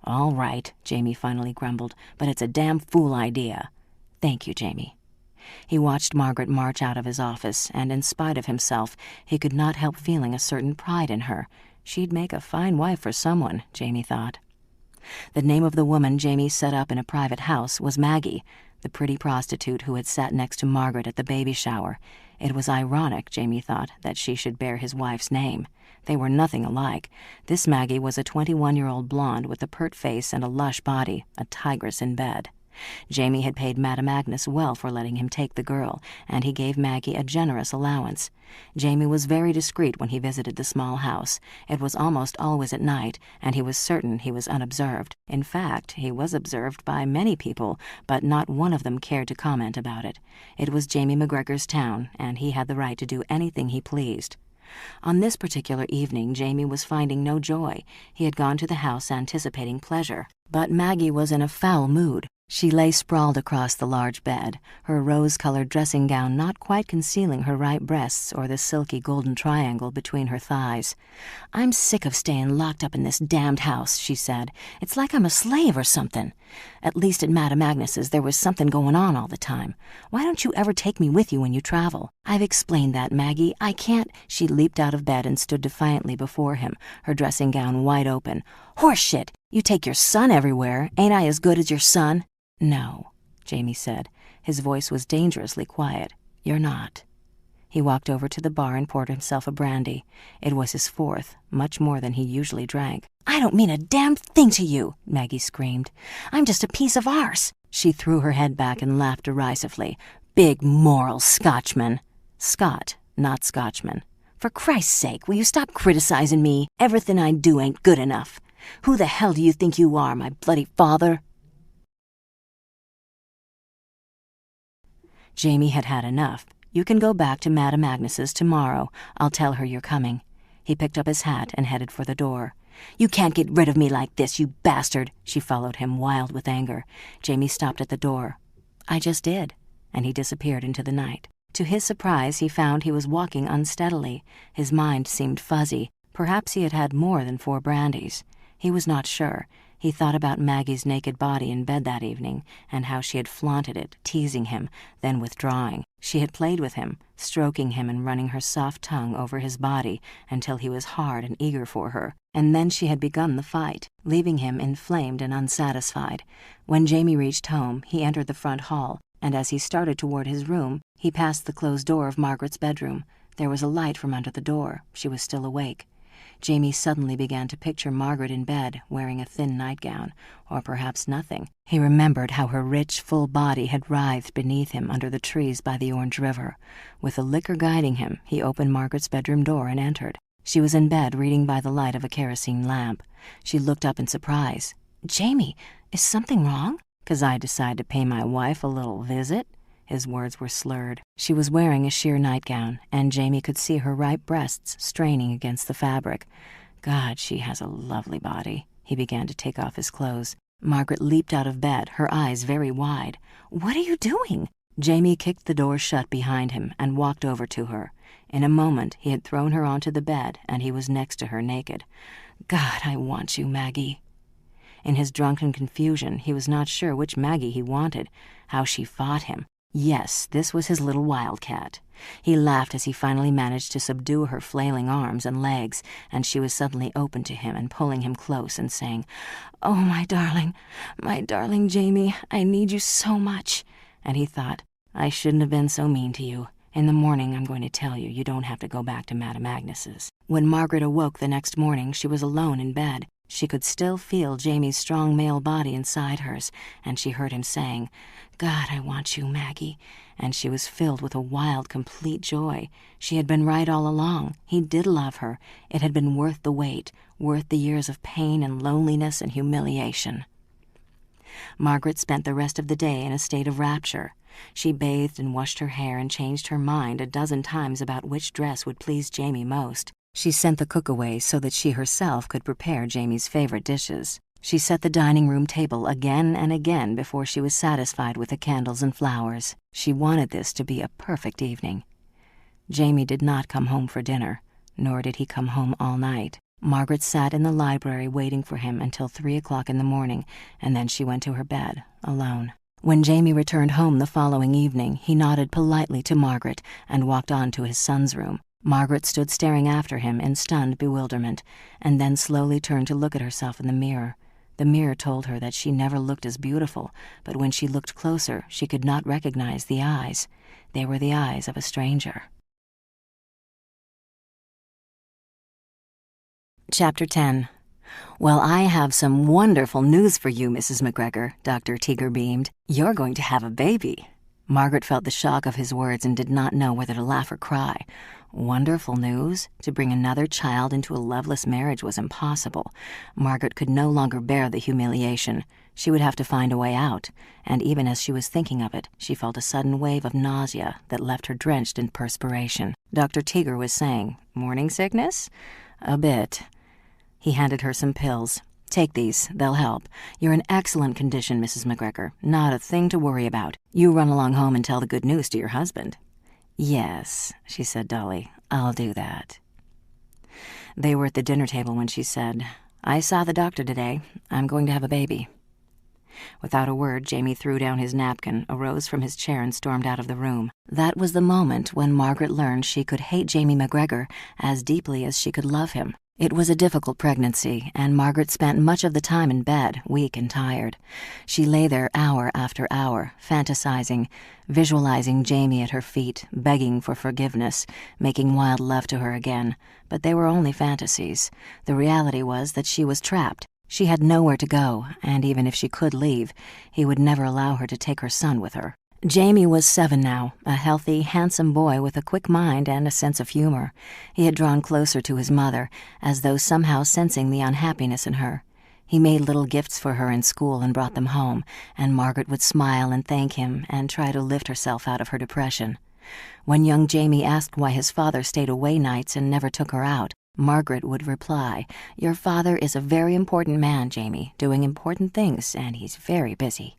"All right," Jamie finally grumbled, "but it's a damn fool idea." "Thank you, Jamie." He watched Margaret march out of his office, and in spite of himself, he could not help feeling a certain pride in her. She'd make a fine wife for someone, Jamie thought. The name of the woman Jamie set up in a private house was Maggie. the pretty prostitute who had sat next to Margaret at the baby shower. It was ironic, Jamie thought, that she should bear his wife's name. They were nothing alike. This Maggie was a 21-year-old blonde with a pert face and a lush body, a tigress in bed. Jamie had paid Madame Agnes well for letting him take the girl, and he gave Maggie a generous allowance. Jamie was very discreet when he visited the small house. It was almost always at night, and he was certain he was unobserved. In fact, he was observed by many people, but not one of them cared to comment about it. It was Jamie McGregor's town, and he had the right to do anything he pleased. On this particular evening, Jamie was finding no joy. He had gone to the house anticipating pleasure, but Maggie was in a foul mood. She lay sprawled across the large bed, her rose-colored dressing gown not quite concealing her right breasts or the silky golden triangle between her thighs. "I'm sick of staying locked up in this damned house," she said. "It's like I'm a slave or something. At least at Madame Agnes's there was something going on all the time. Why don't you ever take me with you when you travel? I've explained that, Maggie. I can't—" She leaped out of bed and stood defiantly before him, her dressing gown wide open. "Horseshit! You take your son everywhere. Ain't I as good as your son?" "No," Jamie said. His voice was dangerously quiet. "You're not." He walked over to the bar and poured himself a brandy. It was his fourth, much more than he usually drank. "I don't mean a damn thing to you," Maggie screamed. "I'm just a piece of arse." She threw her head back and laughed derisively. "Big moral Scotchman." "Scot, not Scotchman." "For Christ's sake, will you stop criticizing me? Everything I do ain't good enough. Who the hell do you think you are, my bloody father?" Jamie had had enough. "You can go back to Madame Agnes's tomorrow. I'll tell her you're coming." He picked up his hat and headed for the door. "You can't get rid of me like this, you bastard!" She followed him, wild with anger. Jamie stopped at the door. "I just did," and he disappeared into the night. To his surprise, he found he was walking unsteadily. His mind seemed fuzzy. Perhaps he had had more than 4 brandies. He was not sure. He thought about Maggie's naked body in bed that evening, and how she had flaunted it, teasing him, then withdrawing. She had played with him, stroking him and running her soft tongue over his body until he was hard and eager for her. And then she had begun the fight, leaving him inflamed and unsatisfied. When Jamie reached home, he entered the front hall, and as he started toward his room, he passed the closed door of Margaret's bedroom. There was a light from under the door. She was still awake. Jamie suddenly began to picture Margaret in bed, wearing a thin nightgown, or perhaps nothing. He remembered how her rich, full body had writhed beneath him under the trees by the Orange River. With the liquor guiding him, he opened Margaret's bedroom door and entered. She was in bed, reading by the light of a kerosene lamp. She looked up in surprise. "Jamie, is something wrong?" "'Cause I decided to pay my wife a little visit." His words were slurred. She was wearing a sheer nightgown, and Jamie could see her ripe breasts straining against the fabric. "God, she has a lovely body." He began to take off his clothes. Margaret leaped out of bed, her eyes very wide. "What are you doing?" Jamie kicked the door shut behind him and walked over to her. In a moment, he had thrown her onto the bed, and he was next to her naked. "God, I want you, Maggie." In his drunken confusion, he was not sure which Maggie he wanted. How she fought him. Yes, this was his little wildcat. He laughed as he finally managed to subdue her flailing arms and legs, and she was suddenly open to him and pulling him close and saying, "Oh, my darling Jamie, I need you so much." And he thought, "I shouldn't have been so mean to you. In the morning, I'm going to tell you you don't have to go back to Madame Agnes's." When Margaret awoke the next morning, she was alone in bed. She could still feel Jamie's strong male body inside hers, and she heard him saying, "God, I want you, Maggie." And she was filled with a wild, complete joy. She had been right all along. He did love her. It had been worth the wait, worth the years of pain and loneliness and humiliation. Margaret spent the rest of the day in a state of rapture. She bathed and washed her hair and changed her mind a dozen times about which dress would please Jamie most. She sent the cook away so that she herself could prepare Jamie's favorite dishes. She set the dining room table again and again before she was satisfied with the candles and flowers. She wanted this to be a perfect evening. Jamie did not come home for dinner, nor did he come home all night. Margaret sat in the library waiting for him until 3 o'clock in the morning, and then she went to her bed, alone. When Jamie returned home the following evening, he nodded politely to Margaret and walked on to his son's room. Margaret stood staring after him in stunned bewilderment, and then slowly turned to look at herself in the mirror. The mirror told her that she never looked as beautiful, but when she looked closer, she could not recognize the eyes. They were the eyes of a stranger. Chapter 10. "Well, I have some wonderful news for you, Mrs. McGregor," Dr. Teager beamed. "You're going to have a baby." Margaret felt the shock of his words and did not know whether to laugh or cry. Wonderful news? To bring another child into a loveless marriage was impossible. Margaret could no longer bear the humiliation. She would have to find a way out, and even as she was thinking of it, she felt a sudden wave of nausea that left her drenched in perspiration. Dr. Teager was saying, "Morning sickness?" "A bit." He handed her some pills. "Take these. They'll help. You're in excellent condition, Mrs. McGregor. Not a thing to worry about. You run along home and tell the good news to your husband." "Yes," she said dully. "I'll do that." They were at the dinner table when she said, "I saw the doctor today. I'm going to have a baby." Without a word, Jamie threw down his napkin, arose from his chair, and stormed out of the room. That was the moment when Margaret learned she could hate Jamie McGregor as deeply as she could love him. It was a difficult pregnancy, and Margaret spent much of the time in bed, weak and tired. She lay there hour after hour, fantasizing, visualizing Jamie at her feet, begging for forgiveness, making wild love to her again. But they were only fantasies. The reality was that she was trapped. She had nowhere to go, and even if she could leave, he would never allow her to take her son with her. Jamie was 7 now, a healthy, handsome boy with a quick mind and a sense of humor. He had drawn closer to his mother, as though somehow sensing the unhappiness in her. He made little gifts for her in school and brought them home, and Margaret would smile and thank him and try to lift herself out of her depression. When young Jamie asked why his father stayed away nights and never took her out, Margaret would reply, "Your father is a very important man, Jamie, doing important things, and he's very busy."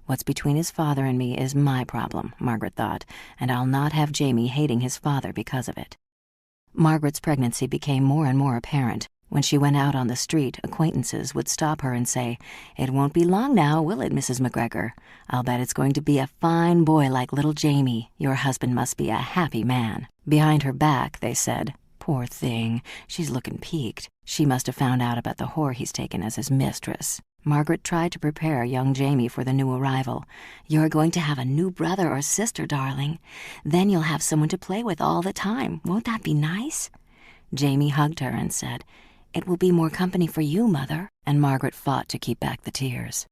What's between his father and me is my problem, Margaret thought, and I'll not have Jamie hating his father because of it. Margaret's pregnancy became more and more apparent. When she went out on the street, acquaintances would stop her and say, "It won't be long now, will it, Mrs. McGregor? I'll bet it's going to be a fine boy like little Jamie. Your husband must be a happy man." Behind her back, they said, "Poor thing, she's looking peaked. She must have found out about the whore he's taken as his mistress." Margaret tried to prepare young Jamie for the new arrival. "You're going to have a new brother or sister, darling. Then you'll have someone to play with all the time. Won't that be nice?" Jamie hugged her and said, "It will be more company for you, Mother," and Margaret fought to keep back the tears.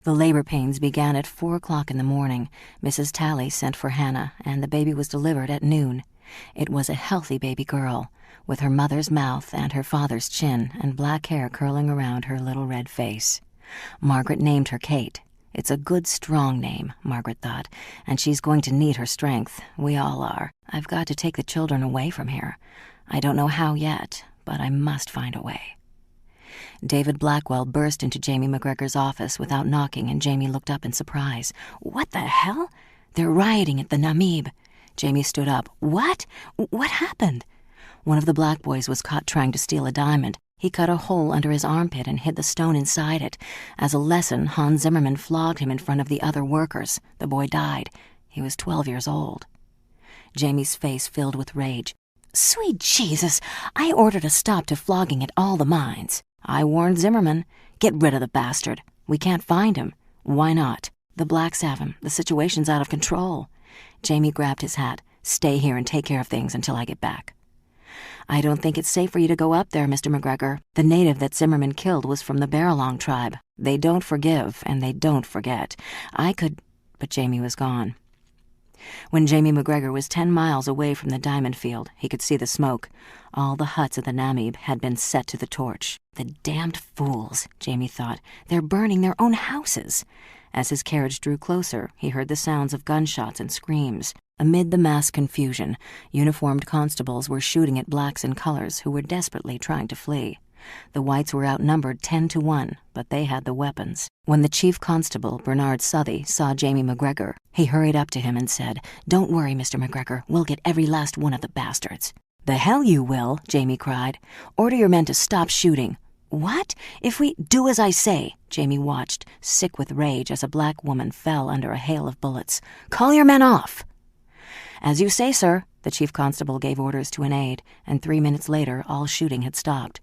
The labor pains began at 4 o'clock in the morning. Mrs. Talley sent for Hannah, and the baby was delivered at noon. It was a healthy baby girl, with her mother's mouth and her father's chin and black hair curling around her little red face. Margaret named her Kate. It's a good, strong name, Margaret thought, and she's going to need her strength. We all are. I've got to take the children away from here. I don't know how yet, but I must find a way. David Blackwell burst into Jamie McGregor's office without knocking, and Jamie looked up in surprise. "What the hell? They're rioting at the Namib." Jamie stood up. "What? What happened?" One of the black boys was caught trying to steal a diamond. He cut a hole under his armpit and hid the stone inside it. As a lesson, Hans Zimmerman flogged him in front of the other workers. The boy died. He was 12 years old. Jamie's face filled with rage. "Sweet Jesus! I ordered a stop to flogging at all the mines. I warned Zimmerman. Get rid of the bastard. We can't find him." "Why not?" "The blacks have him. The situation's out of control." Jamie grabbed his hat. "Stay here and take care of things until I get back." "I don't think it's safe for you to go up there, Mr. McGregor. The native that Zimmerman killed was from the Barralong tribe. They don't forgive, and they don't forget. I could—" But Jamie was gone. When Jamie McGregor was 10 miles away from the diamond field, he could see the smoke. All the huts of the Namib had been set to the torch. "The damned fools," Jamie thought. "They're burning their own houses." As his carriage drew closer, he heard the sounds of gunshots and screams. Amid the mass confusion, uniformed constables were shooting at blacks in colors who were desperately trying to flee. The whites were outnumbered 10 to 1, but they had the weapons. When the chief constable, Bernard Southey, saw Jamie McGregor, he hurried up to him and said, "Don't worry, Mr. McGregor. We'll get every last one of the bastards." "The hell you will," Jamie cried. "Order your men to stop shooting." "What? If we—" "Do as I say." Jamie watched, sick with rage, as a black woman fell under a hail of bullets. "Call your men off." "As you say, sir." The chief constable gave orders to an aide, and 3 minutes later, all shooting had stopped.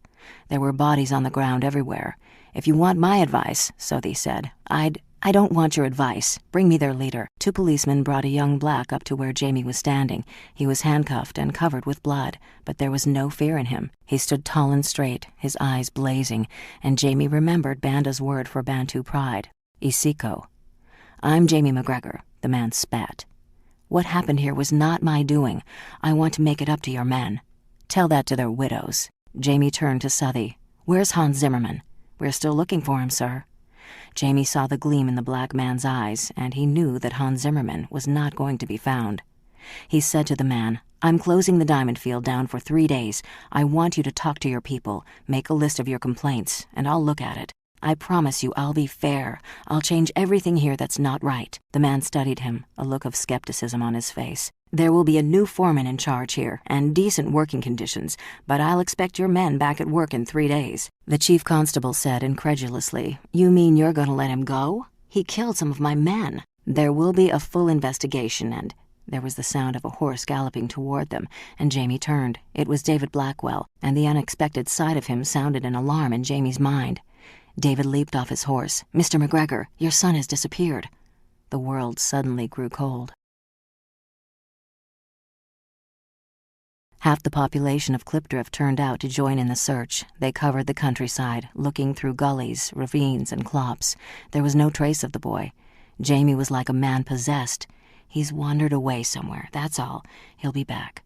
There were bodies on the ground everywhere. "If you want my advice," Sothie said, I don't want your advice. Bring me their leader." 2 policemen brought a young black up to where Jamie was standing. He was handcuffed and covered with blood, but there was no fear in him. He stood tall and straight, his eyes blazing, and Jamie remembered Banda's word for Bantu pride, Isiko. "I'm Jamie McGregor," the man spat. "What happened here was not my doing. I want to make it up to your men. Tell that to their widows." Jamie turned to Sothie. "Where's Hans Zimmerman?" "We're still looking for him, sir." Jamie saw the gleam in the black man's eyes, and he knew that Hans Zimmerman was not going to be found. He said to the man, "I'm closing the diamond field down for 3 days. I want you to talk to your people, make a list of your complaints, and I'll look at it. I promise you I'll be fair. I'll change everything here that's not right." The man studied him, a look of skepticism on his face. "There will be a new foreman in charge here, and decent working conditions, but I'll expect your men back at work in 3 days. The chief constable said incredulously, "You mean you're going to let him go? He killed some of my men." "There will be a full investigation, and..." There was the sound of a horse galloping toward them, and Jamie turned. It was David Blackwell, and the unexpected sight of him sounded an alarm in Jamie's mind. David leaped off his horse. "Mr. McGregor, your son has disappeared." The world suddenly grew cold. Half the population of Clipdrift turned out to join in the search. They covered the countryside, looking through gullies, ravines, and clops. There was no trace of the boy. Jamie was like a man possessed. "He's wandered away somewhere, that's all. He'll be back."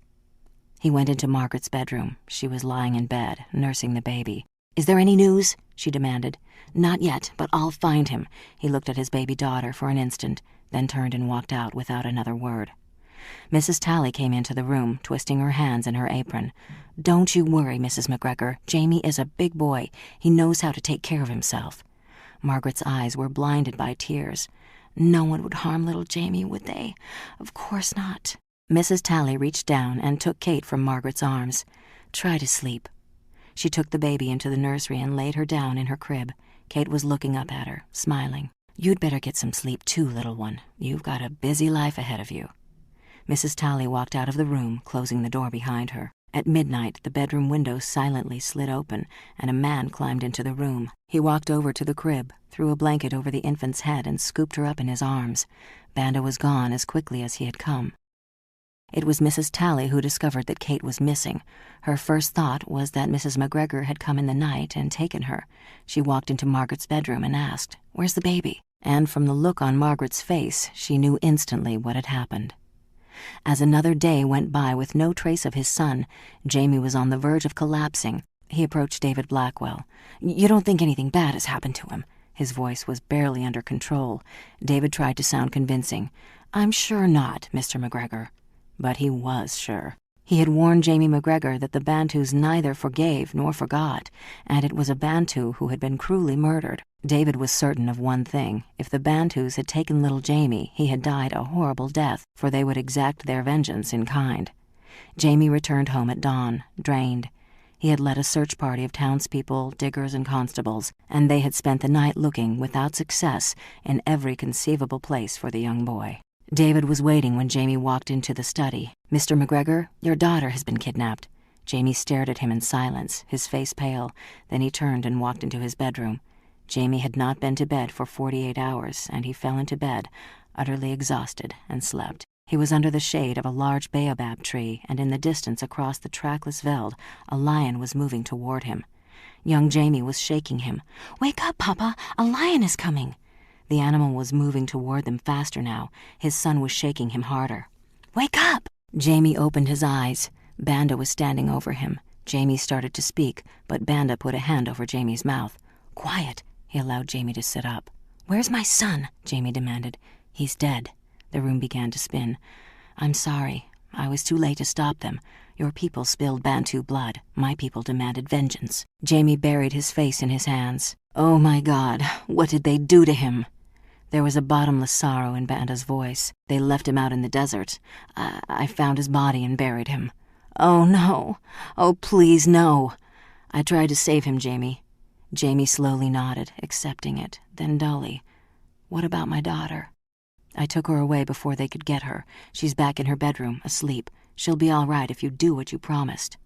He went into Margaret's bedroom. She was lying in bed, nursing the baby. "Is there any news?" she demanded. "Not yet, but I'll find him." He looked at his baby daughter for an instant, then turned and walked out without another word. Mrs. Talley came into the room, twisting her hands in her apron. "Don't you worry, Mrs. McGregor. Jamie is a big boy. He knows how to take care of himself." Margaret's eyes were blinded by tears. "No one would harm little Jamie, would they? Of course not." Mrs. Talley reached down and took Kate from Margaret's arms. "Try to sleep." She took the baby into the nursery and laid her down in her crib. Kate was looking up at her, smiling. "You'd better get some sleep too, little one. You've got a busy life ahead of you." Mrs. Talley walked out of the room, closing the door behind her. At midnight, the bedroom window silently slid open, and a man climbed into the room. He walked over to the crib, threw a blanket over the infant's head, and scooped her up in his arms. Banda was gone as quickly as he had come. It was Mrs. Talley who discovered that Kate was missing. Her first thought was that Mrs. McGregor had come in the night and taken her. She walked into Margaret's bedroom and asked, "Where's the baby?" And from the look on Margaret's face, she knew instantly what had happened. As another day went by with no trace of his son, Jamie was on the verge of collapsing. He approached David Blackwell. "You don't think anything bad has happened to him?" His voice was barely under control. David tried to sound convincing. "I'm sure not, Mr. McGregor." But he was sure. He had warned Jamie McGregor that the Bantus neither forgave nor forgot, and it was a Bantu who had been cruelly murdered. David was certain of one thing. If the Bantus had taken little Jamie, he had died a horrible death, for they would exact their vengeance in kind. Jamie returned home at dawn, drained. He had led a search party of townspeople, diggers, and constables, and they had spent the night looking, without success, in every conceivable place for the young boy. David was waiting when Jamie walked into the study. "Mr. McGregor, your daughter has been kidnapped." Jamie stared at him in silence, his face pale. Then he turned and walked into his bedroom. Jamie had not been to bed for 48 hours, and he fell into bed, utterly exhausted, and slept. He was under the shade of a large baobab tree, and in the distance across the trackless veld, a lion was moving toward him. Young Jamie was shaking him. "Wake up, Papa! A lion is coming!" The animal was moving toward them faster now. His son was shaking him harder. "Wake up!" Jamie opened his eyes. Banda was standing over him. Jamie started to speak, but Banda put a hand over Jamie's mouth. "Quiet!" He allowed Jamie to sit up. "Where's my son?" Jamie demanded. "He's dead." The room began to spin. "I'm sorry. I was too late to stop them. Your people spilled Bantu blood. My people demanded vengeance." Jamie buried his face in his hands. "Oh my God, what did they do to him?" There was a bottomless sorrow in Banda's voice. "They left him out in the desert. I found his body and buried him." "Oh no. Oh please no." "I tried to save him, Jamie." Jamie slowly nodded, accepting it, then dully. "What about my daughter?" "I took her away before they could get her. She's back in her bedroom, asleep. She'll be all right if you do what you promised."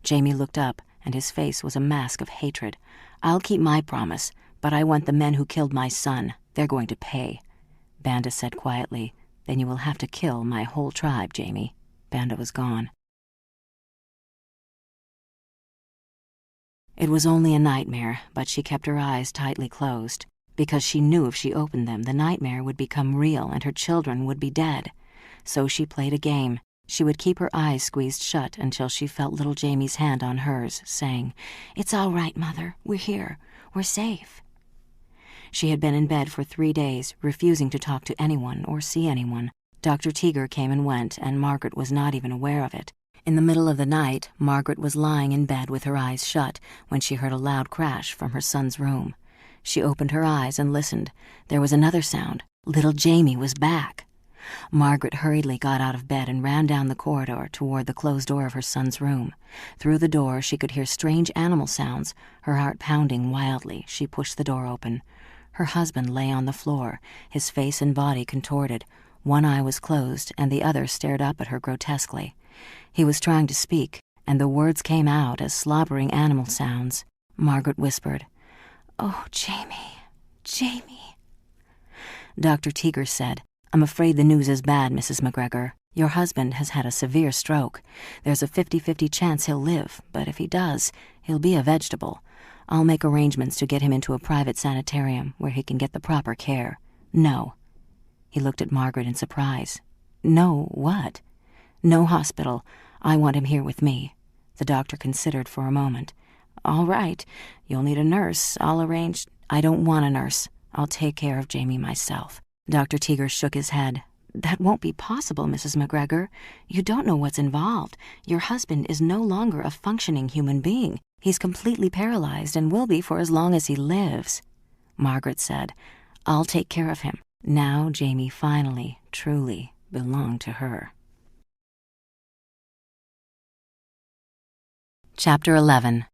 Jamie looked up, and his face was a mask of hatred. "I'll keep my promise, but I want the men who killed my son. They're going to pay." Banda said quietly, "Then you will have to kill my whole tribe, Jamie." Banda was gone. It was only a nightmare, but she kept her eyes tightly closed, because she knew if she opened them, the nightmare would become real and her children would be dead. So she played a game. She would keep her eyes squeezed shut until she felt little Jamie's hand on hers, saying, "It's all right, Mother. We're here. We're safe." She had been in bed for 3 days, refusing to talk to anyone or see anyone. Dr. Teeger came and went, and Margaret was not even aware of it. In the middle of the night, Margaret was lying in bed with her eyes shut when she heard a loud crash from her son's room. She opened her eyes and listened. There was another sound. Little Jamie was back. Margaret hurriedly got out of bed and ran down the corridor toward the closed door of her son's room. Through the door, she could hear strange animal sounds. Her heart pounding wildly, she pushed the door open. Her husband lay on the floor, his face and body contorted. One eye was closed, and the other stared up at her grotesquely. He was trying to speak, and the words came out as slobbering animal sounds. Margaret whispered, "Oh, Jamie, Jamie." Dr. Teeger said, "I'm afraid the news is bad, Mrs. McGregor. Your husband has had a severe stroke. There's a 50-50 chance he'll live, but if he does, he'll be a vegetable. I'll make arrangements to get him into a private sanitarium where he can get the proper care." "No." He looked at Margaret in surprise. "No, what?" "No hospital. I want him here with me." The doctor considered for a moment. "All right. You'll need a nurse. I'll arrange—" "I don't want a nurse. I'll take care of Jamie myself." Dr. Teeger shook his head. "That won't be possible, Mrs. McGregor. You don't know what's involved. Your husband is no longer a functioning human being. He's completely paralyzed and will be for as long as he lives." Margaret said, "I'll take care of him." Now Jamie finally, truly belonged to her. Chapter 11.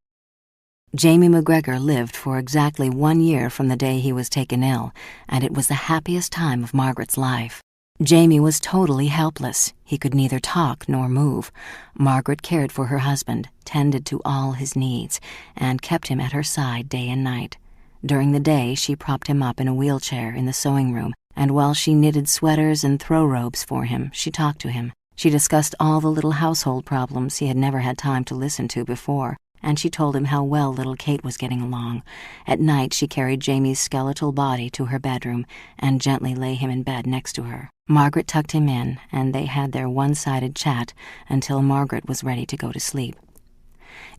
Jamie McGregor lived for exactly 1 year from the day he was taken ill, and it was the happiest time of Margaret's life. Jamie was totally helpless. He could neither talk nor move. Margaret cared for her husband, tended to all his needs, and kept him at her side day and night. During the day, she propped him up in a wheelchair in the sewing room, and while she knitted sweaters and throw robes for him, she talked to him. She discussed all the little household problems he had never had time to listen to before, and she told him how well little Kate was getting along. At night, she carried Jamie's skeletal body to her bedroom and gently lay him in bed next to her. Margaret tucked him in, and they had their one-sided chat until Margaret was ready to go to sleep.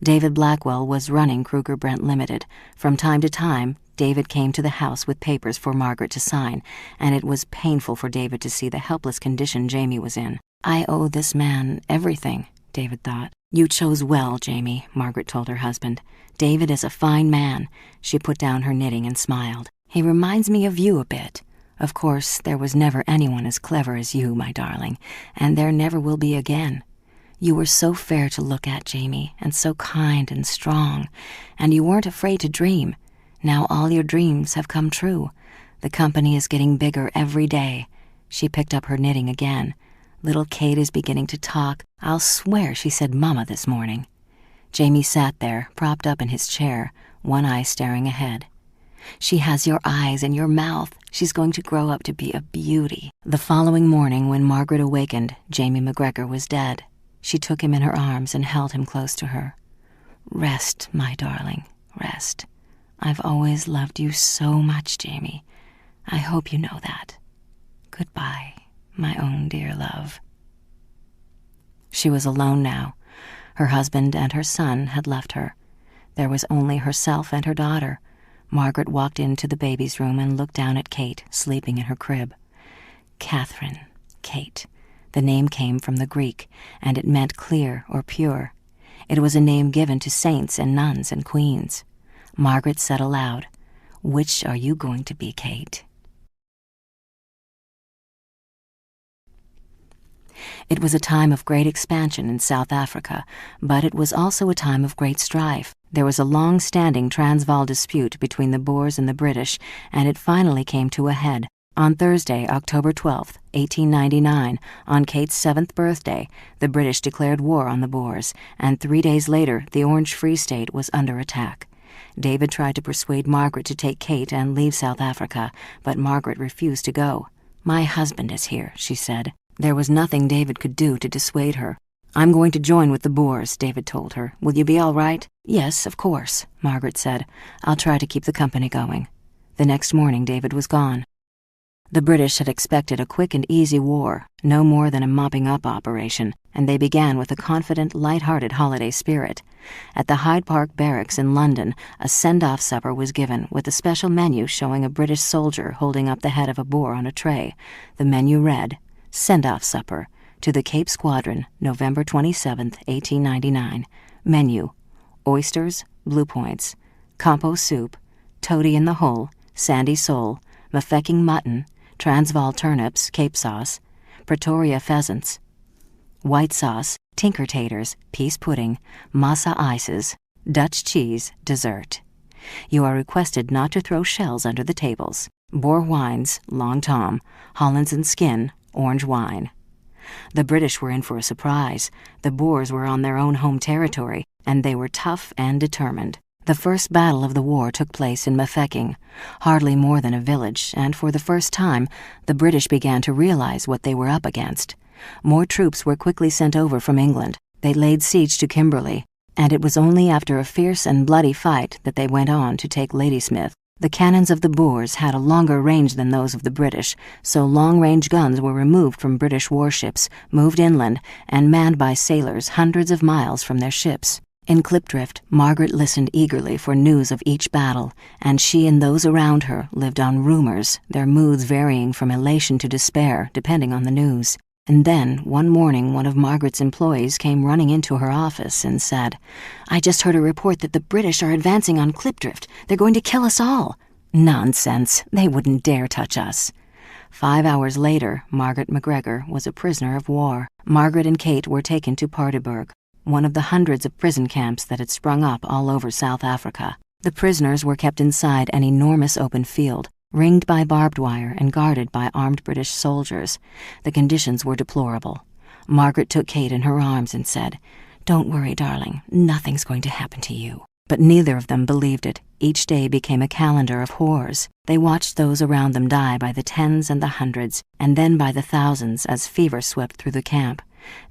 David Blackwell was running Kruger Brent Limited. From time to time, David came to the house with papers for Margaret to sign, and it was painful for David to see the helpless condition Jamie was in. "I owe this man everything," David thought. "You chose well, Jamie," Margaret told her husband. "David is a fine man." She put down her knitting and smiled. "He reminds me of you a bit. Of course, there was never anyone as clever as you, my darling, and there never will be again. You were so fair to look at, Jamie, and so kind and strong, and you weren't afraid to dream. Now all your dreams have come true. The company is getting bigger every day." She picked up her knitting again. "Little Kate is beginning to talk. I'll swear she said Mama this morning." Jamie sat there, propped up in his chair, one eye staring ahead. "She has your eyes and your mouth. She's going to grow up to be a beauty." The following morning, when Margaret awakened, Jamie McGregor was dead. She took him in her arms and held him close to her. "Rest, my darling, rest. I've always loved you so much, Jamie. I hope you know that. Goodbye, my own dear love." She was alone now. Her husband and her son had left her. There was only herself and her daughter. Margaret walked into the baby's room and looked down at Kate, sleeping in her crib. Catherine, Kate. The name came from the Greek, and it meant clear or pure. It was a name given to saints and nuns and queens. Margaret said aloud, "Which are you going to be, Kate?" It was a time of great expansion in South Africa, but it was also a time of great strife. There was a long-standing Transvaal dispute between the Boers and the British, and it finally came to a head. On Thursday, October 12, 1899, on Kate's 7th birthday, the British declared war on the Boers, and 3 days later, the Orange Free State was under attack. David tried to persuade Margaret to take Kate and leave South Africa, but Margaret refused to go. "My husband is here," she said. There was nothing David could do to dissuade her. "I'm going to join with the Boers," David told her. "Will you be all right?" "Yes, of course," Margaret said. "I'll try to keep the company going." The next morning, David was gone. The British had expected a quick and easy war, no more than a mopping-up operation, and they began with a confident, light-hearted holiday spirit. At the Hyde Park Barracks in London, a send-off supper was given with a special menu showing a British soldier holding up the head of a boar on a tray. The menu read, "Send-off supper, to the Cape Squadron, November 27, 1899. Menu, oysters, blue points, compo soup, toady in the hole, sandy sole, Mafeking mutton, Transvaal turnips, Cape sauce, Pretoria pheasants, white sauce, tinker taters, peas pudding, masa ices, Dutch cheese, dessert. You are requested not to throw shells under the tables. Boer wines, Long Tom, Hollands and skin, orange wine." The British were in for a surprise. The Boers were on their own home territory, and they were tough and determined. The first battle of the war took place in Mafeking, hardly more than a village, and for the first time, the British began to realize what they were up against. More troops were quickly sent over from England. They laid siege to Kimberley, and it was only after a fierce and bloody fight that they went on to take Ladysmith. The cannons of the Boers had a longer range than those of the British, so long-range guns were removed from British warships, moved inland, and manned by sailors hundreds of miles from their ships. In Klipdrift, Margaret listened eagerly for news of each battle, and she and those around her lived on rumors, their moods varying from elation to despair, depending on the news. And then, one morning, one of Margaret's employees came running into her office and said, "I just heard a report that the British are advancing on Klipdrift. They're going to kill us all." "Nonsense. They wouldn't dare touch us." 5 hours later, Margaret McGregor was a prisoner of war. Margaret and Kate were taken to Paardeberg, one of the hundreds of prison camps that had sprung up all over South Africa. The prisoners were kept inside an enormous open field, ringed by barbed wire and guarded by armed British soldiers. The conditions were deplorable. Margaret took Kate in her arms and said, "Don't worry, darling, nothing's going to happen to you." But neither of them believed it. Each day became a calendar of horrors. They watched those around them die by the tens and the hundreds, and then by the thousands as fever swept through the camp.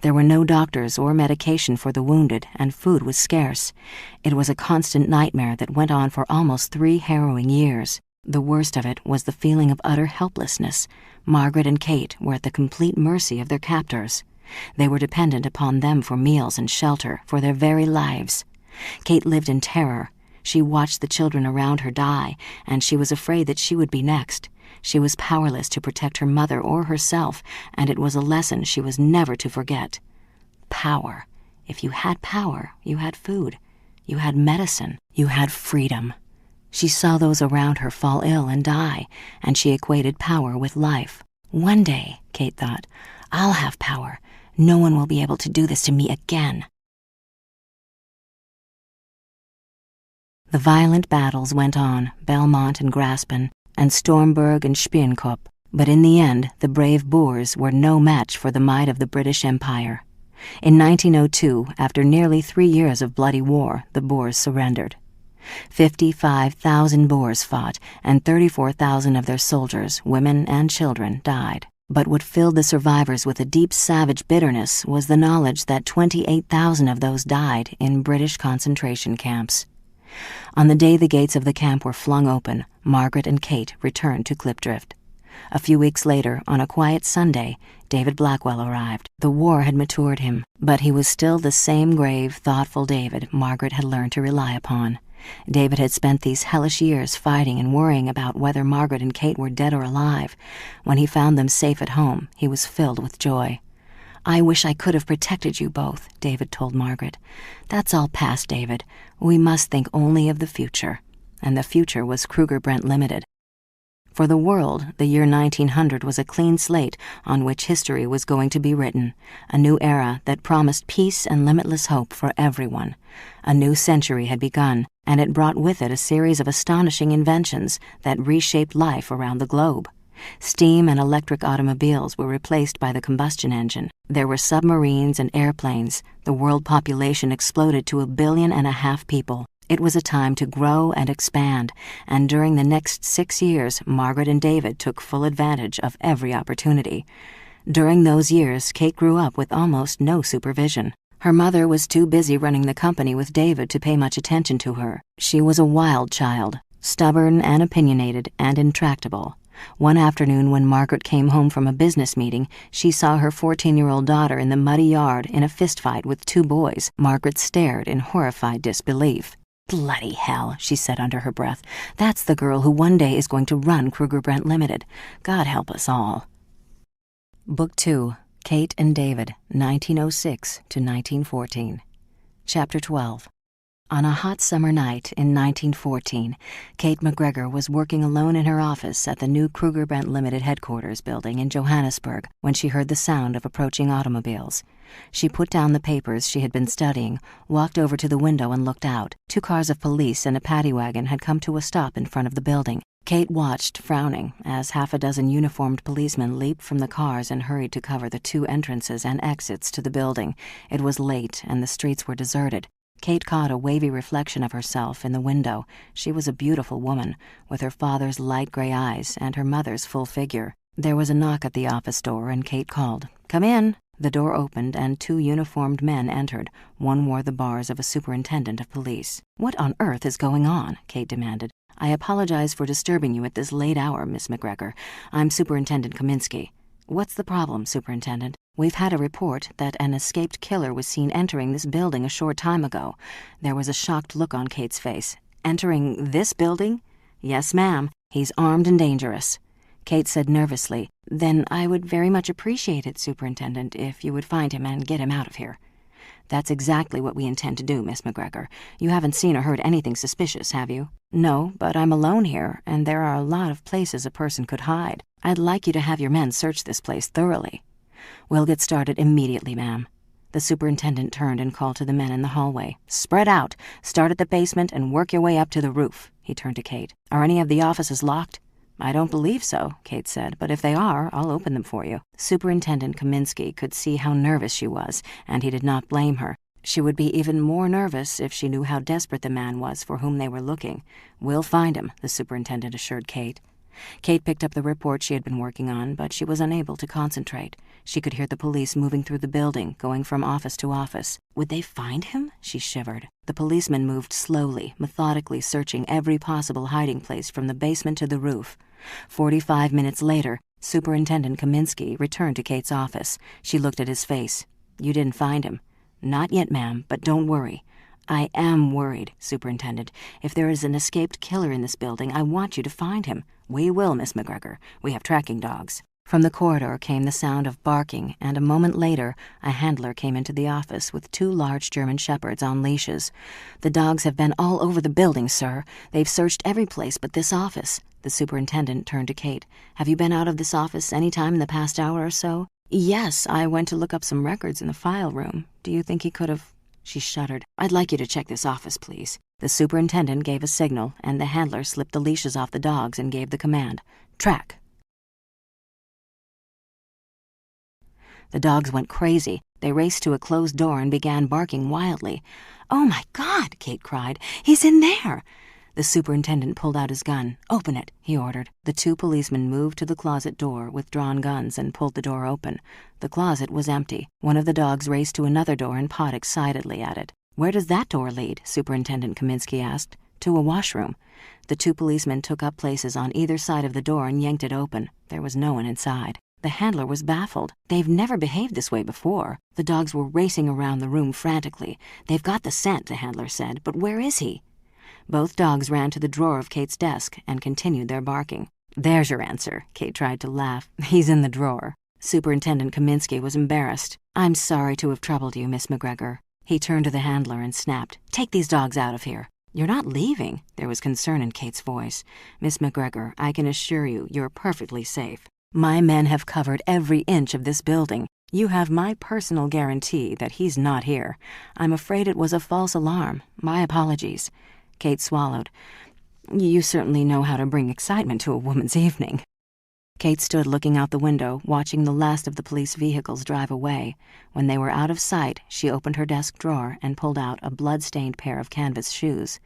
There were no doctors or medication for the wounded, and food was scarce. It was a constant nightmare that went on for almost 3 harrowing years. The worst of it was the feeling of utter helplessness. Margaret and Kate were at the complete mercy of their captors. They were dependent upon them for meals and shelter, for their very lives. Kate lived in terror. She watched the children around her die, and she was afraid that she would be next. She was powerless to protect her mother or herself, and it was a lesson she was never to forget. Power. If you had power, you had food. You had medicine. You had freedom. She saw those around her fall ill and die, and she equated power with life. One day, Kate thought, I'll have power. No one will be able to do this to me again. The violent battles went on, Belmont and Graspen, and Stormberg and Speenkop, but in the end, the brave Boers were no match for the might of the British Empire. In 1902, after nearly 3 years of bloody war, the Boers surrendered. 55,000 Boers fought, and 34,000 of their soldiers, women and children, died. But what filled the survivors with a deep savage bitterness was the knowledge that 28,000 of those died in British concentration camps. On the day the gates of the camp were flung open, Margaret and Kate returned to Klipdrift. A few weeks later, on a quiet Sunday, David Blackwell arrived. The war had matured him, but he was still the same grave, thoughtful David Margaret had learned to rely upon. David had spent these hellish years fighting and worrying about whether Margaret and Kate were dead or alive. When he found them safe at home, he was filled with joy. "I wish I could have protected you both," David told Margaret. "That's all past, David. We must think only of the future." And the future was Kruger Brent Limited. For the world, the year 1900 was a clean slate on which history was going to be written, a new era that promised peace and limitless hope for everyone. A new century had begun, and it brought with it a series of astonishing inventions that reshaped life around the globe. Steam and electric automobiles were replaced by the combustion engine. There were submarines and airplanes. The world population exploded to 1.5 billion people. It was a time to grow and expand, and during the next 6 years, Margaret and David took full advantage of every opportunity. During those years, Kate grew up with almost no supervision. Her mother was too busy running the company with David to pay much attention to her. She was a wild child, stubborn and opinionated and intractable. One afternoon when Margaret came home from a business meeting, she saw her 14-year-old daughter in the muddy yard in a fistfight with 2 boys. Margaret stared in horrified disbelief. "Bloody hell," she said under her breath. "That's the girl who one day is going to run Kruger-Brent Limited. God help us all." Book 2, Kate and David, 1906 to 1914. Chapter 12. On a hot summer night in 1914, Kate McGregor was working alone in her office at the new Kruger-Brent Limited headquarters building in Johannesburg when she heard the sound of approaching automobiles. She put down the papers she had been studying, walked over to the window and looked out. 2 cars of police and a paddy wagon had come to a stop in front of the building. Kate watched, frowning, as 6 uniformed policemen leaped from the cars and hurried to cover the 2 entrances and exits to the building. It was late and the streets were deserted. Kate caught a wavy reflection of herself in the window. She was a beautiful woman, with her father's light gray eyes and her mother's full figure. There was a knock at the office door, and Kate called, "Come in." The door opened, and 2 uniformed men entered. One wore the bars of a superintendent of police. "What on earth is going on?" Kate demanded. "I apologize for disturbing you at this late hour, Miss McGregor. I'm Superintendent Kaminsky." "What's the problem, Superintendent?" "We've had a report that an escaped killer was seen entering this building a short time ago." There was a shocked look on Kate's face. "Entering this building?" "Yes, ma'am. He's armed and dangerous." Kate said nervously, "Then I would very much appreciate it, Superintendent, if you would find him and get him out of here." "That's exactly what we intend to do, Miss McGregor. You haven't seen or heard anything suspicious, have you?" "No, but I'm alone here, and there are a lot of places a person could hide. I'd like you to have your men search this place thoroughly." "We'll get started immediately, ma'am." The superintendent turned and called to the men in the hallway. "Spread out. Start at the basement and work your way up to the roof." He turned to Kate. "Are any of the offices locked?" "I don't believe so," Kate said, "but if they are, I'll open them for you." Superintendent Kaminsky could see how nervous she was, and he did not blame her. She would be even more nervous if she knew how desperate the man was for whom they were looking. "We'll find him," the superintendent assured Kate. Kate picked up the report she had been working on, but she was unable to concentrate. She could hear the police moving through the building, going from office to office. Would they find him? She shivered. The policemen moved slowly, methodically searching every possible hiding place from the basement to the roof. 45 minutes later, Superintendent Kaminsky returned to Kate's office. She looked at his face. "You didn't find him?" "Not yet, ma'am, but don't worry." "I am worried, Superintendent. If there is an escaped killer in this building, I want you to find him." "We will, Miss McGregor. We have tracking dogs." From the corridor came the sound of barking, and a moment later, a handler came into the office with 2 large German shepherds on leashes. "The dogs have been all over the building, sir. They've searched every place but this office." The superintendent turned to Kate. "Have you been out of this office any time in the past hour or so?" "Yes, I went to look up some records in the file room. Do you think he could have—" She shuddered. "I'd like you to check this office, please." The superintendent gave a signal, and the handler slipped the leashes off the dogs and gave the command, "Track." The dogs went crazy. They raced to a closed door and began barking wildly. "Oh, my God!" Kate cried. "He's in there!" The superintendent pulled out his gun. "Open it," he ordered. The 2 policemen moved to the closet door with drawn guns and pulled the door open. The closet was empty. One of the dogs raced to another door and pawed excitedly at it. "Where does that door lead?" Superintendent Kaminsky asked. "To a washroom." The 2 policemen took up places on either side of the door and yanked it open. There was no one inside. The handler was baffled. "They've never behaved this way before." The dogs were racing around the room frantically. "They've got the scent," the handler said, "but where is he?" Both dogs ran to the drawer of Kate's desk and continued their barking. "There's your answer." Kate tried to laugh. "He's in the drawer." Superintendent Kaminsky was embarrassed. "I'm sorry to have troubled you, Miss McGregor." He turned to the handler and snapped, "Take these dogs out of here." "You're not leaving?" There was concern in Kate's voice. "Miss McGregor, I can assure you you're perfectly safe. My men have covered every inch of this building. You have my personal guarantee that he's not here. I'm afraid it was a false alarm. My apologies." Kate swallowed. "You certainly know how to bring excitement to a woman's evening." Kate stood looking out the window, watching the last of the police vehicles drive away. When they were out of sight, she opened her desk drawer and pulled out a blood-stained pair of canvas shoes.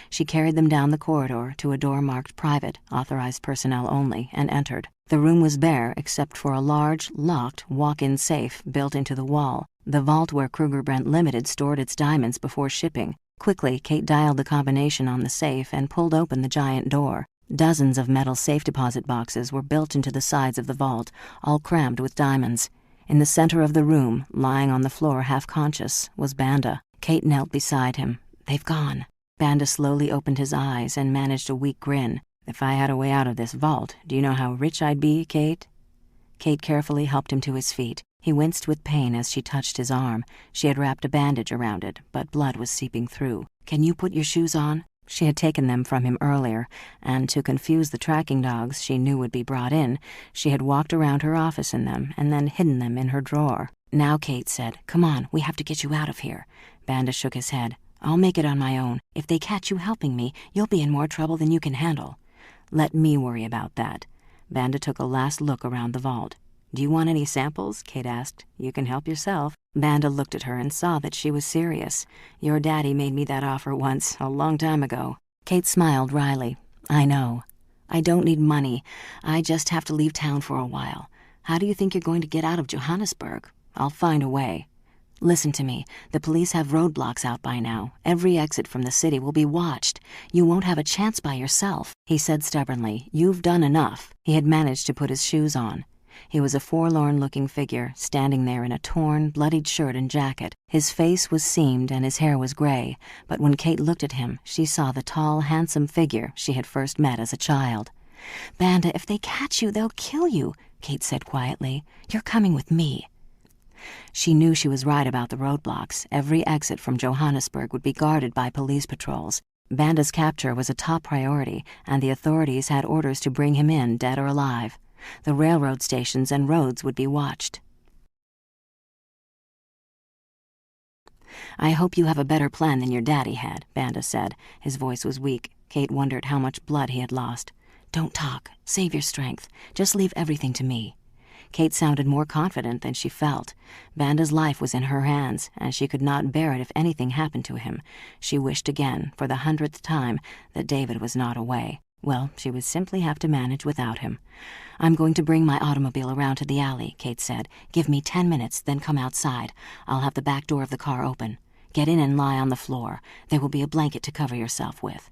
She carried them down the corridor to a door marked Private, Authorized Personnel Only, and entered. The room was bare except for a large, locked, walk-in safe built into the wall, the vault where Kruger Brent Limited stored its diamonds before shipping. Quickly, Kate dialed the combination on the safe and pulled open the giant door. Dozens of metal safe deposit boxes were built into the sides of the vault, all crammed with diamonds. In the center of the room, lying on the floor half-conscious, was Banda. Kate knelt beside him. "They've gone." Banda slowly opened his eyes and managed a weak grin. "If I had a way out of this vault, do you know how rich I'd be, Kate?" Kate carefully helped him to his feet. He winced with pain as she touched his arm. She had wrapped a bandage around it, but blood was seeping through. "Can you put your shoes on?" She had taken them from him earlier, and to confuse the tracking dogs she knew would be brought in, she had walked around her office in them and then hidden them in her drawer. "Now," Kate said, "come on, we have to get you out of here." Banda shook his head. "I'll make it on my own. If they catch you helping me, you'll be in more trouble than you can handle." "Let me worry about that." Banda took a last look around the vault. "Do you want any samples?" Kate asked. "You can help yourself." Banda looked at her and saw that she was serious. "Your daddy made me that offer once, a long time ago." Kate smiled wryly. "I know. I don't need money. I just have to leave town for a while. How do you think you're going to get out of Johannesburg? I'll find a way." "Listen to me. The police have roadblocks out by now. Every exit from the city will be watched. You won't have a chance by yourself," he said stubbornly. "You've done enough." He had managed to put his shoes on. He was a forlorn-looking figure, standing there in a torn, bloodied shirt and jacket. His face was seamed and his hair was gray, but when Kate looked at him, she saw the tall, handsome figure she had first met as a child. "Banda, if they catch you, they'll kill you," Kate said quietly. "You're coming with me." She knew she was right about the roadblocks. Every exit from Johannesburg would be guarded by police patrols. Banda's capture was a top priority, and the authorities had orders to bring him in, dead or alive. The railroad stations and roads would be watched. "I hope you have a better plan than your daddy had," Banda said. His voice was weak. Kate wondered how much blood he had lost. "Don't talk. Save your strength. Just leave everything to me." Kate sounded more confident than she felt. Banda's life was in her hands, and she could not bear it if anything happened to him. She wished again, for the 100th time, that David was not away. Well, she would simply have to manage without him. "I'm going to bring my automobile around to the alley," Kate said. "Give me 10 minutes, then come outside. I'll have the back door of the car open. Get in and lie on the floor. There will be a blanket to cover yourself with."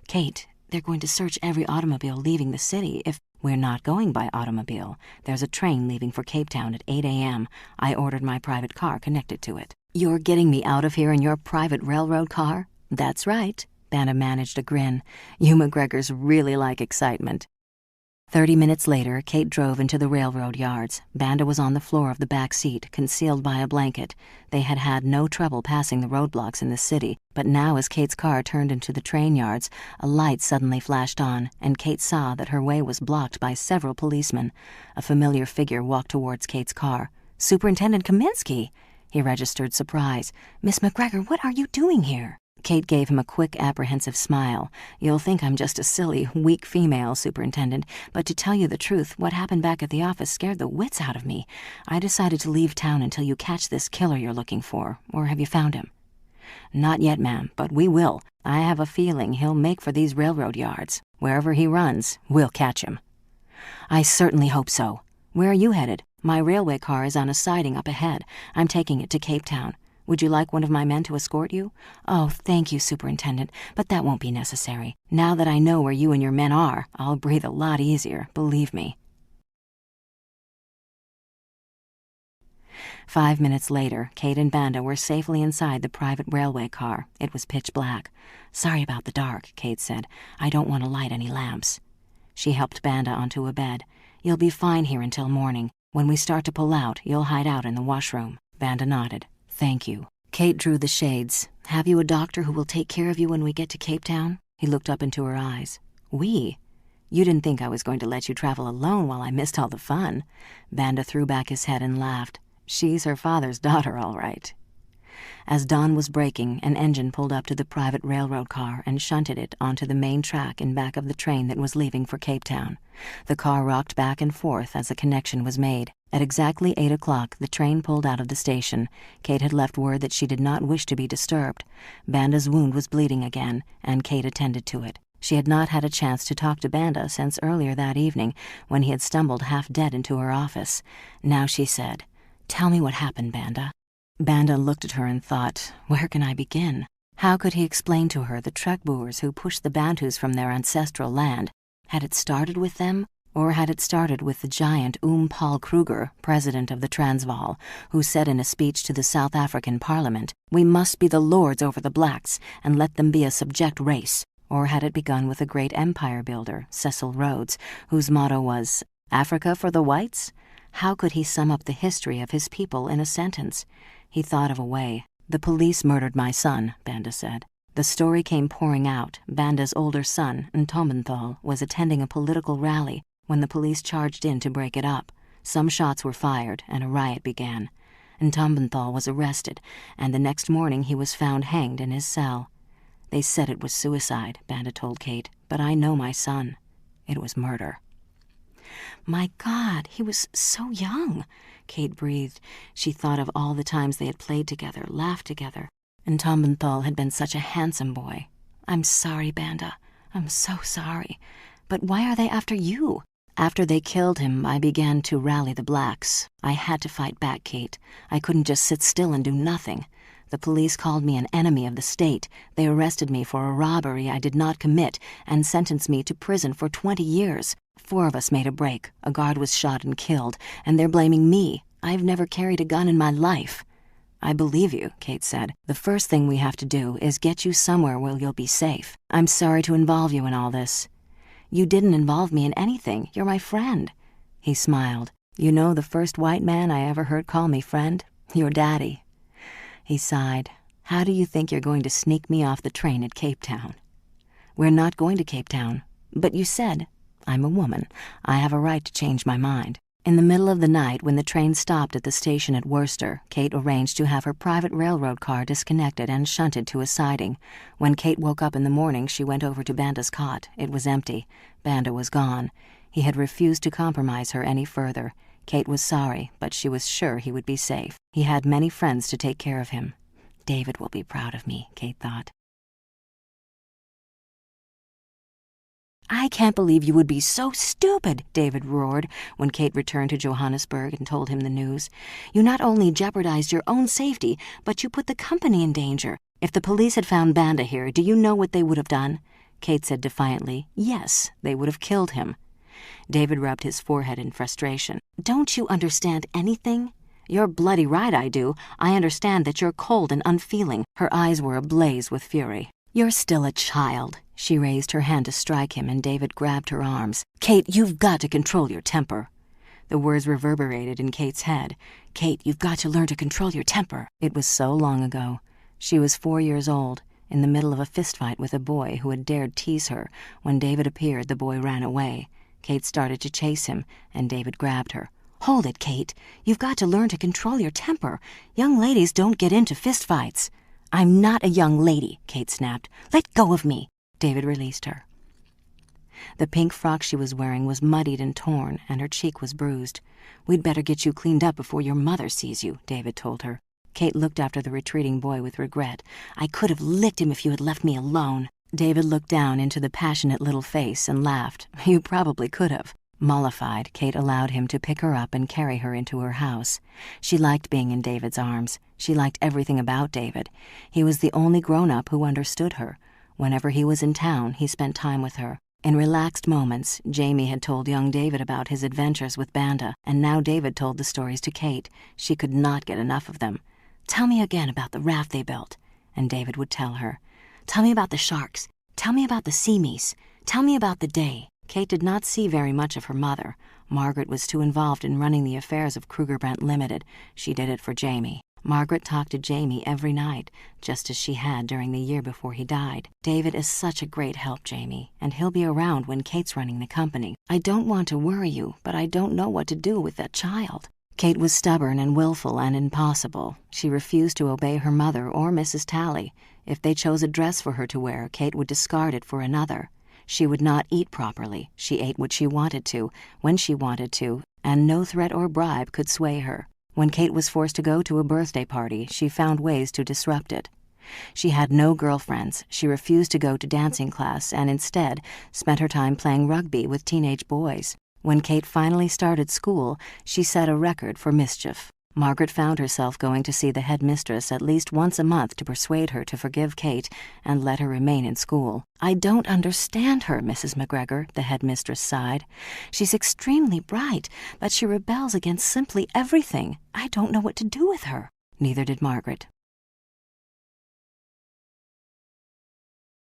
"Kate, they're going to search every automobile leaving the city if—" "We're not going by automobile. There's a train leaving for Cape Town at 8 a.m. I ordered my private car connected to it." "You're getting me out of here in your private railroad car?" "That's right." Banda managed a grin. "You McGregors really like excitement." 30 minutes later, Kate drove into the railroad yards. Banda was on the floor of the back seat, concealed by a blanket. They had had no trouble passing the roadblocks in the city, but now as Kate's car turned into the train yards, a light suddenly flashed on, and Kate saw that her way was blocked by several policemen. A familiar figure walked towards Kate's car. "Superintendent Kaminsky!" He registered surprise. "Miss McGregor, what are you doing here?" Kate gave him a quick, apprehensive smile. "You'll think I'm just a silly, weak female, Superintendent, but to tell you the truth, what happened back at the office scared the wits out of me. I decided to leave town until you catch this killer you're looking for. Or have you found him?" "Not yet, ma'am, but we will. I have a feeling he'll make for these railroad yards. Wherever he runs, we'll catch him." "I certainly hope so. Where are you headed?" "My railway car is on a siding up ahead. I'm taking it to Cape Town. Would you like one of my men to escort you?" "Oh, thank you, Superintendent, but that won't be necessary. Now that I know where you and your men are, I'll breathe a lot easier, believe me." 5 minutes later, Kate and Banda were safely inside the private railway car. It was pitch black. "Sorry about the dark," Kate said. "I don't want to light any lamps." She helped Banda onto a bed. "You'll be fine here until morning. When we start to pull out, you'll hide out in the washroom." Banda nodded. "Thank you." Kate drew the shades. "Have you a doctor who will take care of you when we get to Cape Town?" He looked up into her eyes. "We? You didn't think I was going to let you travel alone while I missed all the fun." Banda threw back his head and laughed. "She's her father's daughter, all right." As dawn was breaking, an engine pulled up to the private railroad car and shunted it onto the main track in back of the train that was leaving for Cape Town. The car rocked back and forth as the connection was made. At exactly 8 o'clock, the train pulled out of the station. Kate had left word that she did not wish to be disturbed. Banda's wound was bleeding again, and Kate attended to it. She had not had a chance to talk to Banda since earlier that evening, when he had stumbled half dead into her office. Now she said, "Tell me what happened, Banda." Banda looked at her and thought, where can I begin? How could he explain to her the Trek Boers who pushed the Bantus from their ancestral land? Had it started with them? Or had it started with the giant Paul Kruger, president of the Transvaal, who said in a speech to the South African Parliament, "We must be the lords over the blacks and let them be a subject race"? Or had it begun with a great empire builder, Cecil Rhodes, whose motto was, "Africa for the whites"? How could he sum up the history of his people in a sentence? He thought of a way. "The police murdered my son," Banda said. The story came pouring out. Banda's older son, Ntombenthal, was attending a political rally when the police charged in to break it up. Some shots were fired, and a riot began. Ntombenthal was arrested, and the next morning he was found hanged in his cell. "They said it was suicide," Banda told Kate, "but I know my son. It was murder." "My God, he was so young," Kate breathed. She thought of all the times they had played together, laughed together. Ntombenthal had been such a handsome boy. "I'm sorry, Banda. I'm so sorry. But why are they after you?" "After they killed him, I began to rally the blacks. I had to fight back, Kate. I couldn't just sit still and do nothing. The police called me an enemy of the state. They arrested me for a robbery I did not commit and sentenced me to prison for 20 years. 4 of us made a break. A guard was shot and killed, and they're blaming me. I've never carried a gun in my life." "I believe you," Kate said. "The first thing we have to do is get you somewhere where you'll be safe. I'm sorry to involve you in all this." "You didn't involve me in anything. You're my friend." He smiled. "You know the first white man I ever heard call me friend? Your daddy." He sighed. "How do you think you're going to sneak me off the train at Cape Town?" "We're not going to Cape Town." "But you said—" "I'm a woman. I have a right to change my mind." In the middle of the night, when the train stopped at the station at Worcester, Kate arranged to have her private railroad car disconnected and shunted to a siding. When Kate woke up in the morning, she went over to Banda's cot. It was empty. Banda was gone. He had refused to compromise her any further. Kate was sorry, but she was sure he would be safe. He had many friends to take care of him. "David will be proud of me," Kate thought. "I can't believe you would be so stupid," David roared when Kate returned to Johannesburg and told him the news. "You not only jeopardized your own safety, but you put the company in danger. If the police had found Banda here, do you know what they would have done?" Kate said defiantly, "Yes, they would have killed him." David rubbed his forehead in frustration. "Don't you understand anything?" "You're bloody right I do. I understand that you're cold and unfeeling." Her eyes were ablaze with fury. "You're still a child." She raised her hand to strike him, and David grabbed her arms. "Kate, you've got to control your temper." The words reverberated in Kate's head. "Kate, you've got to learn to control your temper." It was so long ago. She was 4 years old, in the middle of a fistfight with a boy who had dared tease her. When David appeared, the boy ran away. Kate started to chase him, and David grabbed her. "Hold it, Kate. You've got to learn to control your temper. Young ladies don't get into fistfights." "I'm not a young lady," Kate snapped. "Let go of me." David released her. The pink frock she was wearing was muddied and torn, and her cheek was bruised. "We'd better get you cleaned up before your mother sees you," David told her. Kate looked after the retreating boy with regret. "I could have licked him if you had left me alone." David looked down into the passionate little face and laughed. "You probably could have." Mollified, Kate allowed him to pick her up and carry her into her house. She liked being in David's arms. She liked everything about David. He was the only grown-up who understood her. Whenever he was in town, he spent time with her. In relaxed moments, Jamie had told young David about his adventures with Banda, and now David told the stories to Kate. She could not get enough of them. "Tell me again about the raft they built." And David would tell her. "Tell me about the sharks. Tell me about the sea meese. Tell me about the day." Kate did not see very much of her mother. Margaret was too involved in running the affairs of Krugerbrand Limited. She did it for Jamie. Margaret talked to Jamie every night, just as she had during the year before he died. "David is such a great help, Jamie, and he'll be around when Kate's running the company. I don't want to worry you, but I don't know what to do with that child." Kate was stubborn and willful and impossible. She refused to obey her mother or Mrs. Talley. If they chose a dress for her to wear, Kate would discard it for another. She would not eat properly. She ate what she wanted to, when she wanted to, and no threat or bribe could sway her. When Kate was forced to go to a birthday party, she found ways to disrupt it. She had no girlfriends. She refused to go to dancing class and instead spent her time playing rugby with teenage boys. When Kate finally started school, she set a record for mischief. Margaret found herself going to see the headmistress at least once a month to persuade her to forgive Kate and let her remain in school. "I don't understand her, Mrs. McGregor," the headmistress sighed. "She's extremely bright, but she rebels against simply everything. I don't know what to do with her." Neither did Margaret.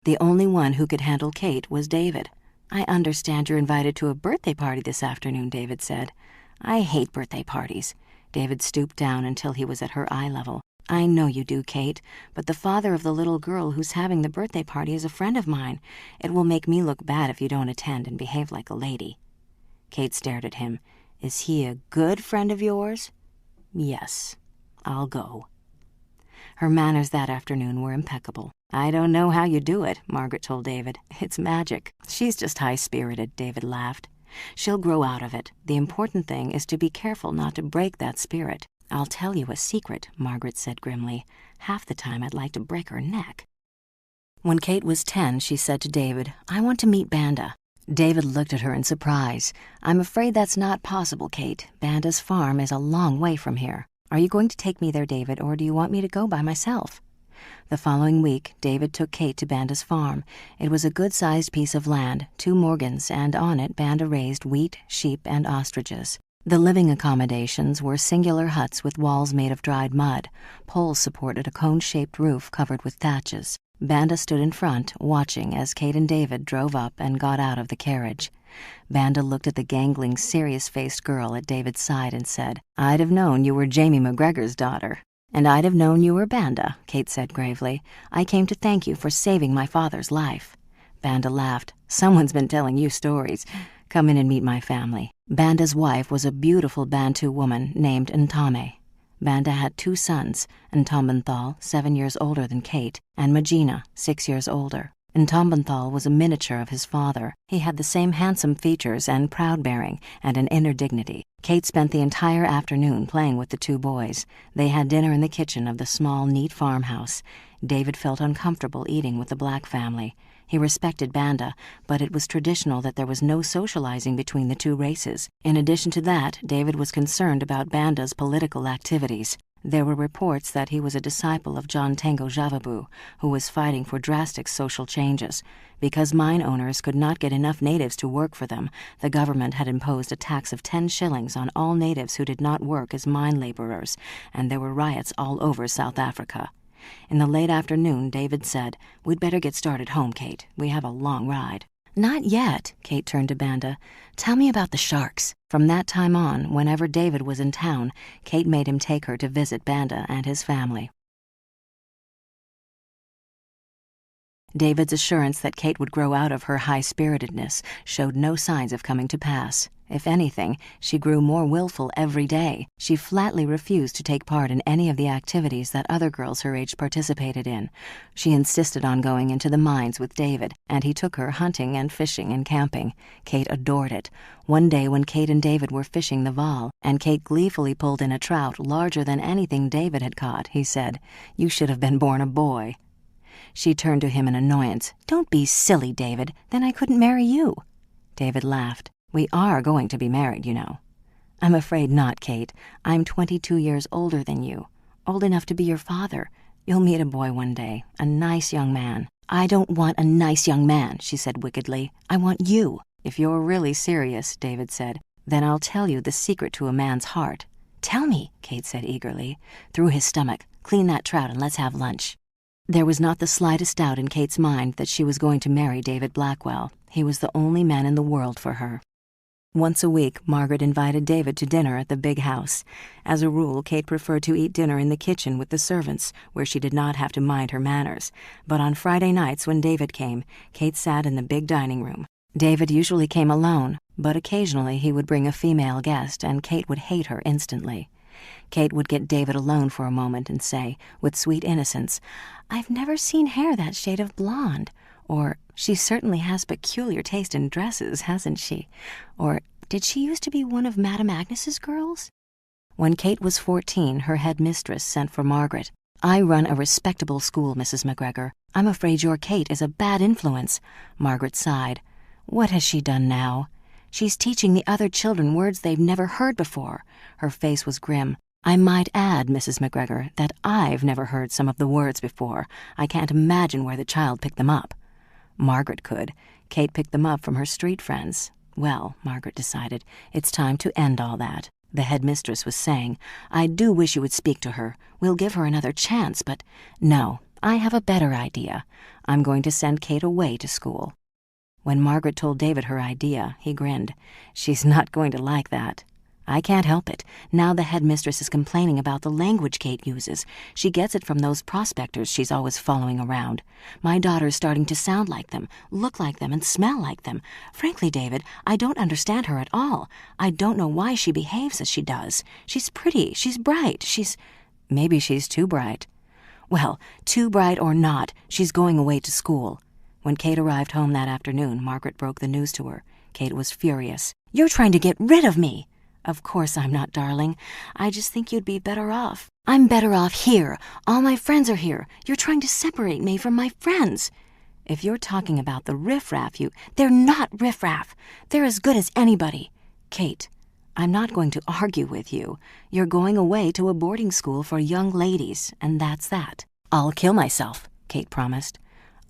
The only one who could handle Kate was David. "I understand you're invited to a birthday party this afternoon," David said. "I hate birthday parties." David stooped down until he was at her eye level. "I know you do, Kate, but the father of the little girl who's having the birthday party is a friend of mine. It will make me look bad if you don't attend and behave like a lady." Kate stared at him. "Is he a good friend of yours?" "Yes, I'll go." Her manners that afternoon were impeccable. "I don't know how you do it," Margaret told David. "It's magic." "She's just high-spirited," David laughed. "She'll grow out of it. The important thing is to be careful not to break that spirit." "I'll tell you a secret," Margaret said grimly. "Half the time I'd like to break her neck." When Kate was 10, she said to David, "I want to meet Banda." David looked at her in surprise. "I'm afraid that's not possible, Kate. Banda's farm is a long way from here. Are you going to take me there, David, or do you want me to go by myself?" The following week, David took Kate to Banda's farm. It was a good-sized piece of land, 2 morgens, and on it Banda raised wheat, sheep, and ostriches. The living accommodations were singular huts with walls made of dried mud. Poles supported a cone-shaped roof covered with thatches. Banda stood in front, watching as Kate and David drove up and got out of the carriage. Banda looked at the gangling, serious-faced girl at David's side and said, "I'd have known you were Jamie McGregor's daughter." "And I'd have known you were Banda," Kate said gravely. "I came to thank you for saving my father's life." Banda laughed. "Someone's been telling you stories. Come in and meet my family." Banda's wife was a beautiful Bantu woman named Ntame. Banda had 2 sons, Ntombenthal, 7 years older than Kate, and Magina, 6 years older. Ntombenthal was a miniature of his father. He had the same handsome features and proud bearing and an inner dignity. Kate spent the entire afternoon playing with the 2 boys. They had dinner in the kitchen of the small, neat farmhouse. David felt uncomfortable eating with the Black family. He respected Banda, but it was traditional that there was no socializing between the 2 races. In addition to that, David was concerned about Banda's political activities. There were reports that he was a disciple of John Tango Javabu, who was fighting for drastic social changes. Because mine owners could not get enough natives to work for them, the government had imposed a tax of 10 shillings on all natives who did not work as mine laborers, and there were riots all over South Africa. In the late afternoon, David said, "We'd better get started home, Kate. We have a long ride." "Not yet," Kate turned to Banda. "Tell me about the sharks." From that time on, whenever David was in town, Kate made him take her to visit Banda and his family. David's assurance that Kate would grow out of her high-spiritedness showed no signs of coming to pass. If anything, she grew more willful every day. She flatly refused to take part in any of the activities that other girls her age participated in. She insisted on going into the mines with David, and he took her hunting and fishing and camping. Kate adored it. One day when Kate and David were fishing the Vaal, and Kate gleefully pulled in a trout larger than anything David had caught, he said, "You should have been born a boy." She turned to him in annoyance. "Don't be silly, David. Then I couldn't marry you." David laughed. "We are going to be married, you know." "I'm afraid not, Kate. I'm 22 years older than you. Old enough to be your father. You'll meet a boy one day, a nice young man." "I don't want a nice young man," she said wickedly. "I want you." "If you're really serious," David said, "then I'll tell you the secret to a man's heart." "Tell me," Kate said eagerly. "Through his stomach. Clean that trout and let's have lunch." There was not the slightest doubt in Kate's mind that she was going to marry David Blackwell. He was the only man in the world for her. Once a week, Margaret invited David to dinner at the big house. As a rule, Kate preferred to eat dinner in the kitchen with the servants, where she did not have to mind her manners. But on Friday nights when David came, Kate sat in the big dining room. David usually came alone, But occasionally he would bring a female guest, and Kate would hate her instantly. Kate would get David alone for a moment and say, with sweet innocence, "I've never seen hair that shade of blonde," or "She certainly has peculiar taste in dresses, hasn't she?" or "Did she used to be one of Madame Agnes's girls?" When Kate was 14, her headmistress sent for Margaret. "I run a respectable school, Mrs. McGregor. I'm afraid your Kate is a bad influence." Margaret sighed. "What has she done now?" "She's teaching the other children words they've never heard before." Her face was grim. "I might add, Mrs. McGregor, that I've never heard some of the words before. I can't imagine where the child picked them up." Margaret could. Kate picked them up from her street friends. Well, Margaret decided, it's time to end all that. The headmistress was saying, "I do wish you would speak to her. We'll give her another chance, but no, I have a better idea. I'm going to send Kate away to school." When Margaret told David her idea, he grinned. "She's not going to like that." "I can't help it. Now the headmistress is complaining about the language Kate uses. She gets it from those prospectors she's always following around. My daughter's starting to sound like them, look like them, and smell like them. Frankly, David, I don't understand her at all. I don't know why she behaves as she does. She's pretty, she's bright, Maybe she's too bright." "Well, too bright or not, she's going away to school." When Kate arrived home that afternoon, Margaret broke the news to her. Kate was furious. "You're trying to get rid of me." "Of course I'm not, darling. I just think you'd be better off." "I'm better off here. All my friends are here. You're trying to separate me from my friends." "If you're talking about the riffraff They're not riffraff. They're as good as anybody." "Kate, I'm not going to argue with you. You're going away to a boarding school for young ladies, and that's that." "I'll kill myself," Kate promised.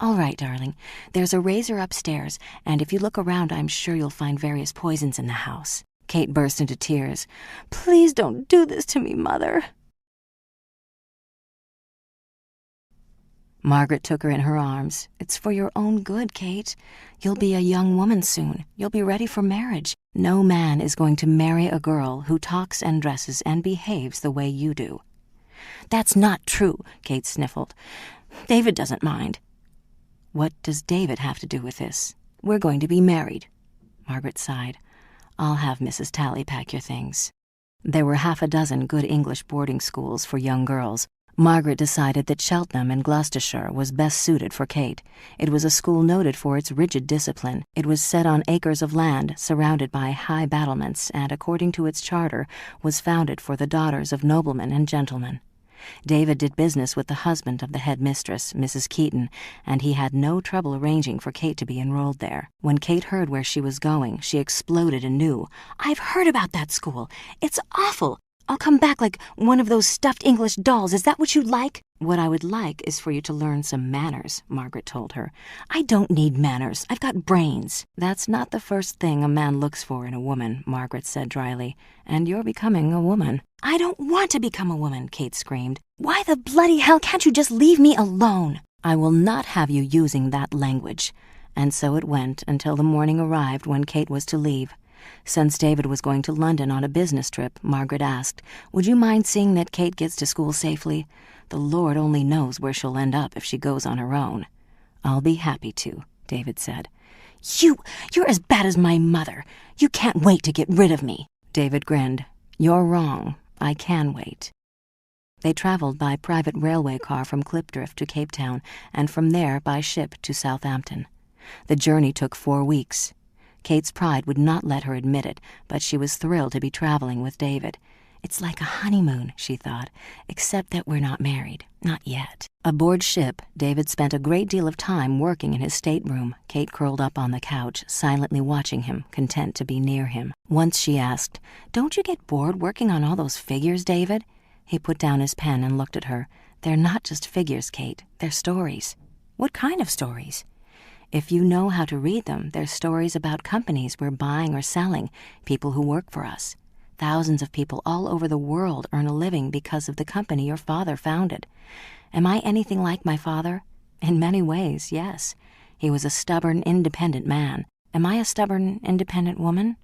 "All right, darling. There's a razor upstairs, and if you look around, I'm sure you'll find various poisons in the house." Kate burst into tears. "Please don't do this to me, Mother." Margaret took her in her arms. "It's for your own good, Kate. You'll be a young woman soon. You'll be ready for marriage. No man is going to marry a girl who talks and dresses and behaves the way you do." "That's not true," Kate sniffled. "David doesn't mind." "What does David have to do with this? We're going to be married." Margaret sighed. "I'll have Mrs. Talley pack your things." There were half a dozen good English boarding schools for young girls. Margaret decided that Cheltenham in Gloucestershire was best suited for Kate. It was a school noted for its rigid discipline. It was set on acres of land, surrounded by high battlements, and according to its charter, was founded for the daughters of noblemen and gentlemen. David did business with the husband of the headmistress, Mrs. Keaton, and he had no trouble arranging for Kate to be enrolled there. When Kate heard where she was going, she exploded anew. "I've heard about that school. It's awful. I'll come back like one of those stuffed English dolls. Is that what you'd like?" "What I would like is for you to learn some manners," Margaret told her. "I don't need manners. I've got brains." "That's not the first thing a man looks for in a woman," Margaret said dryly. "And you're becoming a woman." "I don't want to become a woman," Kate screamed. "Why the bloody hell can't you just leave me alone?" "I will not have you using that language." And so it went until the morning arrived when Kate was to leave. Since David was going to London on a business trip, Margaret asked, "Would you mind seeing that Kate gets to school safely? The Lord only knows where she'll end up if she goes on her own." "I'll be happy to," David said. You're as bad as my mother. You can't wait to get rid of me." David grinned. "You're wrong. I can wait." They traveled by private railway car from Clipdrift to Cape Town, and from there by ship to Southampton. The journey took 4 weeks. Kate's pride would not let her admit it, but she was thrilled to be traveling with David. "It's like a honeymoon," she thought, "except that we're not married. Not yet." Aboard ship, David spent a great deal of time working in his stateroom, Kate curled up on the couch, silently watching him, content to be near him. Once she asked, "Don't you get bored working on all those figures, David?" He put down his pen and looked at her. "They're not just figures, Kate. They're stories." "What kind of stories?" "If you know how to read them, they're stories about companies we're buying or selling, people who work for us. Thousands of people all over the world earn a living because of the company your father founded. Am I anything like my father? In many ways, yes. He was a stubborn, independent man. Am I a stubborn, independent woman?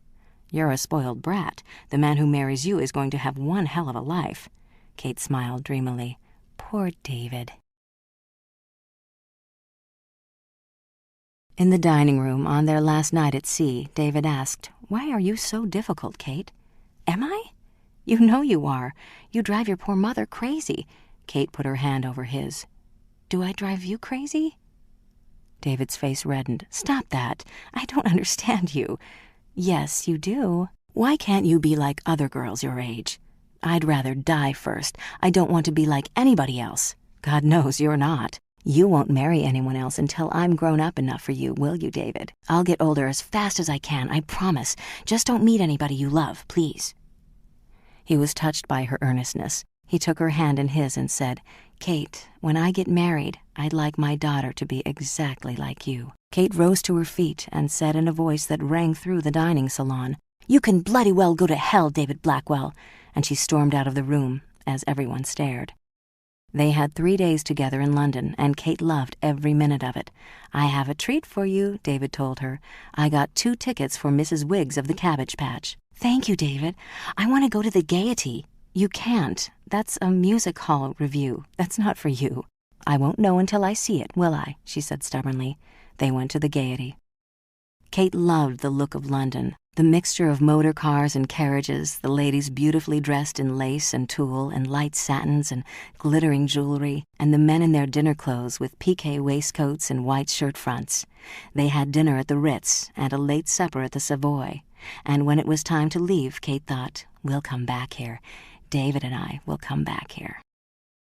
You're a spoiled brat. The man who marries you is going to have one hell of a life." Kate smiled dreamily. Poor David. In the dining room on their last night at sea, David asked, "Why are you so difficult, Kate?" "Am I?" "You know you are. You drive your poor mother crazy." Kate put her hand over his. "Do I drive you crazy?" David's face reddened. "Stop that. I don't understand you." "Yes, you do. Why can't you be like other girls your age?" "I'd rather die first. I don't want to be like anybody else." "God knows you're not. You won't marry anyone else until I'm grown up enough for you, will you, David? I'll get older as fast as I can, I promise. Just don't meet anybody you love, please." He was touched by her earnestness. He took her hand in his and said, "Kate, when I get married, I'd like my daughter to be exactly like you." Kate rose to her feet and said in a voice that rang through the dining salon, "You can bloody well go to hell, David Blackwell," and she stormed out of the room as everyone stared. They had 3 days together in London, and Kate loved every minute of it. "I have a treat for you," David told her. "I got 2 tickets for Mrs. Wiggs of the Cabbage Patch." "Thank you, David. I want to go to the Gaiety." "You can't. That's a music hall review. That's not for you." "I won't know until I see it, will I?" she said stubbornly. They went to the Gaiety. Kate loved the look of London, the mixture of motor cars and carriages, the ladies beautifully dressed in lace and tulle and light satins and glittering jewelry, and the men in their dinner clothes with piqué waistcoats and white shirt fronts. They had dinner at the Ritz and a late supper at the Savoy, and when it was time to leave, Kate thought, "We'll come back here. David and I will come back here."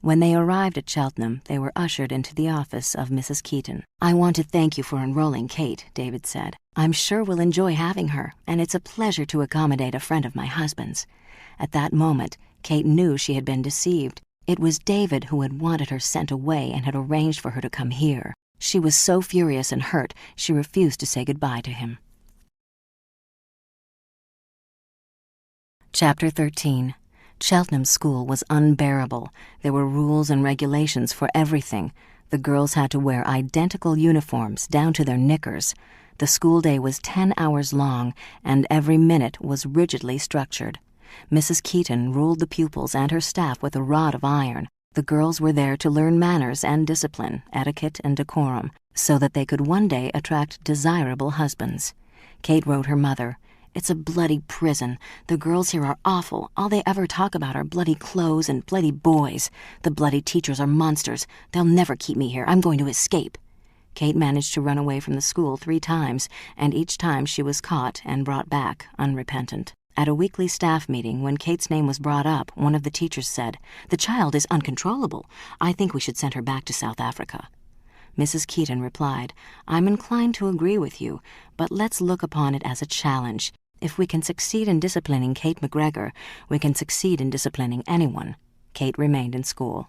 When they arrived at Cheltenham, they were ushered into the office of Mrs. Keaton. "I want to thank you for enrolling Kate," David said. "I'm sure we'll enjoy having her, and it's a pleasure to accommodate a friend of my husband's." At that moment, Kate knew she had been deceived. It was David who had wanted her sent away and had arranged for her to come here. She was so furious and hurt, she refused to say goodbye to him. Chapter 13. Cheltenham School was unbearable. There were rules and regulations for everything. The girls had to wear identical uniforms down to their knickers. The school day was 10 hours long, and every minute was rigidly structured. Mrs. Keaton ruled the pupils and her staff with a rod of iron. The girls were there to learn manners and discipline, etiquette and decorum, so that they could one day attract desirable husbands. Kate wrote her mother, "It's a bloody prison. The girls here are awful. All they ever talk about are bloody clothes and bloody boys. The bloody teachers are monsters. They'll never keep me here. I'm going to escape." Kate managed to run away from the school 3 times, and each time she was caught and brought back, unrepentant. At a weekly staff meeting, when Kate's name was brought up, one of the teachers said, "The child is uncontrollable. I think we should send her back to South Africa." Mrs. Keaton replied, "I'm inclined to agree with you, but let's look upon it as a challenge. If we can succeed in disciplining Kate McGregor, we can succeed in disciplining anyone." Kate remained in school.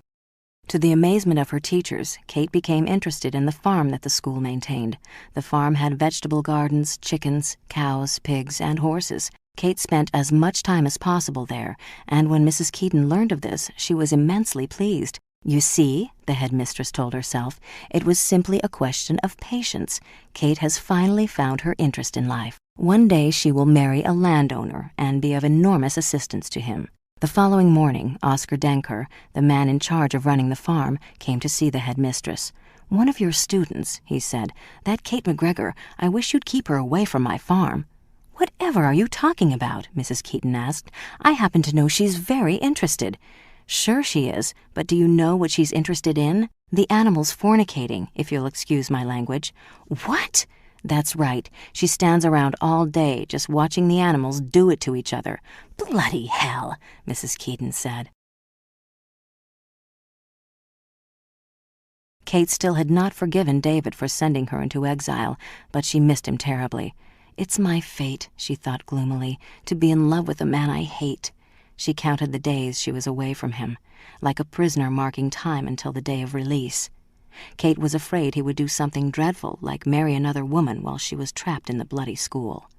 To the amazement of her teachers, Kate became interested in the farm that the school maintained. The farm had vegetable gardens, chickens, cows, pigs, and horses. Kate spent as much time as possible there, and when Mrs. Keaton learned of this, she was immensely pleased. "You see," the headmistress told herself, "it was simply a question of patience. Kate has finally found her interest in life. One day she will marry a landowner and be of enormous assistance to him." The following morning, Oscar Denker, the man in charge of running the farm, came to see the headmistress. "One of your students," he said, "that Kate McGregor, I wish you'd keep her away from my farm." "Whatever are you talking about?" Mrs. Keaton asked. "I happen to know she's very interested." "Sure she is, but do you know what she's interested in? The animals fornicating, if you'll excuse my language." "What?" "That's right. She stands around all day just watching the animals do it to each other." "Bloody hell," Mrs. Keaton said. Kate still had not forgiven David for sending her into exile, but she missed him terribly. "It's my fate," she thought gloomily, "to be in love with a man I hate." She counted the days she was away from him, like a prisoner marking time until the day of release. Kate was afraid he would do something dreadful, like marry another woman while she was trapped in the bloody school.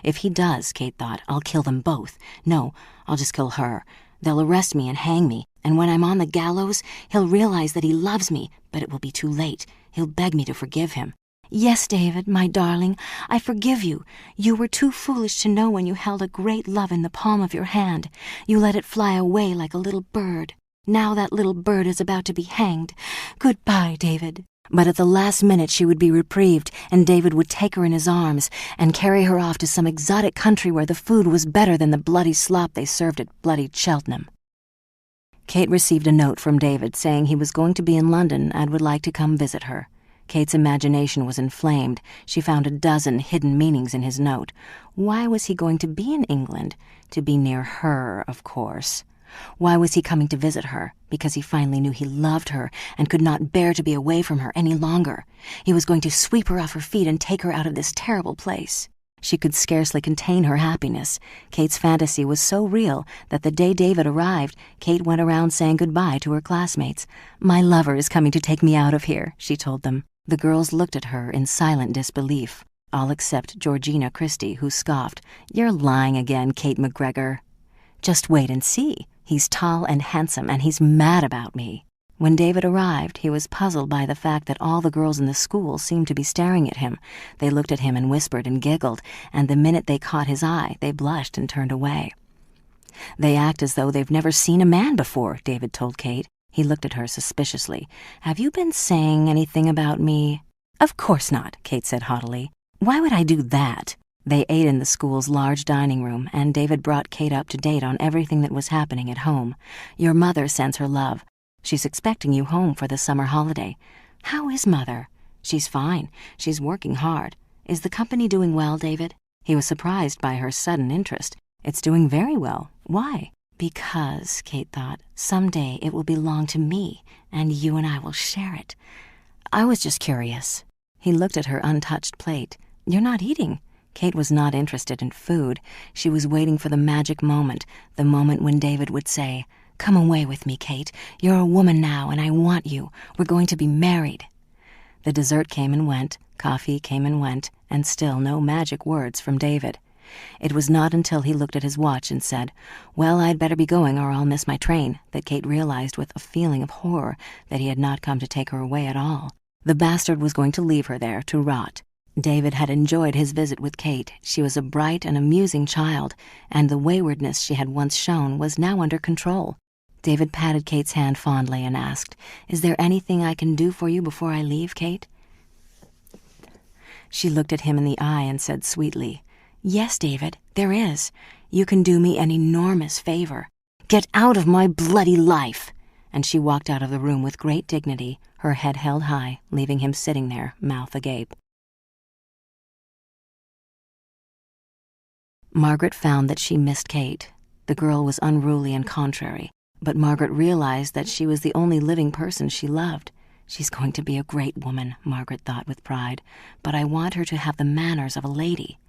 "If he does," Kate thought, "I'll kill them both. No, I'll just kill her. They'll arrest me and hang me, and when I'm on the gallows, he'll realize that he loves me, but it will be too late. He'll beg me to forgive him. Yes, David, my darling, I forgive you. You were too foolish to know when you held a great love in the palm of your hand. You let it fly away like a little bird. Now that little bird is about to be hanged. Goodbye, David." But at the last minute she would be reprieved, and David would take her in his arms and carry her off to some exotic country where the food was better than the bloody slop they served at bloody Cheltenham. Kate received a note from David saying he was going to be in London and would like to come visit her. Kate's imagination was inflamed. She found a dozen hidden meanings in his note. Why was he going to be in England? To be near her, of course. Why was he coming to visit her? Because he finally knew he loved her and could not bear to be away from her any longer. He was going to sweep her off her feet and take her out of this terrible place. She could scarcely contain her happiness. Kate's fantasy was so real that the day David arrived, Kate went around saying goodbye to her classmates. "My lover is coming to take me out of here," she told them. The girls looked at her in silent disbelief, all except Georgina Christie, who scoffed. "You're lying again, Kate McGregor." "Just wait and see. He's tall and handsome, and he's mad about me." When David arrived, he was puzzled by the fact that all the girls in the school seemed to be staring at him. They looked at him and whispered and giggled, and the minute they caught his eye, they blushed and turned away. "They act as though they've never seen a man before," David told Kate. He looked at her suspiciously. "Have you been saying anything about me?" "Of course not," Kate said haughtily. "Why would I do that?" They ate in the school's large dining room, and David brought Kate up to date on everything that was happening at home. "Your mother sends her love. She's expecting you home for the summer holiday." "How is Mother?" "She's fine. She's working hard. Is the company doing well, David?" He was surprised by her sudden interest. "It's doing very well. Why?" "Because," Kate thought, "someday it will belong to me, and you and I will share it. I was just curious." He looked at her untouched plate. "You're not eating." Kate was not interested in food. She was waiting for the magic moment, the moment when David would say, "Come away with me, Kate. You're a woman now, and I want you. We're going to be married." The dessert came and went, coffee came and went, and still no magic words from David. It was not until he looked at his watch and said, "Well, I'd better be going or I'll miss my train," that Kate realized with a feeling of horror that he had not come to take her away at all. The bastard was going to leave her there to rot. David had enjoyed his visit with Kate. She was a bright and amusing child, and the waywardness she had once shown was now under control. David patted Kate's hand fondly and asked, "Is there anything I can do for you before I leave, Kate?" She looked at him in the eye and said sweetly, "Yes, David, there is. You can do me an enormous favor. Get out of my bloody life!" And she walked out of the room with great dignity, her head held high, leaving him sitting there, mouth agape. Margaret found that she missed Kate. The girl was unruly and contrary, but Margaret realized that she was the only living person she loved. "She's going to be a great woman," Margaret thought with pride, "but I want her to have the manners of a lady."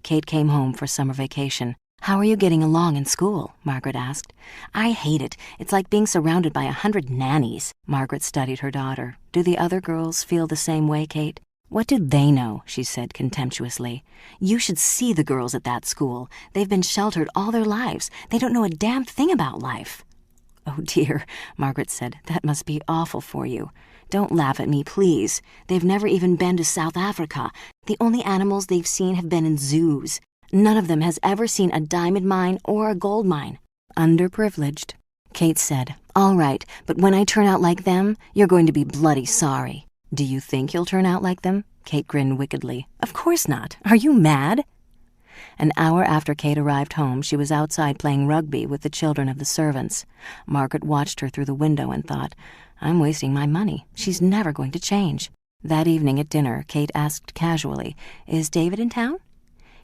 Kate came home for summer vacation. "How are you getting along in school?" Margaret asked. "I hate it. It's like being surrounded by 100 nannies." Margaret studied her daughter. "Do the other girls feel the same way, Kate?" "What do they know?" she said contemptuously. "You should see the girls at that school. They've been sheltered all their lives. They don't know a damn thing about life." "Oh dear," Margaret said, "that must be awful for you. Don't laugh at me, please. They've never even been to South Africa. The only animals they've seen have been in zoos. None of them has ever seen a diamond mine or a gold mine." "Underprivileged." Kate said, "All right, but when I turn out like them, you're going to be bloody sorry." "Do you think you'll turn out like them?" Kate grinned wickedly. "Of course not. Are you mad?" An hour after Kate arrived home, she was outside playing rugby with the children of the servants. Margaret watched her through the window and thought, "I'm wasting my money. She's never going to change." That evening at dinner, Kate asked casually, "Is David in town?"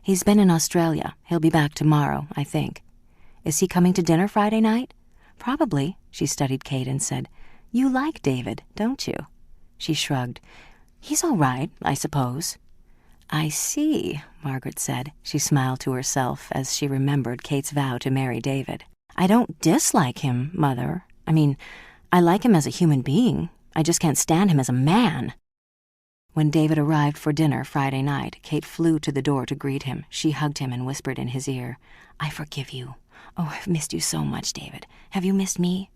"He's been in Australia. He'll be back tomorrow, I think." "Is he coming to dinner Friday night?" "Probably." She studied Kate and said, "You like David, don't you?" She shrugged. "He's all right, I suppose." "I see," Margaret said. She smiled to herself as she remembered Kate's vow to marry David. "I don't dislike him, Mother. I like him as a human being. I just can't stand him as a man." When David arrived for dinner Friday night, Kate flew to the door to greet him. She hugged him and whispered in his ear, "I forgive you. Oh, I've missed you so much, David. Have you missed me?"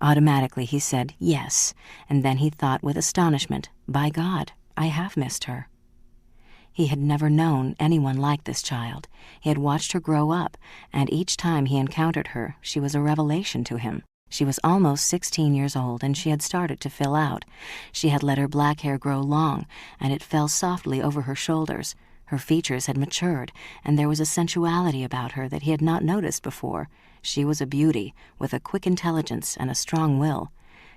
Automatically he said yes, and then he thought with astonishment, "By God, I have missed her." He had never known anyone like this child. He had watched her grow up, and each time he encountered her, she was a revelation to him. She was almost 16 years old, and she had started to fill out. She had let her black hair grow long, and it fell softly over her shoulders. Her features had matured, and there was a sensuality about her that he had not noticed before. She was a beauty, with a quick intelligence and a strong will.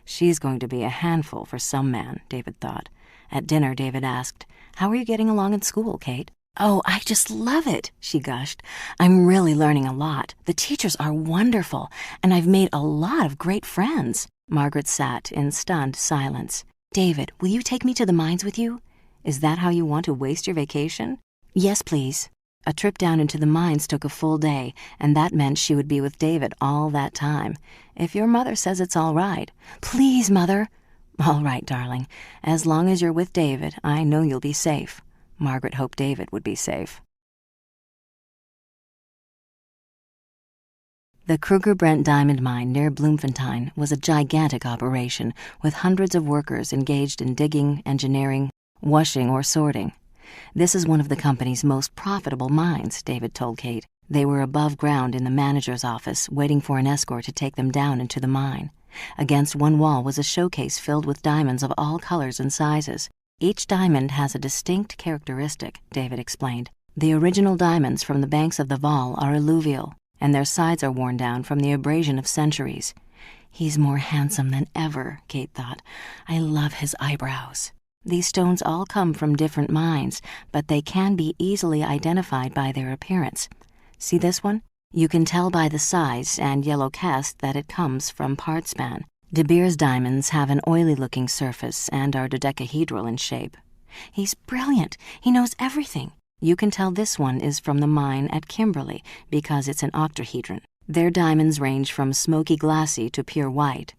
She's going to be a handful for some man, David thought. At dinner, David asked, "How are you getting along in school, Kate?" "Oh, I just love it," she gushed. "I'm really learning a lot. The teachers are wonderful, and I've made a lot of great friends." Margaret sat in stunned silence. "David, will you take me to the mines with you? Is that how you want to waste your vacation?" "Yes, please." A trip down into the mines took a full day, and that meant she would be with David all that time. "If your mother says it's all right." "Please, Mother." "All right, darling. As long as you're with David, I know you'll be safe." Margaret hoped David would be safe. The Kruger-Brent diamond mine near Bloemfontein was a gigantic operation with hundreds of workers engaged in digging, engineering, washing, or sorting. "This is one of the company's most profitable mines," David told Kate. They were above ground in the manager's office, waiting for an escort to take them down into the mine. Against one wall was a showcase filled with diamonds of all colors and sizes. "Each diamond has a distinct characteristic," David explained. "The original diamonds from the banks of the Vaal are alluvial, and their sides are worn down from the abrasion of centuries." "He's more handsome than ever," Kate thought. "I love his eyebrows." These stones all come from different mines, but they can be easily identified by their appearance. "See this one? You can tell by the size and yellow cast that it comes from Partspan. De Beers diamonds have an oily-looking surface and are dodecahedral in shape." "He's brilliant. He knows everything." "You can tell this one is from the mine at Kimberley because it's an octahedron. Their diamonds range from smoky glassy to pure white."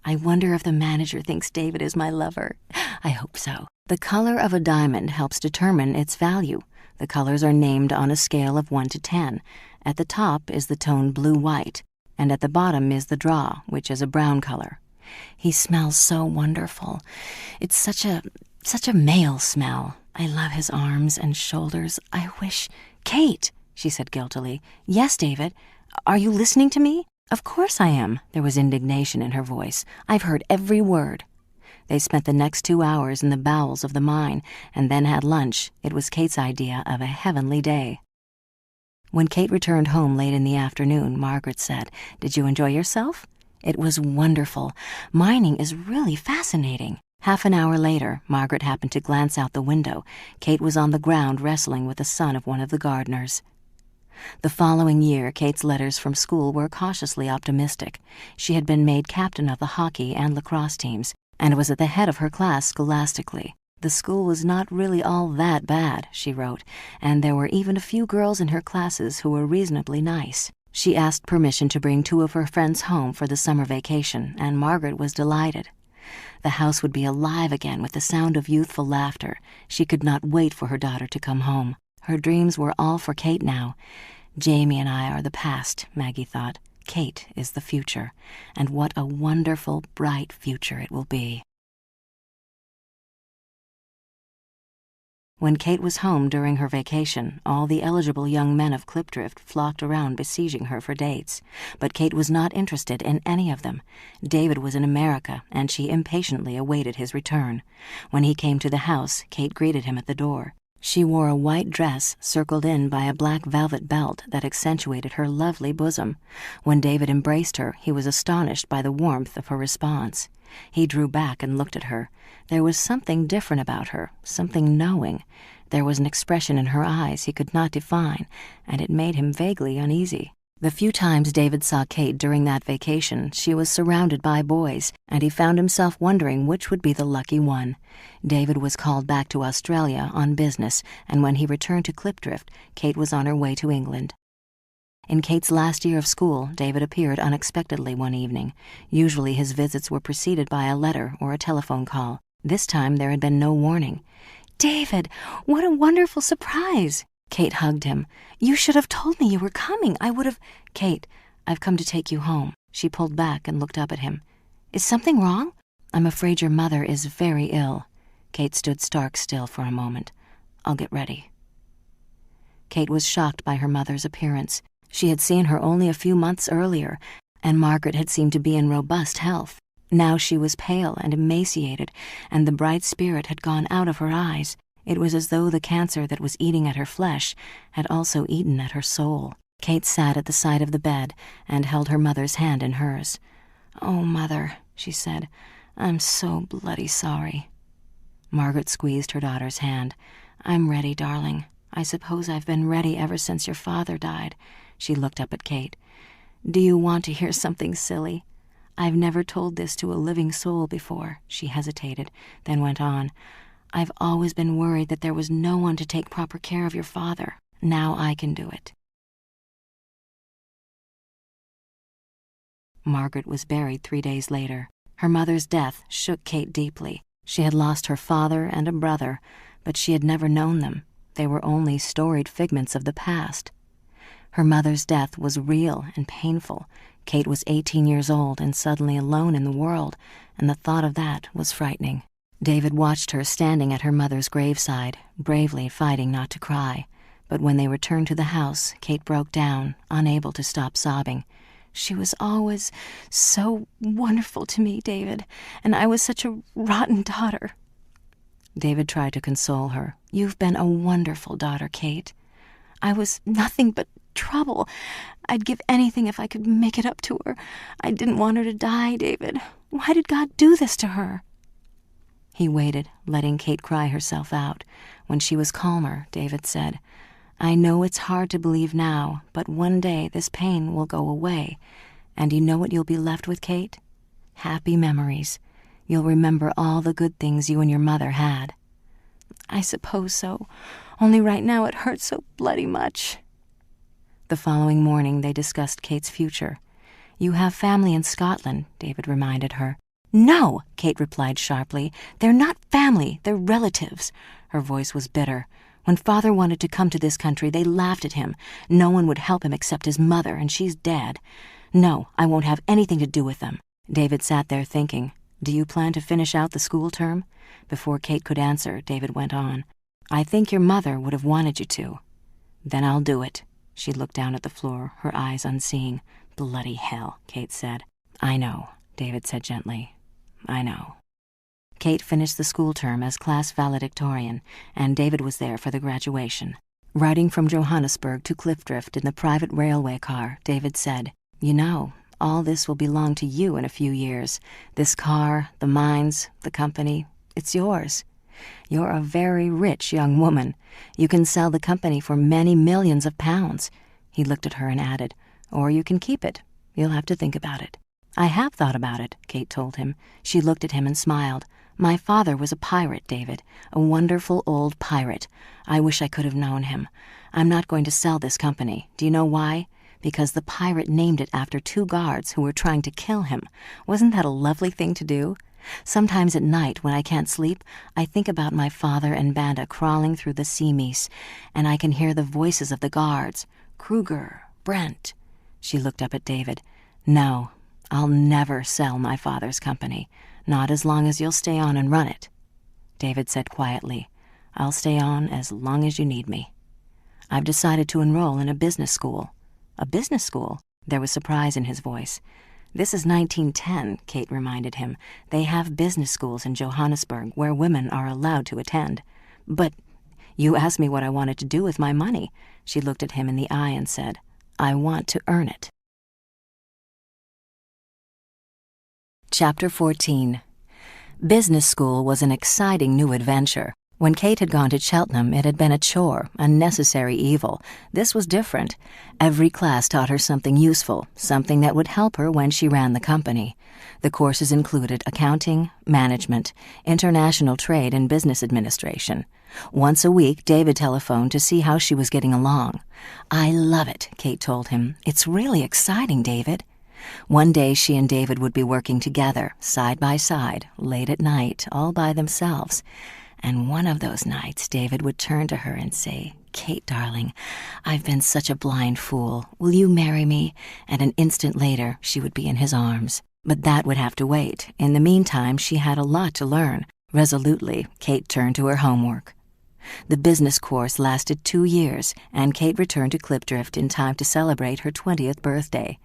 "I wonder if the manager thinks David is my lover. I hope so." The color of a diamond helps determine its value. The colors are named on a scale of 1 to 10. At the top is the tone blue-white, and at the bottom is the draw, which is a brown color. "He smells so wonderful. It's such a male smell. I love his arms and shoulders. I wish—" "Kate," she said guiltily. "Yes, David. Are you listening to me?" "Of course I am." There was indignation in her voice. "I've heard every word." They spent the next 2 hours in the bowels of the mine and then had lunch. It was Kate's idea of a heavenly day. When Kate returned home late in the afternoon, Margaret said, "Did you enjoy yourself?" "It was wonderful. Mining is really fascinating." Half an hour later, Margaret happened to glance out the window. Kate was on the ground wrestling with the son of one of the gardeners. The following year, Kate's letters from school were cautiously optimistic. She had been made captain of the hockey and lacrosse teams, and was at the head of her class scholastically. "The school was not really all that bad," she wrote, "and there were even a few girls in her classes who were reasonably nice." She asked permission to bring 2 of her friends home for the summer vacation, and Margaret was delighted. The house would be alive again with the sound of youthful laughter. She could not wait for her daughter to come home. Her dreams were all for Kate now. "Jamie and I are the past," Maggie thought. "Kate is the future, and what a wonderful, bright future it will be." When Kate was home during her vacation, all the eligible young men of Klipdrift flocked around besieging her for dates. But Kate was not interested in any of them. David was in America, and she impatiently awaited his return. When he came to the house, Kate greeted him at the door. She wore a white dress circled in by a black velvet belt that accentuated her lovely bosom. When David embraced her, he was astonished by the warmth of her response. He drew back and looked at her. There was something different about her, something knowing. There was an expression in her eyes he could not define, and it made him vaguely uneasy. The few times David saw Kate during that vacation, she was surrounded by boys, and he found himself wondering which would be the lucky one. David was called back to Australia on business, and when he returned to Klipdrift, Kate was on her way to England. In Kate's last year of school, David appeared unexpectedly one evening. Usually his visits were preceded by a letter or a telephone call. This time there had been no warning. "David, what a wonderful surprise!" Kate hugged him. "You should have told me you were coming. I would have—" "Kate, I've come to take you home." She pulled back and looked up at him. "Is something wrong?" "I'm afraid your mother is very ill." Kate stood stark still for a moment. "I'll get ready." Kate was shocked by her mother's appearance. She had seen her only a few months earlier, and Margaret had seemed to be in robust health. Now she was pale and emaciated, and the bright spirit had gone out of her eyes. It was as though the cancer that was eating at her flesh had also eaten at her soul. Kate sat at the side of the bed and held her mother's hand in hers. "Oh, Mother," she said, "I'm so bloody sorry." Margaret squeezed her daughter's hand. "I'm ready, darling. I suppose I've been ready ever since your father died." She looked up at Kate. "Do you want to hear something silly? I've never told this to a living soul before." She hesitated, then went on. "I've always been worried that there was no one to take proper care of your father. Now I can do it." Margaret was buried 3 days later. Her mother's death shook Kate deeply. She had lost her father and a brother, but she had never known them. They were only storied figments of the past. Her mother's death was real and painful. Kate was 18 years old and suddenly alone in the world, and the thought of that was frightening. David watched her standing at her mother's graveside, bravely fighting not to cry. But when they returned to the house, Kate broke down, unable to stop sobbing. "She was always so wonderful to me, David, and I was such a rotten daughter." David tried to console her. "You've been a wonderful daughter, Kate. I was nothing but trouble. I'd give anything if I could make it up to her. I didn't want her to die, David. Why did God do this to her?" He waited, letting Kate cry herself out. When she was calmer, David said, "I know it's hard to believe now, but one day this pain will go away. And you know what you'll be left with, Kate? Happy memories. You'll remember all the good things you and your mother had." "I suppose so, only right now it hurts so bloody much." The following morning they discussed Kate's future. "You have family in Scotland," David reminded her. "No," Kate replied sharply. "They're not family, they're relatives." Her voice was bitter. "When Father wanted to come to this country, they laughed at him. No one would help him except his mother, and she's dead. No, I won't have anything to do with them." David sat there thinking. "Do you plan to finish out the school term?" Before Kate could answer, David went on. "I think your mother would have wanted you to." "Then I'll do it." She looked down at the floor, her eyes unseeing. "Bloody hell," Kate said. "I know," David said gently. "I know." Kate finished the school term as class valedictorian, and David was there for the graduation. Riding from Johannesburg to Cliffdrift in the private railway car, David said, "You know, all this will belong to you in a few years. This car, the mines, the company, it's yours. You're a very rich young woman. You can sell the company for many millions of pounds." He looked at her and added, "Or you can keep it. You'll have to think about it." "I have thought about it," Kate told him. She looked at him and smiled. "My father was a pirate, David, a wonderful old pirate. I wish I could have known him. I'm not going to sell this company. Do you know why? Because the pirate named it after 2 guards who were trying to kill him. Wasn't that a lovely thing to do? Sometimes at night, when I can't sleep, I think about my father and Banda crawling through the sea meese, and I can hear the voices of the guards. Kruger, Brent." She looked up at David. "No, I'll never sell my father's company. Not as long as you'll stay on and run it." David said quietly, "I'll stay on as long as you need me. I've decided to enroll in a business school." "A business school?" There was surprise in his voice. "This is 1910, Kate reminded him. "They have business schools in Johannesburg where women are allowed to attend." "But you asked me what I wanted to do with my money." She looked at him in the eye and said, "I want to earn it." Chapter 14. Business school was an exciting new adventure. When Kate had gone to Cheltenham, it had been a chore, a necessary evil. This was different. Every class taught her something useful, something that would help her when she ran the company. The courses included accounting, management, international trade, and business administration. Once a week, David telephoned to see how she was getting along. "I love it," Kate told him. "It's really exciting, David." One day she and David would be working together, side by side, late at night, all by themselves. And one of those nights, David would turn to her and say, "Kate, darling, I've been such a blind fool. Will you marry me?" And an instant later, she would be in his arms. But that would have to wait. In the meantime, she had a lot to learn. Resolutely, Kate turned to her homework. The business course lasted 2 years, and Kate returned to Clipdrift in time to celebrate her 20th birthday.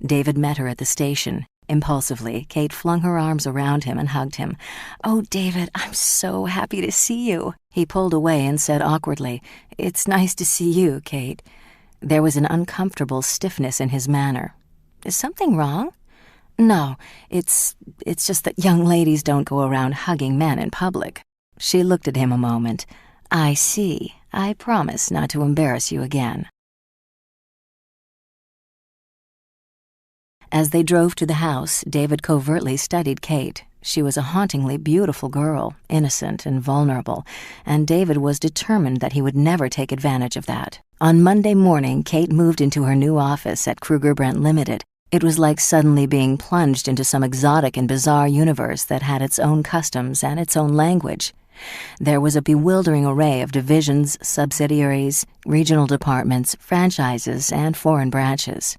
David met her at the station. Impulsively, Kate flung her arms around him and hugged him. "Oh, David, I'm so happy to see you." He pulled away and said awkwardly, "It's nice to see you, Kate." There was an uncomfortable stiffness in his manner. "Is something wrong?" "No, it's just that young ladies don't go around hugging men in public." She looked at him a moment. "I see. I promise not to embarrass you again." As they drove to the house, David covertly studied Kate. She was a hauntingly beautiful girl, innocent and vulnerable, and David was determined that he would never take advantage of that. On Monday morning, Kate moved into her new office at Kruger Brent Limited. It was like suddenly being plunged into some exotic and bizarre universe that had its own customs and its own language. There was a bewildering array of divisions, subsidiaries, regional departments, franchises, and foreign branches.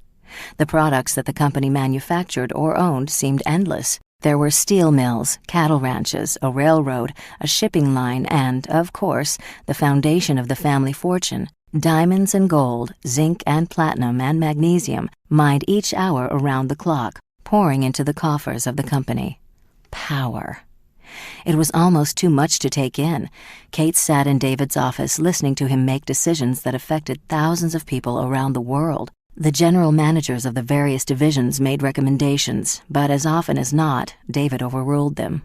The products that the company manufactured or owned seemed endless. There were steel mills, cattle ranches, a railroad, a shipping line, and, of course, the foundation of the family fortune. Diamonds and gold, zinc and platinum and magnesium mined each hour around the clock, pouring into the coffers of the company. Power. It was almost too much to take in. Kate sat in David's office listening to him make decisions that affected thousands of people around the world. The general managers of the various divisions made recommendations, but as often as not, David overruled them.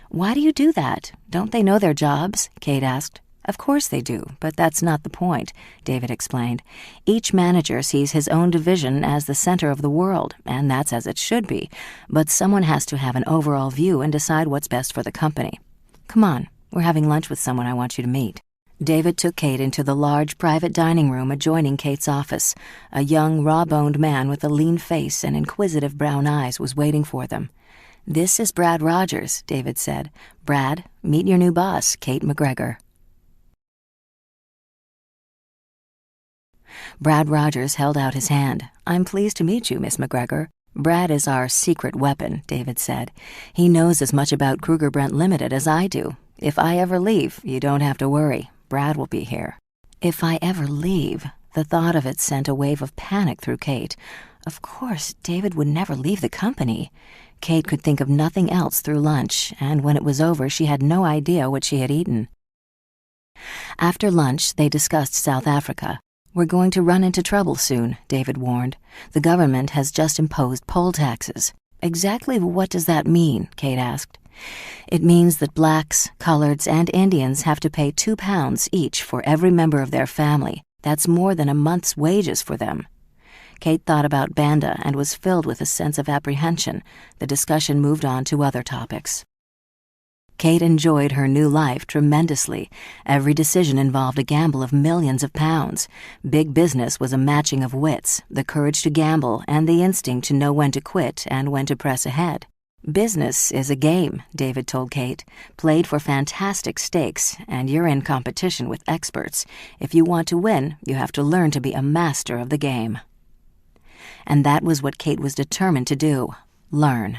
"Why do you do that? Don't they know their jobs?" Kate asked. "Of course they do, but that's not the point," David explained. "Each manager sees his own division as the center of the world, and that's as it should be, but someone has to have an overall view and decide what's best for the company. Come on, we're having lunch with someone I want you to meet." David took Kate into the large private dining room adjoining Kate's office. A young, raw-boned man with a lean face and inquisitive brown eyes was waiting for them. "This is Brad Rogers," David said. "Brad, meet your new boss, Kate McGregor." Brad Rogers held out his hand. "I'm pleased to meet you, Miss McGregor." "Brad is our secret weapon," David said. "He knows as much about Kruger Brent Limited as I do. If I ever leave, you don't have to worry. Brad will be here." If I ever leave, the thought of it sent a wave of panic through Kate. Of course, David would never leave the company. Kate could think of nothing else through lunch, and when it was over, she had no idea what she had eaten. After lunch, they discussed South Africa. "We're going to run into trouble soon," David warned. "The government has just imposed poll taxes." "Exactly what does that mean?" Kate asked. "It means that blacks, coloreds, and Indians have to pay £2 each for every member of their family. That's more than a month's wages for them." Kate thought about Banda and was filled with a sense of apprehension. The discussion moved on to other topics. Kate enjoyed her new life tremendously. Every decision involved a gamble of millions of pounds. Big business was a matching of wits, the courage to gamble, and the instinct to know when to quit and when to press ahead. "Business is a game," David told Kate, "played for fantastic stakes, and you're in competition with experts. If you want to win, you have to learn to be a master of the game." And that was what Kate was determined to do, learn.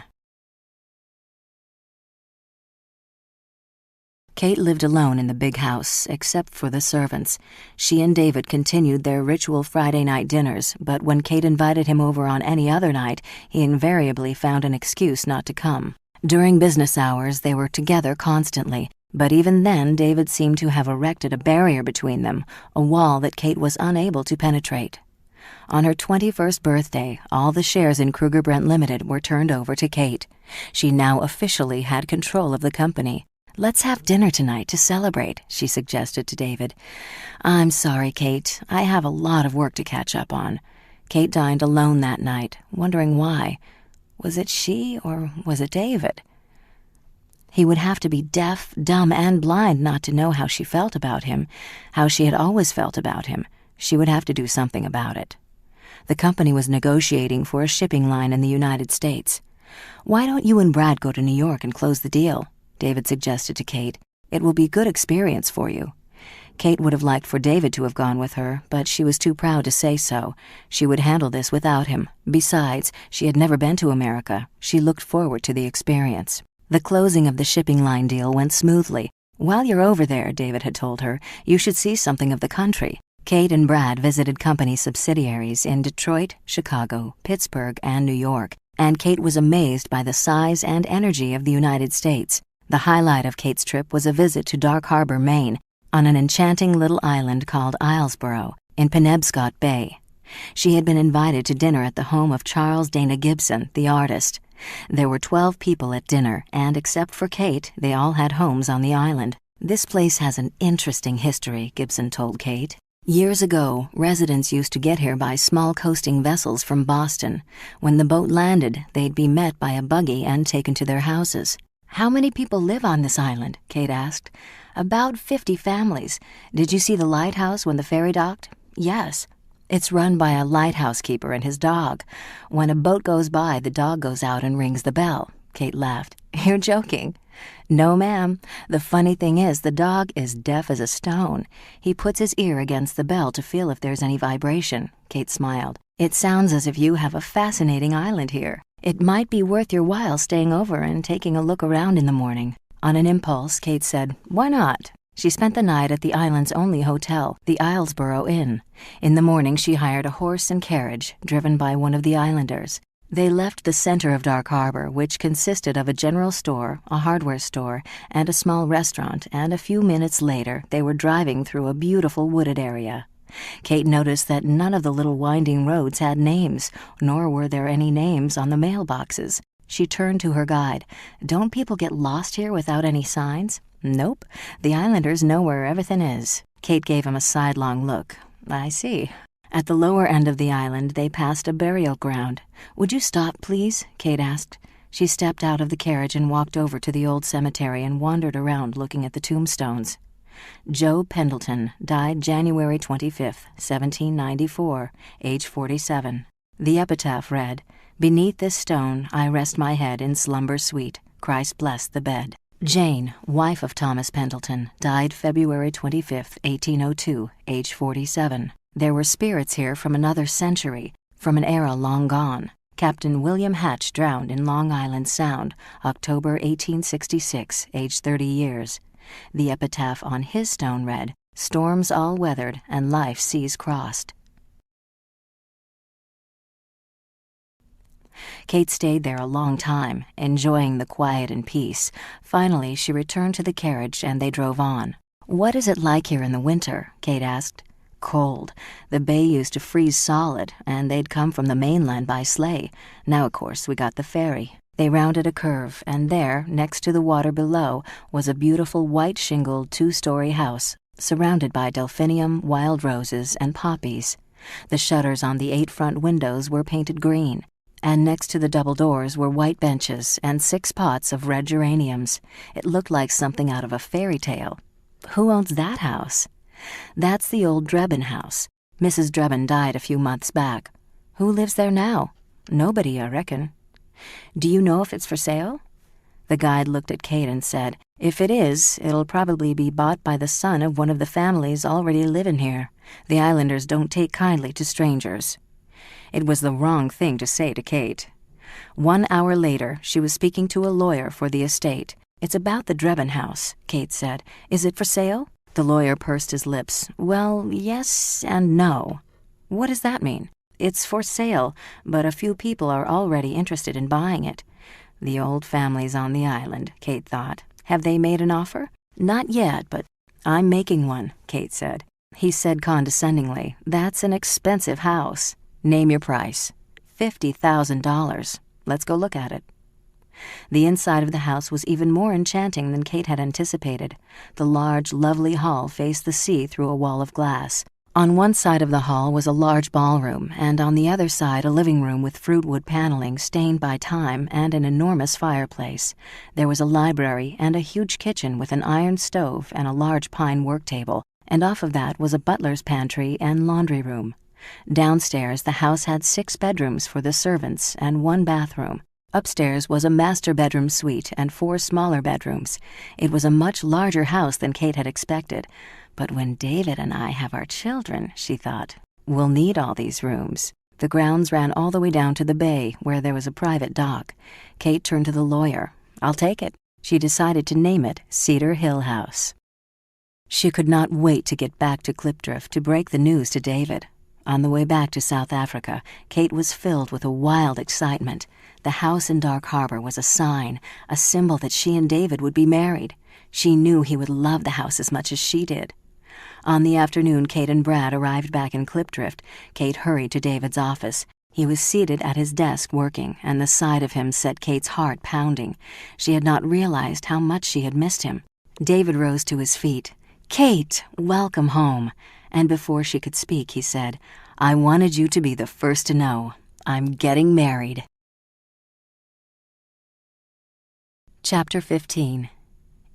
Kate lived alone in the big house, except for the servants. She and David continued their ritual Friday night dinners, but when Kate invited him over on any other night, he invariably found an excuse not to come. During business hours, they were together constantly, but even then David seemed to have erected a barrier between them, a wall that Kate was unable to penetrate. On her 21st birthday, all the shares in Kruger Brent Limited were turned over to Kate. She now officially had control of the company. "Let's have dinner tonight to celebrate," she suggested to David. "I'm sorry, Kate. I have a lot of work to catch up on." Kate dined alone that night, wondering why. Was it she or was it David? He would have to be deaf, dumb, and blind not to know how she felt about him, how she had always felt about him. She would have to do something about it. The company was negotiating for a shipping line in the United States. "Why don't you and Brad go to New York and close the deal?" David suggested to Kate. "It will be good experience for you." Kate would have liked for David to have gone with her, but she was too proud to say so. She would handle this without him. Besides, she had never been to America. She looked forward to the experience. The closing of the shipping line deal went smoothly. "While you're over there," David had told her, "you should see something of the country." Kate and Brad visited company subsidiaries in Detroit, Chicago, Pittsburgh, and New York, and Kate was amazed by the size and energy of the United States. The highlight of Kate's trip was a visit to Dark Harbor, Maine, on an enchanting little island called Islesboro in Penobscot Bay. She had been invited to dinner at the home of Charles Dana Gibson, the artist. There were 12 people at dinner, and except for Kate, they all had homes on the island. "This place has an interesting history," Gibson told Kate. "Years ago, residents used to get here by small coasting vessels from Boston. When the boat landed, they'd be met by a buggy and taken to their houses." "How many people live on this island?" Kate asked. "About 50 families. Did you see the lighthouse when the ferry docked?" "Yes. It's run by a lighthouse keeper and his dog. When a boat goes by, the dog goes out and rings the bell." Kate laughed. "You're joking." "No, ma'am. The funny thing is, the dog is deaf as a stone. He puts his ear against the bell to feel if there's any vibration." Kate smiled. "It sounds as if you have a fascinating island here. It might be worth your while staying over and taking a look around in the morning." On an impulse, Kate said, "Why not?" She spent the night at the island's only hotel, the Islesboro Inn. In the morning, she hired a horse and carriage, driven by one of the islanders. They left the center of Dark Harbor, which consisted of a general store, a hardware store, and a small restaurant, and a few minutes later they were driving through a beautiful wooded area. Kate noticed that none of the little winding roads had names, nor were there any names on the mailboxes. She turned to her guide. "Don't people get lost here without any signs?" "Nope. The islanders know where everything is." Kate gave him a sidelong look. "I see." At the lower end of the island, they passed a burial ground. "Would you stop, please?" Kate asked. She stepped out of the carriage and walked over to the old cemetery and wandered around looking at the tombstones. Joe Pendleton died January 25, 1794, age 47. The epitaph read, "Beneath this stone I rest my head in slumber sweet. Christ bless the bed." Jane, wife of Thomas Pendleton, died February 25, 1802, age 47. There were spirits here from another century, from an era long gone. Captain William Hatch drowned in Long Island Sound, October 1866, age 30 years. The epitaph on his stone read, "Storms all weathered and life seas crossed." Kate stayed there a long time, enjoying the quiet and peace. Finally, she returned to the carriage and they drove on. "What is it like here in the winter?" Kate asked. "Cold. The bay used to freeze solid, and they'd come from the mainland by sleigh. Now, of course, we got the ferry." They rounded a curve, and there, next to the water below, was a beautiful white-shingled 2-story house, surrounded by delphinium, wild roses, and poppies. The shutters on the 8 front windows were painted green, and next to the double doors were white benches and 6 pots of red geraniums. It looked like something out of a fairy tale. "Who owns that house?" "That's the old Drebin house. Mrs. Drebin died a few months back." "Who lives there now?" "Nobody, I reckon." "Do you know if it's for sale?" The guide looked at Kate and said, "If it is, it'll probably be bought by the son of one of the families already living here. The islanders don't take kindly to strangers." It was the wrong thing to say to Kate. 1 hour later, she was speaking to a lawyer for the estate. "It's about the Drebin house," Kate said. "Is it for sale?" The lawyer pursed his lips. "Well, yes and no." "What does that mean?" "It's for sale, but a few people are already interested in buying it." The old family's on the island, Kate thought. "Have they made an offer?" "Not yet, but I'm making one," Kate said. He said condescendingly, "That's an expensive house." "Name your price." $50,000. Let's go look at it." The inside of the house was even more enchanting than Kate had anticipated. The large, lovely hall faced the sea through a wall of glass. On one side of the hall was a large ballroom, and on the other side a living room with fruitwood paneling stained by time and an enormous fireplace. There was a library and a huge kitchen with an iron stove and a large pine work table, and off of that was a butler's pantry and laundry room. Downstairs, the house had 6 bedrooms for the servants and 1 bathroom. Upstairs was a master bedroom suite and 4 smaller bedrooms. It was a much larger house than Kate had expected. But when David and I have our children, she thought, we'll need all these rooms. The grounds ran all the way down to the bay, where there was a private dock. Kate turned to the lawyer. "I'll take it." She decided to name it Cedar Hill House. She could not wait to get back to Klipdrift to break the news to David. On the way back to South Africa, Kate was filled with a wild excitement. The house in Dark Harbor was a sign, a symbol that she and David would be married. She knew he would love the house as much as she did. On the afternoon Kate and Brad arrived back in Klipdrift, Kate hurried to David's office. He was seated at his desk working, and the sight of him set Kate's heart pounding. She had not realized how much she had missed him. David rose to his feet. "Kate, welcome home." And before she could speak, he said, "I wanted you to be the first to know. I'm getting married." Chapter 15.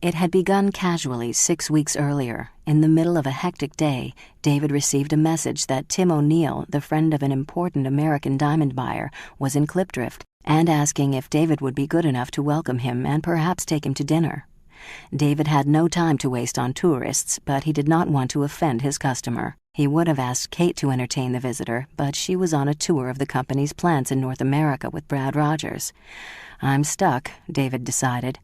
It had begun casually 6 weeks earlier. In the middle of a hectic day, David received a message that Tim O'Neill, the friend of an important American diamond buyer, was in Klipdrift, and asking if David would be good enough to welcome him and perhaps take him to dinner. David had no time to waste on tourists, but he did not want to offend his customer. He would have asked Kate to entertain the visitor, but she was on a tour of the company's plants in North America with Brad Rogers. "I'm stuck," David decided.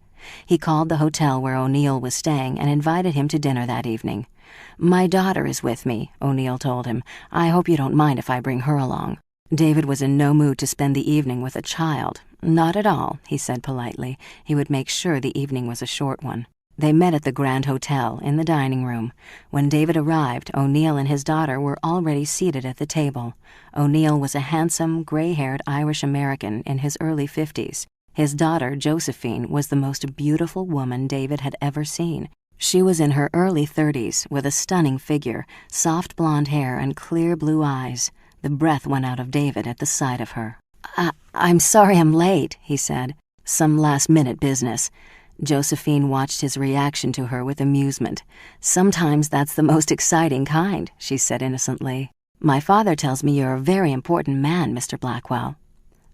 He called the hotel where O'Neill was staying and invited him to dinner that evening. "My daughter is with me," O'Neill told him. "I hope you don't mind if I bring her along." David was in no mood to spend the evening with a child. "Not at all," he said politely. He would make sure the evening was a short one. They met at the Grand Hotel in the dining room. When David arrived, O'Neill and his daughter were already seated at the table. O'Neill was a handsome, gray-haired Irish-American in his early 50s. His daughter, Josephine, was the most beautiful woman David had ever seen. She was in her early 30s, with a stunning figure, soft blonde hair, and clear blue eyes. The breath went out of David at the sight of her. I'm sorry I'm late," he said. "Some last-minute business." Josephine watched his reaction to her with amusement. "Sometimes that's the most exciting kind," she said innocently. "My father tells me you're a very important man, Mr. Blackwell."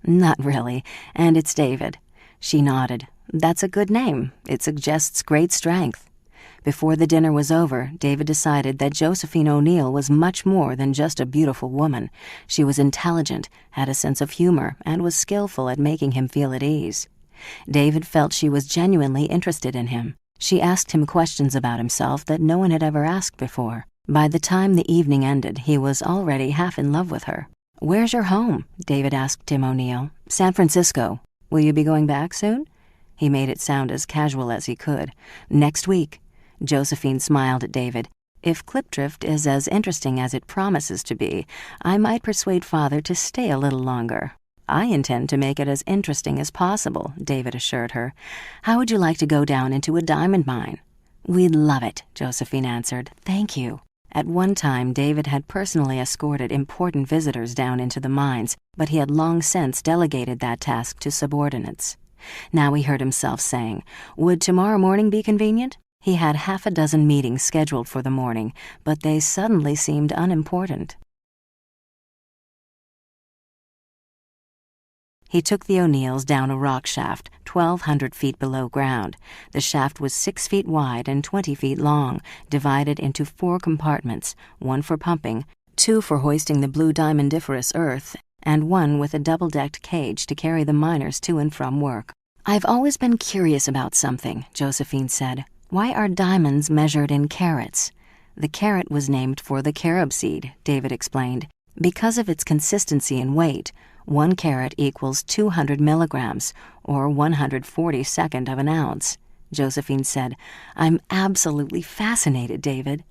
"Not really, and it's David." She nodded. "That's a good name. It suggests great strength." Before the dinner was over, David decided that Josephine O'Neill was much more than just a beautiful woman. She was intelligent, had a sense of humor, and was skillful at making him feel at ease. David felt she was genuinely interested in him. She asked him questions about himself that no one had ever asked before. By the time the evening ended, he was already half in love with her. "Where's your home?" David asked Tim O'Neill. "San Francisco. Will you be going back soon?" He made it sound as casual as he could. "Next week." Josephine smiled at David. "If Klipdrift is as interesting as it promises to be, I might persuade Father to stay a little longer." "I intend to make it as interesting as possible," David assured her. "How would you like to go down into a diamond mine?" "We'd love it," Josephine answered. "Thank you." At one time, David had personally escorted important visitors down into the mines, but he had long since delegated that task to subordinates. Now he heard himself saying, "Would tomorrow morning be convenient?" He had half a dozen meetings scheduled for the morning, but they suddenly seemed unimportant. He took the O'Neills down a rock shaft, 1,200 feet below ground. The shaft was 6 feet wide and 20 feet long, divided into 4 compartments, one for pumping, 2 for hoisting the blue diamondiferous earth, and 1 with a double-decked cage to carry the miners to and from work. "I've always been curious about something," Josephine said. "Why are diamonds measured in carats?" "The carat was named for the carob seed," David explained. "Because of its consistency and weight, 1 carat equals 200 milligrams, or 1/42 of an ounce." Josephine said, "I'm absolutely fascinated, David."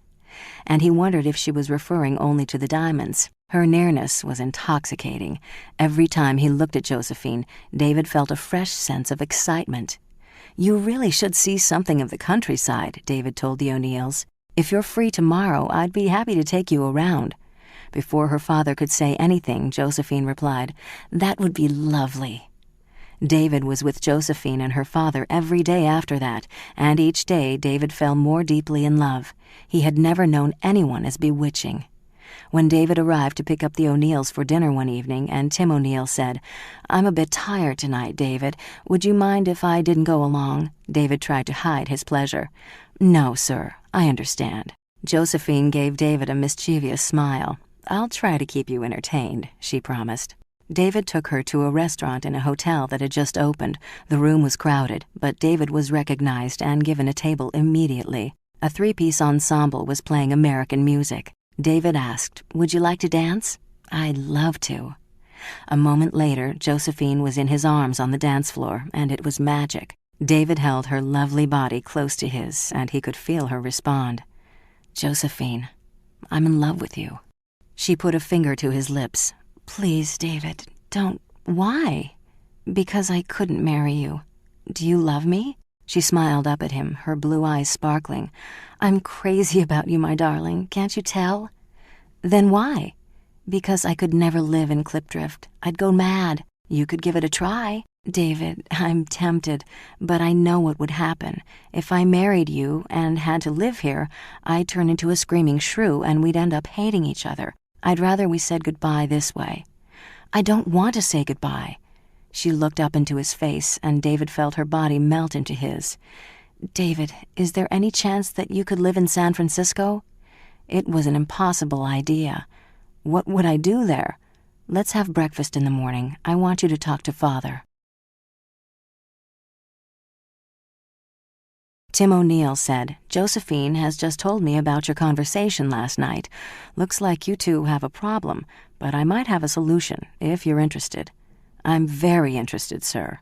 And he wondered if she was referring only to the diamonds. Her nearness was intoxicating. Every time he looked at Josephine, David felt a fresh sense of excitement. "You really should see something of the countryside," David told the O'Neills. "If you're free tomorrow, I'd be happy to take you around." Before her father could say anything, Josephine replied, "That would be lovely." David was with Josephine and her father every day after that, and each day David fell more deeply in love. He had never known anyone as bewitching. When David arrived to pick up the O'Neills for dinner one evening, and Tim O'Neill said, "I'm a bit tired tonight, David. Would you mind if I didn't go along?" David tried to hide his pleasure. "No, sir, I understand." Josephine gave David a mischievous smile. "I'll try to keep you entertained," she promised. David took her to a restaurant in a hotel that had just opened. The room was crowded, but David was recognized and given a table immediately. A three-piece ensemble was playing American music. David asked, "Would you like to dance?" "I'd love to." A moment later, Josephine was in his arms on the dance floor, and it was magic. David held her lovely body close to his, and he could feel her respond. "Josephine, I'm in love with you." She put a finger to his lips. "Please, David, don't." "Why?" "Because I couldn't marry you." "Do you love me?" She smiled up at him, her blue eyes sparkling. "I'm crazy about you, my darling. Can't you tell?" "Then why?" "Because I could never live in Clipdrift. I'd go mad." "You could give it a try." "David, I'm tempted, but I know what would happen. If I married you and had to live here, I'd turn into a screaming shrew and we'd end up hating each other. I'd rather we said goodbye this way." "I don't want to say goodbye." She looked up into his face, and David felt her body melt into his. "David, is there any chance that you could live in San Francisco?" It was an impossible idea. "What would I do there?" "Let's have breakfast in the morning. I want you to talk to Father." Tim O'Neill said, "Josephine has just told me about your conversation last night. Looks like you two have a problem, but I might have a solution, if you're interested." "I'm very interested, sir."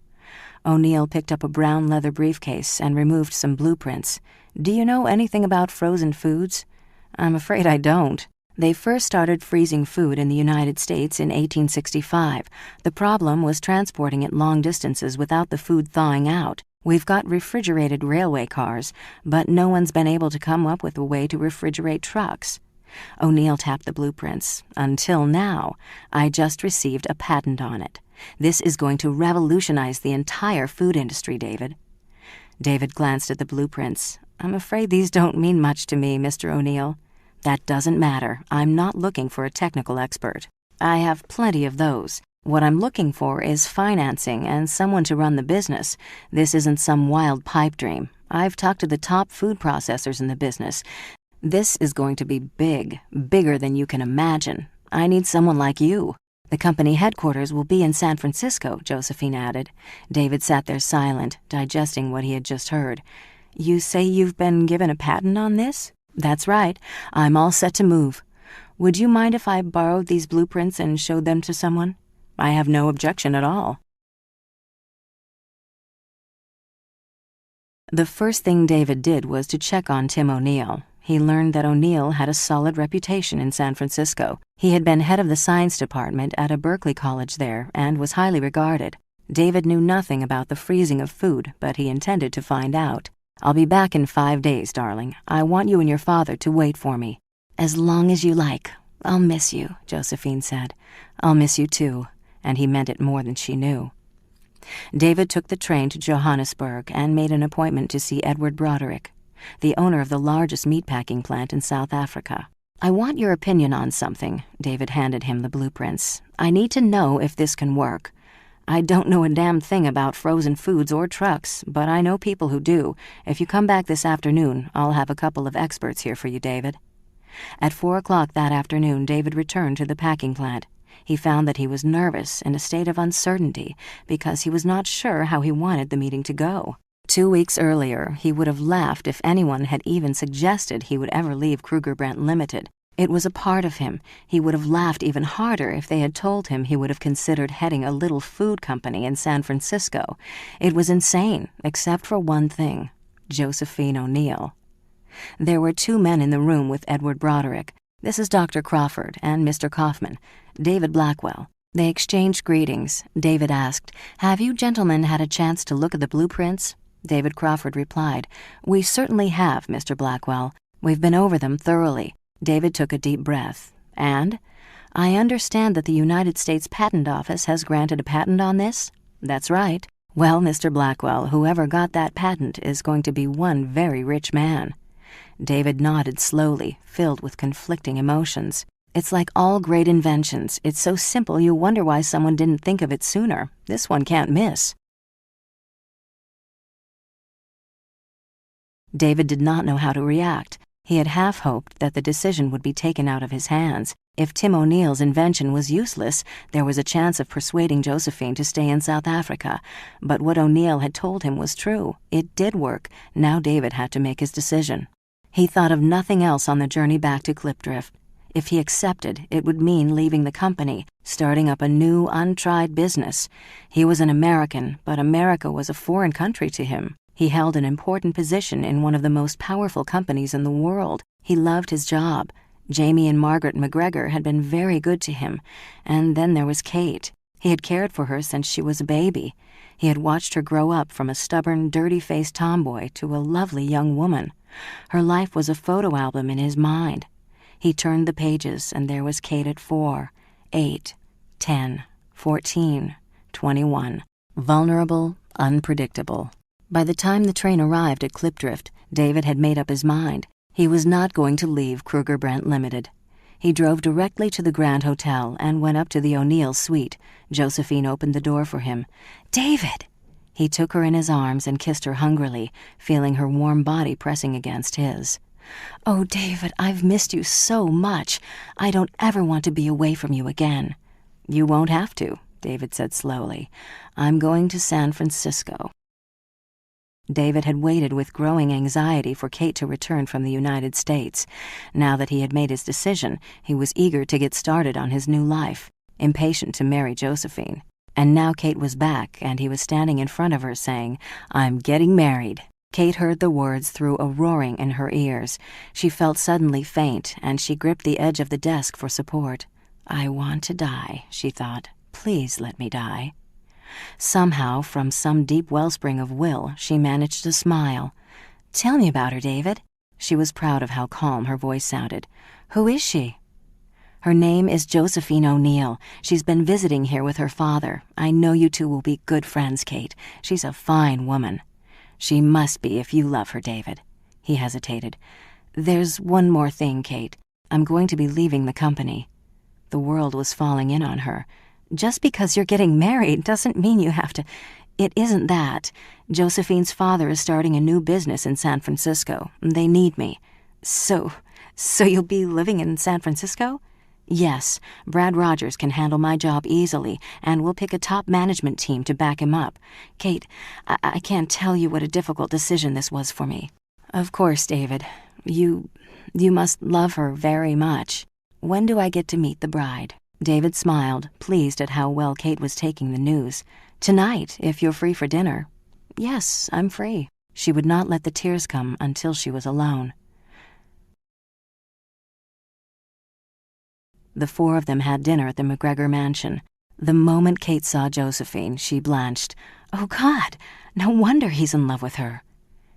O'Neill picked up a brown leather briefcase and removed some blueprints. "Do you know anything about frozen foods?" "I'm afraid I don't." They first started freezing food in the United States in 1865. The problem was transporting it long distances without the food thawing out. We've got refrigerated railway cars, but no one's been able to come up with a way to refrigerate trucks. O'Neill tapped the blueprints. "Until now, I just received a patent on it. This is going to revolutionize the entire food industry, David." David glanced at the blueprints. "I'm afraid these don't mean much to me, Mr. O'Neill." "That doesn't matter. I'm not looking for a technical expert. I have plenty of those. What I'm looking for is financing and someone to run the business. This isn't some wild pipe dream. I've talked to the top food processors in the business. This is going to be big, bigger than you can imagine. I need someone like you." "The company headquarters will be in San Francisco," Josephine added. David sat there silent, digesting what he had just heard. "You say you've been given a patent on this?" "That's right. I'm all set to move. Would you mind if I borrowed these blueprints and showed them to someone?" "I have no objection at all." The first thing David did was to check on Tim O'Neill. He learned that O'Neill had a solid reputation in San Francisco. He had been head of the science department at a Berkeley college there and was highly regarded. David knew nothing about the freezing of food, but he intended to find out. "I'll be back in 5 days, darling. I want you and your father to wait for me." "As long as you like. I'll miss you," Josephine said. "I'll miss you too," and he meant it more than she knew. David took the train to Johannesburg and made an appointment to see Edward Broderick, the owner of the largest meatpacking plant in South Africa. "I want your opinion on something." David handed him the blueprints. "I need to know if this can work. I don't know a damn thing about frozen foods or trucks, but I know people who do. If you come back this afternoon, I'll have a couple of experts here for you, David." At 4 o'clock that afternoon, David returned to the packing plant. He found that he was nervous, in a state of uncertainty, because he was not sure how he wanted the meeting to go. 2 weeks earlier, he would have laughed if anyone had even suggested he would ever leave Kruger Brent Limited. It was a part of him. He would have laughed even harder if they had told him he would have considered heading a little food company in San Francisco. It was insane, except for one thing: Josephine O'Neill. There were 2 men in the room with Edward Broderick. "This is Dr. Crawford and Mr. Kaufman, David Blackwell." They exchanged greetings. David asked, "Have you gentlemen had a chance to look at the blueprints?" David Crawford replied, "We certainly have, Mr. Blackwell. We've been over them thoroughly." David took a deep breath. "And? I understand that the United States Patent Office has granted a patent on this?" "That's right." "Well, Mr. Blackwell, whoever got that patent is going to be one very rich man." David nodded slowly, filled with conflicting emotions. "It's like all great inventions. It's so simple you wonder why someone didn't think of it sooner. This one can't miss." David did not know how to react. He had half hoped that the decision would be taken out of his hands. If Tim O'Neill's invention was useless, there was a chance of persuading Josephine to stay in South Africa. But what O'Neill had told him was true. It did work. Now David had to make his decision. He thought of nothing else on the journey back to Klipdrift. If he accepted, it would mean leaving the company, starting up a new, untried business. He was an American, but America was a foreign country to him. He held an important position in one of the most powerful companies in the world. He loved his job. Jamie and Margaret McGregor had been very good to him. And then there was Kate. He had cared for her since she was a baby. He had watched her grow up from a stubborn, dirty-faced tomboy to a lovely young woman. Her life was a photo album in his mind. He turned the pages, and there was Kate at 4, 8, 10, 14, 21. Vulnerable, unpredictable. By the time the train arrived at Klipdrift, David had made up his mind. He was not going to leave Kruger Brent Limited. He drove directly to the Grand Hotel and went up to the O'Neill suite. Josephine opened the door for him. "David!" He took her in his arms and kissed her hungrily, feeling her warm body pressing against his. "Oh, David, I've missed you so much. I don't ever want to be away from you again." "You won't have to," David said slowly. "I'm going to San Francisco." David had waited with growing anxiety for Kate to return from the United States. Now that he had made his decision, he was eager to get started on his new life, impatient to marry Josephine. And now Kate was back, and he was standing in front of her saying, "I'm getting married." Kate heard the words through a roaring in her ears. She felt suddenly faint, and she gripped the edge of the desk for support. "I want to die," she thought. "Please let me die." Somehow, from some deep wellspring of will, she managed to smile. "Tell me about her, David." She was proud of how calm her voice sounded. "Who is she?" "Her name is Josephine O'Neill. She's been visiting here with her father. I know you two will be good friends, Kate. She's a fine woman." "She must be if you love her, David." He hesitated. "There's one more thing, Kate. I'm going to be leaving the company." The world was falling in on her. "Just because you're getting married doesn't mean you have to—" "It isn't that. Josephine's father is starting a new business in San Francisco. They need me." So you'll be living in San Francisco?" "Yes. Brad Rogers can handle my job easily, and we'll pick a top management team to back him up. Kate, I can't tell you what a difficult decision this was for me." "Of course, David. You must love her very much. When do I get to meet the bride?" David smiled, pleased at how well Kate was taking the news. "Tonight, if you're free for dinner." "Yes, I'm free." She would not let the tears come until she was alone. The four of them had dinner at the McGregor mansion. The moment Kate saw Josephine, she blanched. "Oh, God! No wonder he's in love with her."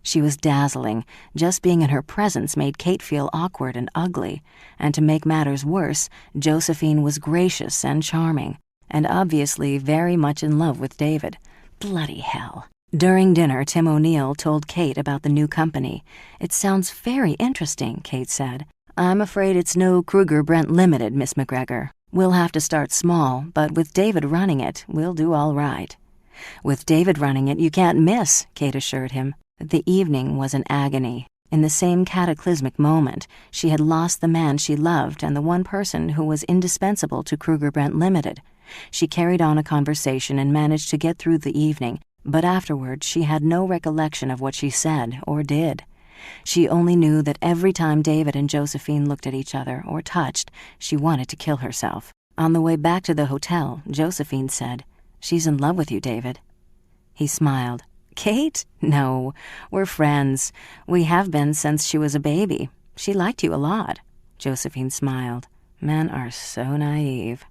She was dazzling. Just being in her presence made Kate feel awkward and ugly. And to make matters worse, Josephine was gracious and charming, and obviously very much in love with David. Bloody hell. During dinner, Tim O'Neill told Kate about the new company. "It sounds very interesting," Kate said. "I'm afraid it's no Kruger Brent Limited, Miss McGregor. We'll have to start small, but with David running it, we'll do all right." "With David running it, you can't miss," Kate assured him. The evening was an agony. In the same cataclysmic moment, she had lost the man she loved and the one person who was indispensable to Kruger Brent Limited. She carried on a conversation and managed to get through the evening, but afterward she had no recollection of what she said or did. She only knew that every time David and Josephine looked at each other or touched, she wanted to kill herself. On the way back to the hotel, Josephine said, "She's in love with you, David." He smiled. "Kate? No, we're friends. We have been since she was a baby. She liked you a lot." Josephine smiled. Men are so naive.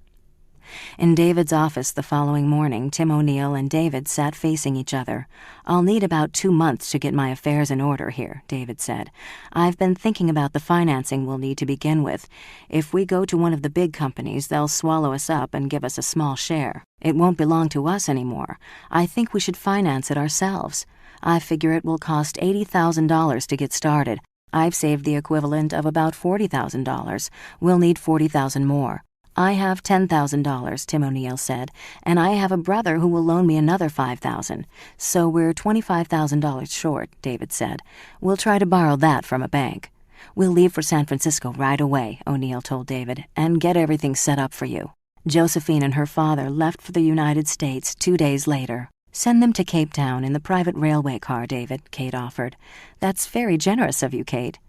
In David's office the following morning, Tim O'Neill and David sat facing each other. "I'll need about 2 months to get my affairs in order here," David said. "I've been thinking about the financing we'll need to begin with. If we go to one of the big companies, they'll swallow us up and give us a small share. It won't belong to us anymore. I think we should finance it ourselves. I figure it will cost $80,000 to get started. I've saved the equivalent of about $40,000. We'll need $40,000 more. "I have $10,000, Tim O'Neill said, "and I have a brother who will loan me another $5,000. So we're $25,000 short," David said. "We'll try to borrow that from a bank." "We'll leave for San Francisco right away," O'Neill told David, "and get everything set up for you." Josephine and her father left for the United States 2 days later. "Send them to Cape Town in the private railway car, David," Kate offered. "That's very generous of you, Kate."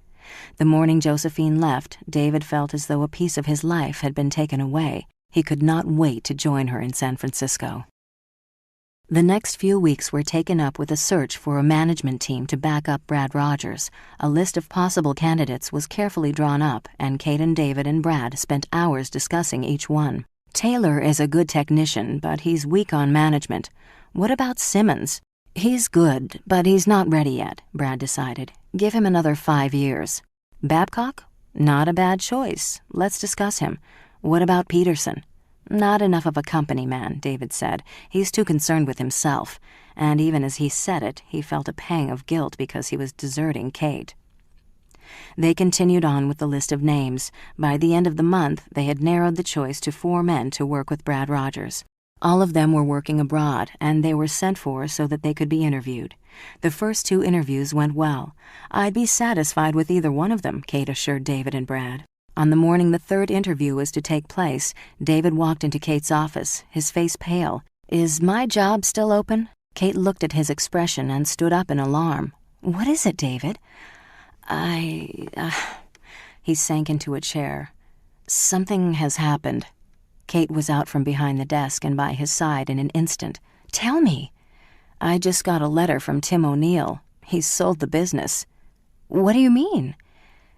The morning Josephine left, David felt as though a piece of his life had been taken away. He could not wait to join her in San Francisco. The next few weeks were taken up with a search for a management team to back up Brad Rogers. A list of possible candidates was carefully drawn up, and Kate and David and Brad spent hours discussing each one. "Taylor is a good technician, but he's weak on management. What about Simmons?" "He's good, but he's not ready yet," Brad decided. "Give him another 5 years." "Babcock? Not a bad choice. Let's discuss him." "What about Peterson?" "Not enough of a company man," David said. "He's too concerned with himself." And even as he said it, he felt a pang of guilt because he was deserting Kate. They continued on with the list of names. By the end of the month, they had narrowed the choice to 4 men to work with Brad Rogers. All of them were working abroad, and they were sent for so that they could be interviewed. The first 2 interviews went well. "I'd be satisfied with either one of them," Kate assured David and Brad. On the morning the 3rd interview was to take place, David walked into Kate's office, his face pale. "Is my job still open?" Kate looked at his expression and stood up in alarm. "What is it, David?" He sank into a chair. "Something has happened." Kate was out from behind the desk and by his side in an instant. "Tell me." "I just got a letter from Tim O'Neill. He's sold the business." "What do you mean?"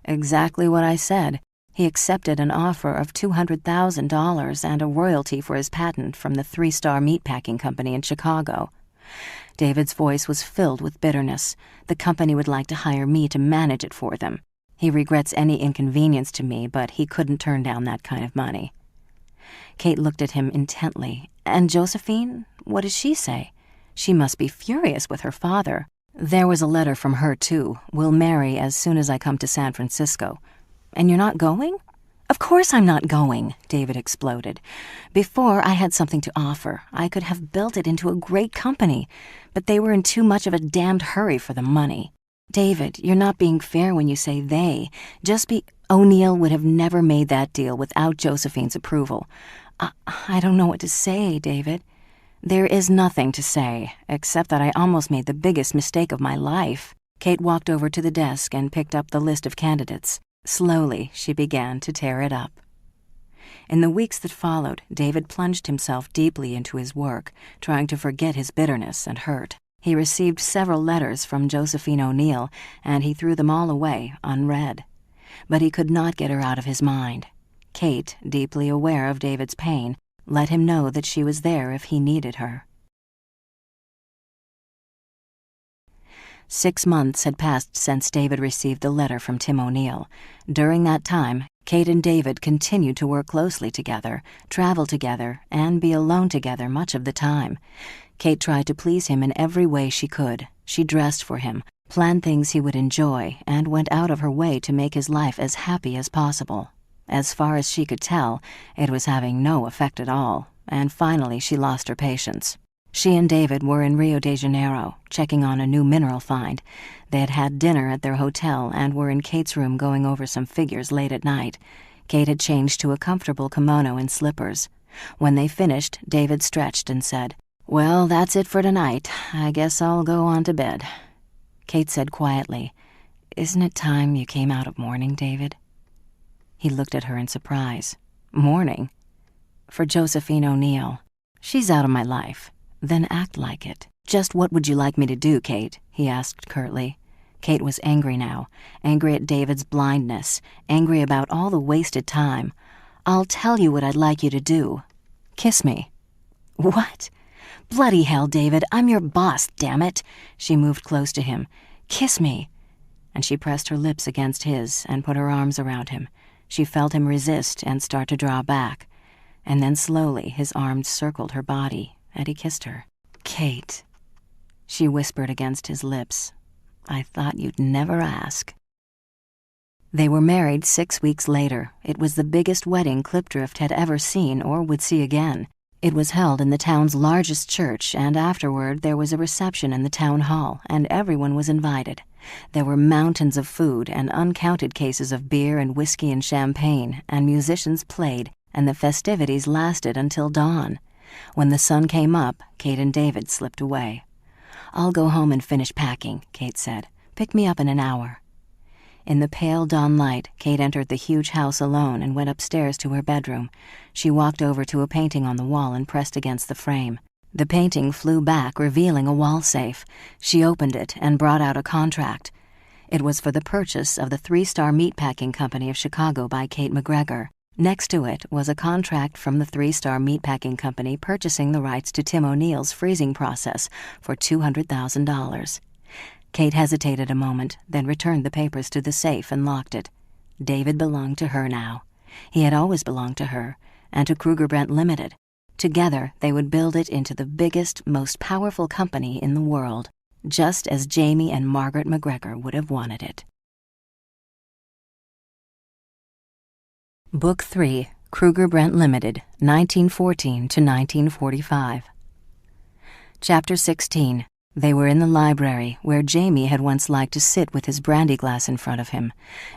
"Exactly what I said. He accepted an offer of $200,000 and a royalty for his patent from the 3-star meatpacking company in Chicago." David's voice was filled with bitterness. "The company would like to hire me to manage it for them. He regrets any inconvenience to me, but he couldn't turn down that kind of money." Kate looked at him intently. "And Josephine? What does she say?" "She must be furious with her father." "There was a letter from her, too. We'll marry as soon as I come to San Francisco." "And you're not going?" "Of course I'm not going," David exploded. "Before I had something to offer, I could have built it into a great company, but they were in too much of a damned hurry for the money." "David, you're not being fair when you say they. O'Neill would have never made that deal without Josephine's approval." I don't know what to say, David." "There is nothing to say, except that I almost made the biggest mistake of my life." Kate walked over to the desk and picked up the list of candidates. Slowly, she began to tear it up. In the weeks that followed, David plunged himself deeply into his work, trying to forget his bitterness and hurt. He received several letters from Josephine O'Neill, and he threw them all away, unread. But he could not get her out of his mind. Kate, deeply aware of David's pain, let him know that she was there if he needed her. 6 months had passed since David received the letter from Tim O'Neill. During that time, Kate and David continued to work closely together, travel together, and be alone together much of the time. Kate tried to please him in every way she could. She dressed for him, planned things he would enjoy, and went out of her way to make his life as happy as possible. As far as she could tell, it was having no effect at all, and finally she lost her patience. She and David were in Rio de Janeiro, checking on a new mineral find. They had had dinner at their hotel and were in Kate's room going over some figures late at night. Kate had changed to a comfortable kimono and slippers. When they finished, David stretched and said, "Well, that's it for tonight. I guess I'll go on to bed." Kate said quietly, "Isn't it time you came out of mourning, David?" He looked at her in surprise. "Mourning?" "For Josephine O'Neill. She's out of my life." "Then act like it." "Just what would you like me to do, Kate?" he asked curtly. Kate was angry now, angry at David's blindness, angry about all the wasted time. "I'll tell you what I'd like you to do. Kiss me." "What?" "Bloody hell, David, I'm your boss, damn it." She moved close to him. "Kiss me." And she pressed her lips against his and put her arms around him. She felt him resist and start to draw back. And then slowly his arms circled her body, and he kissed her. "Kate," she whispered against his lips, "I thought you'd never ask." They were married 6 weeks later. It was the biggest wedding Clipdrift had ever seen or would see again. It was held in the town's largest church, and afterward there was a reception in the town hall, and everyone was invited. There were mountains of food and uncounted cases of beer and whiskey and champagne, and musicians played, and the festivities lasted until dawn. When the sun came up, Kate and David slipped away. "I'll go home and finish packing," Kate said. "Pick me up in an hour." In the pale dawn light, Kate entered the huge house alone and went upstairs to her bedroom. She walked over to a painting on the wall and pressed against the frame. The painting flew back, revealing a wall safe. She opened it and brought out a contract. It was for the purchase of the 3-Star Meatpacking Company of Chicago by Kate McGregor. Next to it was a contract from the 3-Star Meatpacking Company purchasing the rights to Tim O'Neill's freezing process for $200,000. Kate hesitated a moment, then returned the papers to the safe and locked it. David belonged to her now. He had always belonged to her, and to Kruger-Brent Limited. Together, they would build it into the biggest, most powerful company in the world, just as Jamie and Margaret McGregor would have wanted it. Book 3, Kruger-Brent Limited, 1914 to 1945. Chapter 16. They were in the library, where Jamie had once liked to sit with his brandy glass in front of him.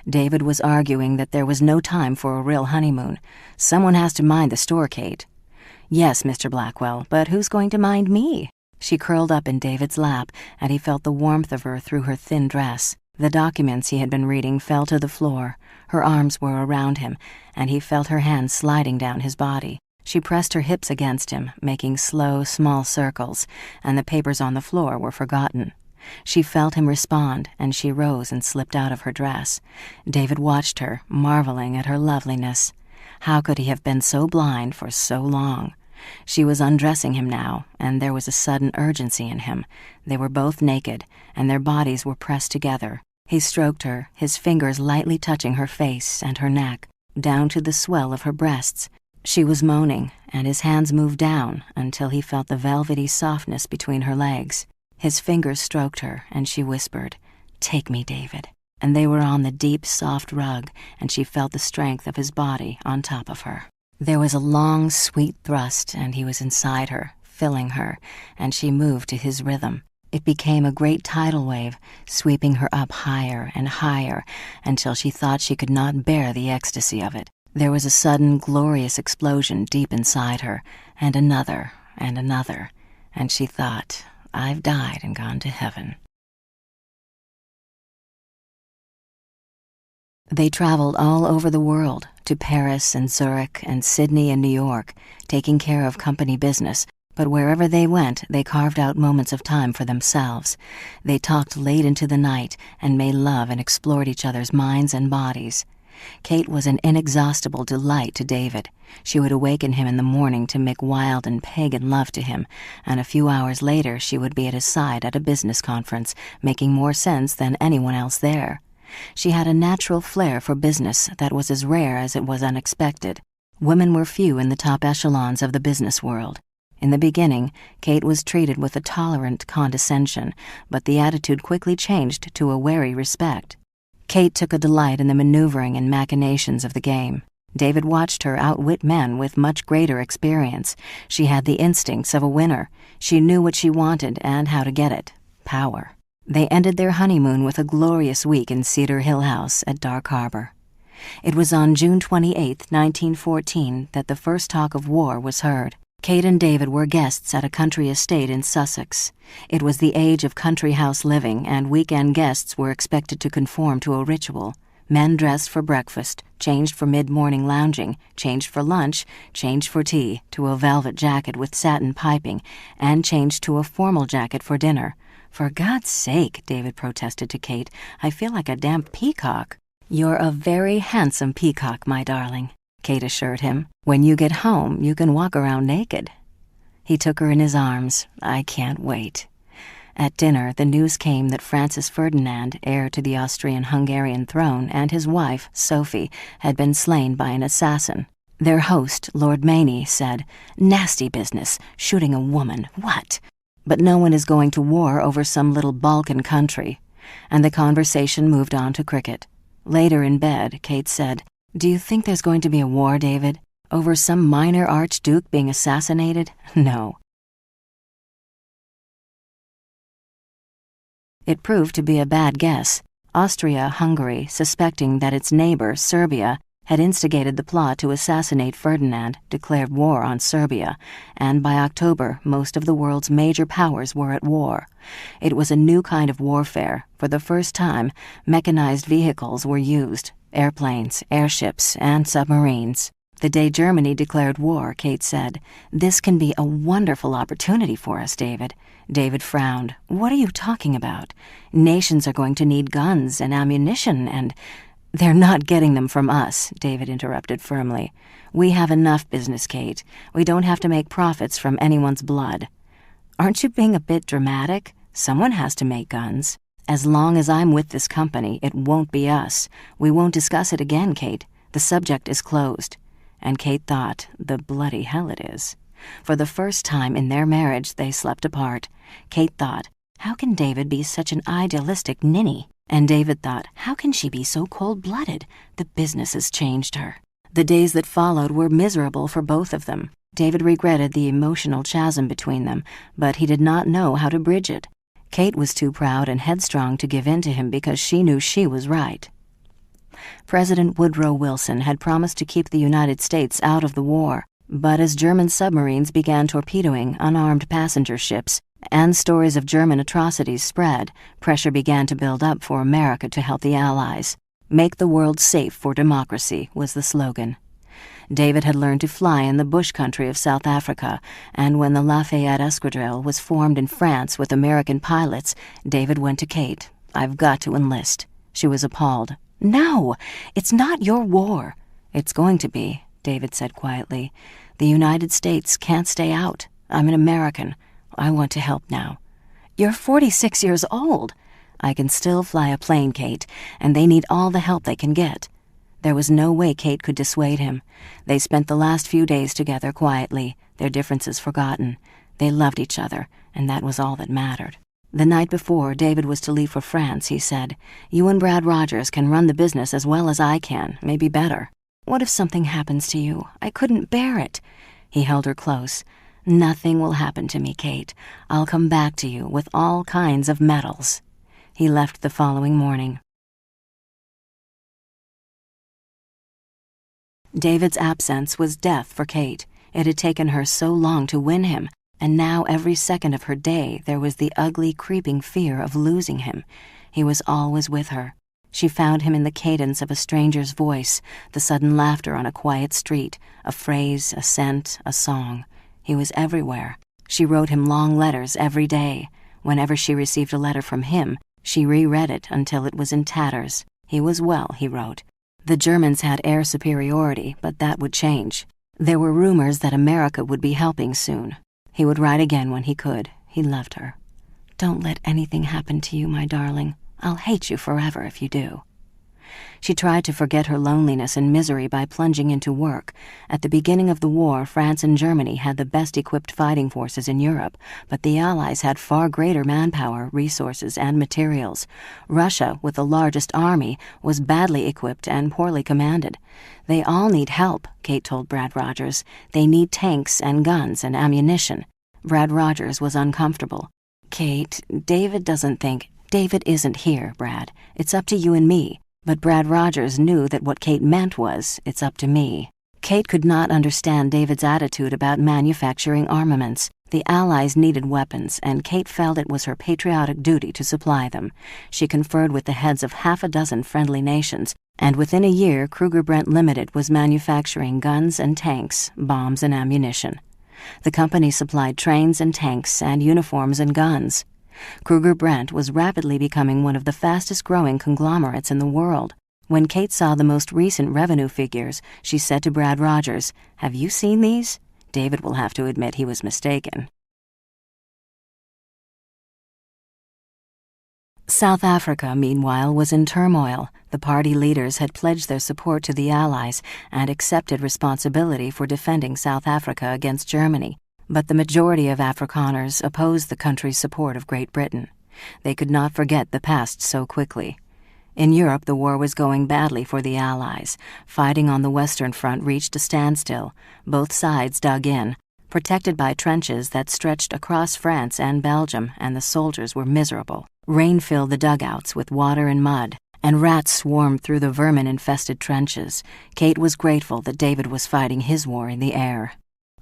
David was arguing that there was no time for a real honeymoon. "Someone has to mind the store, Kate." "Yes, Mr. Blackwell, but who's going to mind me?" She curled up in David's lap, and he felt the warmth of her through her thin dress. The documents he had been reading fell to the floor. Her arms were around him, and he felt her hands sliding down his body. She pressed her hips against him, making slow, small circles, and the papers on the floor were forgotten. She felt him respond, and she rose and slipped out of her dress. David watched her, marveling at her loveliness. How could he have been so blind for so long? She was undressing him now, and there was a sudden urgency in him. They were both naked, and their bodies were pressed together. He stroked her, his fingers lightly touching her face and her neck, down to the swell of her breasts. She was moaning, and his hands moved down until he felt the velvety softness between her legs. His fingers stroked her, and she whispered, "Take me, David." And they were on the deep, soft rug, and she felt the strength of his body on top of her. There was a long, sweet thrust, and he was inside her, filling her, and she moved to his rhythm. It became a great tidal wave, sweeping her up higher and higher, until she thought she could not bear the ecstasy of it. There was a sudden, glorious explosion deep inside her, and another, and she thought, "I've died and gone to heaven." They traveled all over the world, to Paris and Zurich and Sydney and New York, taking care of company business, but wherever they went, they carved out moments of time for themselves. They talked late into the night and made love and explored each other's minds and bodies. Kate was an inexhaustible delight to David. She would awaken him in the morning to make wild and pagan love to him, and a few hours later she would be at his side at a business conference, making more sense than anyone else there. She had a natural flair for business that was as rare as it was unexpected. Women were few in the top echelons of the business world. In the beginning, Kate was treated with a tolerant condescension, but the attitude quickly changed to a wary respect. Kate took a delight in the maneuvering and machinations of the game. David watched her outwit men with much greater experience. She had the instincts of a winner. She knew what she wanted and how to get it: power. They ended their honeymoon with a glorious week in Cedar Hill House at Dark Harbor. It was on June 28, 1914, that the first talk of war was heard. Kate and David were guests at a country estate in Sussex. It was the age of country house living, and weekend guests were expected to conform to a ritual. Men dressed for breakfast, changed for mid-morning lounging, changed for lunch, changed for tea, to a velvet jacket with satin piping, and changed to a formal jacket for dinner. "For God's sake," David protested to Kate, "I feel like a damp peacock." "You're a very handsome peacock, my darling," Kate assured him. "When you get home, you can walk around naked." He took her in his arms. "I can't wait." At dinner, the news came that Francis Ferdinand, heir to the Austrian-Hungarian throne, and his wife, Sophie, had been slain by an assassin. Their host, Lord Maney, said, "Nasty business, shooting a woman, what?" But no one is going to war over some little Balkan country. And the conversation moved on to cricket. Later in bed, Kate said, "Do you think there's going to be a war, David? Over some minor archduke being assassinated? No." It proved to be a bad guess. Austria-Hungary, suspecting that its neighbor, Serbia, had instigated the plot to assassinate Ferdinand, declared war on Serbia, and by October, most of the world's major powers were at war. It was a new kind of warfare. For the first time, mechanized vehicles were used: airplanes, airships, and submarines. The day Germany declared war, Kate said, "This can be a wonderful opportunity for us, David." David frowned. "What are you talking about? Nations are going to need guns and ammunition and—" "They're not getting them from us," David interrupted firmly. "We have enough business, Kate. We don't have to make profits from anyone's blood." "Aren't you being a bit dramatic? Someone has to make guns. As long as I'm with this company, it won't be us. We won't discuss it again, Kate. The subject is closed." And Kate thought, the bloody hell it is. For the first time in their marriage, they slept apart. Kate thought, how can David be such an idealistic ninny? And David thought, how can she be so cold-blooded? The business has changed her. The days that followed were miserable for both of them. David regretted the emotional chasm between them, but he did not know how to bridge it. Kate was too proud and headstrong to give in to him because she knew she was right. President Woodrow Wilson had promised to keep the United States out of the war, but as German submarines began torpedoing unarmed passenger ships and stories of German atrocities spread, pressure began to build up for America to help the Allies. "Make the world safe for democracy" was the slogan. David had learned to fly in the bush country of South Africa, and when the Lafayette Escadrille was formed in France with American pilots, David went to Kate. "I've got to enlist." She was appalled. "No, it's not your war." "It's going to be," David said quietly. "The United States can't stay out. I'm an American. I want to help now." "You're 46 years old." "I can still fly a plane, Kate, and they need all the help they can get." There was no way Kate could dissuade him. They spent the last few days together quietly, their differences forgotten. They loved each other, and that was all that mattered. The night before David was to leave for France, he said, "You and Brad Rogers can run the business as well as I can, maybe better." "What if something happens to you? I couldn't bear it." He held her close. "Nothing will happen to me, Kate. I'll come back to you with all kinds of medals." He left the following morning. David's absence was death for Kate. It had taken her so long to win him, and now every second of her day there was the ugly, creeping fear of losing him. He was always with her. She found him in the cadence of a stranger's voice, the sudden laughter on a quiet street, a phrase, a scent, a song. He was everywhere. She wrote him long letters every day. Whenever she received a letter from him, she reread it until it was in tatters. He was well, he wrote. The Germans had air superiority, but that would change. There were rumors that America would be helping soon. He would write again when he could. He loved her. "Don't let anything happen to you, my darling. I'll hate you forever if you do." She tried to forget her loneliness and misery by plunging into work. At the beginning of the war, France and Germany had the best-equipped fighting forces in Europe, but the Allies had far greater manpower, resources, and materials. Russia, with the largest army, was badly equipped and poorly commanded. "They all need help," Kate told Brad Rogers. "They need tanks and guns and ammunition." Brad Rogers was uncomfortable. "Kate, David doesn't think—" "David isn't here, Brad. It's up to you and me." But Brad Rogers knew that what Kate meant was, "It's up to me." Kate could not understand David's attitude about manufacturing armaments. The Allies needed weapons, and Kate felt it was her patriotic duty to supply them. She conferred with the heads of half a dozen friendly nations, and within a year Kruger Brent Limited was manufacturing guns and tanks, bombs and ammunition. The company supplied trains and tanks and uniforms and guns. Kruger Brent was rapidly becoming one of the fastest-growing conglomerates in the world. When Kate saw the most recent revenue figures, she said to Brad Rogers, "Have you seen these?" David will have to admit he was mistaken. South Africa, meanwhile, was in turmoil. The party leaders had pledged their support to the Allies and accepted responsibility for defending South Africa against Germany. But the majority of Afrikaners opposed the country's support of Great Britain. They could not forget the past so quickly. In Europe, the war was going badly for the Allies. Fighting on the Western Front reached a standstill. Both sides dug in. protected by trenches that stretched across France and Belgium, and the soldiers were miserable. Rain filled the dugouts with water and mud, and rats swarmed through the vermin-infested trenches. Kate was grateful that David was fighting his war in the air.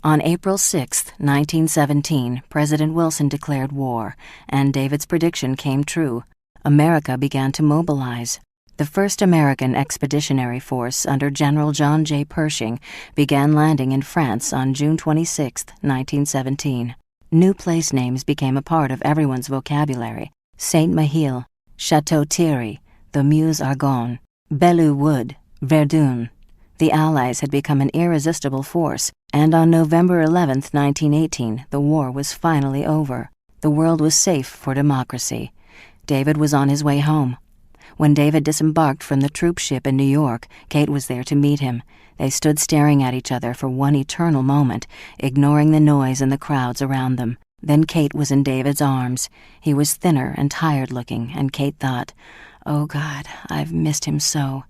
On April 6, 1917, President Wilson declared war, and David's prediction came true. America began to mobilize. The first American expeditionary force under General John J. Pershing began landing in France on June 26, 1917. New place names became a part of everyone's vocabulary: Saint-Mihiel, Château-Thierry, the Meuse-Argonne, Belleau Wood, Verdun. The Allies had become an irresistible force, and on November 11, 1918, the war was finally over. The world was safe for democracy. David was on his way home. When David disembarked from the troop ship in New York, Kate was there to meet him. They stood staring at each other for one eternal moment, ignoring the noise and the crowds around them. Then Kate was in David's arms. He was thinner and tired-looking, and Kate thought, "Oh, God, I've missed him so."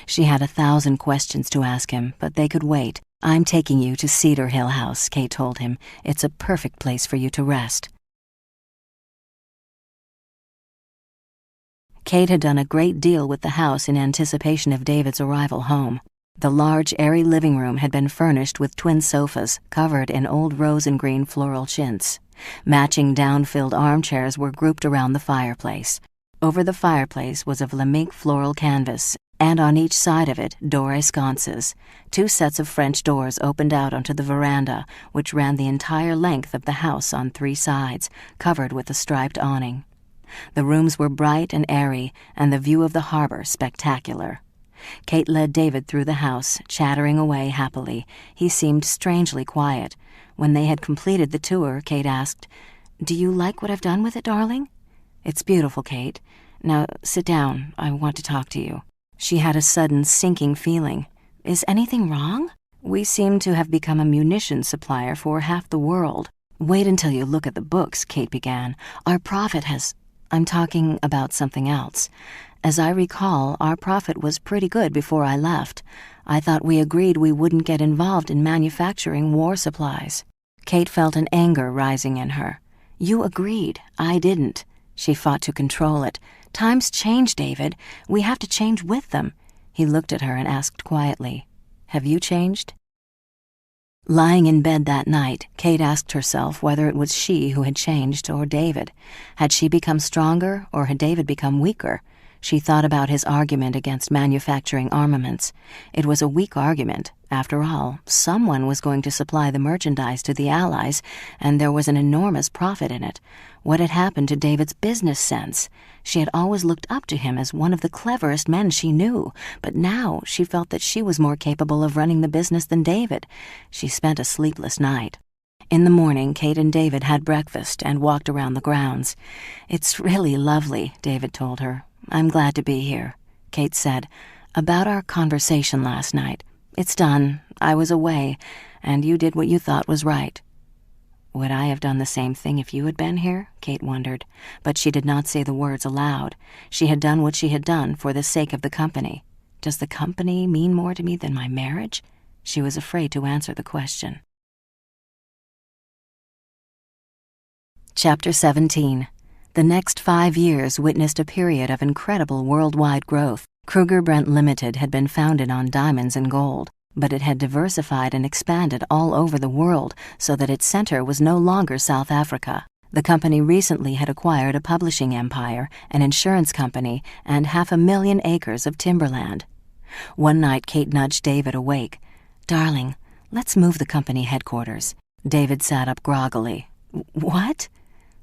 She had 1,000 questions to ask him, but they could wait. "I'm taking you to Cedar Hill House," Kate told him. "It's a perfect place for you to rest." Kate had done a great deal with the house in anticipation of David's arrival home. The large, airy living room had been furnished with twin sofas covered in old rose and green floral chintz. Matching down-filled armchairs were grouped around the fireplace. Over the fireplace was a Vlaminck floral canvas, and on each side of it, doré sconces. 2 sets of French doors opened out onto the veranda, which ran the entire length of the house on 3 sides, covered with a striped awning. The rooms were bright and airy, and the view of the harbor spectacular. Kate led David through the house, chattering away happily. He seemed strangely quiet. When they had completed the tour, Kate asked, "Do you like what I've done with it, darling?" "It's beautiful, Kate. Now sit down. I want to talk to you." She had a sudden sinking feeling. "Is anything wrong? We seem to have become a munitions supplier for half the world." "Wait until you look at the books," Kate began. "Our profit has—" "I'm talking about something else. As I recall, our profit was pretty good before I left. I thought we agreed we wouldn't get involved in manufacturing war supplies." Kate felt an anger rising in her. "You agreed. I didn't." She fought to control it. "Times change, David. We have to change with them." He looked at her and asked quietly, "Have you changed?" Lying in bed that night, Kate asked herself whether it was she who had changed or David. Had she become stronger, or had David become weaker? She thought about his argument against manufacturing armaments. It was a weak argument. After all, someone was going to supply the merchandise to the Allies, and there was an enormous profit in it. What had happened to David's business sense? She had always looked up to him as one of the cleverest men she knew, but now she felt that she was more capable of running the business than David. She spent a sleepless night. In the morning, Kate and David had breakfast and walked around the grounds. "It's really lovely," David told her. "I'm glad to be here." Kate said, "About our conversation last night. It's done. I was away, and you did what you thought was right." "Would I have done the same thing if you had been here?" Kate wondered, but she did not say the words aloud. She had done what she had done for the sake of the company. Does the company mean more to me than my marriage? She was afraid to answer the question. Chapter 17. The next 5 years witnessed a period of incredible worldwide growth. Kruger Brent Limited had been founded on diamonds and gold, but it had diversified and expanded all over the world so that its center was no longer South Africa. The company recently had acquired a publishing empire, an insurance company, and 500,000 acres of timberland. One night Kate nudged David awake. "Darling, let's move the company headquarters." David sat up groggily. "What?"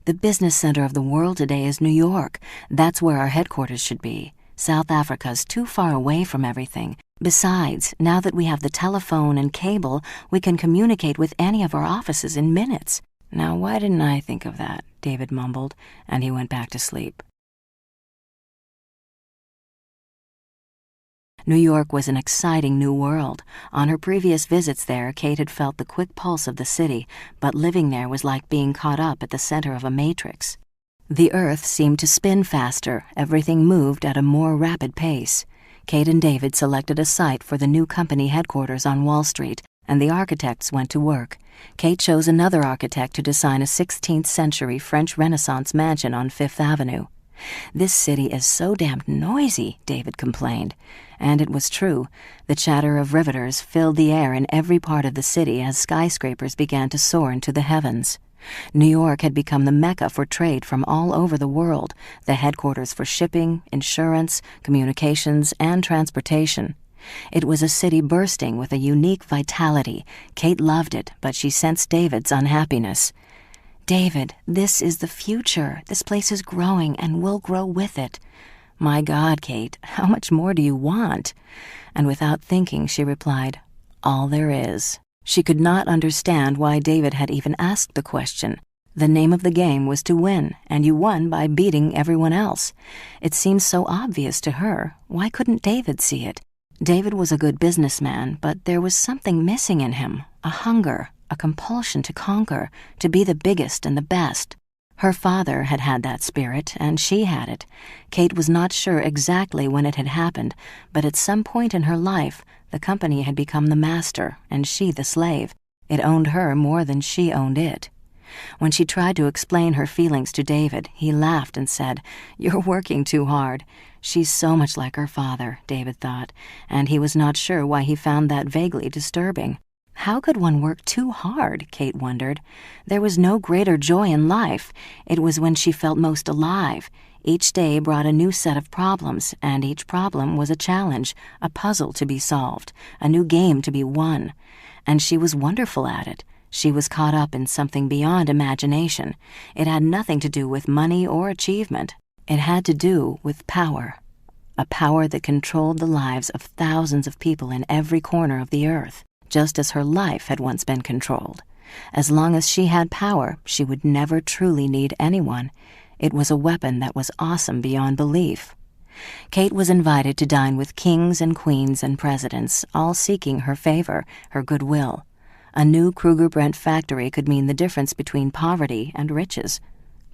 "The business center of the world today is New York. That's where our headquarters should be. South Africa's too far away from everything. Besides, now that we have the telephone and cable, we can communicate with any of our offices in minutes." "Now, why didn't I think of that?" David mumbled, and he went back to sleep. New York was an exciting new world. On her previous visits there, Kate had felt the quick pulse of the city, but living there was like being caught up at the center of a matrix. The earth seemed to spin faster, everything moved at a more rapid pace. Kate and David selected a site for the new company headquarters on Wall Street, and the architects went to work. Kate chose another architect to design a 16th-century French Renaissance mansion on Fifth Avenue. "This city is so damned noisy," David complained. And it was true. The chatter of riveters filled the air in every part of the city as skyscrapers began to soar into the heavens. New York had become the mecca for trade from all over the world, the headquarters for shipping, insurance, communications, and transportation. It was a city bursting with a unique vitality. Kate loved it, but she sensed David's unhappiness. "David, this is the future. This place is growing and will grow with it." "My God, Kate, how much more do you want?" And without thinking, she replied, "All there is." She could not understand why David had even asked the question. The name of the game was to win, and you won by beating everyone else. It seemed so obvious to her. Why couldn't David see it? David was a good businessman, but there was something missing in him, a hunger, a compulsion to conquer, to be the biggest and the best. Her father had had that spirit, and she had it. Kate was not sure exactly when it had happened, but at some point in her life, the company had become the master, and she the slave. It owned her more than she owned it. When she tried to explain her feelings to David, he laughed and said, "You're working too hard." She's so much like her father, David thought, and he was not sure why he found that vaguely disturbing. How could one work too hard, Kate wondered. There was no greater joy in life. It was when she felt most alive. Each day brought a new set of problems, and each problem was a challenge, a puzzle to be solved, a new game to be won. And she was wonderful at it. She was caught up in something beyond imagination. It had nothing to do with money or achievement. It had to do with power. A power that controlled the lives of thousands of people in every corner of the earth, just as her life had once been controlled. As long as she had power, she would never truly need anyone. It was a weapon that was awesome beyond belief. Kate was invited to dine with kings and queens and presidents, all seeking her favor, her goodwill. A new Kruger-Brent factory could mean the difference between poverty and riches.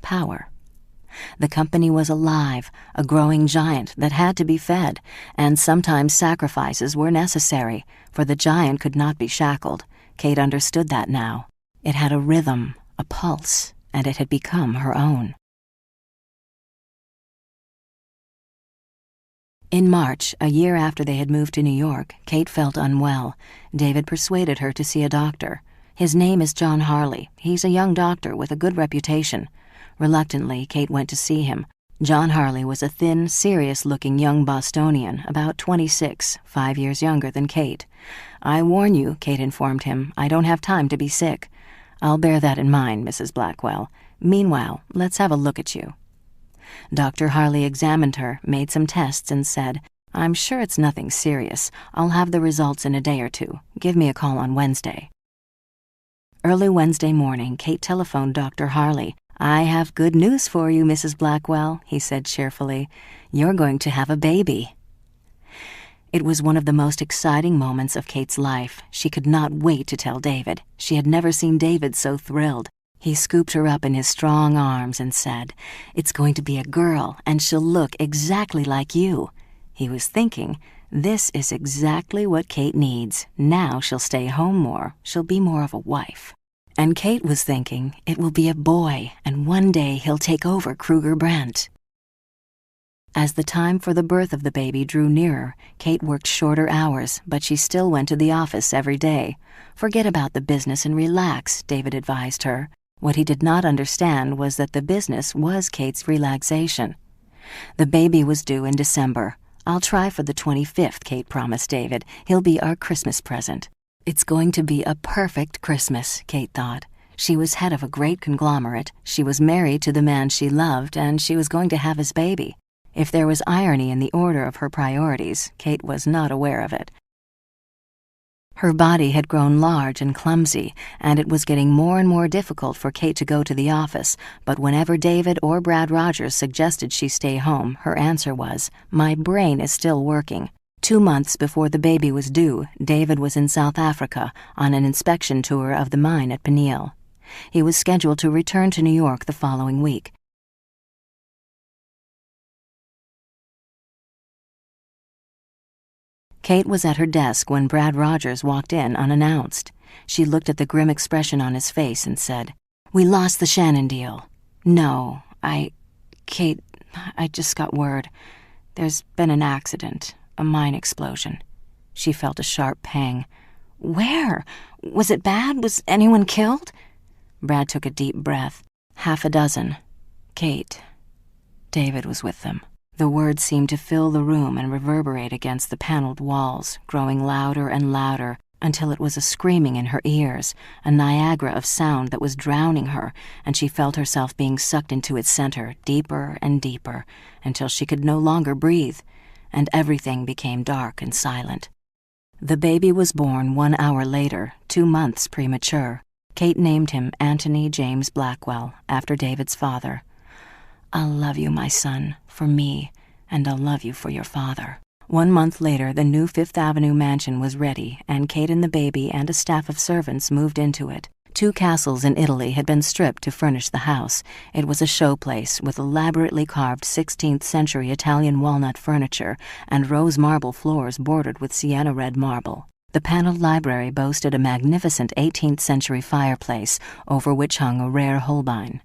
Power. The company was alive, a growing giant that had to be fed, and sometimes sacrifices were necessary, for the giant could not be shackled. Kate understood that now. It had a rhythm, a pulse, and it had become her own. In March, a year after they had moved to New York, Kate felt unwell. David persuaded her to see a doctor. "His name is John Harley. He's a young doctor with a good reputation." Reluctantly, Kate went to see him. John Harley was a thin, serious-looking young Bostonian, about 26, 5 years younger than Kate. "I warn you," Kate informed him, "I don't have time to be sick." "I'll bear that in mind, Mrs. Blackwell. Meanwhile, let's have a look at you." Dr. Harley examined her, made some tests, and said, "I'm sure it's nothing serious. I'll have the results in a day or two. Give me a call on Wednesday." Early Wednesday morning, Kate telephoned Dr. Harley. "I have good news for you, Mrs. Blackwell," he said cheerfully. "You're going to have a baby." It was one of the most exciting moments of Kate's life. She could not wait to tell David. She had never seen David so thrilled. He scooped her up in his strong arms and said, "It's going to be a girl, and she'll look exactly like you." He was thinking, this is exactly what Kate needs. Now she'll stay home more. She'll be more of a wife. And Kate was thinking, it will be a boy, and one day he'll take over Kruger-Brent. As the time for the birth of the baby drew nearer, Kate worked shorter hours, but she still went to the office every day. "Forget about the business and relax," David advised her. What he did not understand was that the business was Kate's relaxation. The baby was due in December. "I'll try for the 25th, Kate promised David. "He'll be our Christmas present." It's going to be a perfect Christmas, Kate thought. She was head of a great conglomerate, she was married to the man she loved, and she was going to have his baby. If there was irony in the order of her priorities, Kate was not aware of it. Her body had grown large and clumsy, and it was getting more and more difficult for Kate to go to the office, but whenever David or Brad Rogers suggested she stay home, her answer was, "My brain is still working." 2 months before the baby was due, David was in South Africa on an inspection tour of the mine at Peniel. He was scheduled to return to New York the following week. Kate was at her desk when Brad Rogers walked in unannounced. She looked at the grim expression on his face and said, "We lost the Shannon deal." "No, Kate, I just got word. There's been an accident, a mine explosion." She felt a sharp pang. "Where? Was it bad? Was anyone killed?" Brad took a deep breath. "Half a dozen. Kate." David was with them. The words seemed to fill the room and reverberate against the paneled walls, growing louder and louder until it was a screaming in her ears, a Niagara of sound that was drowning her, and she felt herself being sucked into its center, deeper and deeper, until she could no longer breathe, and everything became dark and silent. The baby was born 1 hour later, 2 months premature. Kate named him Anthony James Blackwell, after David's father. "I'll love you, my son, for me, and I'll love you for your father." 1 month later, the new Fifth Avenue mansion was ready, and Kate and the baby and a staff of servants moved into it. 2 castles in Italy had been stripped to furnish the house. It was a showplace with elaborately carved 16th-century Italian walnut furniture and rose marble floors bordered with sienna red marble. The paneled library boasted a magnificent 18th-century fireplace over which hung a rare Holbein.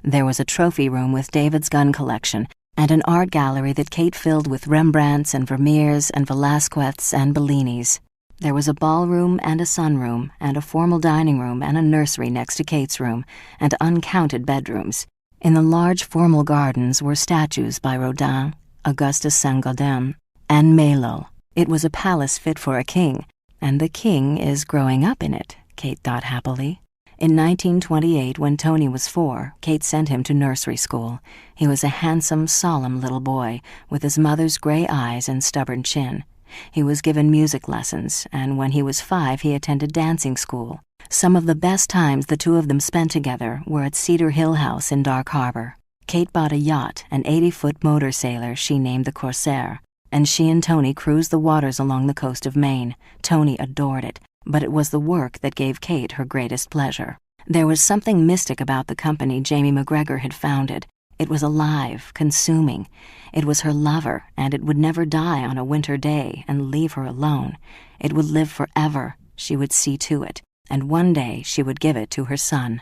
There was a trophy room with David's gun collection and an art gallery that Kate filled with Rembrandts and Vermeers and Velázquez and Bellinis. There was a ballroom and a sunroom and a formal dining room and a nursery next to Kate's room and uncounted bedrooms. In the large formal gardens were statues by Rodin, Augustus Saint-Gaudens, and Melo. It was a palace fit for a king, and the king is growing up in it, Kate thought happily. In 1928, when Tony was 4, Kate sent him to nursery school. He was a handsome, solemn little boy with his mother's gray eyes and stubborn chin. He was given music lessons, and when he was 5, he attended dancing school. Some of the best times the two of them spent together were at Cedar Hill House in Dark Harbor. Kate bought a yacht, an 80-foot motor sailor she named the Corsair, and she and Tony cruised the waters along the coast of Maine. Tony adored it, but it was the work that gave Kate her greatest pleasure. There was something mystic about the company Jamie McGregor had founded. It was alive, consuming. It was her lover, and it would never die on a winter day and leave her alone. It would live forever. She would see to it, and one day she would give it to her son.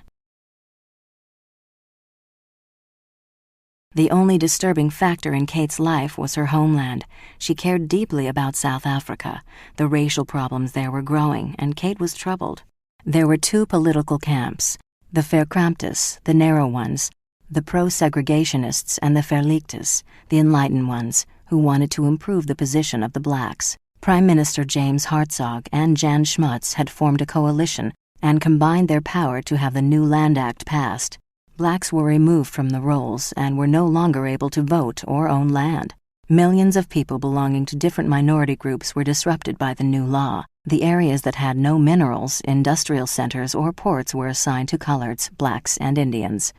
The only disturbing factor in Kate's life was her homeland. She cared deeply about South Africa. The racial problems there were growing, and Kate was troubled. There were 2 political camps, the Verkramptes, the narrow ones, the pro-segregationists, and the Verlichtes, the enlightened ones, who wanted to improve the position of the blacks. Prime Minister James Hartzog and Jan Schmutz had formed a coalition and combined their power to have the New Land Act passed. Blacks were removed from the rolls and were no longer able to vote or own land. Millions of people belonging to different minority groups were disrupted by the new law. The areas that had no minerals, industrial centers, or ports were assigned to coloreds, blacks, and Indians.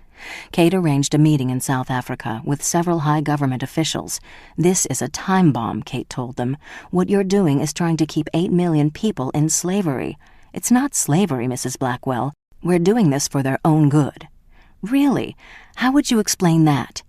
Kate arranged a meeting in South Africa with several high government officials. "This is a time bomb," Kate told them. "What you're doing is trying to keep 8 million people in slavery. It's not slavery, Mrs. Blackwell. We're doing this for their own good." "Really? How would you explain that?"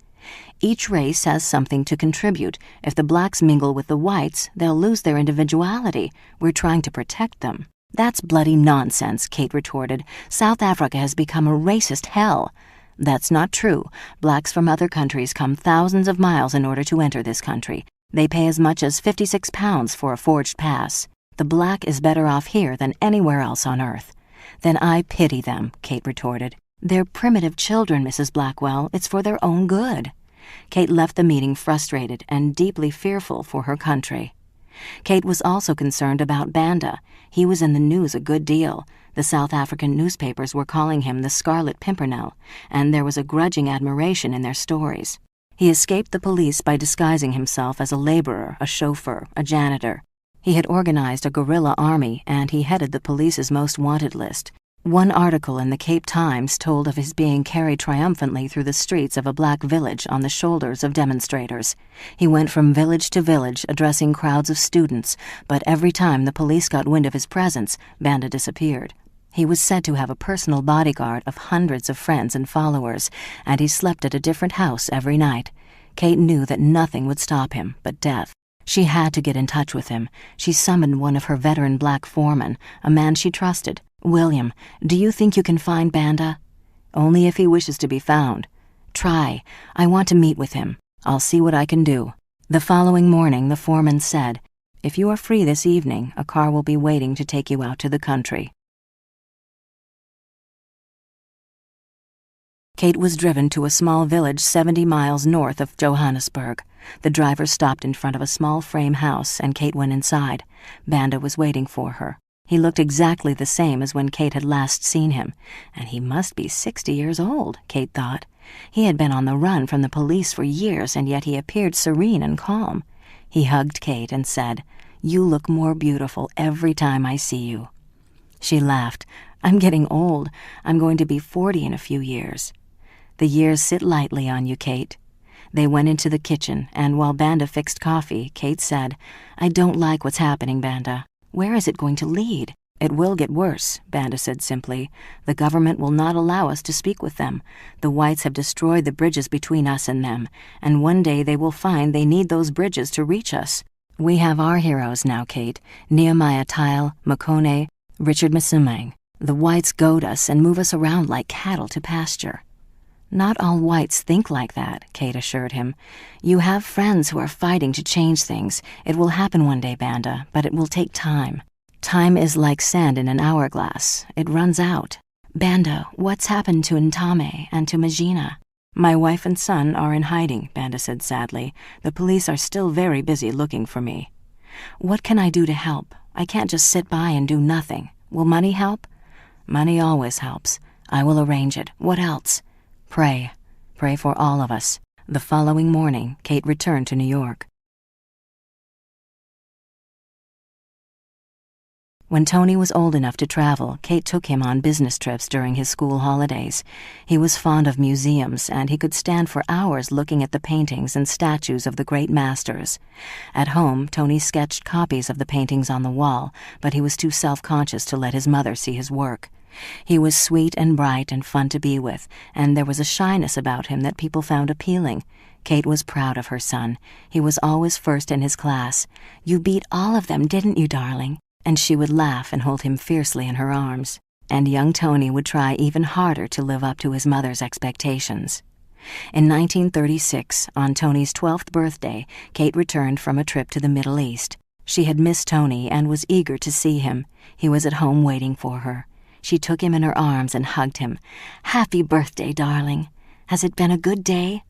"Each race has something to contribute. If the blacks mingle with the whites, they'll lose their individuality. We're trying to protect them." "That's bloody nonsense," Kate retorted. "South Africa has become a racist hell." "That's not true. Blacks from other countries come thousands of miles in order to enter this country. They pay as much as £56 for a forged pass. The black is better off here than anywhere else on earth." "Then I pity them," Kate retorted. "They're primitive children, Mrs. Blackwell. It's for their own good." Kate left the meeting frustrated and deeply fearful for her country. Kate was also concerned about Banda. He was in the news a good deal. The South African newspapers were calling him the Scarlet Pimpernel, and there was a grudging admiration in their stories. He escaped the police by disguising himself as a laborer, a chauffeur, a janitor. He had organized a guerrilla army, and he headed the police's most wanted list. One article in the Cape Times told of his being carried triumphantly through the streets of a black village on the shoulders of demonstrators. He went from village to village addressing crowds of students, but every time the police got wind of his presence, Banda disappeared. He was said to have a personal bodyguard of hundreds of friends and followers, and he slept at a different house every night. Kate knew that nothing would stop him but death. She had to get in touch with him. She summoned one of her veteran black foremen, a man she trusted. "William, do you think you can find Banda?" "Only if he wishes to be found." "Try. I want to meet with him. I'll see what I can do." The following morning, the foreman said, "If you are free this evening, a car will be waiting to take you out to the country." Kate was driven to a small village 70 miles north of Johannesburg. The driver stopped in front of a small frame house, and Kate went inside. Banda was waiting for her. He looked exactly the same as when Kate had last seen him, and he must be 60 years old, Kate thought. He had been on the run from the police for years, and yet he appeared serene and calm. He hugged Kate and said, "You look more beautiful every time I see you." She laughed. "I'm getting old. I'm going to be 40 in a few years." "The years sit lightly on you, Kate." They went into the kitchen, and while Banda fixed coffee, Kate said, "I don't like what's happening, Banda. Where is it going to lead?" "It will get worse," Banda said simply. "The government will not allow us to speak with them. The whites have destroyed the bridges between us and them, and one day they will find they need those bridges to reach us. We have our heroes now, Kate. Nehemiah Tile, Makone, Richard Masumang. The whites goad us and move us around like cattle to pasture." "Not all whites think like that," Kate assured him. "You have friends who are fighting to change things. It will happen one day, Banda, but it will take time. Time is like sand in an hourglass. It runs out. Banda, what's happened to Ntame and to Magina?" "My wife and son are in hiding," Banda said sadly. "The police are still very busy looking for me." "What can I do to help? I can't just sit by and do nothing. Will money help?" "Money always helps. I will arrange it. What else?" "Pray. Pray for all of us." The following morning, Kate returned to New York. When Tony was old enough to travel, Kate took him on business trips during his school holidays. He was fond of museums, and he could stand for hours looking at the paintings and statues of the great masters. At home, Tony sketched copies of the paintings on the wall, but he was too self-conscious to let his mother see his work. He was sweet and bright and fun to be with, and there was a shyness about him that people found appealing. Kate was proud of her son. He was always first in his class. "You beat all of them, didn't you, darling?" And she would laugh and hold him fiercely in her arms. And young Tony would try even harder to live up to his mother's expectations. In 1936, on Tony's 12th birthday, Kate returned from a trip to the Middle East. She had missed Tony and was eager to see him. He was at home waiting for her. She took him in her arms and hugged him. "Happy birthday, darling. Has it been a good day?"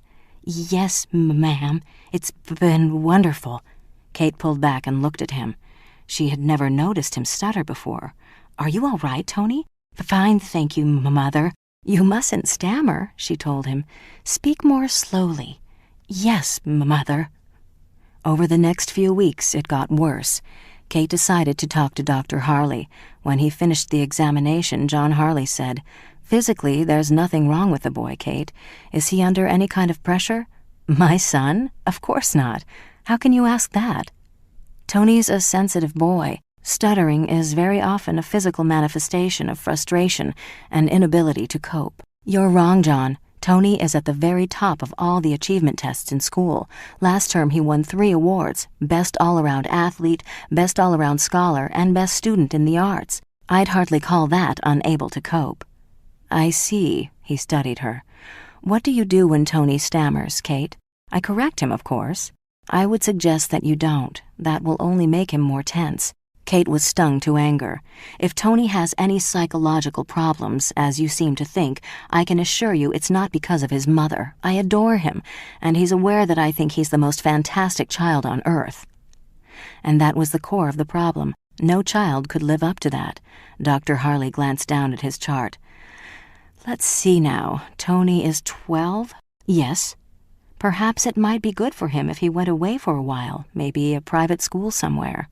"Yes, ma'am. It's been wonderful." Kate pulled back and looked at him. She had never noticed him stutter before. "Are you all right, Tony?" "Fine, thank you, Mother." "You mustn't stammer," she told him. "Speak more slowly." "Yes, Mother." Over the next few weeks, it got worse. Kate decided to talk to Dr. Harley. When he finished the examination, John Harley said, "Physically, there's nothing wrong with the boy, Kate. Is he under any kind of pressure?" "My son? Of course not. How can you ask that?" "Tony's a sensitive boy. Stuttering is very often a physical manifestation of frustration and inability to cope." "You're wrong, John. Tony is at the very top of all the achievement tests in school. Last term he won 3 awards, Best All-Around Athlete, Best All-Around Scholar, and Best Student in the Arts. I'd hardly call that unable to cope." "I see," he studied her. "What do you do when Tony stammers, Kate?" "I correct him, of course." "I would suggest that you don't. That will only make him more tense." Kate was stung to anger. "If Tony has any psychological problems, as you seem to think, I can assure you it's not because of his mother. I adore him, and he's aware that I think he's the most fantastic child on earth." And that was the core of the problem. No child could live up to that. Dr. Harley glanced down at his chart. "Let's see now. Tony is 12? Yes. Perhaps it might be good for him if he went away for a while, maybe a private school somewhere."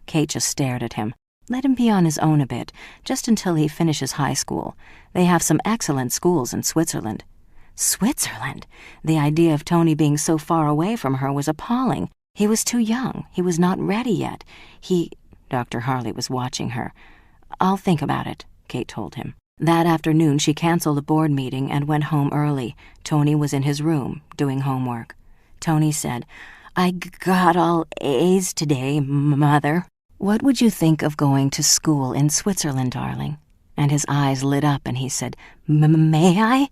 Kate just stared at him. "Let him be on his own a bit, just until he finishes high school. They have some excellent schools in Switzerland." Switzerland! The idea of Tony being so far away from her was appalling. He was too young. He was not ready yet. Dr. Harley was watching her. "I'll think about it," Kate told him. That afternoon she canceled a board meeting and went home early. Tony was in his room, doing homework. Tony said, I got all A's today, Mother. What would you think of going to school in Switzerland, darling? And his eyes lit up and he said, May I?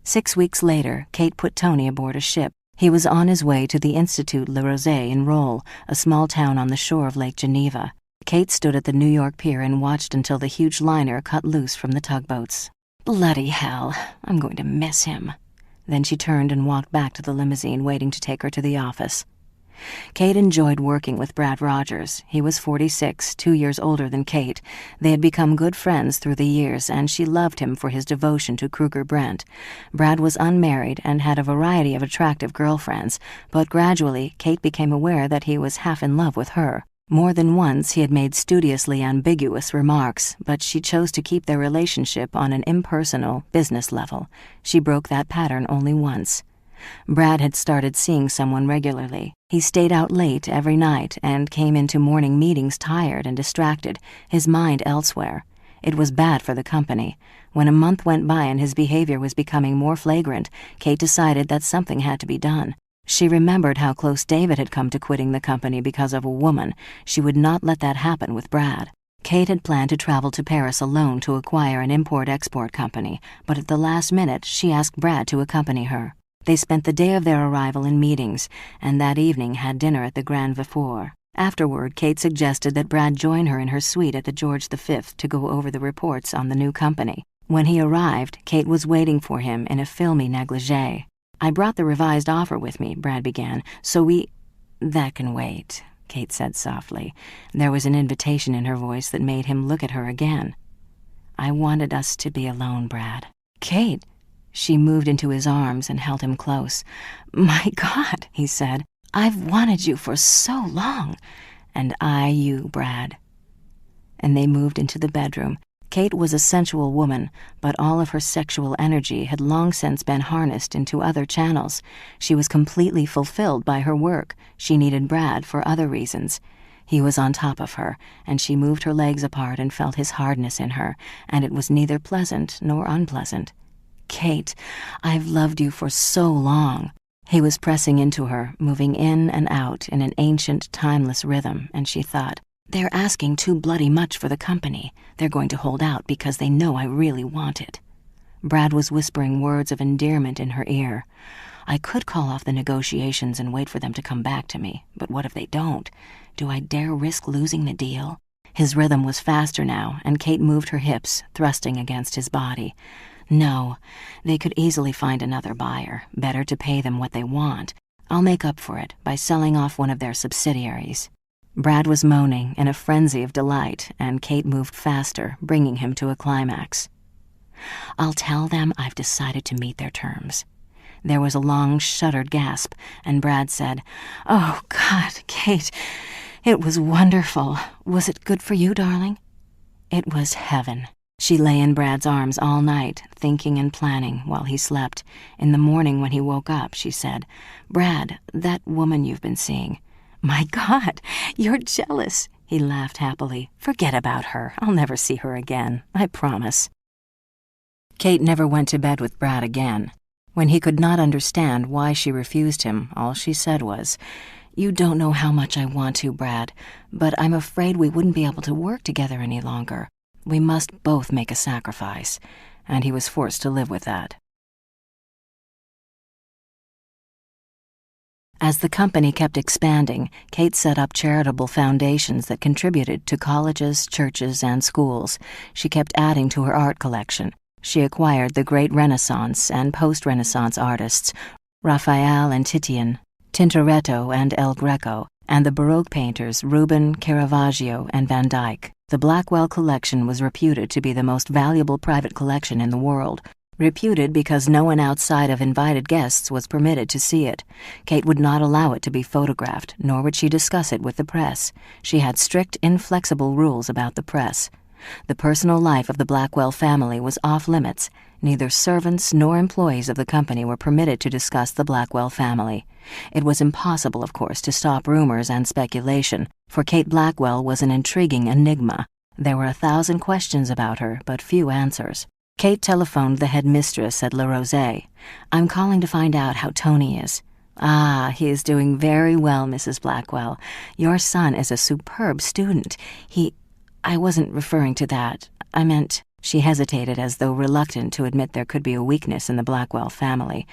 6 weeks later, Kate put Tony aboard a ship. He was on his way to the Institut Le Rosé in Rolle, a small town on the shore of Lake Geneva. Kate stood at the New York pier and watched until the huge liner cut loose from the tugboats. Bloody hell, I'm going to miss him. Then she turned and walked back to the limousine waiting to take her to the office. Kate enjoyed working with Brad Rogers. He was 46, 2 years older than Kate. They had become good friends through the years, and she loved him for his devotion to Kruger Brent. Brad was unmarried and had a variety of attractive girlfriends, but gradually Kate became aware that he was half in love with her. More than once he had made studiously ambiguous remarks, but she chose to keep their relationship on an impersonal, business level. She broke that pattern only once. Brad had started seeing someone regularly. He stayed out late every night and came into morning meetings tired and distracted, his mind elsewhere. It was bad for the company. When a month went by and his behavior was becoming more flagrant, Kate decided that something had to be done. She remembered how close David had come to quitting the company because of a woman. She would not let that happen with Brad. Kate had planned to travel to Paris alone to acquire an import-export company, but at the last minute she asked Brad to accompany her. They spent the day of their arrival in meetings, and that evening had dinner at the Grand Vaufour. Afterward, Kate suggested that Brad join her in her suite at the George V to go over the reports on the new company. When he arrived, Kate was waiting for him in a filmy negligee. I brought the revised offer with me, Brad began, so we— That can wait, Kate said softly. There was an invitation in her voice that made him look at her again. I wanted us to be alone, Brad. Kate! She moved into his arms and held him close. My God, he said, I've wanted you for so long. And I you, Brad. And they moved into the bedroom. Kate was a sensual woman, but all of her sexual energy had long since been harnessed into other channels. She was completely fulfilled by her work. She needed Brad for other reasons. He was on top of her, and she moved her legs apart and felt his hardness in her, and it was neither pleasant nor unpleasant. Kate, I've loved you for so long. He was pressing into her, moving in and out in an ancient, timeless rhythm, and she thought, they're asking too bloody much for the company. They're going to hold out because they know I really want it. Brad was whispering words of endearment in her ear. I could call off the negotiations and wait for them to come back to me, but what if they don't? Do I dare risk losing the deal? His rhythm was faster now, and Kate moved her hips, thrusting against his body. No, they could easily find another buyer, better to pay them what they want. I'll make up for it by selling off one of their subsidiaries. Brad was moaning in a frenzy of delight, and Kate moved faster, bringing him to a climax. I'll tell them I've decided to meet their terms. There was a long, shuddered gasp, and Brad said, Oh, God, Kate, it was wonderful. Was it good for you, darling? It was heaven. She lay in Brad's arms all night, thinking and planning while he slept. In the morning when he woke up, she said, Brad, that woman you've been seeing. My God, you're jealous. He laughed happily. Forget about her. I'll never see her again. I promise. Kate never went to bed with Brad again. When he could not understand why she refused him, all she said was, You don't know how much I want to, Brad, but I'm afraid we wouldn't be able to work together any longer. We must both make a sacrifice, and he was forced to live with that. As the company kept expanding, Kate set up charitable foundations that contributed to colleges, churches, and schools. She kept adding to her art collection. She acquired the great Renaissance and post-Renaissance artists, Raphael and Titian, Tintoretto and El Greco, and the Baroque painters Rubens, Caravaggio, and Van Dyck. The Blackwell collection was reputed to be the most valuable private collection in the world. Reputed because no one outside of invited guests was permitted to see it. Kate would not allow it to be photographed, nor would she discuss it with the press. She had strict, inflexible rules about the press. The personal life of the Blackwell family was off-limits. Neither servants nor employees of the company were permitted to discuss the Blackwell family. It was impossible, of course, to stop rumors and speculation, for Kate Blackwell was an intriguing enigma. There were 1,000 questions about her, but few answers. Kate telephoned the headmistress at La Rose. "I'm calling to find out how Tony is." "Ah, he is doing very well, Mrs. Blackwell. Your son is a superb student. I wasn't referring to that. I meant—" She hesitated as though reluctant to admit there could be a weakness in the Blackwell family.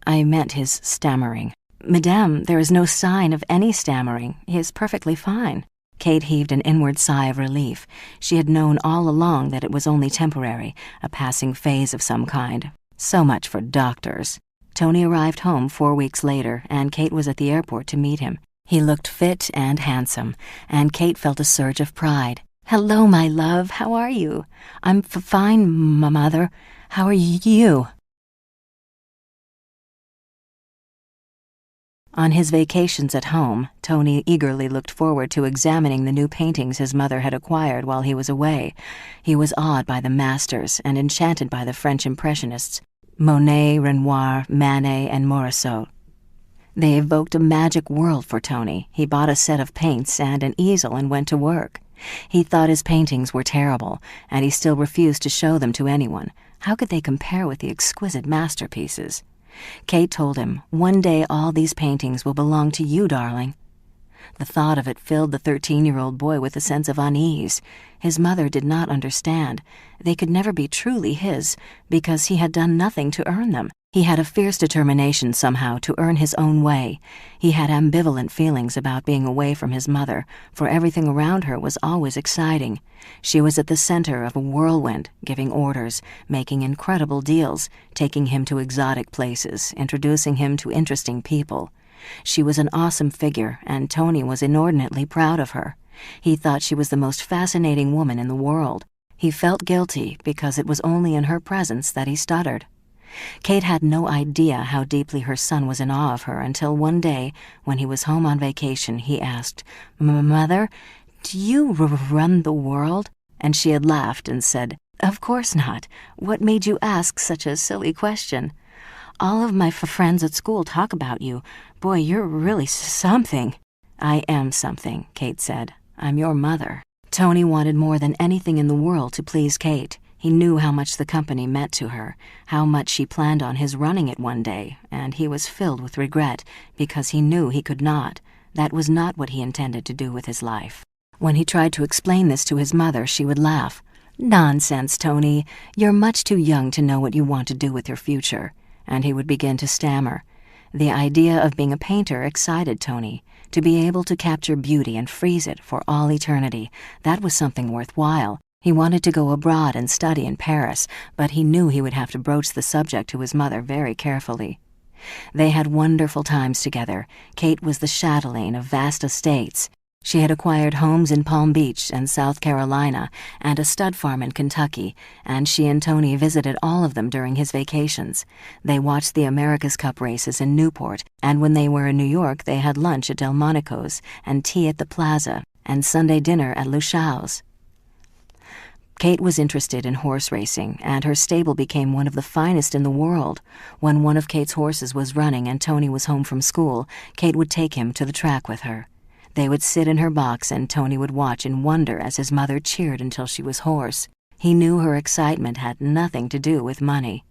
"I meant his stammering." "Madame, there is no sign of any stammering. He is perfectly fine." Kate heaved an inward sigh of relief. She had known all along that it was only temporary, a passing phase of some kind. So much for doctors. Tony arrived home 4 weeks later, and Kate was at the airport to meet him. He looked fit and handsome, and Kate felt a surge of pride. "Hello, my love. How are you?" "I'm fine, Mother. How are you?" On his vacations at home, Tony eagerly looked forward to examining the new paintings his mother had acquired while he was away. He was awed by the masters and enchanted by the French Impressionists, Monet, Renoir, Manet, and Morisot. They evoked a magic world for Tony. He bought a set of paints and an easel and went to work. He thought his paintings were terrible, and he still refused to show them to anyone. How could they compare with the exquisite masterpieces? Kate told him, "One day all these paintings will belong to you, darling." The thought of it filled the 13-year-old boy with a sense of unease. His mother did not understand. They could never be truly his, because he had done nothing to earn them. He had a fierce determination somehow to earn his own way. He had ambivalent feelings about being away from his mother, for everything around her was always exciting. She was at the center of a whirlwind, giving orders, making incredible deals, taking him to exotic places, introducing him to interesting people. She was an awesome figure, and Tony was inordinately proud of her. He thought she was the most fascinating woman in the world. He felt guilty because it was only in her presence that he stuttered. Kate had no idea how deeply her son was in awe of her until one day, when he was home on vacation, he asked, "Mother, do you run the world?" And she had laughed and said, "Of course not. What made you ask such a silly question? All of my friends at school talk about you. Boy, you're really something." "I am something," Kate said. "I'm your mother." Tony wanted more than anything in the world to please Kate. He knew how much the company meant to her, how much she planned on his running it one day, and he was filled with regret because he knew he could not. That was not what he intended to do with his life. When he tried to explain this to his mother, she would laugh. "Nonsense, Tony. You're much too young to know what you want to do with your future." And he would begin to stammer. The idea of being a painter excited Tony. To be able to capture beauty and freeze it for all eternity, that was something worthwhile. He wanted to go abroad and study in Paris, but he knew he would have to broach the subject to his mother very carefully. They had wonderful times together. Kate was the chatelaine of vast estates. She had acquired homes in Palm Beach and South Carolina and a stud farm in Kentucky, and she and Tony visited all of them during his vacations. They watched the America's Cup races in Newport, and when they were in New York they had lunch at Delmonico's and tea at the Plaza and Sunday dinner at Luschau's. Kate was interested in horse racing, and her stable became one of the finest in the world. When one of Kate's horses was running and Tony was home from school, Kate would take him to the track with her. They would sit in her box and Tony would watch in wonder as his mother cheered until she was hoarse. He knew her excitement had nothing to do with money.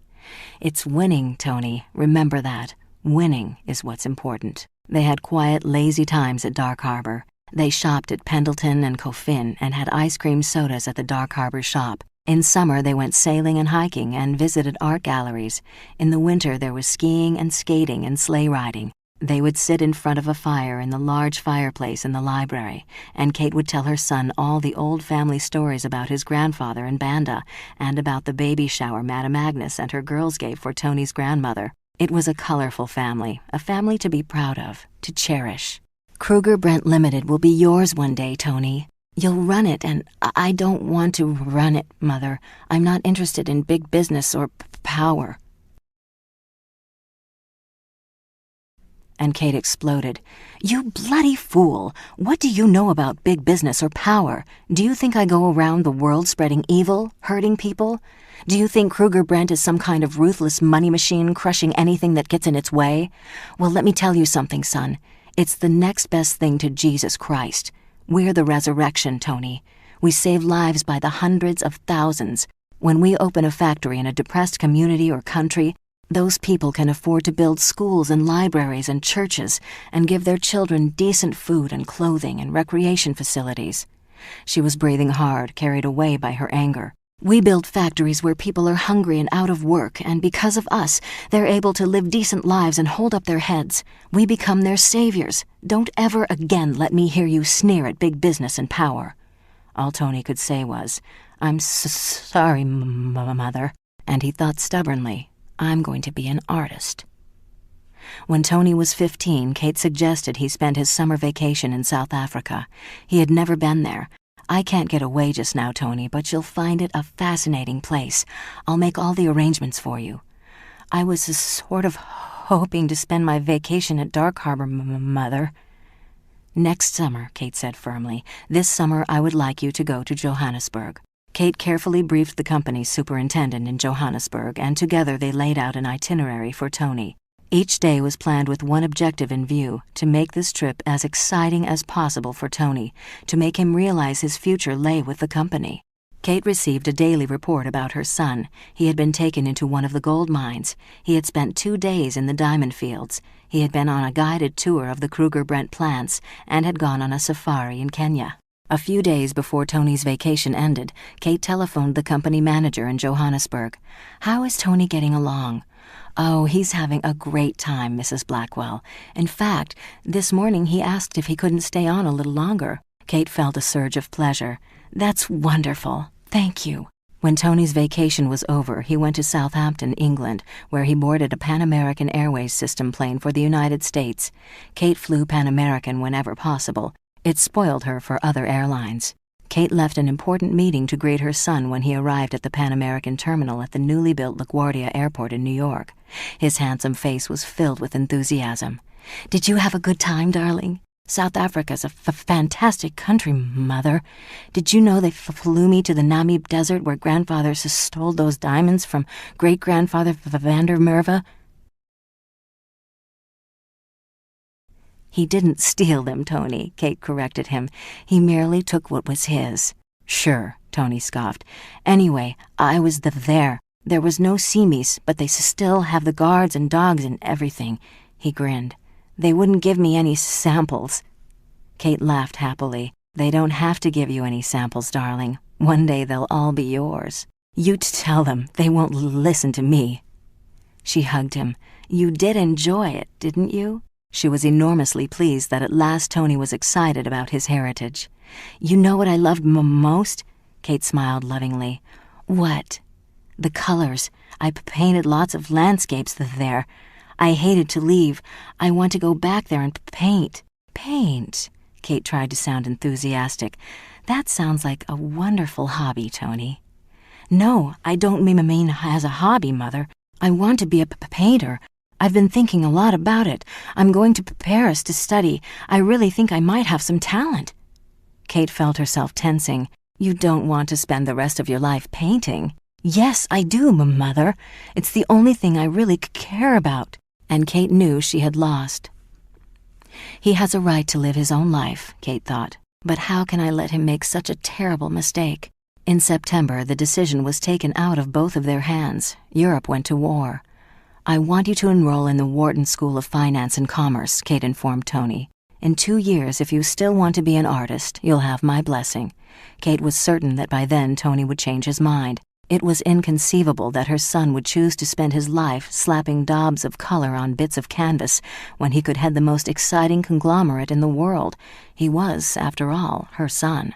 "It's winning, Tony. Remember that. Winning is what's important." They had quiet, lazy times at Dark Harbor. They shopped at Pendleton and Coffin and had ice cream sodas at the Dark Harbor shop. In summer, they went sailing and hiking and visited art galleries. In the winter, there was skiing and skating and sleigh riding. They would sit in front of a fire in the large fireplace in the library, and Kate would tell her son all the old family stories about his grandfather in Banda and about the baby shower Madame Agnes and her girls gave for Tony's grandmother. It was a colorful family, a family to be proud of, to cherish. "Kruger Brent Limited will be yours one day, Tony. You'll run it, and I don't want to run it, Mother. I'm not interested in big business or power." And Kate exploded. "You bloody fool! What do you know about big business or power? Do you think I go around the world spreading evil, hurting people? Do you think Kruger Brent is some kind of ruthless money machine crushing anything that gets in its way? Well, let me tell you something, son. It's the next best thing to Jesus Christ. We're the resurrection, Tony. We save lives by the hundreds of thousands. When we open a factory in a depressed community or country, those people can afford to build schools and libraries and churches and give their children decent food and clothing and recreation facilities. She was breathing hard, carried away by her anger. We build factories where people are hungry and out of work, and because of us, they're able to live decent lives and hold up their heads. We become their saviors. Don't ever again let me hear you sneer at big business and power. All Tony could say was, "I'm sorry, Mother," and he thought stubbornly, "I'm going to be an artist." When Tony was 15, Kate suggested he spend his summer vacation in South Africa. He had never been there. "I can't get away just now, Tony, but you'll find it a fascinating place. I'll make all the arrangements for you." "I was sort of hoping to spend my vacation at Dark Harbor, Mother." "Next summer," Kate said firmly. "This summer I would like you to go to Johannesburg." Kate carefully briefed the company's superintendent in Johannesburg, and together they laid out an itinerary for Tony. Each day was planned with one objective in view: to make this trip as exciting as possible for Tony, to make him realize his future lay with the company. Kate received a daily report about her son. He had been taken into one of the gold mines. He had spent 2 days in the diamond fields. He had been on a guided tour of the Kruger-Brent plants and had gone on a safari in Kenya. A few days before Tony's vacation ended, Kate telephoned the company manager in Johannesburg. "How is Tony getting along?" "Oh, he's having a great time, Mrs. Blackwell. In fact, this morning he asked if he couldn't stay on a little longer." Kate felt a surge of pleasure. "That's wonderful. Thank you." When Tony's vacation was over, he went to Southampton, England, where he boarded a Pan American Airways system plane for the United States. Kate flew Pan American whenever possible. It spoiled her for other airlines. Kate left an important meeting to greet her son when he arrived at the Pan American terminal at the newly built LaGuardia Airport in New York. His handsome face was filled with enthusiasm. "Did you have a good time, darling? South Africa's a fantastic country, Mother. Did you know they flew me to the Namib Desert where Grandfather stole those diamonds from great-grandfather Vander Merwe?" "He didn't steal them, Tony," Kate corrected him. "He merely took what was his." "Sure," Tony scoffed. "Anyway, I was there. There was no seamees, but they still have the guards and dogs and everything." He grinned. "They wouldn't give me any samples." Kate laughed happily. "They don't have to give you any samples, darling. One day they'll all be yours. You tell them. They won't listen to me." She hugged him. "You did enjoy it, didn't you?" She was enormously pleased that at last Tony was excited about his heritage. "You know what I loved most?" Kate smiled lovingly. "What?" "The colors. I painted lots of landscapes there. I hated to leave. I want to go back there and paint." "Paint?" Kate tried to sound enthusiastic. "That sounds like a wonderful hobby, Tony." "No, I don't mean as a hobby, Mother. I want to be a painter. I've been thinking a lot about it. I'm going to Paris to study. I really think I might have some talent." Kate felt herself tensing. "You don't want to spend the rest of your life painting?" "Yes, I do, Mother. It's the only thing I really care about." And Kate knew she had lost. He has a right to live his own life, Kate thought. But how can I let him make such a terrible mistake? In September, the decision was taken out of both of their hands. Europe went to war. "I want you to enroll in the Wharton School of Finance and Commerce," Kate informed Tony. "In 2 years, if you still want to be an artist, you'll have my blessing." Kate was certain that by then Tony would change his mind. It was inconceivable that her son would choose to spend his life slapping daubs of color on bits of canvas when he could head the most exciting conglomerate in the world. He was, after all, her son.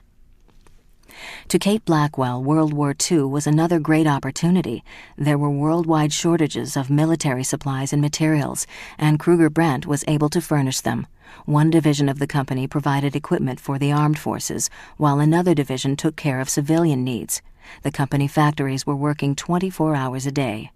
To Kate Blackwell, World War II was another great opportunity. There were worldwide shortages of military supplies and materials, and Kruger-Brent was able to furnish them. One division of the company provided equipment for the armed forces, while another division took care of civilian needs. The company factories were working 24 hours a day.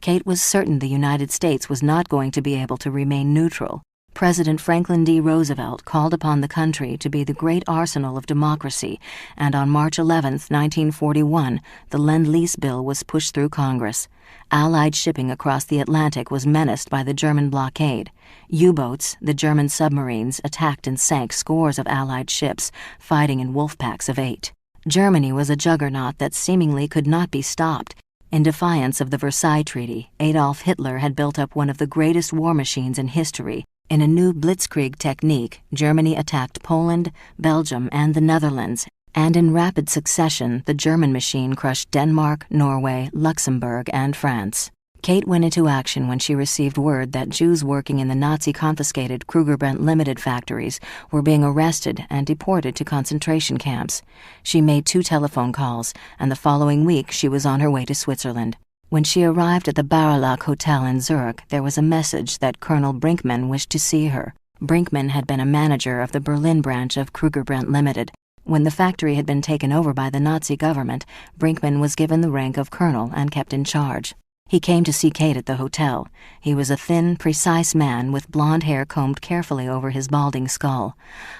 Kate was certain the United States was not going to be able to remain neutral. President Franklin D. Roosevelt called upon the country to be the great arsenal of democracy, and on March 11, 1941, the Lend-Lease Bill was pushed through Congress. Allied shipping across the Atlantic was menaced by the German blockade. U-boats, the German submarines, attacked and sank scores of Allied ships, fighting in wolf packs of 8. Germany was a juggernaut that seemingly could not be stopped. In defiance of the Versailles Treaty, Adolf Hitler had built up one of the greatest war machines in history. In a new blitzkrieg technique, Germany attacked Poland, Belgium, and the Netherlands, and in rapid succession, the German machine crushed Denmark, Norway, Luxembourg, and France. Kate went into action when she received word that Jews working in the Nazi-confiscated Krugerbrand Limited factories were being arrested and deported to concentration camps. She made 2 telephone calls, and the following week she was on her way to Switzerland. When she arrived at the Barrelach Hotel in Zurich, there was a message that Colonel Brinkmann wished to see her. Brinkmann had been a manager of the Berlin branch of Krugerbrand Limited. When the factory had been taken over by the Nazi government, Brinkmann was given the rank of colonel and kept in charge. He came to see Kate at the hotel. He was a thin, precise man with blonde hair combed carefully over his balding skull.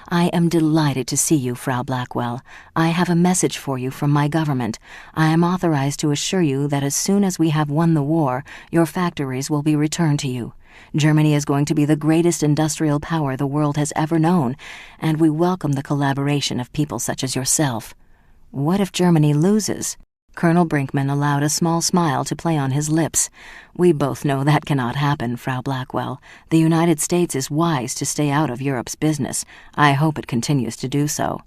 "I am delighted to see you, Frau Blackwell. I have a message for you from my government. I am authorized to assure you that as soon as we have won the war, your factories will be returned to you. Germany is going to be the greatest industrial power the world has ever known, and we welcome the collaboration of people such as yourself." "What if Germany loses?" Colonel Brinkmann allowed a small smile to play on his lips. "We both know that cannot happen, Frau Blackwell. The United States is wise to stay out of Europe's business. I hope it continues to do so."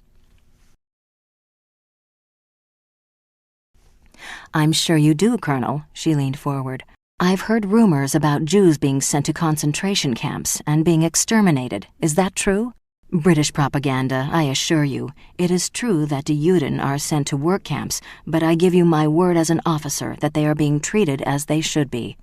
"I'm sure you do, Colonel." She leaned forward. "I've heard rumors about Jews being sent to concentration camps and being exterminated. Is that true?" "British propaganda, I assure you. It is true that the Juden are sent to work camps, but I give you my word as an officer that they are being treated as they should be."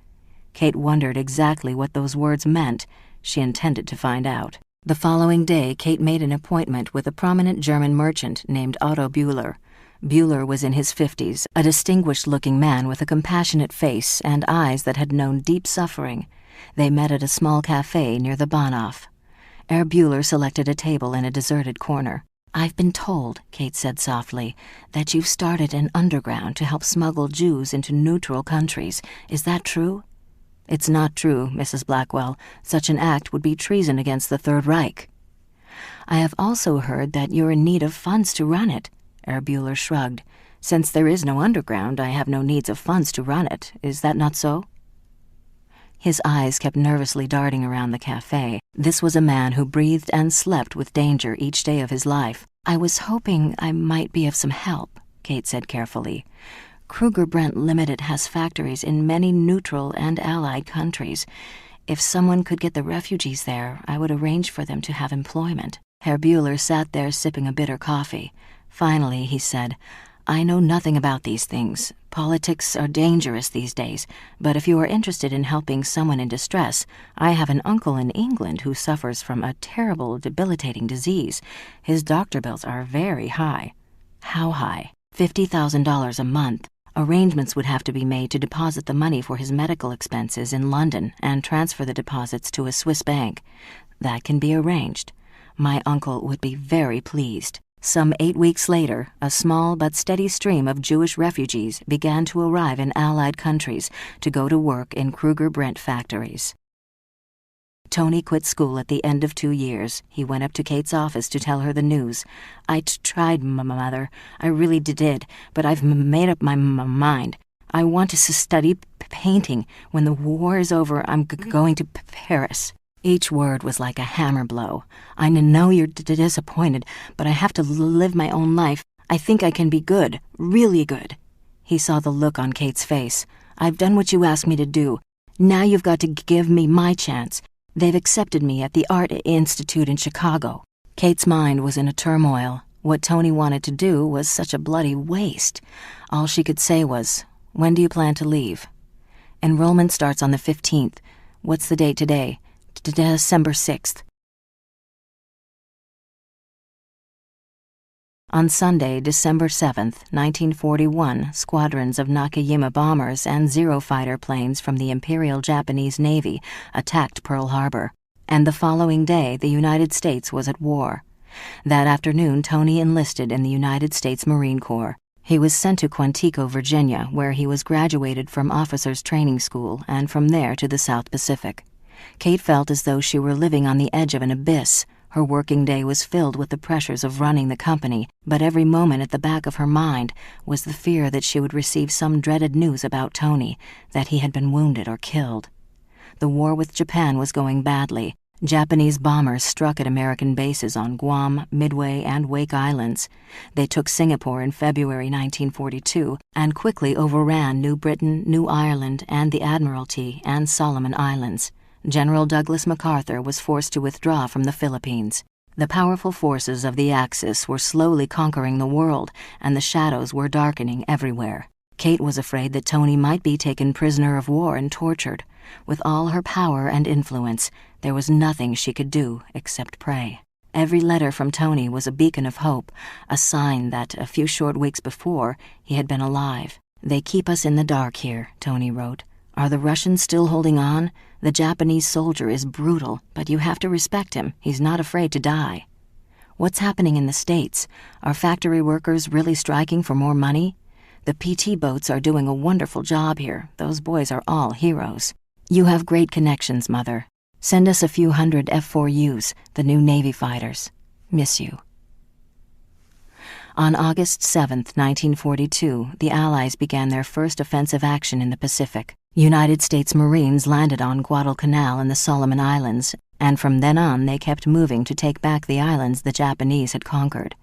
Kate wondered exactly what those words meant. She intended to find out. The following day, Kate made an appointment with a prominent German merchant named Otto Bühler. Bühler was in his 50s, a distinguished-looking man with a compassionate face and eyes that had known deep suffering. They met at a small cafe near the Bahnhof. Herr Bühler selected a table in a deserted corner. "I've been told," Kate said softly, "that you've started an underground to help smuggle Jews into neutral countries. Is that true?" "It's not true, Mrs. Blackwell. Such an act would be treason against the Third Reich." "I have also heard that you're in need of funds to run it." Herr Bühler shrugged. "Since there is no underground, I have no needs of funds to run it. Is that not so?" His eyes kept nervously darting around the cafe. This was a man who breathed and slept with danger each day of his life. "I was hoping I might be of some help," Kate said carefully. "Krugerbrand Limited has factories in many neutral and allied countries. If someone could get the refugees there, I would arrange for them to have employment." Herr Bühler sat there sipping a bitter coffee. Finally, he said, "I know nothing about these things. Politics are dangerous these days, but if you are interested in helping someone in distress, I have an uncle in England who suffers from a terrible, debilitating disease. His doctor bills are very high." "How high?" $50,000 a month. Arrangements would have to be made to deposit the money for his medical expenses in London and transfer the deposits to a Swiss bank. "That can be arranged. My uncle would be very pleased." Some 8 weeks later, a small but steady stream of Jewish refugees began to arrive in Allied countries to go to work in Krugerbrand factories. Tony quit school at the end of 2 years. He went up to Kate's office to tell her the news. "I tried, Mother. I really did, but I've made up my mind. I want to study painting. When the war is over, I'm going to Paris." Each word was like a hammer blow. "I know you're disappointed, but I have to live my own life. I think I can be good, really good." He saw the look on Kate's face. "I've done what you asked me to do. Now you've got to give me my chance. They've accepted me at the Art Institute in Chicago." Kate's mind was in a turmoil. What Tony wanted to do was such a bloody waste. All she could say was, "When do you plan to leave?" "Enrollment starts on the 15th. What's the date today?" "December 6th. On Sunday, December 7th, 1941, squadrons of Nakajima bombers and Zero fighter planes from the Imperial Japanese Navy attacked Pearl Harbor, and the following day the United States was at war. That afternoon, Tony enlisted in the United States Marine Corps. He was sent to Quantico, Virginia, where he was graduated from Officers Training School, and from there to the South Pacific. Kate felt as though she were living on the edge of an abyss. Her working day was filled with the pressures of running the company, but every moment at the back of her mind was the fear that she would receive some dreaded news about Tony, that he had been wounded or killed. The war with Japan was going badly. Japanese bombers struck at American bases on Guam, Midway, and Wake Islands. They took Singapore in February 1942 and quickly overran New Britain, New Ireland, and the Admiralty and Solomon Islands. General Douglas MacArthur was forced to withdraw from the Philippines. The powerful forces of the Axis were slowly conquering the world, and the shadows were darkening everywhere. Kate was afraid that Tony might be taken prisoner of war and tortured. With all her power and influence, there was nothing she could do except pray. Every letter from Tony was a beacon of hope, a sign that a few short weeks before he had been alive. "They keep us in the dark here," Tony wrote. "Are the Russians still holding on? The Japanese soldier is brutal, but you have to respect him. He's not afraid to die. What's happening in the States? Are factory workers really striking for more money? The PT boats are doing a wonderful job here. Those boys are all heroes. You have great connections, Mother. Send us a few hundred F-4Us, the new Navy fighters. Miss you." On August 7, 1942, the Allies began their first offensive action in the Pacific. United States Marines landed on Guadalcanal and the Solomon Islands, and from then on they kept moving to take back the islands the Japanese had conquered.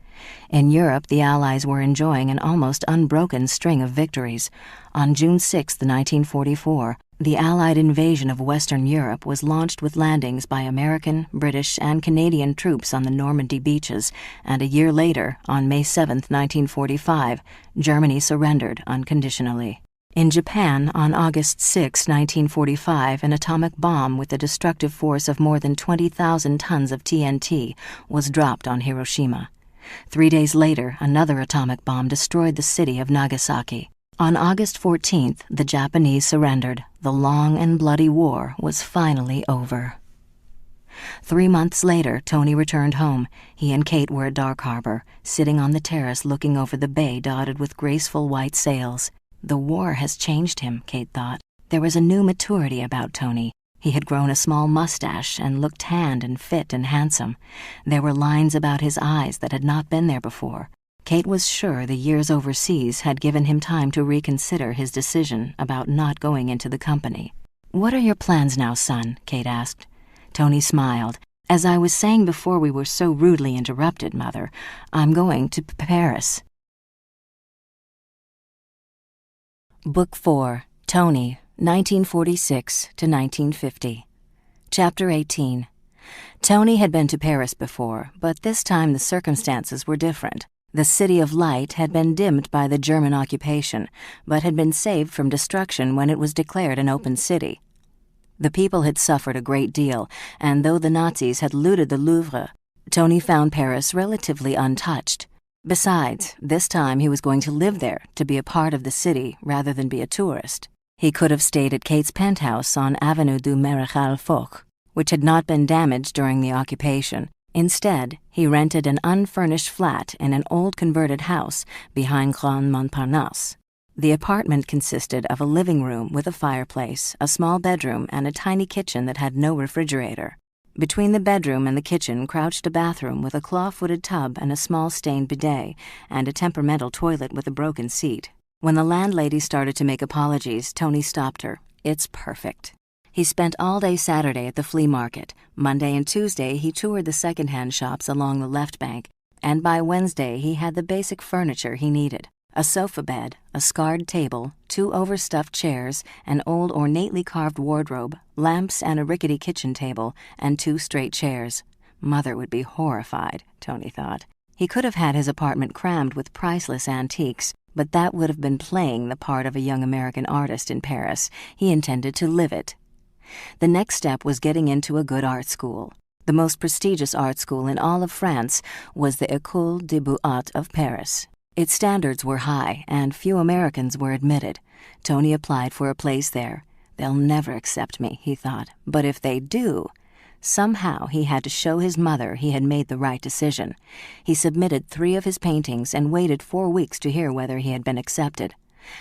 In Europe, the Allies were enjoying an almost unbroken string of victories. On June 6, 1944, the Allied invasion of Western Europe was launched with landings by American, British, and Canadian troops on the Normandy beaches, and a year later, on May 7, 1945, Germany surrendered unconditionally. In Japan, on August 6, 1945, an atomic bomb with a destructive force of more than 20,000 tons of TNT was dropped on Hiroshima. 3 days later, another atomic bomb destroyed the city of Nagasaki. On August 14th, the Japanese surrendered. The long and bloody war was finally over. 3 months later, Tony returned home. He and Kate were at Dark Harbor, sitting on the terrace looking over the bay dotted with graceful white sails. The war has changed him, Kate thought. There was a new maturity about Tony. He had grown a small mustache and looked tanned and fit and handsome. There were lines about his eyes that had not been there before. Kate was sure the years overseas had given him time to reconsider his decision about not going into the company. "What are your plans now, son?" Kate asked. Tony smiled. "As I was saying before we were so rudely interrupted, Mother, I'm going to Paris." Book 4, Tony, 1946 to 1950. Chapter 18. Tony had been to Paris before, but this time the circumstances were different. The City of Light had been dimmed by the German occupation, but had been saved from destruction when it was declared an open city. The people had suffered a great deal, and though the Nazis had looted the Louvre, Tony found Paris relatively untouched. Besides, this time he was going to live there, to be a part of the city rather than be a tourist. He could have stayed at Kate's penthouse on Avenue du Maréchal Foch, which had not been damaged during the occupation. Instead, he rented an unfurnished flat in an old converted house behind Grand Montparnasse. The apartment consisted of a living room with a fireplace, a small bedroom, and a tiny kitchen that had no refrigerator. Between the bedroom and the kitchen crouched a bathroom with a claw-footed tub and a small stained bidet, and a temperamental toilet with a broken seat. When the landlady started to make apologies, Tony stopped her. "It's perfect." He spent all day Saturday at the flea market. Monday and Tuesday he toured the second-hand shops along the left bank, and by Wednesday he had the basic furniture he needed. A sofa bed, a scarred table, 2 overstuffed chairs, an old ornately carved wardrobe, lamps and a rickety kitchen table, and 2 straight chairs. Mother would be horrified, Tony thought. He could have had his apartment crammed with priceless antiques, but that would have been playing the part of a young American artist in Paris. He intended to live it. The next step was getting into a good art school. The most prestigious art school in all of France was the École des Beaux-Arts of Paris. Its standards were high, and few Americans were admitted. Tony applied for a place there. "They'll never accept me," he thought, "but if they do..." Somehow he had to show his mother he had made the right decision. He submitted 3 of his paintings and waited 4 weeks to hear whether he had been accepted.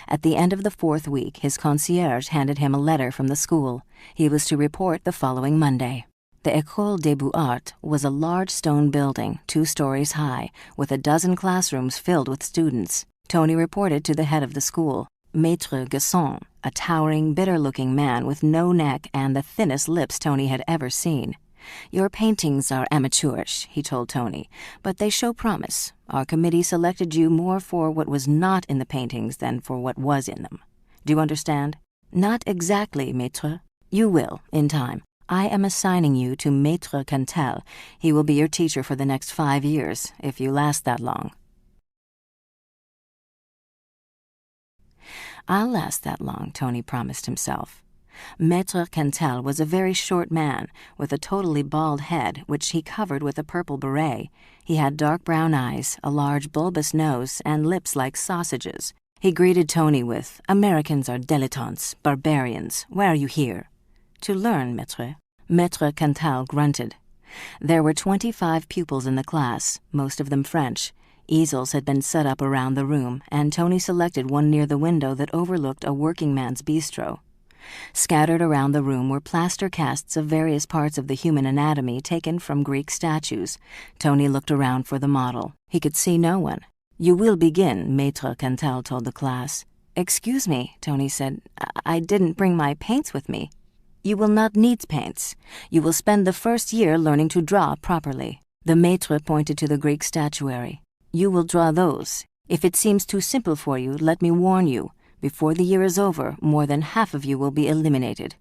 At the end of the 4th week, his concierge handed him a letter from the school. He was to report the following Monday. The École des Beaux-Arts was a large stone building 2 stories high, with a dozen classrooms filled with students. Tony reported to the head of the school, Maître Gasson, a towering, bitter-looking man with no neck and the thinnest lips Tony had ever seen. "Your paintings are amateurish," he told Tony, "but they show promise. Our committee selected you more for what was not in the paintings than for what was in them. Do you understand?" "Not exactly, maître." "You will, in time. I am assigning you to Maître Cantel. He will be your teacher for the next 5 years, if you last that long." "I'll last that long," Tony promised himself. Maître Cantel was a very short man, with a totally bald head, which he covered with a purple beret. He had dark brown eyes, a large bulbous nose, and lips like sausages. He greeted Tony with, "Americans are dilettantes, barbarians. Why are you here?" "To learn, maître." Maître Cantel grunted. There were 25 pupils in the class, most of them French. Easels had been set up around the room, and Tony selected one near the window that overlooked a working man's bistro. Scattered around the room were plaster casts of various parts of the human anatomy taken from Greek statues. Tony looked around for the model. He could see no one. "You will begin," Maître Cantel told the class. "Excuse me," Tony said. I didn't bring my paints with me." "You will not need paints. You will spend the first year learning to draw properly." The maître pointed to the Greek statuary. "You will draw those. If it seems too simple for you, let me warn you. Before the year is over, more than half of you will be eliminated."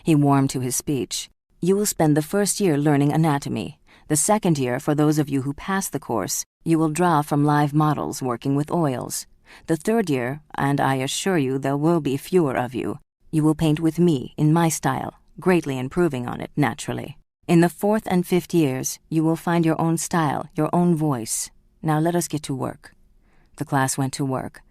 He warmed to his speech. "You will spend the first year learning anatomy. The second year, for those of you who pass the course, you will draw from live models working with oils. The third year, and I assure you there will be fewer of you, you will paint with me, in my style, greatly improving on it, naturally. In the 4th and 5th years, you will find your own style, your own voice. Now let us get to work." The class went to work.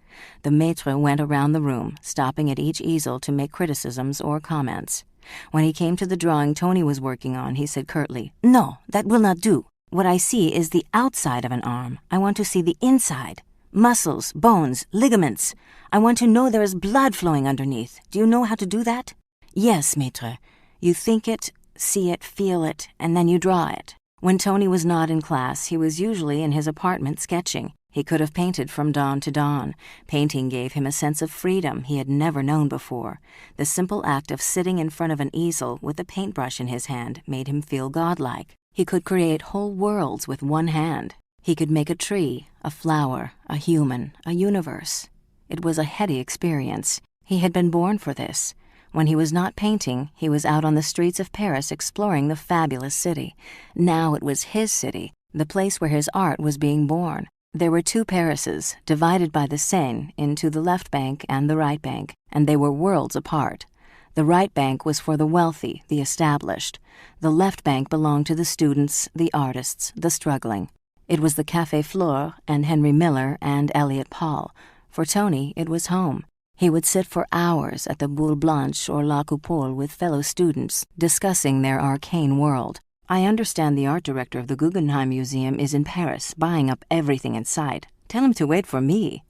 The maître went around the room, stopping at each easel to make criticisms or comments. When he came to the drawing Tony was working on, he said curtly, "No, that will not do. What I see is the outside of an arm. I want to see the inside. Muscles, bones, ligaments. I want to know there is blood flowing underneath. Do you know how to do that?" "Yes, maître. You think it, see it, feel it, and then you draw it." When Tony was not in class, he was usually in his apartment sketching. He could have painted from dawn to dawn. Painting gave him a sense of freedom he had never known before. The simple act of sitting in front of an easel with a paintbrush in his hand made him feel godlike. He could create whole worlds with one hand. He could make a tree, a flower, a human, a universe. It was a heady experience. He had been born for this. When he was not painting, he was out on the streets of Paris exploring the fabulous city. Now it was his city, the place where his art was being born. There were 2 Parises, divided by the Seine into the left bank and the right bank, and they were worlds apart. The right bank was for the wealthy, the established. The left bank belonged to the students, the artists, the struggling. It was the Café Flore and Henry Miller and Elliot Paul. For Tony, it was home. He would sit for hours at the Boule Blanche or La Coupole with fellow students, discussing their arcane world. "I understand the art director of the Guggenheim Museum is in Paris, buying up everything in sight. Tell him to wait for me."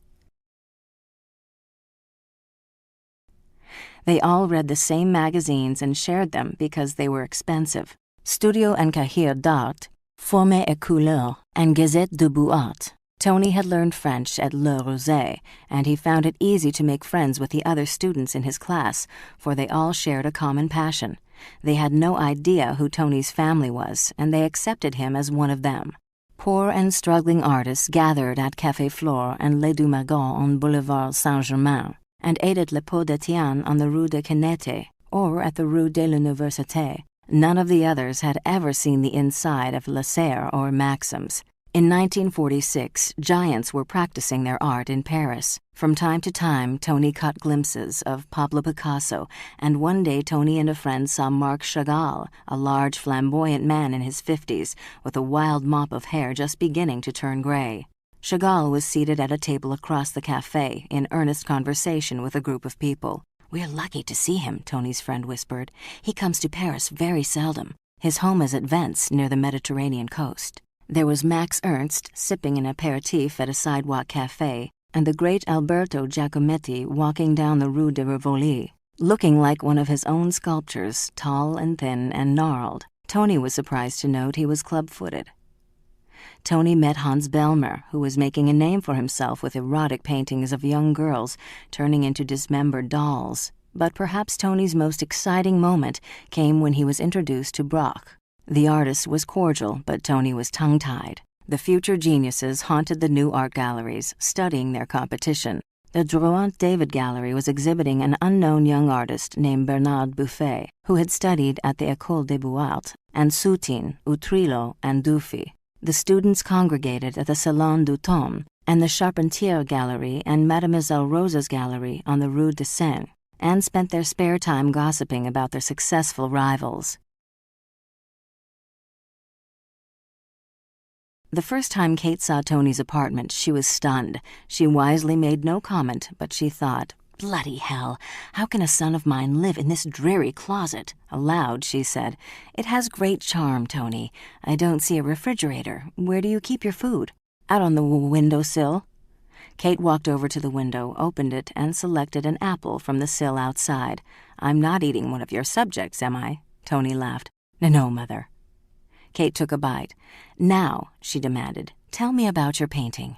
They all read the same magazines and shared them because they were expensive. Studio and Cahiers d'Art, Forme et Couleur, and Gazette de Beaux-Arts. Tony had learned French at Le Rosé, and he found it easy to make friends with the other students in his class, for they all shared a common passion. They had no idea who Tony's family was, and they accepted him as one of them. Poor and struggling artists gathered at Café Flore and Les Deux Magons on Boulevard Saint-Germain, and ate at Le Pot d'Etienne on the Rue de Canete, or at the Rue de l'Université. None of the others had ever seen the inside of La Serre or Maxim's. In 1946, giants were practicing their art in Paris. From time to time, Tony caught glimpses of Pablo Picasso, and one day Tony and a friend saw Marc Chagall, a large, flamboyant man in his 50s, with a wild mop of hair just beginning to turn gray. Chagall was seated at a table across the cafe, in earnest conversation with a group of people. "We're lucky to see him," Tony's friend whispered. "He comes to Paris very seldom. His home is at Vence, near the Mediterranean coast." There was Max Ernst sipping an aperitif at a sidewalk cafe, and the great Alberto Giacometti walking down the Rue de Rivoli, looking like one of his own sculptures, tall and thin and gnarled. Tony was surprised to note he was club-footed. Tony met Hans Belmer, who was making a name for himself with erotic paintings of young girls turning into dismembered dolls. But perhaps Tony's most exciting moment came when he was introduced to Brock. The artist was cordial, but Tony was tongue-tied. The future geniuses haunted the new art galleries, studying their competition. The Drouin David Gallery was exhibiting an unknown young artist named Bernard Buffet, who had studied at the École des Beaux-Arts, and Soutine, Utrillo, and Dufy. The students congregated at the Salon du Temps and the Charpentier Gallery and Mademoiselle Rosa's Gallery on the Rue de Seine, and spent their spare time gossiping about their successful rivals. The first time Kate saw Tony's apartment, she was stunned. She wisely made no comment, but she thought, "Bloody hell, how can a son of mine live in this dreary closet?" Aloud, she said, "It has great charm, Tony. I don't see a refrigerator. Where do you keep your food? Out on the windowsill?" Kate walked over to the window, opened it, and selected an apple from the sill outside. "I'm not eating one of your subjects, am I?" Tony laughed. "No, Mother." Kate took a bite. "Now," she demanded, "tell me about your painting."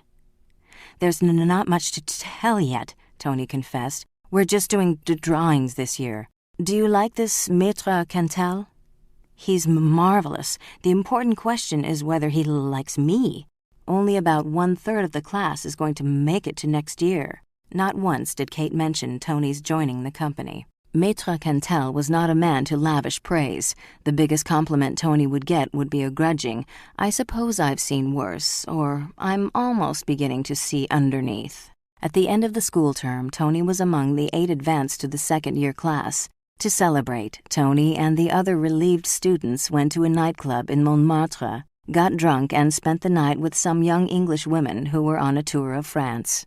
"There's not much to tell yet," Tony confessed. "We're just doing drawings this year. Do you like this Maître Cantel?" "He's marvelous. The important question is whether he likes me. Only about 1/3 of the class is going to make it to next year." Not once did Kate mention Tony's joining the company. Maître Cantel was not a man to lavish praise. The biggest compliment Tony would get would be a grudging, "I suppose I've seen worse," or "I'm almost beginning to see underneath." At the end of the school term, Tony was among the 8 advanced to the second-year class. To celebrate, Tony and the other relieved students went to a nightclub in Montmartre, got drunk, and spent the night with some young English women who were on a tour of France.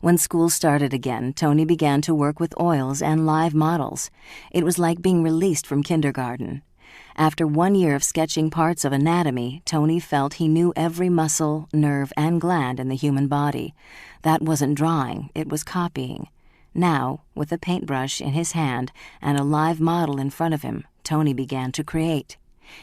When school started again, Tony began to work with oils and live models. It was like being released from kindergarten. After 1 year of sketching parts of anatomy, Tony felt he knew every muscle, nerve, and gland in the human body. That wasn't drawing, it was copying. Now, with a paintbrush in his hand and a live model in front of him, Tony began to create.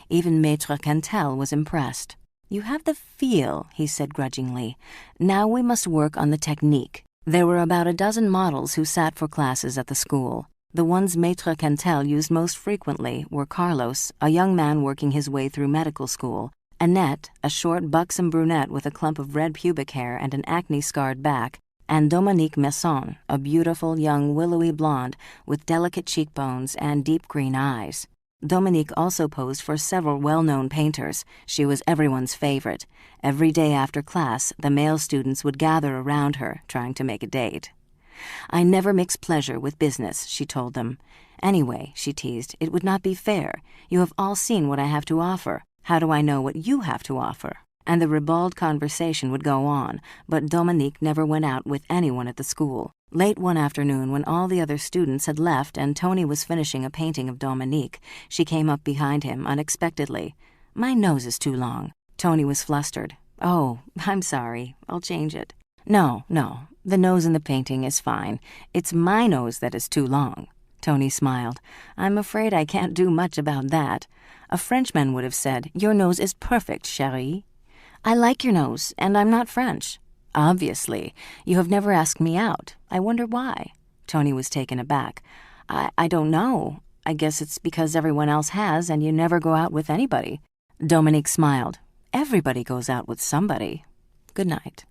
Even Maître Cantel was impressed. "You have the feel," he said grudgingly. "Now we must work on the technique." There were about a dozen models who sat for classes at the school. The ones Maître Cantel used most frequently were Carlos, a young man working his way through medical school, Annette, a short, buxom brunette with a clump of red pubic hair and an acne-scarred back, and Dominique Masson, a beautiful young willowy blonde with delicate cheekbones and deep green eyes. Dominique also posed for several well-known painters. She was everyone's favorite. Every day after class, the male students would gather around her, trying to make a date. "I never mix pleasure with business," she told them. "Anyway," she teased, "it would not be fair. You have all seen what I have to offer. How do I know what you have to offer?" And the ribald conversation would go on, but Dominique never went out with anyone at the school. Late one afternoon, when all the other students had left and Tony was finishing a painting of Dominique, she came up behind him unexpectedly. "My nose is too long." Tony was flustered. "Oh, I'm sorry. I'll change it." No, the nose in the painting is fine. It's my nose that is too long." Tony smiled. "I'm afraid I can't do much about that. A Frenchman would have said, 'Your nose is perfect, chérie.' I like your nose, and I'm not French." "Obviously. You have never asked me out. I wonder why." Tony was taken aback. I don't know. I guess it's because everyone else has, and you never go out with anybody." Dominique smiled. "Everybody goes out with somebody. Good night."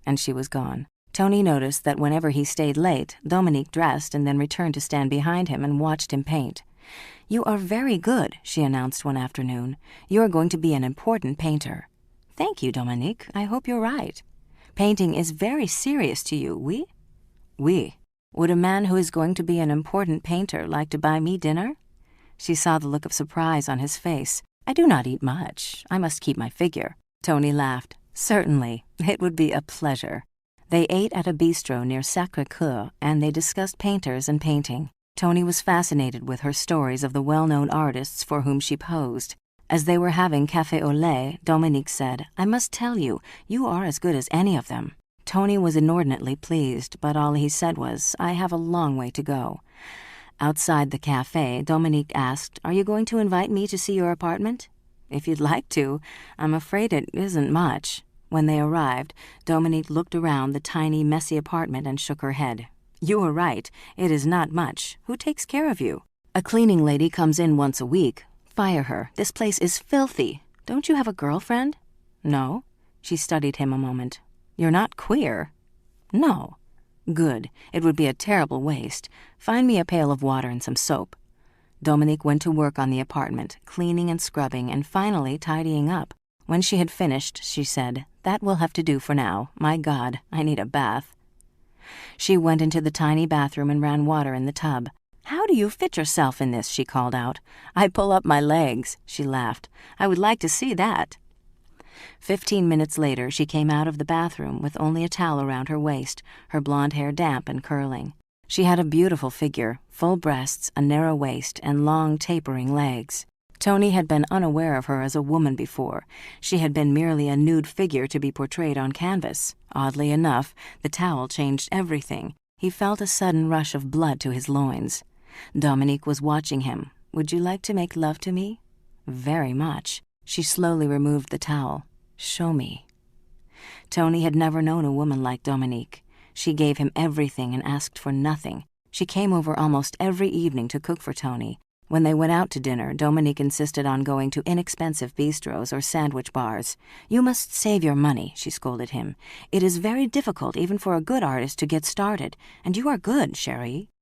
And she was gone. Tony noticed that whenever he stayed late, Dominique dressed and then returned to stand behind him and watched him paint. "You are very good," she announced one afternoon. "You are going to be an important painter." "Thank you, Dominique. I hope you're right. Painting is very serious to you, oui?" "Oui. Would a man who is going to be an important painter like to buy me dinner?" She saw the look of surprise on his face. "I do not eat much. I must keep my figure." Tony laughed. "Certainly. It would be a pleasure." They ate at a bistro near Sacré-Cœur, and they discussed painters and painting. Tony was fascinated with her stories of the well-known artists for whom she posed. As they were having café au lait, Dominique said, "I must tell you, you are as good as any of them." Tony was inordinately pleased, but all he said was, "I have a long way to go." Outside the cafe, Dominique asked, "Are you going to invite me to see your apartment?" "If you'd like to. I'm afraid it isn't much." When they arrived, Dominique looked around the tiny, messy apartment and shook her head. "You were right. It is not much. Who takes care of you?" "A cleaning lady comes in once a week." "Fire her. This place is filthy. Don't you have a girlfriend?" "No." She studied him a moment. "You're not queer?" "No." "Good. It would be a terrible waste. Find me a pail of water and some soap." Dominique went to work on the apartment, cleaning and scrubbing and finally tidying up. When she had finished, she said, "That will have to do for now. My God, I need a bath." She went into the tiny bathroom and ran water in the tub. "How do you fit yourself in this?" she called out. "I pull up my legs," she laughed. "I would like to see that." 15 minutes later, she came out of the bathroom with only a towel around her waist, her blonde hair damp and curling. She had a beautiful figure, full breasts, a narrow waist, and long, tapering legs. Tony had been unaware of her as a woman before. She had been merely a nude figure to be portrayed on canvas. Oddly enough, the towel changed everything. He felt a sudden rush of blood to his loins. Dominique was watching him. "Would you like to make love to me?" "Very much." She slowly removed the towel. "Show me." Tony had never known a woman like Dominique. She gave him everything and asked for nothing. She came over almost every evening to cook for Tony. When they went out to dinner, Dominique insisted on going to inexpensive bistros or sandwich bars. "You must save your money," she scolded him. "It is very difficult even for a good artist to get started, and you are good, chérie."